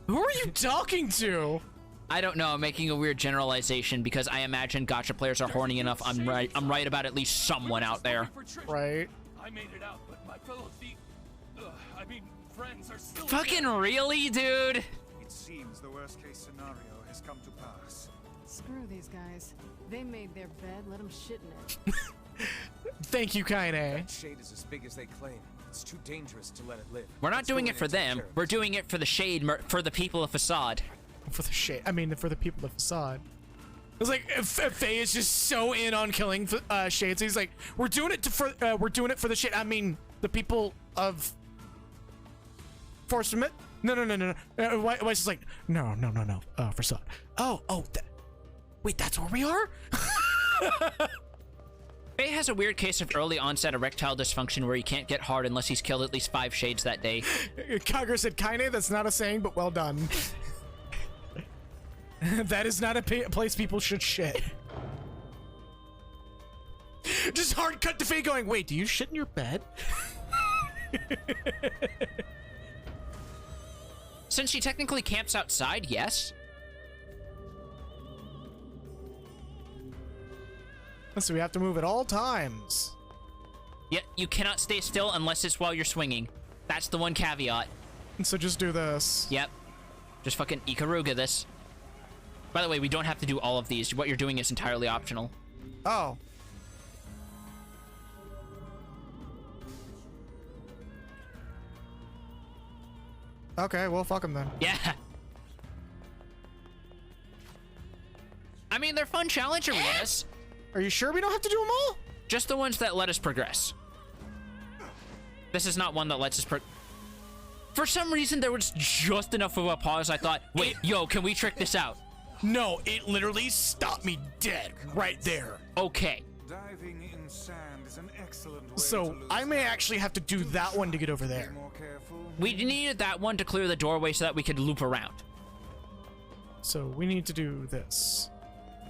Who are you talking to? I don't know. I'm making a weird generalization because I imagine gacha players are horny enough. I'm right about at least someone out there. Right. I made it out, but my fellow friends are still Fucking really, dude? It seems the worst case scenario has come to pass. Screw these guys. They made their bed, let them shit in it. Thank you, Kaine. That shade is as big as they claim. It's too dangerous to let it live. We're not doing it for them. We're doing it for the shade, for the people of Facade. For the shade. I mean, for the people of Facade. It's like Faye is just so in on killing shades. He's like, we're doing it for the shade. I mean, the people of Forest of Meth. No. Why is like, no. Facade. Oh. Wait, that's where we are. Faye has a weird case of early onset erectile dysfunction where he can't get hard unless he's killed at least 5 shades that day. Kagura said, Kaine, that's not a saying, but well done. That is not a place people should shit. Just hard cut to Faye going, wait, do you shit in your bed? Since she technically camps outside, yes. So we have to move at all times. Yeah, you cannot stay still unless it's while you're swinging. That's the one caveat. So just do this. Yep. Just fucking Ikaruga this. By the way, we don't have to do all of these. What you're doing is entirely optional. Oh. Okay, well, fuck them then. Yeah. I mean, they're fun challenge arenas. Are you sure we don't have to do them all? Just the ones that let us progress. This is not one that lets us For some reason, there was just enough of a pause. I thought, wait, yo, can we trick this out? No, it literally stopped me dead right there. Okay. Diving in sand is an excellent way So I may actually have to do that one to get over there. We needed that one to clear the doorway so that we could loop around. So we need to do this.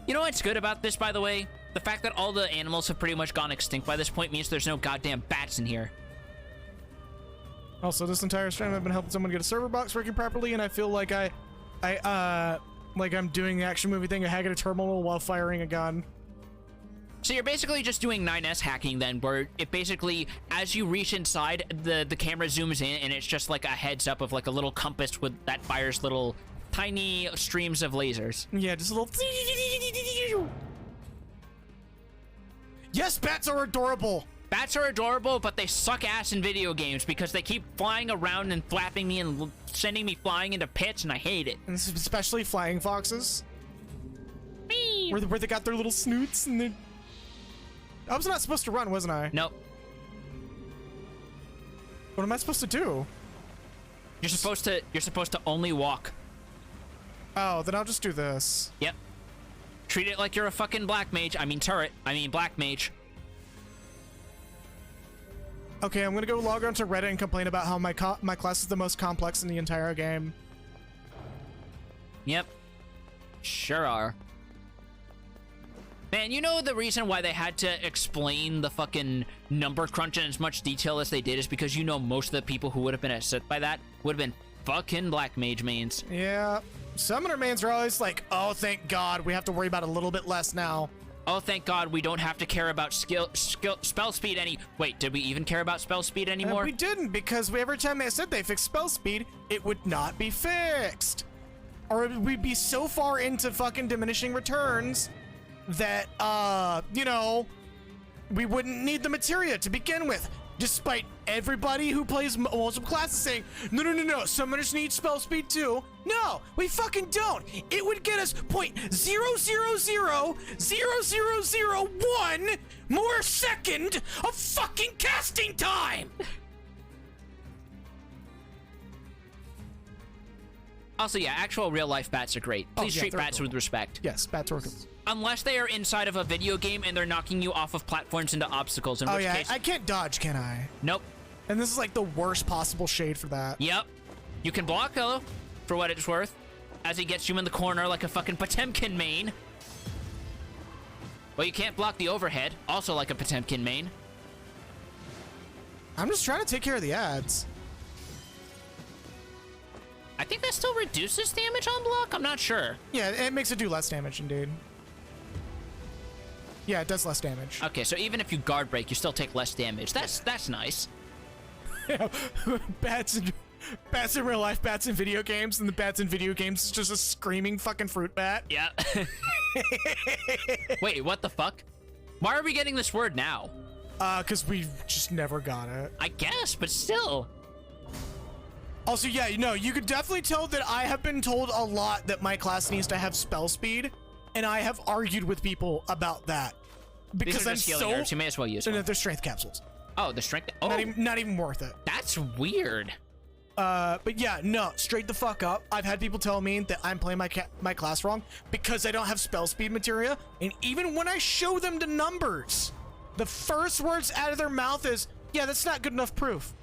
You know what's good about this, by the way? The fact that all the animals have pretty much gone extinct by this point means there's no goddamn bats in here. Also, this entire stream I've been helping someone get a server box working properly, and I feel like I'm doing the action movie thing, hacking a terminal while firing a gun. So you're basically just doing 9S hacking then, where it basically, as you reach inside, the camera zooms in, and it's just like a heads up of like a little compass with that fires little tiny streams of lasers. Yeah, just a little. Yes, bats are adorable. Bats are adorable, but they suck ass in video games because they keep flying around and flapping me and sending me flying into pits, and I hate it. And especially flying foxes. Where they got their little snoots and they. I was not supposed to run, wasn't I? Nope. What am I supposed to do? You're supposed to only walk. Oh, then I'll just do this. Yep. Treat it like you're a fucking black mage. I mean turret. I mean black mage. Okay, I'm gonna go log on to Reddit and complain about how my class is the most complex in the entire game. Yep. Sure are. Man, you know the reason why they had to explain the fucking number crunch in as much detail as they did is because you know most of the people who would have been upset by that would have been fucking black mage mains. Yeah. Summoner mains are always like, oh, thank God, we have to worry about a little bit less now. Oh, thank God we don't have to care about spell speed any... Wait, did we even care about spell speed anymore? We didn't, because every time they said they fixed spell speed, it would not be fixed. Or we'd be so far into fucking diminishing returns that, you know, we wouldn't need the materia to begin with. Despite everybody who plays multiple classes saying, no, summoners need spell speed too. No, we fucking don't. It would get us 0.0000001 more second of fucking casting time. Also, yeah, actual real-life bats are great. Please treat bats with respect. Yes, bats are good. Unless they are inside of a video game and they're knocking you off of platforms into obstacles, in which case... I can't dodge, can I? Nope. And this is like the worst possible shade for that. Yep. You can block, though, for what it's worth, as he gets you in the corner like a fucking Potemkin main. But you can't block the overhead, also like a Potemkin main. I'm just trying to take care of the ads. I think that still reduces damage on block? I'm not sure. Yeah, it makes it do less damage, indeed. Yeah, it does less damage. Okay, so even if you guard break, you still take less damage. That's nice. Bats in real life, bats in video games, and the bats in video games is just a screaming fucking fruit bat. Yeah. Wait, what the fuck? Why are we getting this word now? Because we just never got it. I guess, but still. Also, yeah, you could definitely tell that I have been told a lot that my class needs to have spell speed, and I have argued with people about that. Because I'm so... Nerves. You may as well use one. They're strength capsules. Oh, the strength... Oh. Not even worth it. That's weird. But yeah, no, straight the fuck up. I've had people tell me that I'm playing my class wrong because I don't have spell speed materia, and even when I show them the numbers, the first words out of their mouth is, yeah, that's not good enough proof.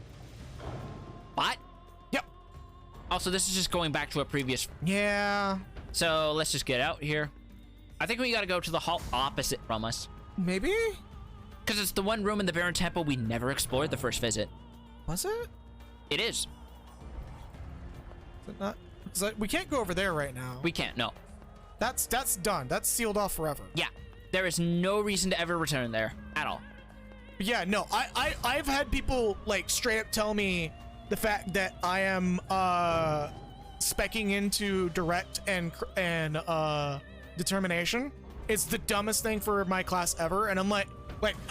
What? Yep. Also, this is just going back to a previous... Yeah. So, let's just get out here. I think we gotta go to the hall opposite from us. Maybe? Because it's the one room in the Baron Temple we never explored the first visit. Was it? It is. Is it not? We can't go over there right now. We can't, no. That's done. That's sealed off forever. Yeah. There is no reason to ever return there at all. Yeah, no. I've had people like straight up tell me the fact that I am speccing into direct and determination is the dumbest thing for my class ever, and I'm like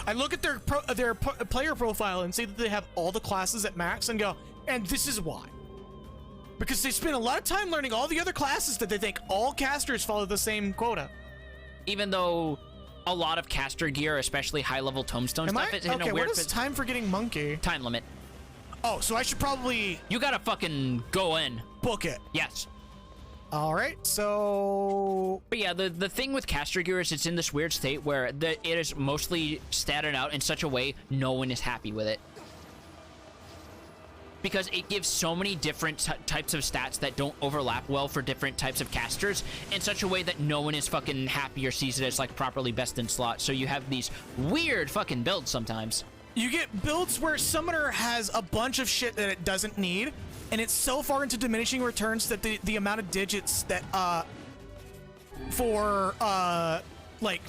I look at their player profile and see that they have all the classes at max and go, and this is why. Because they spend a lot of time learning all the other classes that they think all casters follow the same quota. Even though a lot of caster gear, especially high-level tombstone stuff, is in a weird... what is time for getting monkey? Time limit. Oh, so I should probably... You gotta fucking go in. Book it. Yes. Alright, so... But yeah, the thing with caster gear is it's in this weird state where it is mostly statted out in such a way no one is happy with it. Because it gives so many different types of stats that don't overlap well for different types of casters in such a way that no one is fucking happy or sees it as like properly best in slot. So you have these weird fucking builds sometimes. You get builds where Summoner has a bunch of shit that it doesn't need, and it's so far into diminishing returns that the amount of digits that like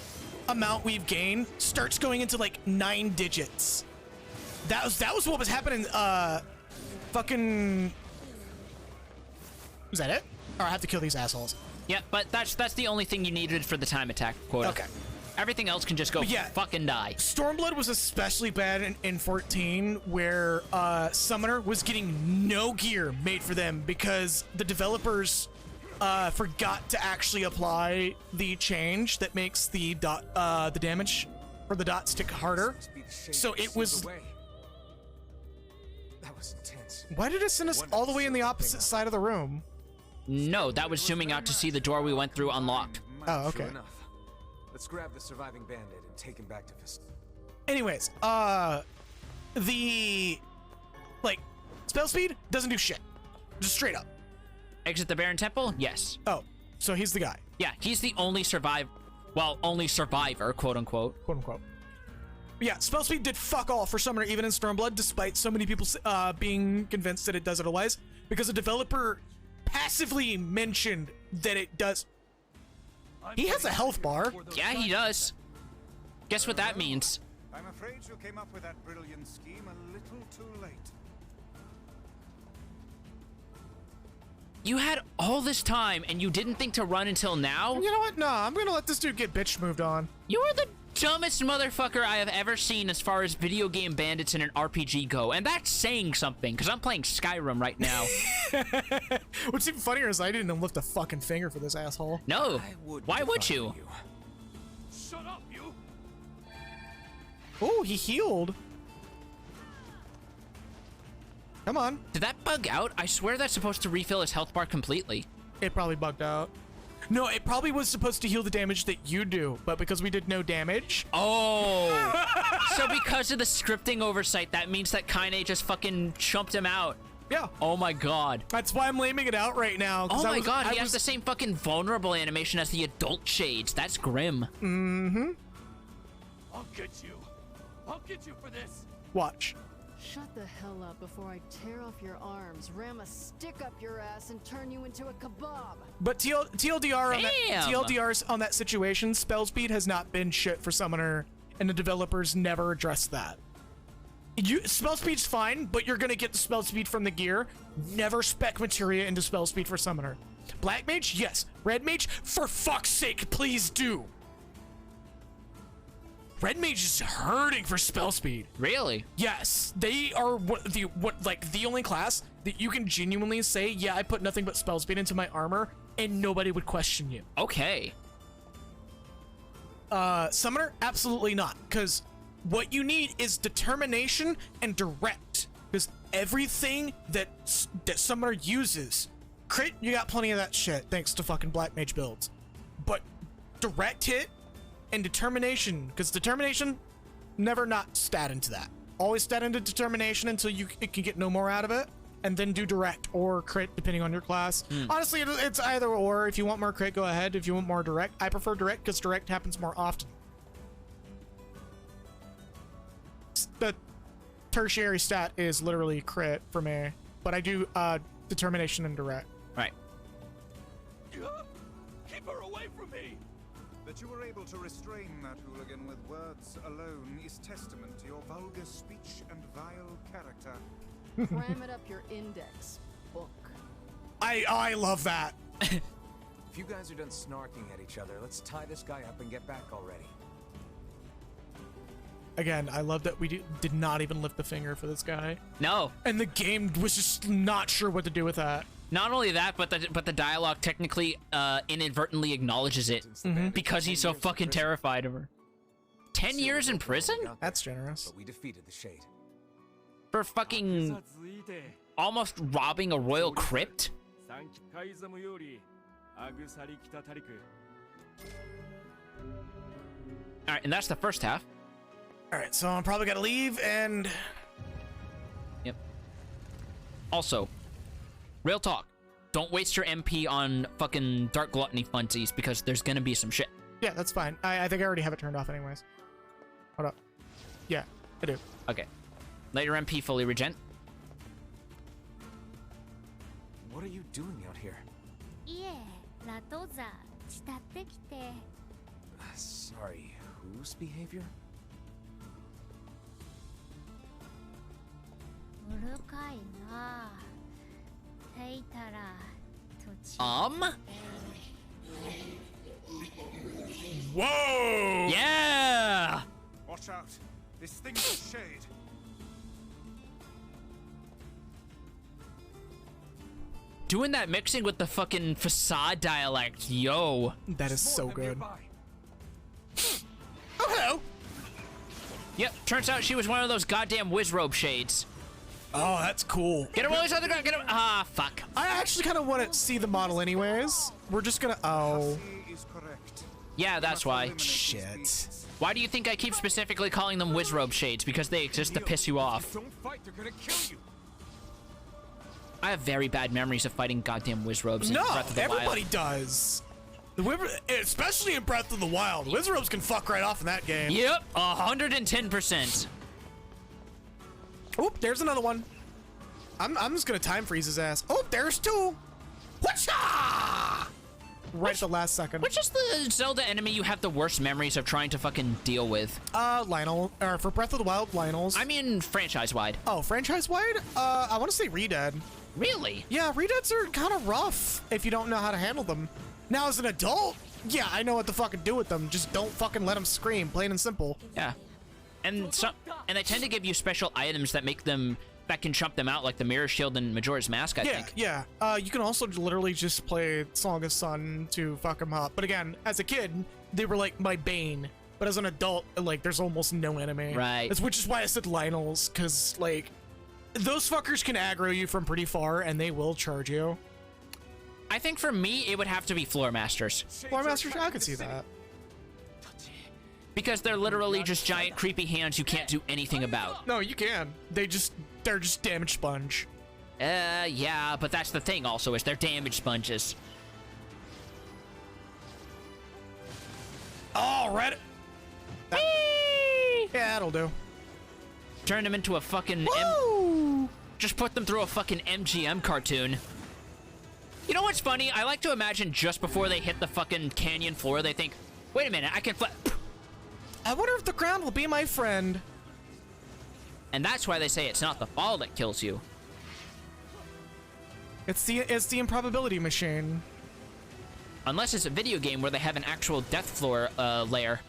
amount we've gained starts going into like 9 digits. That was what was happening. Fucking... Was that it? Or I have to kill these assholes. Yeah, but that's the only thing you needed for the time attack quota. Okay. Everything else can just go fucking die. Stormblood was especially bad in 14, where Summoner was getting no gear made for them because the developers forgot to actually apply the change that makes the damage for the dot stick harder. So it was... Why did it send us all the way in the opposite side of the room? No, that was zooming out to see the door we went through unlocked. Oh, okay. Let's grab the surviving bandit and take him back to Vista. Anyways, the like spell speed doesn't do shit. Just straight up. Exit the Baron Temple? Yes. Oh, so he's the guy. Yeah, he's the only only survivor, quote unquote. Quote unquote. Yeah, spell speed did fuck all for Summoner even in Stormblood, despite so many people being convinced that it does otherwise, because a developer passively mentioned that it does. He has a health bar. Yeah, he does. Guess what that means? I'm afraid you came up with that brilliant scheme a little too late. You had all this time and you didn't think to run until now? You know what? Nah, I'm gonna let this dude get bitch moved on. You are the dumbest motherfucker I have ever seen as far as video game bandits in an RPG go, and that's saying something, because I'm playing Skyrim right now. What's even funnier is I didn't even lift a fucking finger for this asshole. No. Why would you? Shut up, you! Oh, he healed. Come on. Did that bug out? I swear that's supposed to refill his health bar completely. It probably bugged out. No, it probably was supposed to heal the damage that you do, but because we did no damage. Oh. So because of the scripting oversight, that means that Kaine just fucking chumped him out. Yeah. Oh my god. That's why I'm laming it out right now. Oh my god, he has the same fucking vulnerable animation as the adult shades. That's grim. Mm-hmm. I'll get you. I'll get you for this. Watch. Shut the hell up before I tear off your arms, ram a stick up your ass, and turn you into a kebab. But TLDRs on that situation, spell speed has not been shit for Summoner, and the developers never addressed that. Spell speed's fine, but you're gonna get the spell speed from the gear. Never spec materia into spell speed for Summoner. Black Mage, yes. Red Mage, for fuck's sake, please do. Red Mage is hurting for spell speed. Really? Yes, they are the only class that you can genuinely say, yeah, I put nothing but spell speed into my armor, and nobody would question you. Okay. Summoner, absolutely not, because what you need is determination and direct, because everything that Summoner uses, crit, you got plenty of that shit thanks to fucking Black Mage builds, but direct hit and determination, because determination, never not stat into that. Always stat into determination until it can get no more out of it, and then do direct or crit depending on your class. Honestly, it's either or. If you want more crit, go ahead. If you want more direct, I prefer direct because direct happens more often. The tertiary stat is literally crit for me, but I do determination and direct. Right. Keep her away from me! That you were able to restrain that hooligan with words alone is testament to your vulgar speech and vile character. Cram it up your index book. I love that. If you guys are done snarking at each other, let's tie this guy up and get back already. Again, I love that we did not even lift the finger for this guy. No. And the game was just not sure what to do with that. Not only that, but the dialogue technically inadvertently acknowledges it because he's so fucking terrified of her. 10 years in prison? That's generous. But we defeated the Shade. For fucking almost robbing a royal crypt? Alright, and that's the first half. Alright, so I'm probably gotta leave and... Yep. Also, real talk. Don't waste your MP on fucking Dark Gluttony funsies because there's gonna be some shit. Yeah, that's fine. I think I already have it turned off anyways. Hold up. Yeah, I do. Okay. Later MP fully regen. What are you doing out here? Sorry, whose behavior? Whoa! Yeah! Watch out. This thing's a Shade. Doing that mixing with the fucking facade dialect, yo. That is so good. Nearby. Oh, hello. Yep, turns out she was one of those goddamn Wizrobe shades. Oh, that's cool. Get him while he's on the ground, get him. Ah, fuck. I actually kind of want to see the model anyways. We're just gonna... Oh. Is correct. Yeah, that's why. Eliminate these Shit. beasts. Why do you think I keep specifically calling them Wizrobe shades? Because they exist to piss you off. Don't fight, they're gonna kill you. I have very bad memories of fighting goddamn Wizrobes in Breath of the Wild. No, everybody does. Especially in Breath of the Wild. Wizrobes can fuck right off in that game. Yep, 110%. Oop, there's another one. I'm just gonna time freeze his ass. Oh, there's two. Whatcha! Right at the last second. Which is the Zelda enemy you have the worst memories of trying to fucking deal with? Lionel. Or for Breath of the Wild, Lionel's. I mean, franchise-wide. Oh, franchise-wide? I want to say Redead. Really? Yeah, Redeads are kind of rough if you don't know how to handle them. Now, as an adult, yeah, I know what to fucking do with them. Just don't fucking let them scream, plain and simple. Yeah. And they tend to give you special items that make them... that can chump them out, like the Mirror Shield and Majora's Mask, I think. Yeah. You can also literally just play Song of Sun to fuck them up. But again, as a kid, they were like my bane. But as an adult, like, there's almost no enemy. Right. Which is why I said Lionel's, because, like, those fuckers can aggro you from pretty far, and they will charge you. I think for me, it would have to be Floor Masters. Floor Masters, I could see that. Because they're literally just giant creepy hands you can't do anything about. No, you can. They're just damage sponge. Yeah, but that's the thing also, is they're damage sponges. Oh, right. Yeah, that'll do. Turn them into a fucking... just put them through a fucking MGM cartoon. You know what's funny? I like to imagine just before they hit the fucking canyon floor, they think, wait a minute, I can fly... I wonder if the ground will be my friend. And that's why they say it's not the fall that kills you. It's the improbability machine. Unless it's a video game where they have an actual death floor layer.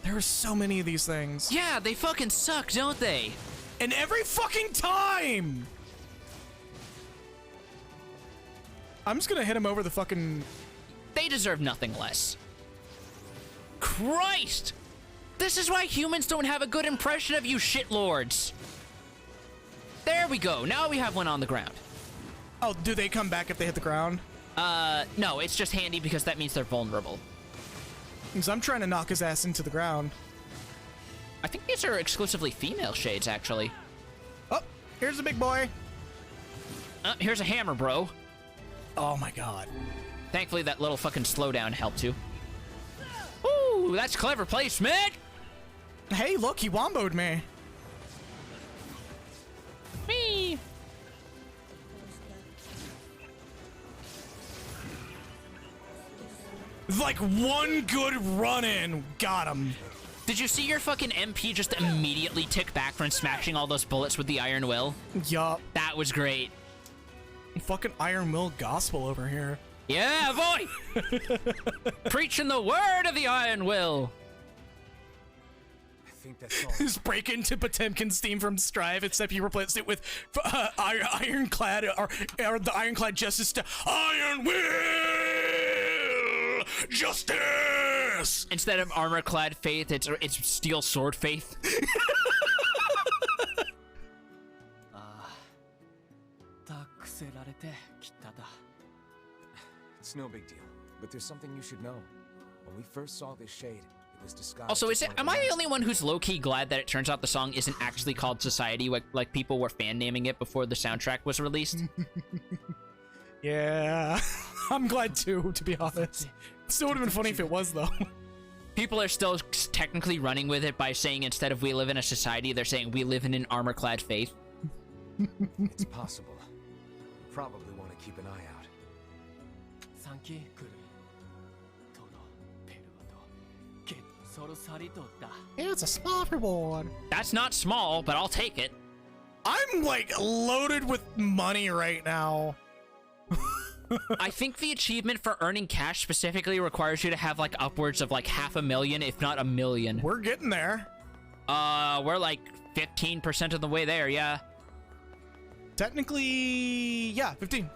There are so many of these things. Yeah, they fucking suck, don't they? And every fucking time! I'm just gonna hit him over the fucking... They deserve nothing less. Christ! This is why humans don't have a good impression of you shitlords. There we go. Now we have one on the ground. Oh, do they come back if they hit the ground? No, it's just handy because that means they're vulnerable. Because I'm trying to knock his ass into the ground. I think these are exclusively female shades, actually. Oh, here's a big boy. Here's a hammer, bro. Oh my god. Thankfully, that little fucking slowdown helped you. Ooh, that's clever placement. Hey, look, he womboed me. Me. Like one good run-in. Got him. Did you see your fucking MP just immediately tick back from smashing all those bullets with the Iron Will? Yup. That was great. Fucking Iron Will gospel over here. Yeah, boy! Preaching the word of the Iron Will. I think that's all. Just break into Potemkin's theme from Strive, except you replaced it with Ironclad, or the Ironclad Justice to Iron Will Justice! Instead of Armor-Clad Faith, it's Steel Sword Faith. It's no big deal, but there's something you should know. When we first saw this shade, it was disguised. Also, am I the only one who's low-key glad that it turns out the song isn't actually called Society, like people were fan-naming it before the soundtrack was released? Yeah, I'm glad too, to be honest. It still would have been funny if it was, though. People are still technically running with it by saying instead of we live in a society, they're saying we live in an armor-clad faith. It's possible. You probably want to keep an eye out. Yeah, it's a small reward. That's not small, but I'll take it. I'm, like, loaded with money right now. I think the achievement for earning cash specifically requires you to have, like, upwards of, like, 500,000, if not 1 million. We're getting there. We're, like, 15% of the way there, yeah. Technically, yeah, 15.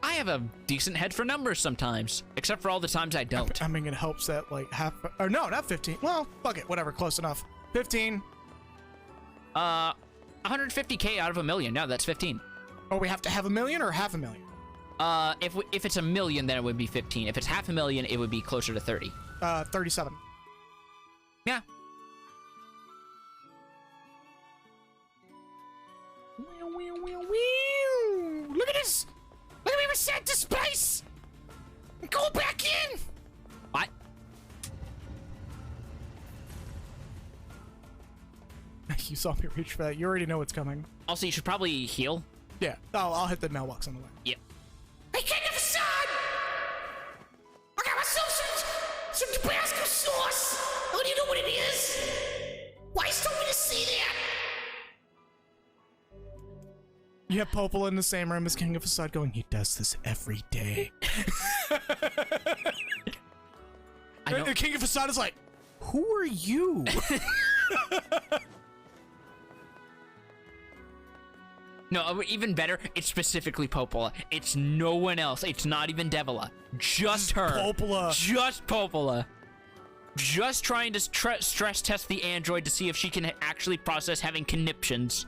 I have a decent head for numbers sometimes, except for all the times I don't. I mean, it helps that, like, or no, not 15. Well, fuck it, whatever, close enough. 15. 150K out of 1 million. No, that's 15. Oh, we have to have 1 million or 500,000? If it's 1 million, then it would be 15. If it's 500,000, it would be closer to 30. 37. Yeah. Look at this! Look at me, we're sent to space! Go back in! What? You saw me reach for that. You already know what's coming. Also, you should probably heal. Yeah. Oh, I'll hit the mailbox on the way. Yep. I can't have a son! I got myself some Tabasco sauce! Oh, do you know what it is? Why is told me to say that? You have Popol in the same room as King of Facade going, he does this every day. The King of Facade is like, who are you? No, even better, it's specifically Popola. It's no one else. It's not even Devila. Just her. Popola. Just Popola. Just trying to stress test the android to see if she can actually process having conniptions.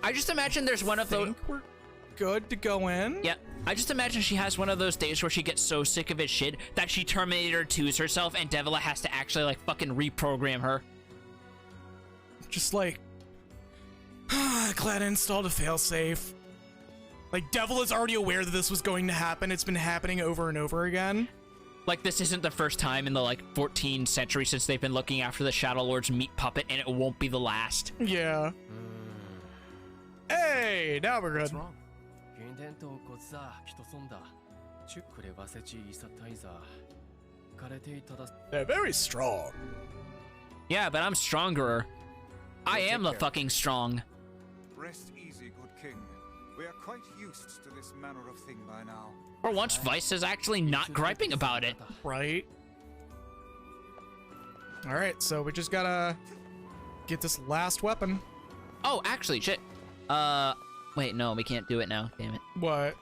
I just imagine there's one of those... We're good to go in? Yeah. I just imagine she has one of those days where she gets so sick of his shit that she Terminator 2s herself and Devila has to actually, like, fucking reprogram her. Just like, glad I installed a failsafe. Like, Devil is already aware that this was going to happen. It's been happening over and over again. Like, this isn't the first time in the, like, 14th century since they've been looking after the Shadow Lord's meat puppet, and it won't be the last. Yeah. Hey, now we're good. What's wrong? They're very strong. Yeah, but I'm stronger. I am the fucking strong. Rest easy, good king. We are quite used to this manner of thing by now. For once, Vice is actually not griping about it. Right. Alright, so we just gotta get this last weapon. Oh, actually, shit. Wait, no, we can't do it now. Damn it. What?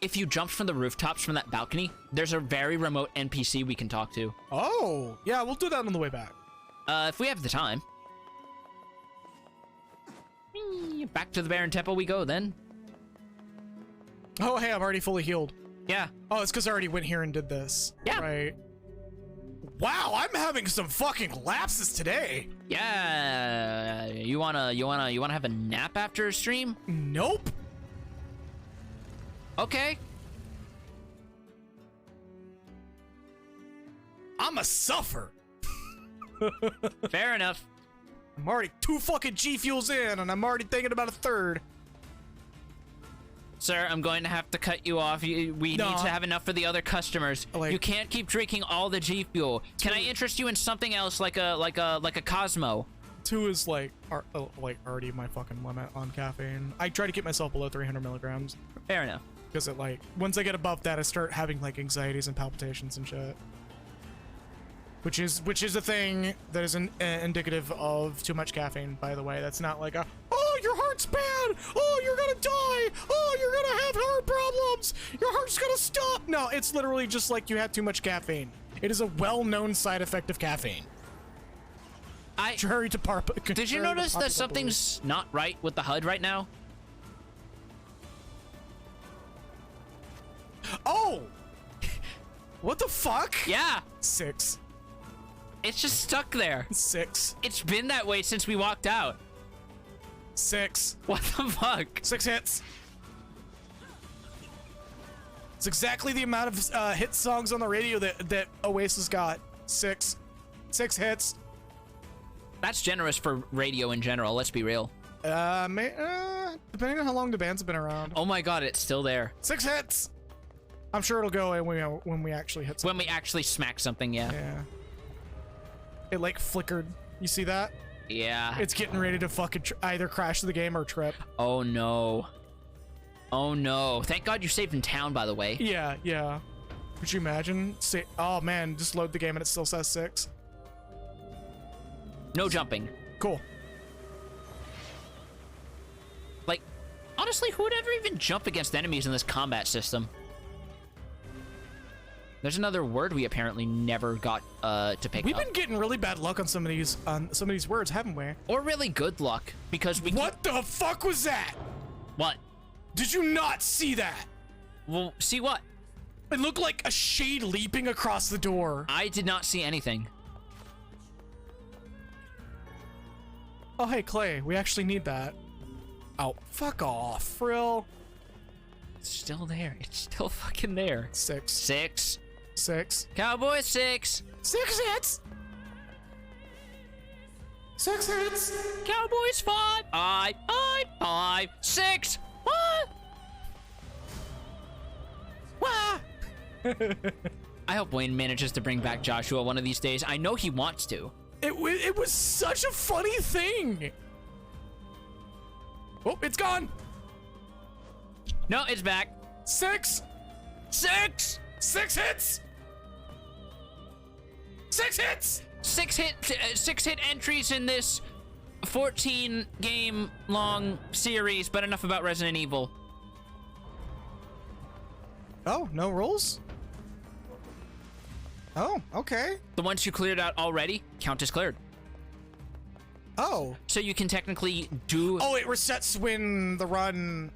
If you jumped from the rooftops from that balcony, there's a very remote NPC we can talk to. Oh, yeah, we'll do that on the way back. If we have the time. Back to the Baron Temple we go, then. Oh, hey, I'm already fully healed. Yeah. Oh, it's because I already went here and did this. Yeah. Right. Wow, I'm having some fucking lapses today. Yeah. You wanna have a nap after a stream? Nope. Okay. I'm a suffer. Fair enough. I'm already 2 fucking G Fuels in, and I'm already thinking about a 3rd. Sir, I'm going to have to cut you off. We need to have enough for the other customers. Like, you can't keep drinking all the G Fuel. Can I interest you in something else, like a Cosmo? 2 is like already my fucking limit on caffeine. I try to keep myself below 300 milligrams. Fair enough. Because it like once I get above that, I start having like anxieties and palpitations and shit. Which is a thing that is indicative of too much caffeine, by the way. That's not like a, oh, your heart's bad! Oh, you're gonna die! Oh, you're gonna have heart problems! Your heart's gonna stop! No, it's literally just like you had too much caffeine. It is a well-known side effect of caffeine. Did you notice that something's not right with the HUD right now? Oh! What the fuck? Yeah. 6. It's just stuck there. 6. It's been that way since we walked out. 6. What the fuck? 6 hits. It's exactly the amount of hit songs on the radio that Oasis got. 6 hits. That's generous for radio in general, let's be real. Depending on how long the band's been around. Oh my god, it's still there. 6 hits! I'm sure it'll go away when we actually hit something. When we actually smack something, yeah. Yeah. It like flickered. You see that? Yeah. It's getting ready to fucking either crash the game or trip. Oh no. Oh no. Thank God you saved in town, by the way. Yeah, yeah. Could you imagine? Oh man, just load the game and it still says 6. No jumping. Cool. Like, honestly, who would ever even jump against enemies in this combat system? There's another word we apparently never got to pick We've up. been getting really bad luck on some of these words, haven't we? Or really good luck, because we What the fuck was that? What? Did you not see that? Well, see what? It looked like a shade leaping across the door. I did not see anything. Oh, hey, Clay, we actually need that. Oh, fuck off, Frill. It's still there. It's still fucking there. 6. 6. 6. Cowboy 6. 6 hits. 6 hits. Cowboys 5. 5. 5. 5. 6. What? Wah! I hope Wayne manages to bring back Joshua one of these days. I know he wants to. It was such a funny thing. Oh, it's gone. No, it's back. 6. 6. 6 hits. 6 hits. 6 hit entries in this 14 game long series, but enough about Resident Evil. Oh, no rolls? Oh, okay. The ones you cleared out already count as cleared. Oh. So you can technically do... Oh, it resets when the run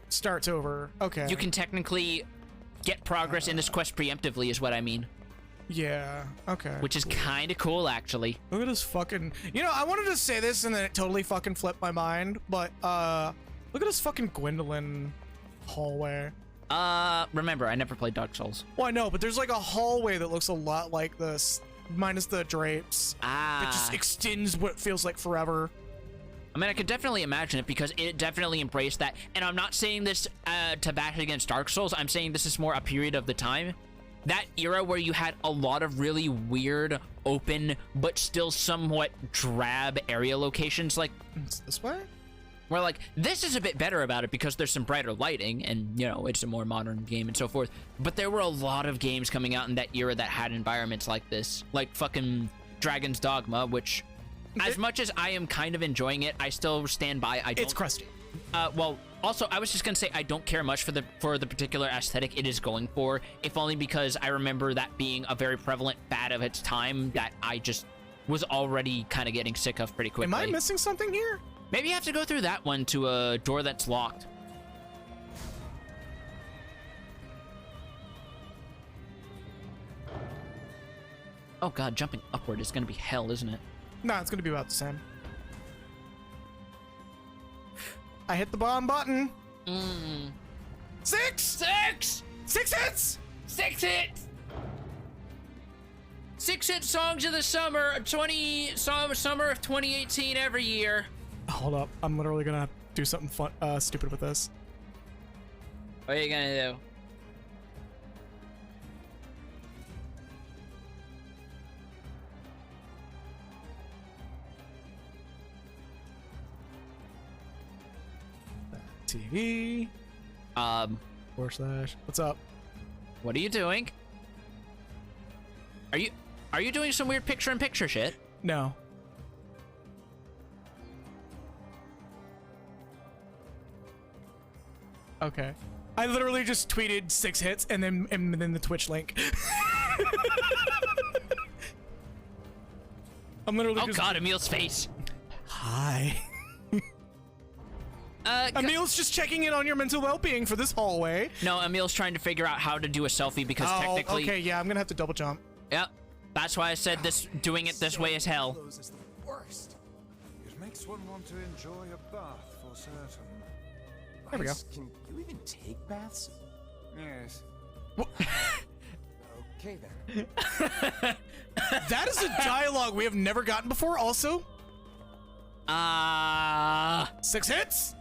starts over. Okay. You can technically get progress in this quest preemptively is what I mean. Yeah, okay. Which is kind of cool, actually. Look at this fucking... You know, I wanted to say this and then it totally fucking flipped my mind, but, look at this fucking Gwendolyn hallway. Remember, I never played Dark Souls. Well, I know, but there's like a hallway that looks a lot like this, minus the drapes. Ah. That just extends what feels like forever. I mean, I could definitely imagine it because it definitely embraced that. And I'm not saying this to bash against Dark Souls. I'm saying this is more a period of the time. That era where you had a lot of really weird, open, but still somewhat drab area locations. Like, it's this way? Where, like, this is a bit better about it because there's some brighter lighting and, you know, it's a more modern game and so forth. But there were a lot of games coming out in that era that had environments like this. Like fucking Dragon's Dogma, which, as much as I am kind of enjoying it, I still stand by. It's crusty. Well, also, I was just gonna say I don't care much for the particular aesthetic it is going for, if only because I remember that being a very prevalent fad of its time that I just was already kind of getting sick of pretty quickly. Am I missing something here? Maybe you have to go through that one to a door that's locked. Oh god, jumping upward is gonna be hell, isn't it? Nah, it's gonna be about the same. I hit the bomb button. 6! 6! 6 hits! 6 hits! 6 hit songs of the summer, summer of 2018 every year. Hold up, I'm literally gonna do something fun, stupid with this. What are you gonna do? TV. / What's up? What are you doing? Are you doing some weird picture-in-picture shit? No. Okay. I literally just tweeted 6 hits and then the Twitch link. I'm literally Oh god, Emil's face. Hi. Emil's just checking in on your mental well-being for this hallway. No, Emil's trying to figure out how to do a selfie because technically... okay, yeah, I'm gonna have to double jump. Yep. That's why I said doing it this way is hell. Is the worst. It makes one want to enjoy a bath for certain. There we go. Can you even take baths? Yes. Okay then. That is a dialogue we have never gotten before, also. 6 hits?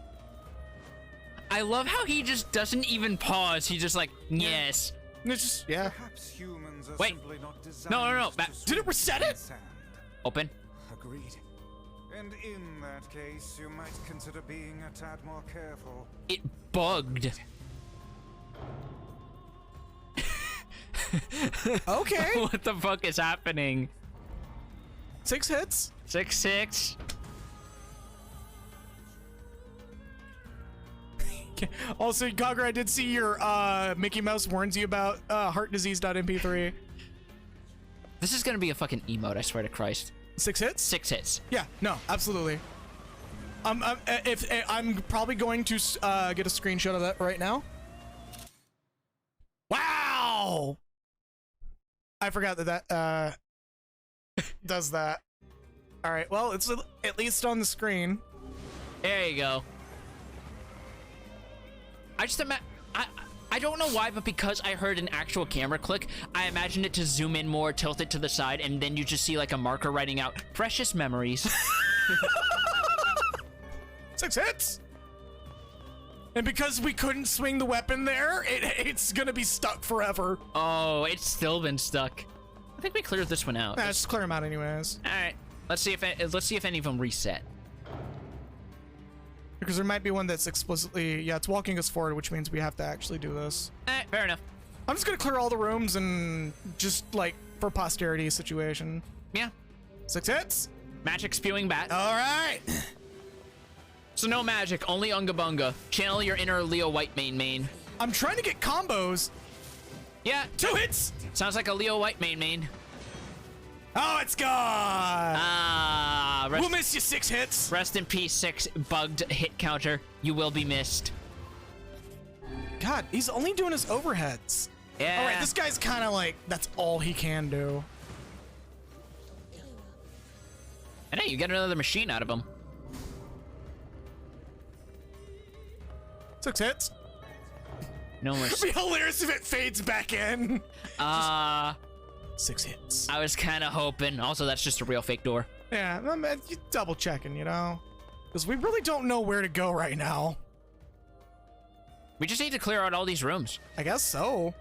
I love how he just doesn't even pause. He's just like, yes. It's just, yeah. Perhaps humans are Wait. simply not designed No. Did it reset it? sand. Open. Agreed. And in that case, you might consider being a tad more careful. It bugged. Okay. What the fuck is happening? 6 hits? 6. Also, Gogger, I did see your Mickey Mouse warns you about heart disease.mp3. This is gonna be a fucking emote, I swear to Christ. 6 hits? 6 hits. Yeah, no, absolutely. I'm probably going to get a screenshot of that right now. Wow! I forgot that does that. All right, well, it's at least on the screen. There you go. I don't know why, but because I heard an actual camera click, I imagined it to zoom in more, tilt it to the side, and then you just see like a marker writing out precious memories. 6 hits. And because we couldn't swing the weapon there, it's gonna be stuck forever. Oh, it's still been stuck. I think we cleared this one out. Nah, just clear them out anyways. All right, let's see if any of them reset. Because there might be one that's explicitly, yeah, it's walking us forward, which means we have to actually do this. Fair enough. I'm just gonna clear all the rooms and just like for posterity situation. Yeah. 6 hits. Magic spewing bat. All right. So no magic, only Unga Bunga. Channel your inner Leo White main. I'm trying to get combos. Yeah. 2 hits. Sounds like a Leo White main. Oh, it's gone. We'll miss you, 6 hits. Rest in peace, 6 bugged hit counter. You will be missed. God, he's only doing his overheads. Yeah. All right, this guy's kind of like, that's all he can do. And hey, you get another machine out of him. 6 hits. No more. It'd be hilarious if it fades back in. 6 hits. I was kind of hoping. Also, that's just a real fake door. Yeah, you double checking, you know? Because we really don't know where to go right now. We just need to clear out all these rooms. I guess so.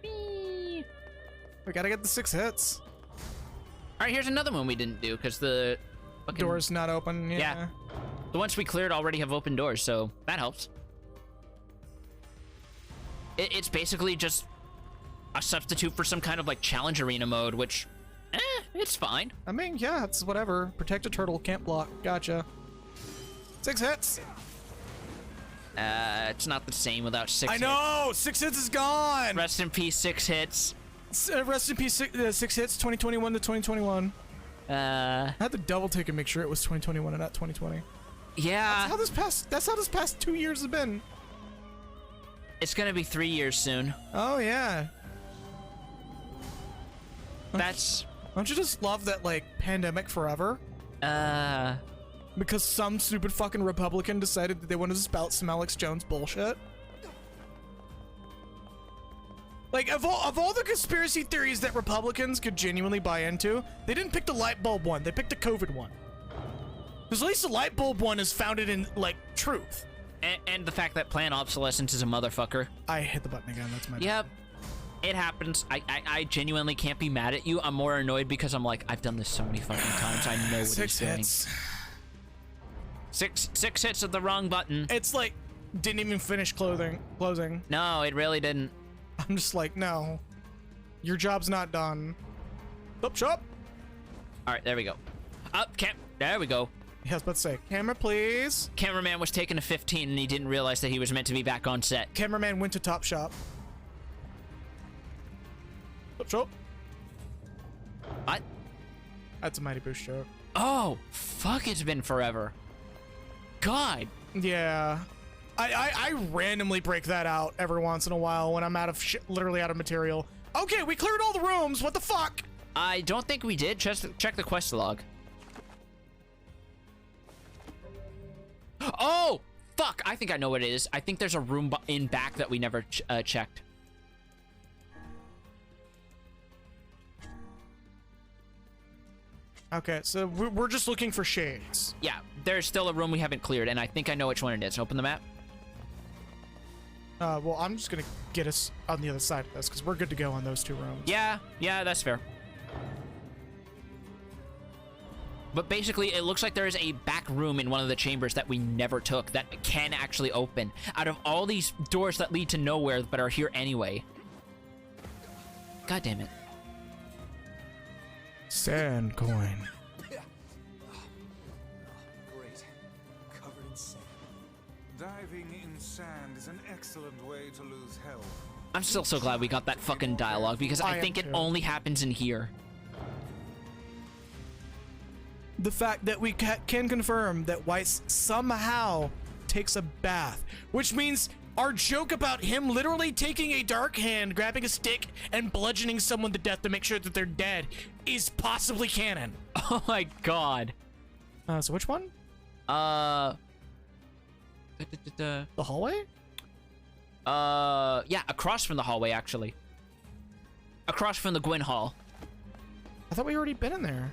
We gotta get the 6 hits. All right, here's another one we didn't do because the fucking door's not open. Yeah. The ones we cleared already have open doors, so that helps. It's basically just a substitute for some kind of like challenge arena mode, which, it's fine. I mean, yeah, it's whatever. Protect a turtle, can't block. Gotcha. 6 hits. It's not the same without 6 hits. I know! 6 hits is gone! Rest in peace, 6 hits. Rest in peace, 6 hits, 2021 to 2021. I had to double take and make sure it was 2021 and not 2020. Yeah. That's how this past 2 years have been. It's gonna be 3 years soon. Oh, yeah. That's... Don't you just love that, like, pandemic forever? Because some stupid fucking Republican decided that they wanted to spout some Alex Jones bullshit? Like, of all the conspiracy theories that Republicans could genuinely buy into, they didn't pick the light bulb one, they picked the COVID one. Because at least the light bulb one is founded in, like, truth. And the fact that planned obsolescence is a motherfucker. I hit the button again, that's my Yep. It happens. I genuinely can't be mad at you. I'm more annoyed because I'm like, I've done this so many fucking times. I know what 6 he's doing. hits. Six hits of the wrong button. It's like, didn't even finish closing. No, it really didn't. I'm just like, no. Your job's not done. Up, shop. All right, there we go. There we go. Yeah, I was about to say, camera, please. Cameraman was taken to 15 and he didn't realize that he was meant to be back on set. Cameraman went to Top Shop. Top Shop. What? That's a Mighty Boost joke. Oh, fuck, it's been forever. God. Yeah. I randomly break that out every once in a while when I'm out of literally out of material. Okay, we cleared all the rooms. What the fuck? I don't think we did. Just check the quest log. Oh, fuck. I think I know what it is. I think there's a room in back that we never checked. Okay, so we're just looking for shades. Yeah, there's still a room we haven't cleared, and I think I know which one it is. Open the map. Well, I'm just gonna get us on the other side of this, because we're good to go on those 2 rooms. Yeah, that's fair. But basically, it looks like there is a back room in one of the chambers that we never took that can actually open. Out of all these doors that lead to nowhere but are here anyway. God damn it. Sand coin. Great. Covered in sand. Diving in sand is an excellent way to lose health. I'm still so glad we got that fucking dialogue because I think it only happens in here. The fact that we can confirm that Weiss somehow takes a bath, which means our joke about him literally taking a dark hand, grabbing a stick, and bludgeoning someone to death to make sure that they're dead is possibly canon. Oh my god. So which one? The hallway? Yeah, across from the hallway, actually. Across from the Gwyn Hall. I thought we already been in there.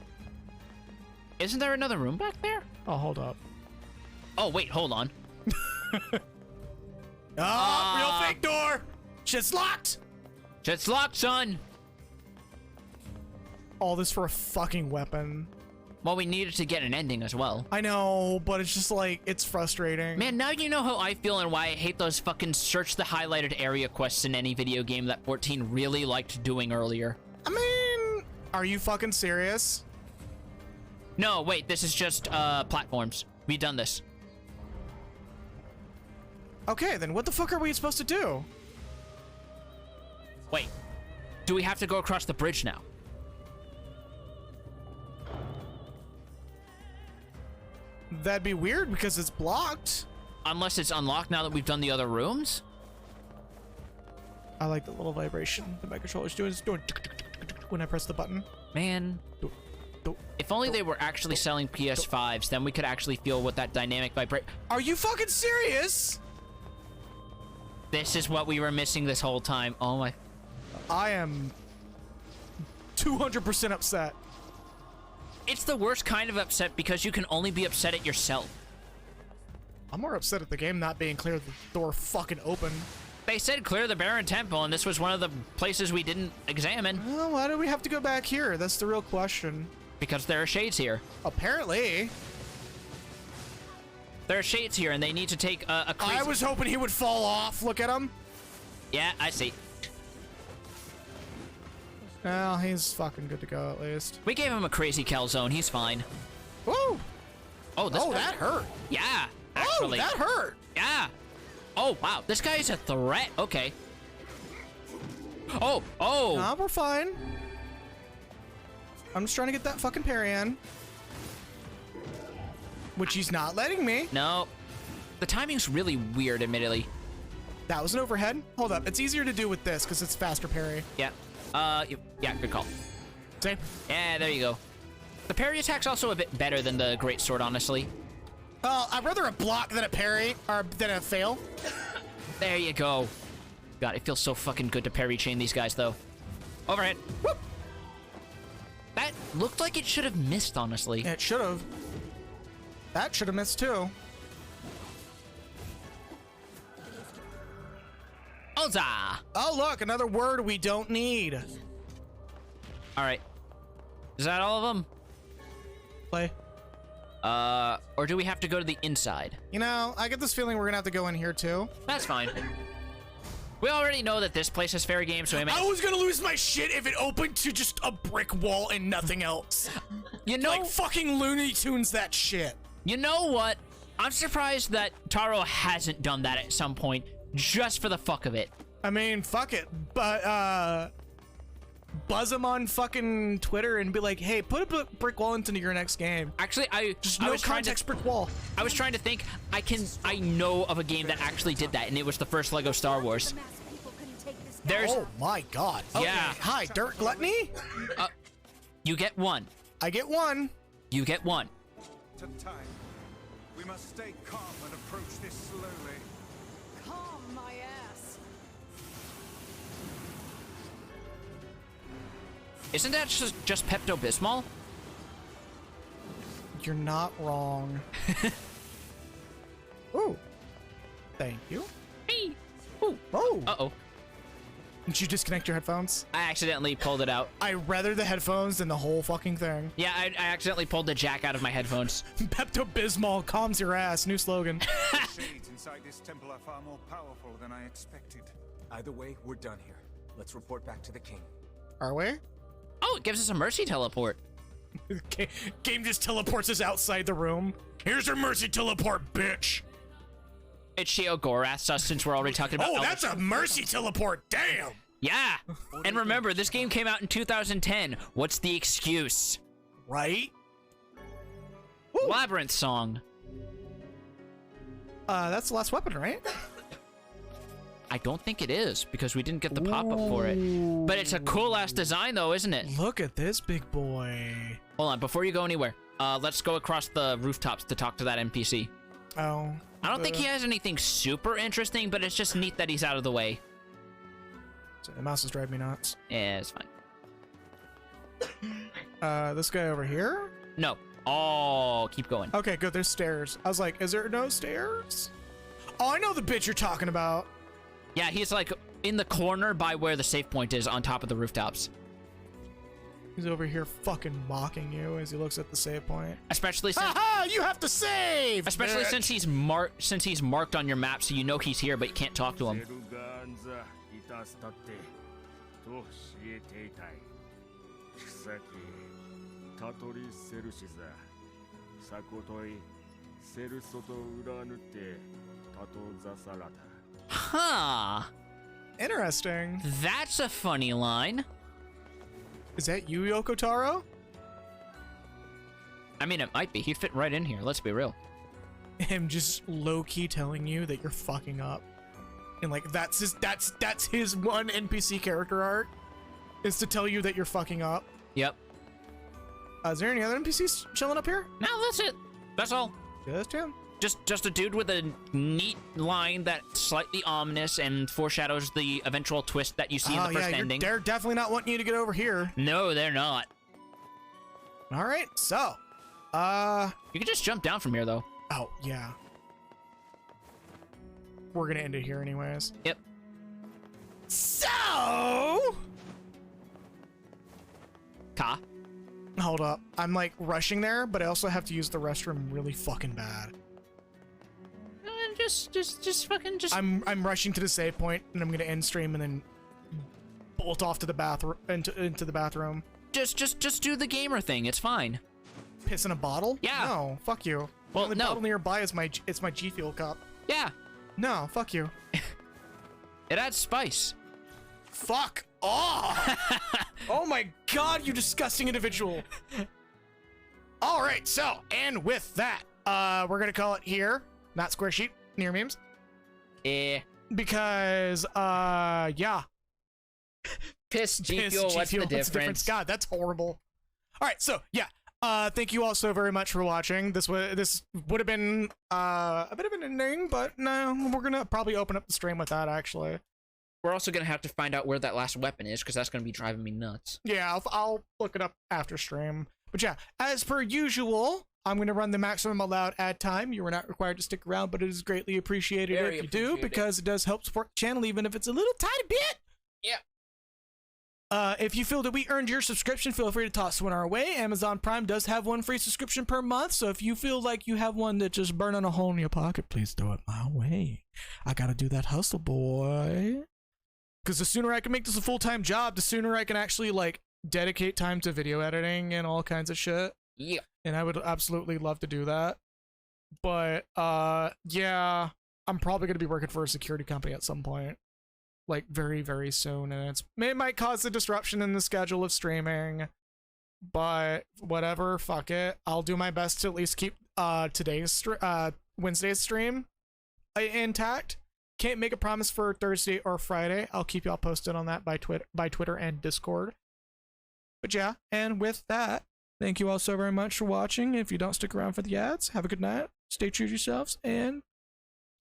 Isn't there another room back there? Oh, hold up. Oh, wait, hold on. Real fake door! Shit's locked! Shit's locked, son! All this for a fucking weapon. Well, we needed to get an ending as well. I know, but it's just like, it's frustrating. Man, now you know how I feel and why I hate those fucking search the highlighted area quests in any video game that 14 really liked doing earlier. I mean, are you fucking serious? No, wait, this is just, platforms. We've done this. Okay, then what the fuck are we supposed to do? Wait, do we have to go across the bridge now? That'd be weird because it's blocked. Unless it's unlocked now that we've done the other rooms? I like the little vibration that my controller's doing. It's doing when I press the button. Man. If only they were actually selling PS5s, then we could actually feel what that dynamic vibration. Are you fucking serious? This is what we were missing this whole time. Oh my. I am 200% upset. It's the worst kind of upset because you can only be upset at yourself. I'm more upset at the game not being clear, the door fucking open. They said clear the Barren Temple, and this was one of the places we didn't examine. Well, why do we have to go back here? That's the real question. Because there are shades here. Apparently. There are shades here, and they need to take a crazy... I was hoping he would fall off. Look at him. Yeah, I see. Well, he's fucking good to go, at least. We gave him a crazy calzone. He's fine. Woo! Oh, that hurt. Yeah, actually. Oh, that hurt. Yeah. Oh, wow. This guy is a threat. Okay. Oh. Nah, we're fine. I'm just trying to get that fucking parry in. Which he's not letting me. No. The timing's really weird, admittedly. That was an overhead. Hold up. It's easier to do with this because it's faster parry. Yeah. Yeah, good call. Same. Yeah, there you go. The parry attack's also a bit better than the great sword, honestly. I'd rather a block than a parry, or than a fail. There you go. God, it feels so fucking good to parry chain these guys, though. Overhead. Whoop! That looked like it should have missed, honestly. Yeah, it should have. That should have missed, too. Ulza! Oh, look, another word we don't need. All right. Is that all of them? Play. Or do we have to go to the inside? You know, I get this feeling we're gonna have to go in here, too. That's fine. We already know that this place is fair game, so I was gonna lose my shit if it opened to just a brick wall and nothing else. You know, like fucking Looney Tunes that shit. You know what? I'm surprised that Taro hasn't done that at some point, just for the fuck of it. I mean, fuck it, but buzz him on fucking Twitter and be like, hey, put a brick wall into your next game. Actually, just no context brick wall. I was trying to think. I know of a game that actually did that, and it was the first Lego Star Wars. Oh my god. Okay. Yeah. Hi, Dirt Gluttony. You get one. I get one. You get one. To time. We must stay calm and approach this slowly. Calm my ass. Isn't that just Pepto-Bismol? You're not wrong. Ooh. Thank you. Hey. Ooh. Oh. Uh-oh. Did you disconnect your headphones? I accidentally pulled it out. I'd rather the headphones than the whole fucking thing. Yeah, I accidentally pulled the jack out of my headphones. Pepto-Bismol calms your ass. New slogan. Shades inside this temple are far more powerful than I expected. Either way, we're done here. Let's report back to the king. Are we? Oh, it gives us a mercy teleport. Game just teleports us outside the room. Here's your mercy teleport, bitch. Ichio Gorath us since we're already talking about. Oh, that's a mercy teleport. Damn. Yeah. And remember, this game came out in 2010. What's the excuse? Right? Labyrinth song. That's the last weapon, right? I don't think it is, because we didn't get the pop-up for it. But it's a cool-ass design, though, isn't it? Look at this big boy. Hold on, before you go anywhere, let's go across the rooftops to talk to that NPC. Oh. I don't think he has anything super interesting, but it's just neat that he's out of the way. The mouse is driving me nuts. Yeah, it's fine. This guy over here? No. Oh, keep going. Okay, good. There's stairs. I was like, is there no stairs? Oh, I know the bitch you're talking about. Yeah, he's like in the corner by where the save point is on top of the rooftops. He's over here fucking mocking you as he looks at the save point. Especially since you have to save. Especially bitch. since he's marked on your map, so you know he's here, but you can't talk to him. Huh. Interesting. That's a funny line. Is that you, Yoko Taro? I mean, it might be. He'd fit right in here. Let's be real. Him just low-key telling you that you're fucking up. And like, that's his one NPC character arc. Is to tell you that you're fucking up. Yep. Is there any other NPCs chilling up here? No, that's it. That's all. Just him. Just a dude with a neat line that's slightly ominous and foreshadows the eventual twist that you see in the first ending. They're definitely not wanting you to get over here. No, they're not. All right, so, you can just jump down from here, though. Oh yeah. We're gonna end it here, anyways. Yep. So. Ka. Hold up. I'm like rushing there, but I also have to use the restroom really fucking bad. Just fucking just. I'm rushing to the save point, and I'm gonna end stream and then bolt off to the bathroom into the bathroom. Just do the gamer thing. It's fine. Piss in a bottle? Yeah. No, fuck you. Well, the no. bottle nearby is my G Fuel cup. Yeah. No, fuck you. It adds spice. Fuck off! Oh my god, you disgusting individual. All right, so, and with that, we're gonna call it here. Not Square Sheet, NieR Memes. Because, yeah. Piss, G Fuel, what's the difference? God, that's horrible. All right, so, yeah. Thank you all so very much for watching. This would have been a bit of an ending, but no, we're gonna probably open up the stream with that, actually. We're also gonna have to find out where that last weapon is, because that's gonna be driving me nuts. Yeah, I'll look it up after stream. But yeah, as per usual, I'm gonna run the maximum allowed ad time. You are not required to stick around, but it is greatly appreciated if you do, because it does help support the channel, even if it's a little tiny bit. Yeah. If you feel that we earned your subscription, feel free to toss one our way. Amazon Prime does have one free subscription per month, so if you feel like you have one that just burning a hole in your pocket, please throw it my way. I gotta do that hustle, boy. Because the sooner I can make this a full-time job, the sooner I can actually, like, dedicate time to video editing and all kinds of shit. Yeah. And I would absolutely love to do that. But, yeah, I'm probably gonna be working for a security company at some point. Like, very, very soon, and it might cause a disruption in the schedule of streaming, but whatever, fuck it. I'll do my best to at least keep Wednesday's stream intact. Can't make a promise for Thursday or Friday. I'll keep y'all posted on that by Twitter and Discord. But yeah, and with that, thank you all so very much for watching. If you don't stick around for the ads, have a good night, stay true to yourselves, and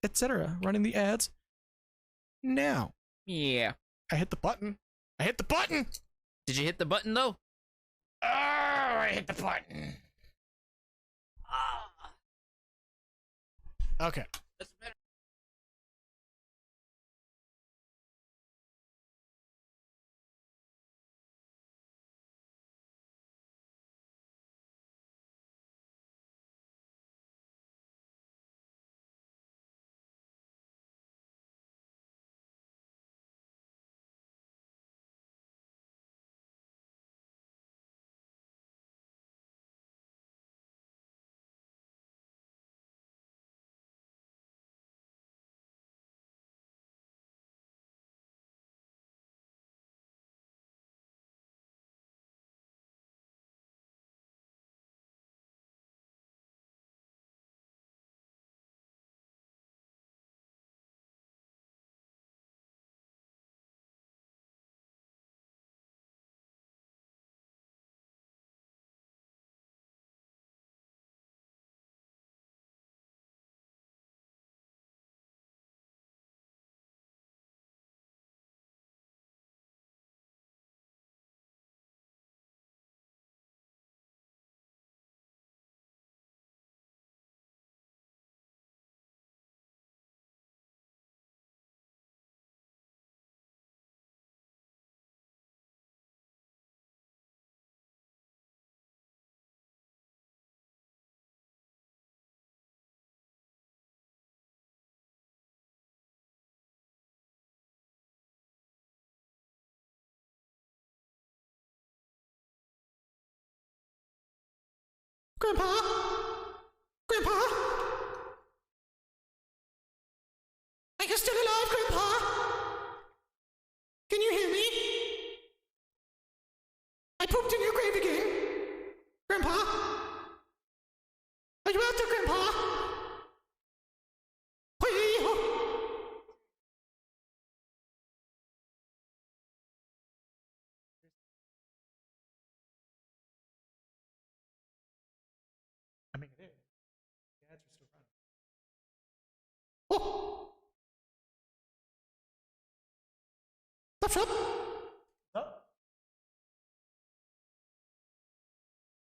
etc. Running the ads now. Yeah. I hit the button. I hit the button! Did you hit the button, though? Oh, I hit the button. Okay. That's better. Grandpa? Grandpa? Are you still alive, Grandpa? Can you hear me? I pooped in your grave again. Grandpa? Are you out there, Grandpa? I mean, it is. The ads are still running. Oh! Stop, stop! Stop.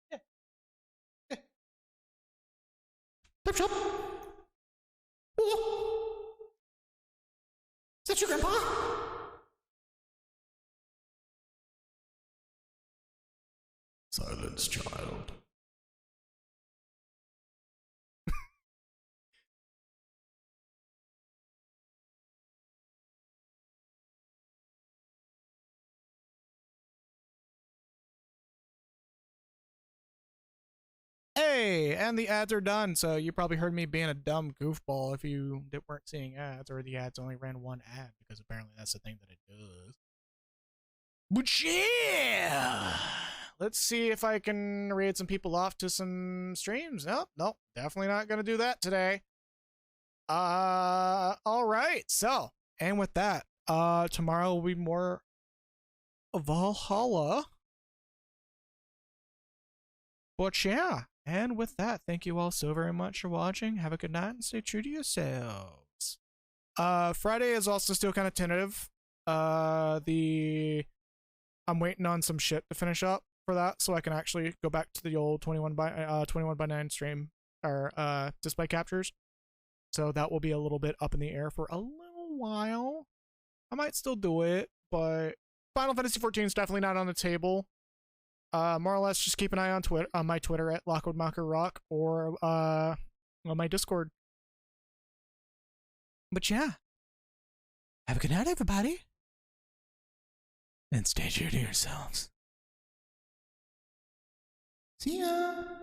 Yeah. Yeah. Stop, stop! Oh! Is that your grandpa? Silence, child. Hey, and the ads are done, so you probably heard me being a dumb goofball if you weren't seeing ads, or the ads only ran one ad, because apparently that's the thing that it does. But yeah! Let's see if I can raid some people off to some streams. Nope, definitely not gonna do that today. Alright, so, and with that, tomorrow will be more Valhalla. But yeah, and with that, thank you all so very much for watching. Have a good night and stay true to yourselves. Friday is also still kind of tentative. I'm waiting on some shit to finish up for that, so I can actually go back to the old 21:9 stream or display captures. So that will be a little bit up in the air for a little while. I might still do it, but Final Fantasy XIV is definitely not on the table. More or less, just keep an eye on Twitter, on my Twitter at LockwoodMockerRock, or on my Discord. But yeah, have a good night, everybody, and stay true to yourselves. See ya.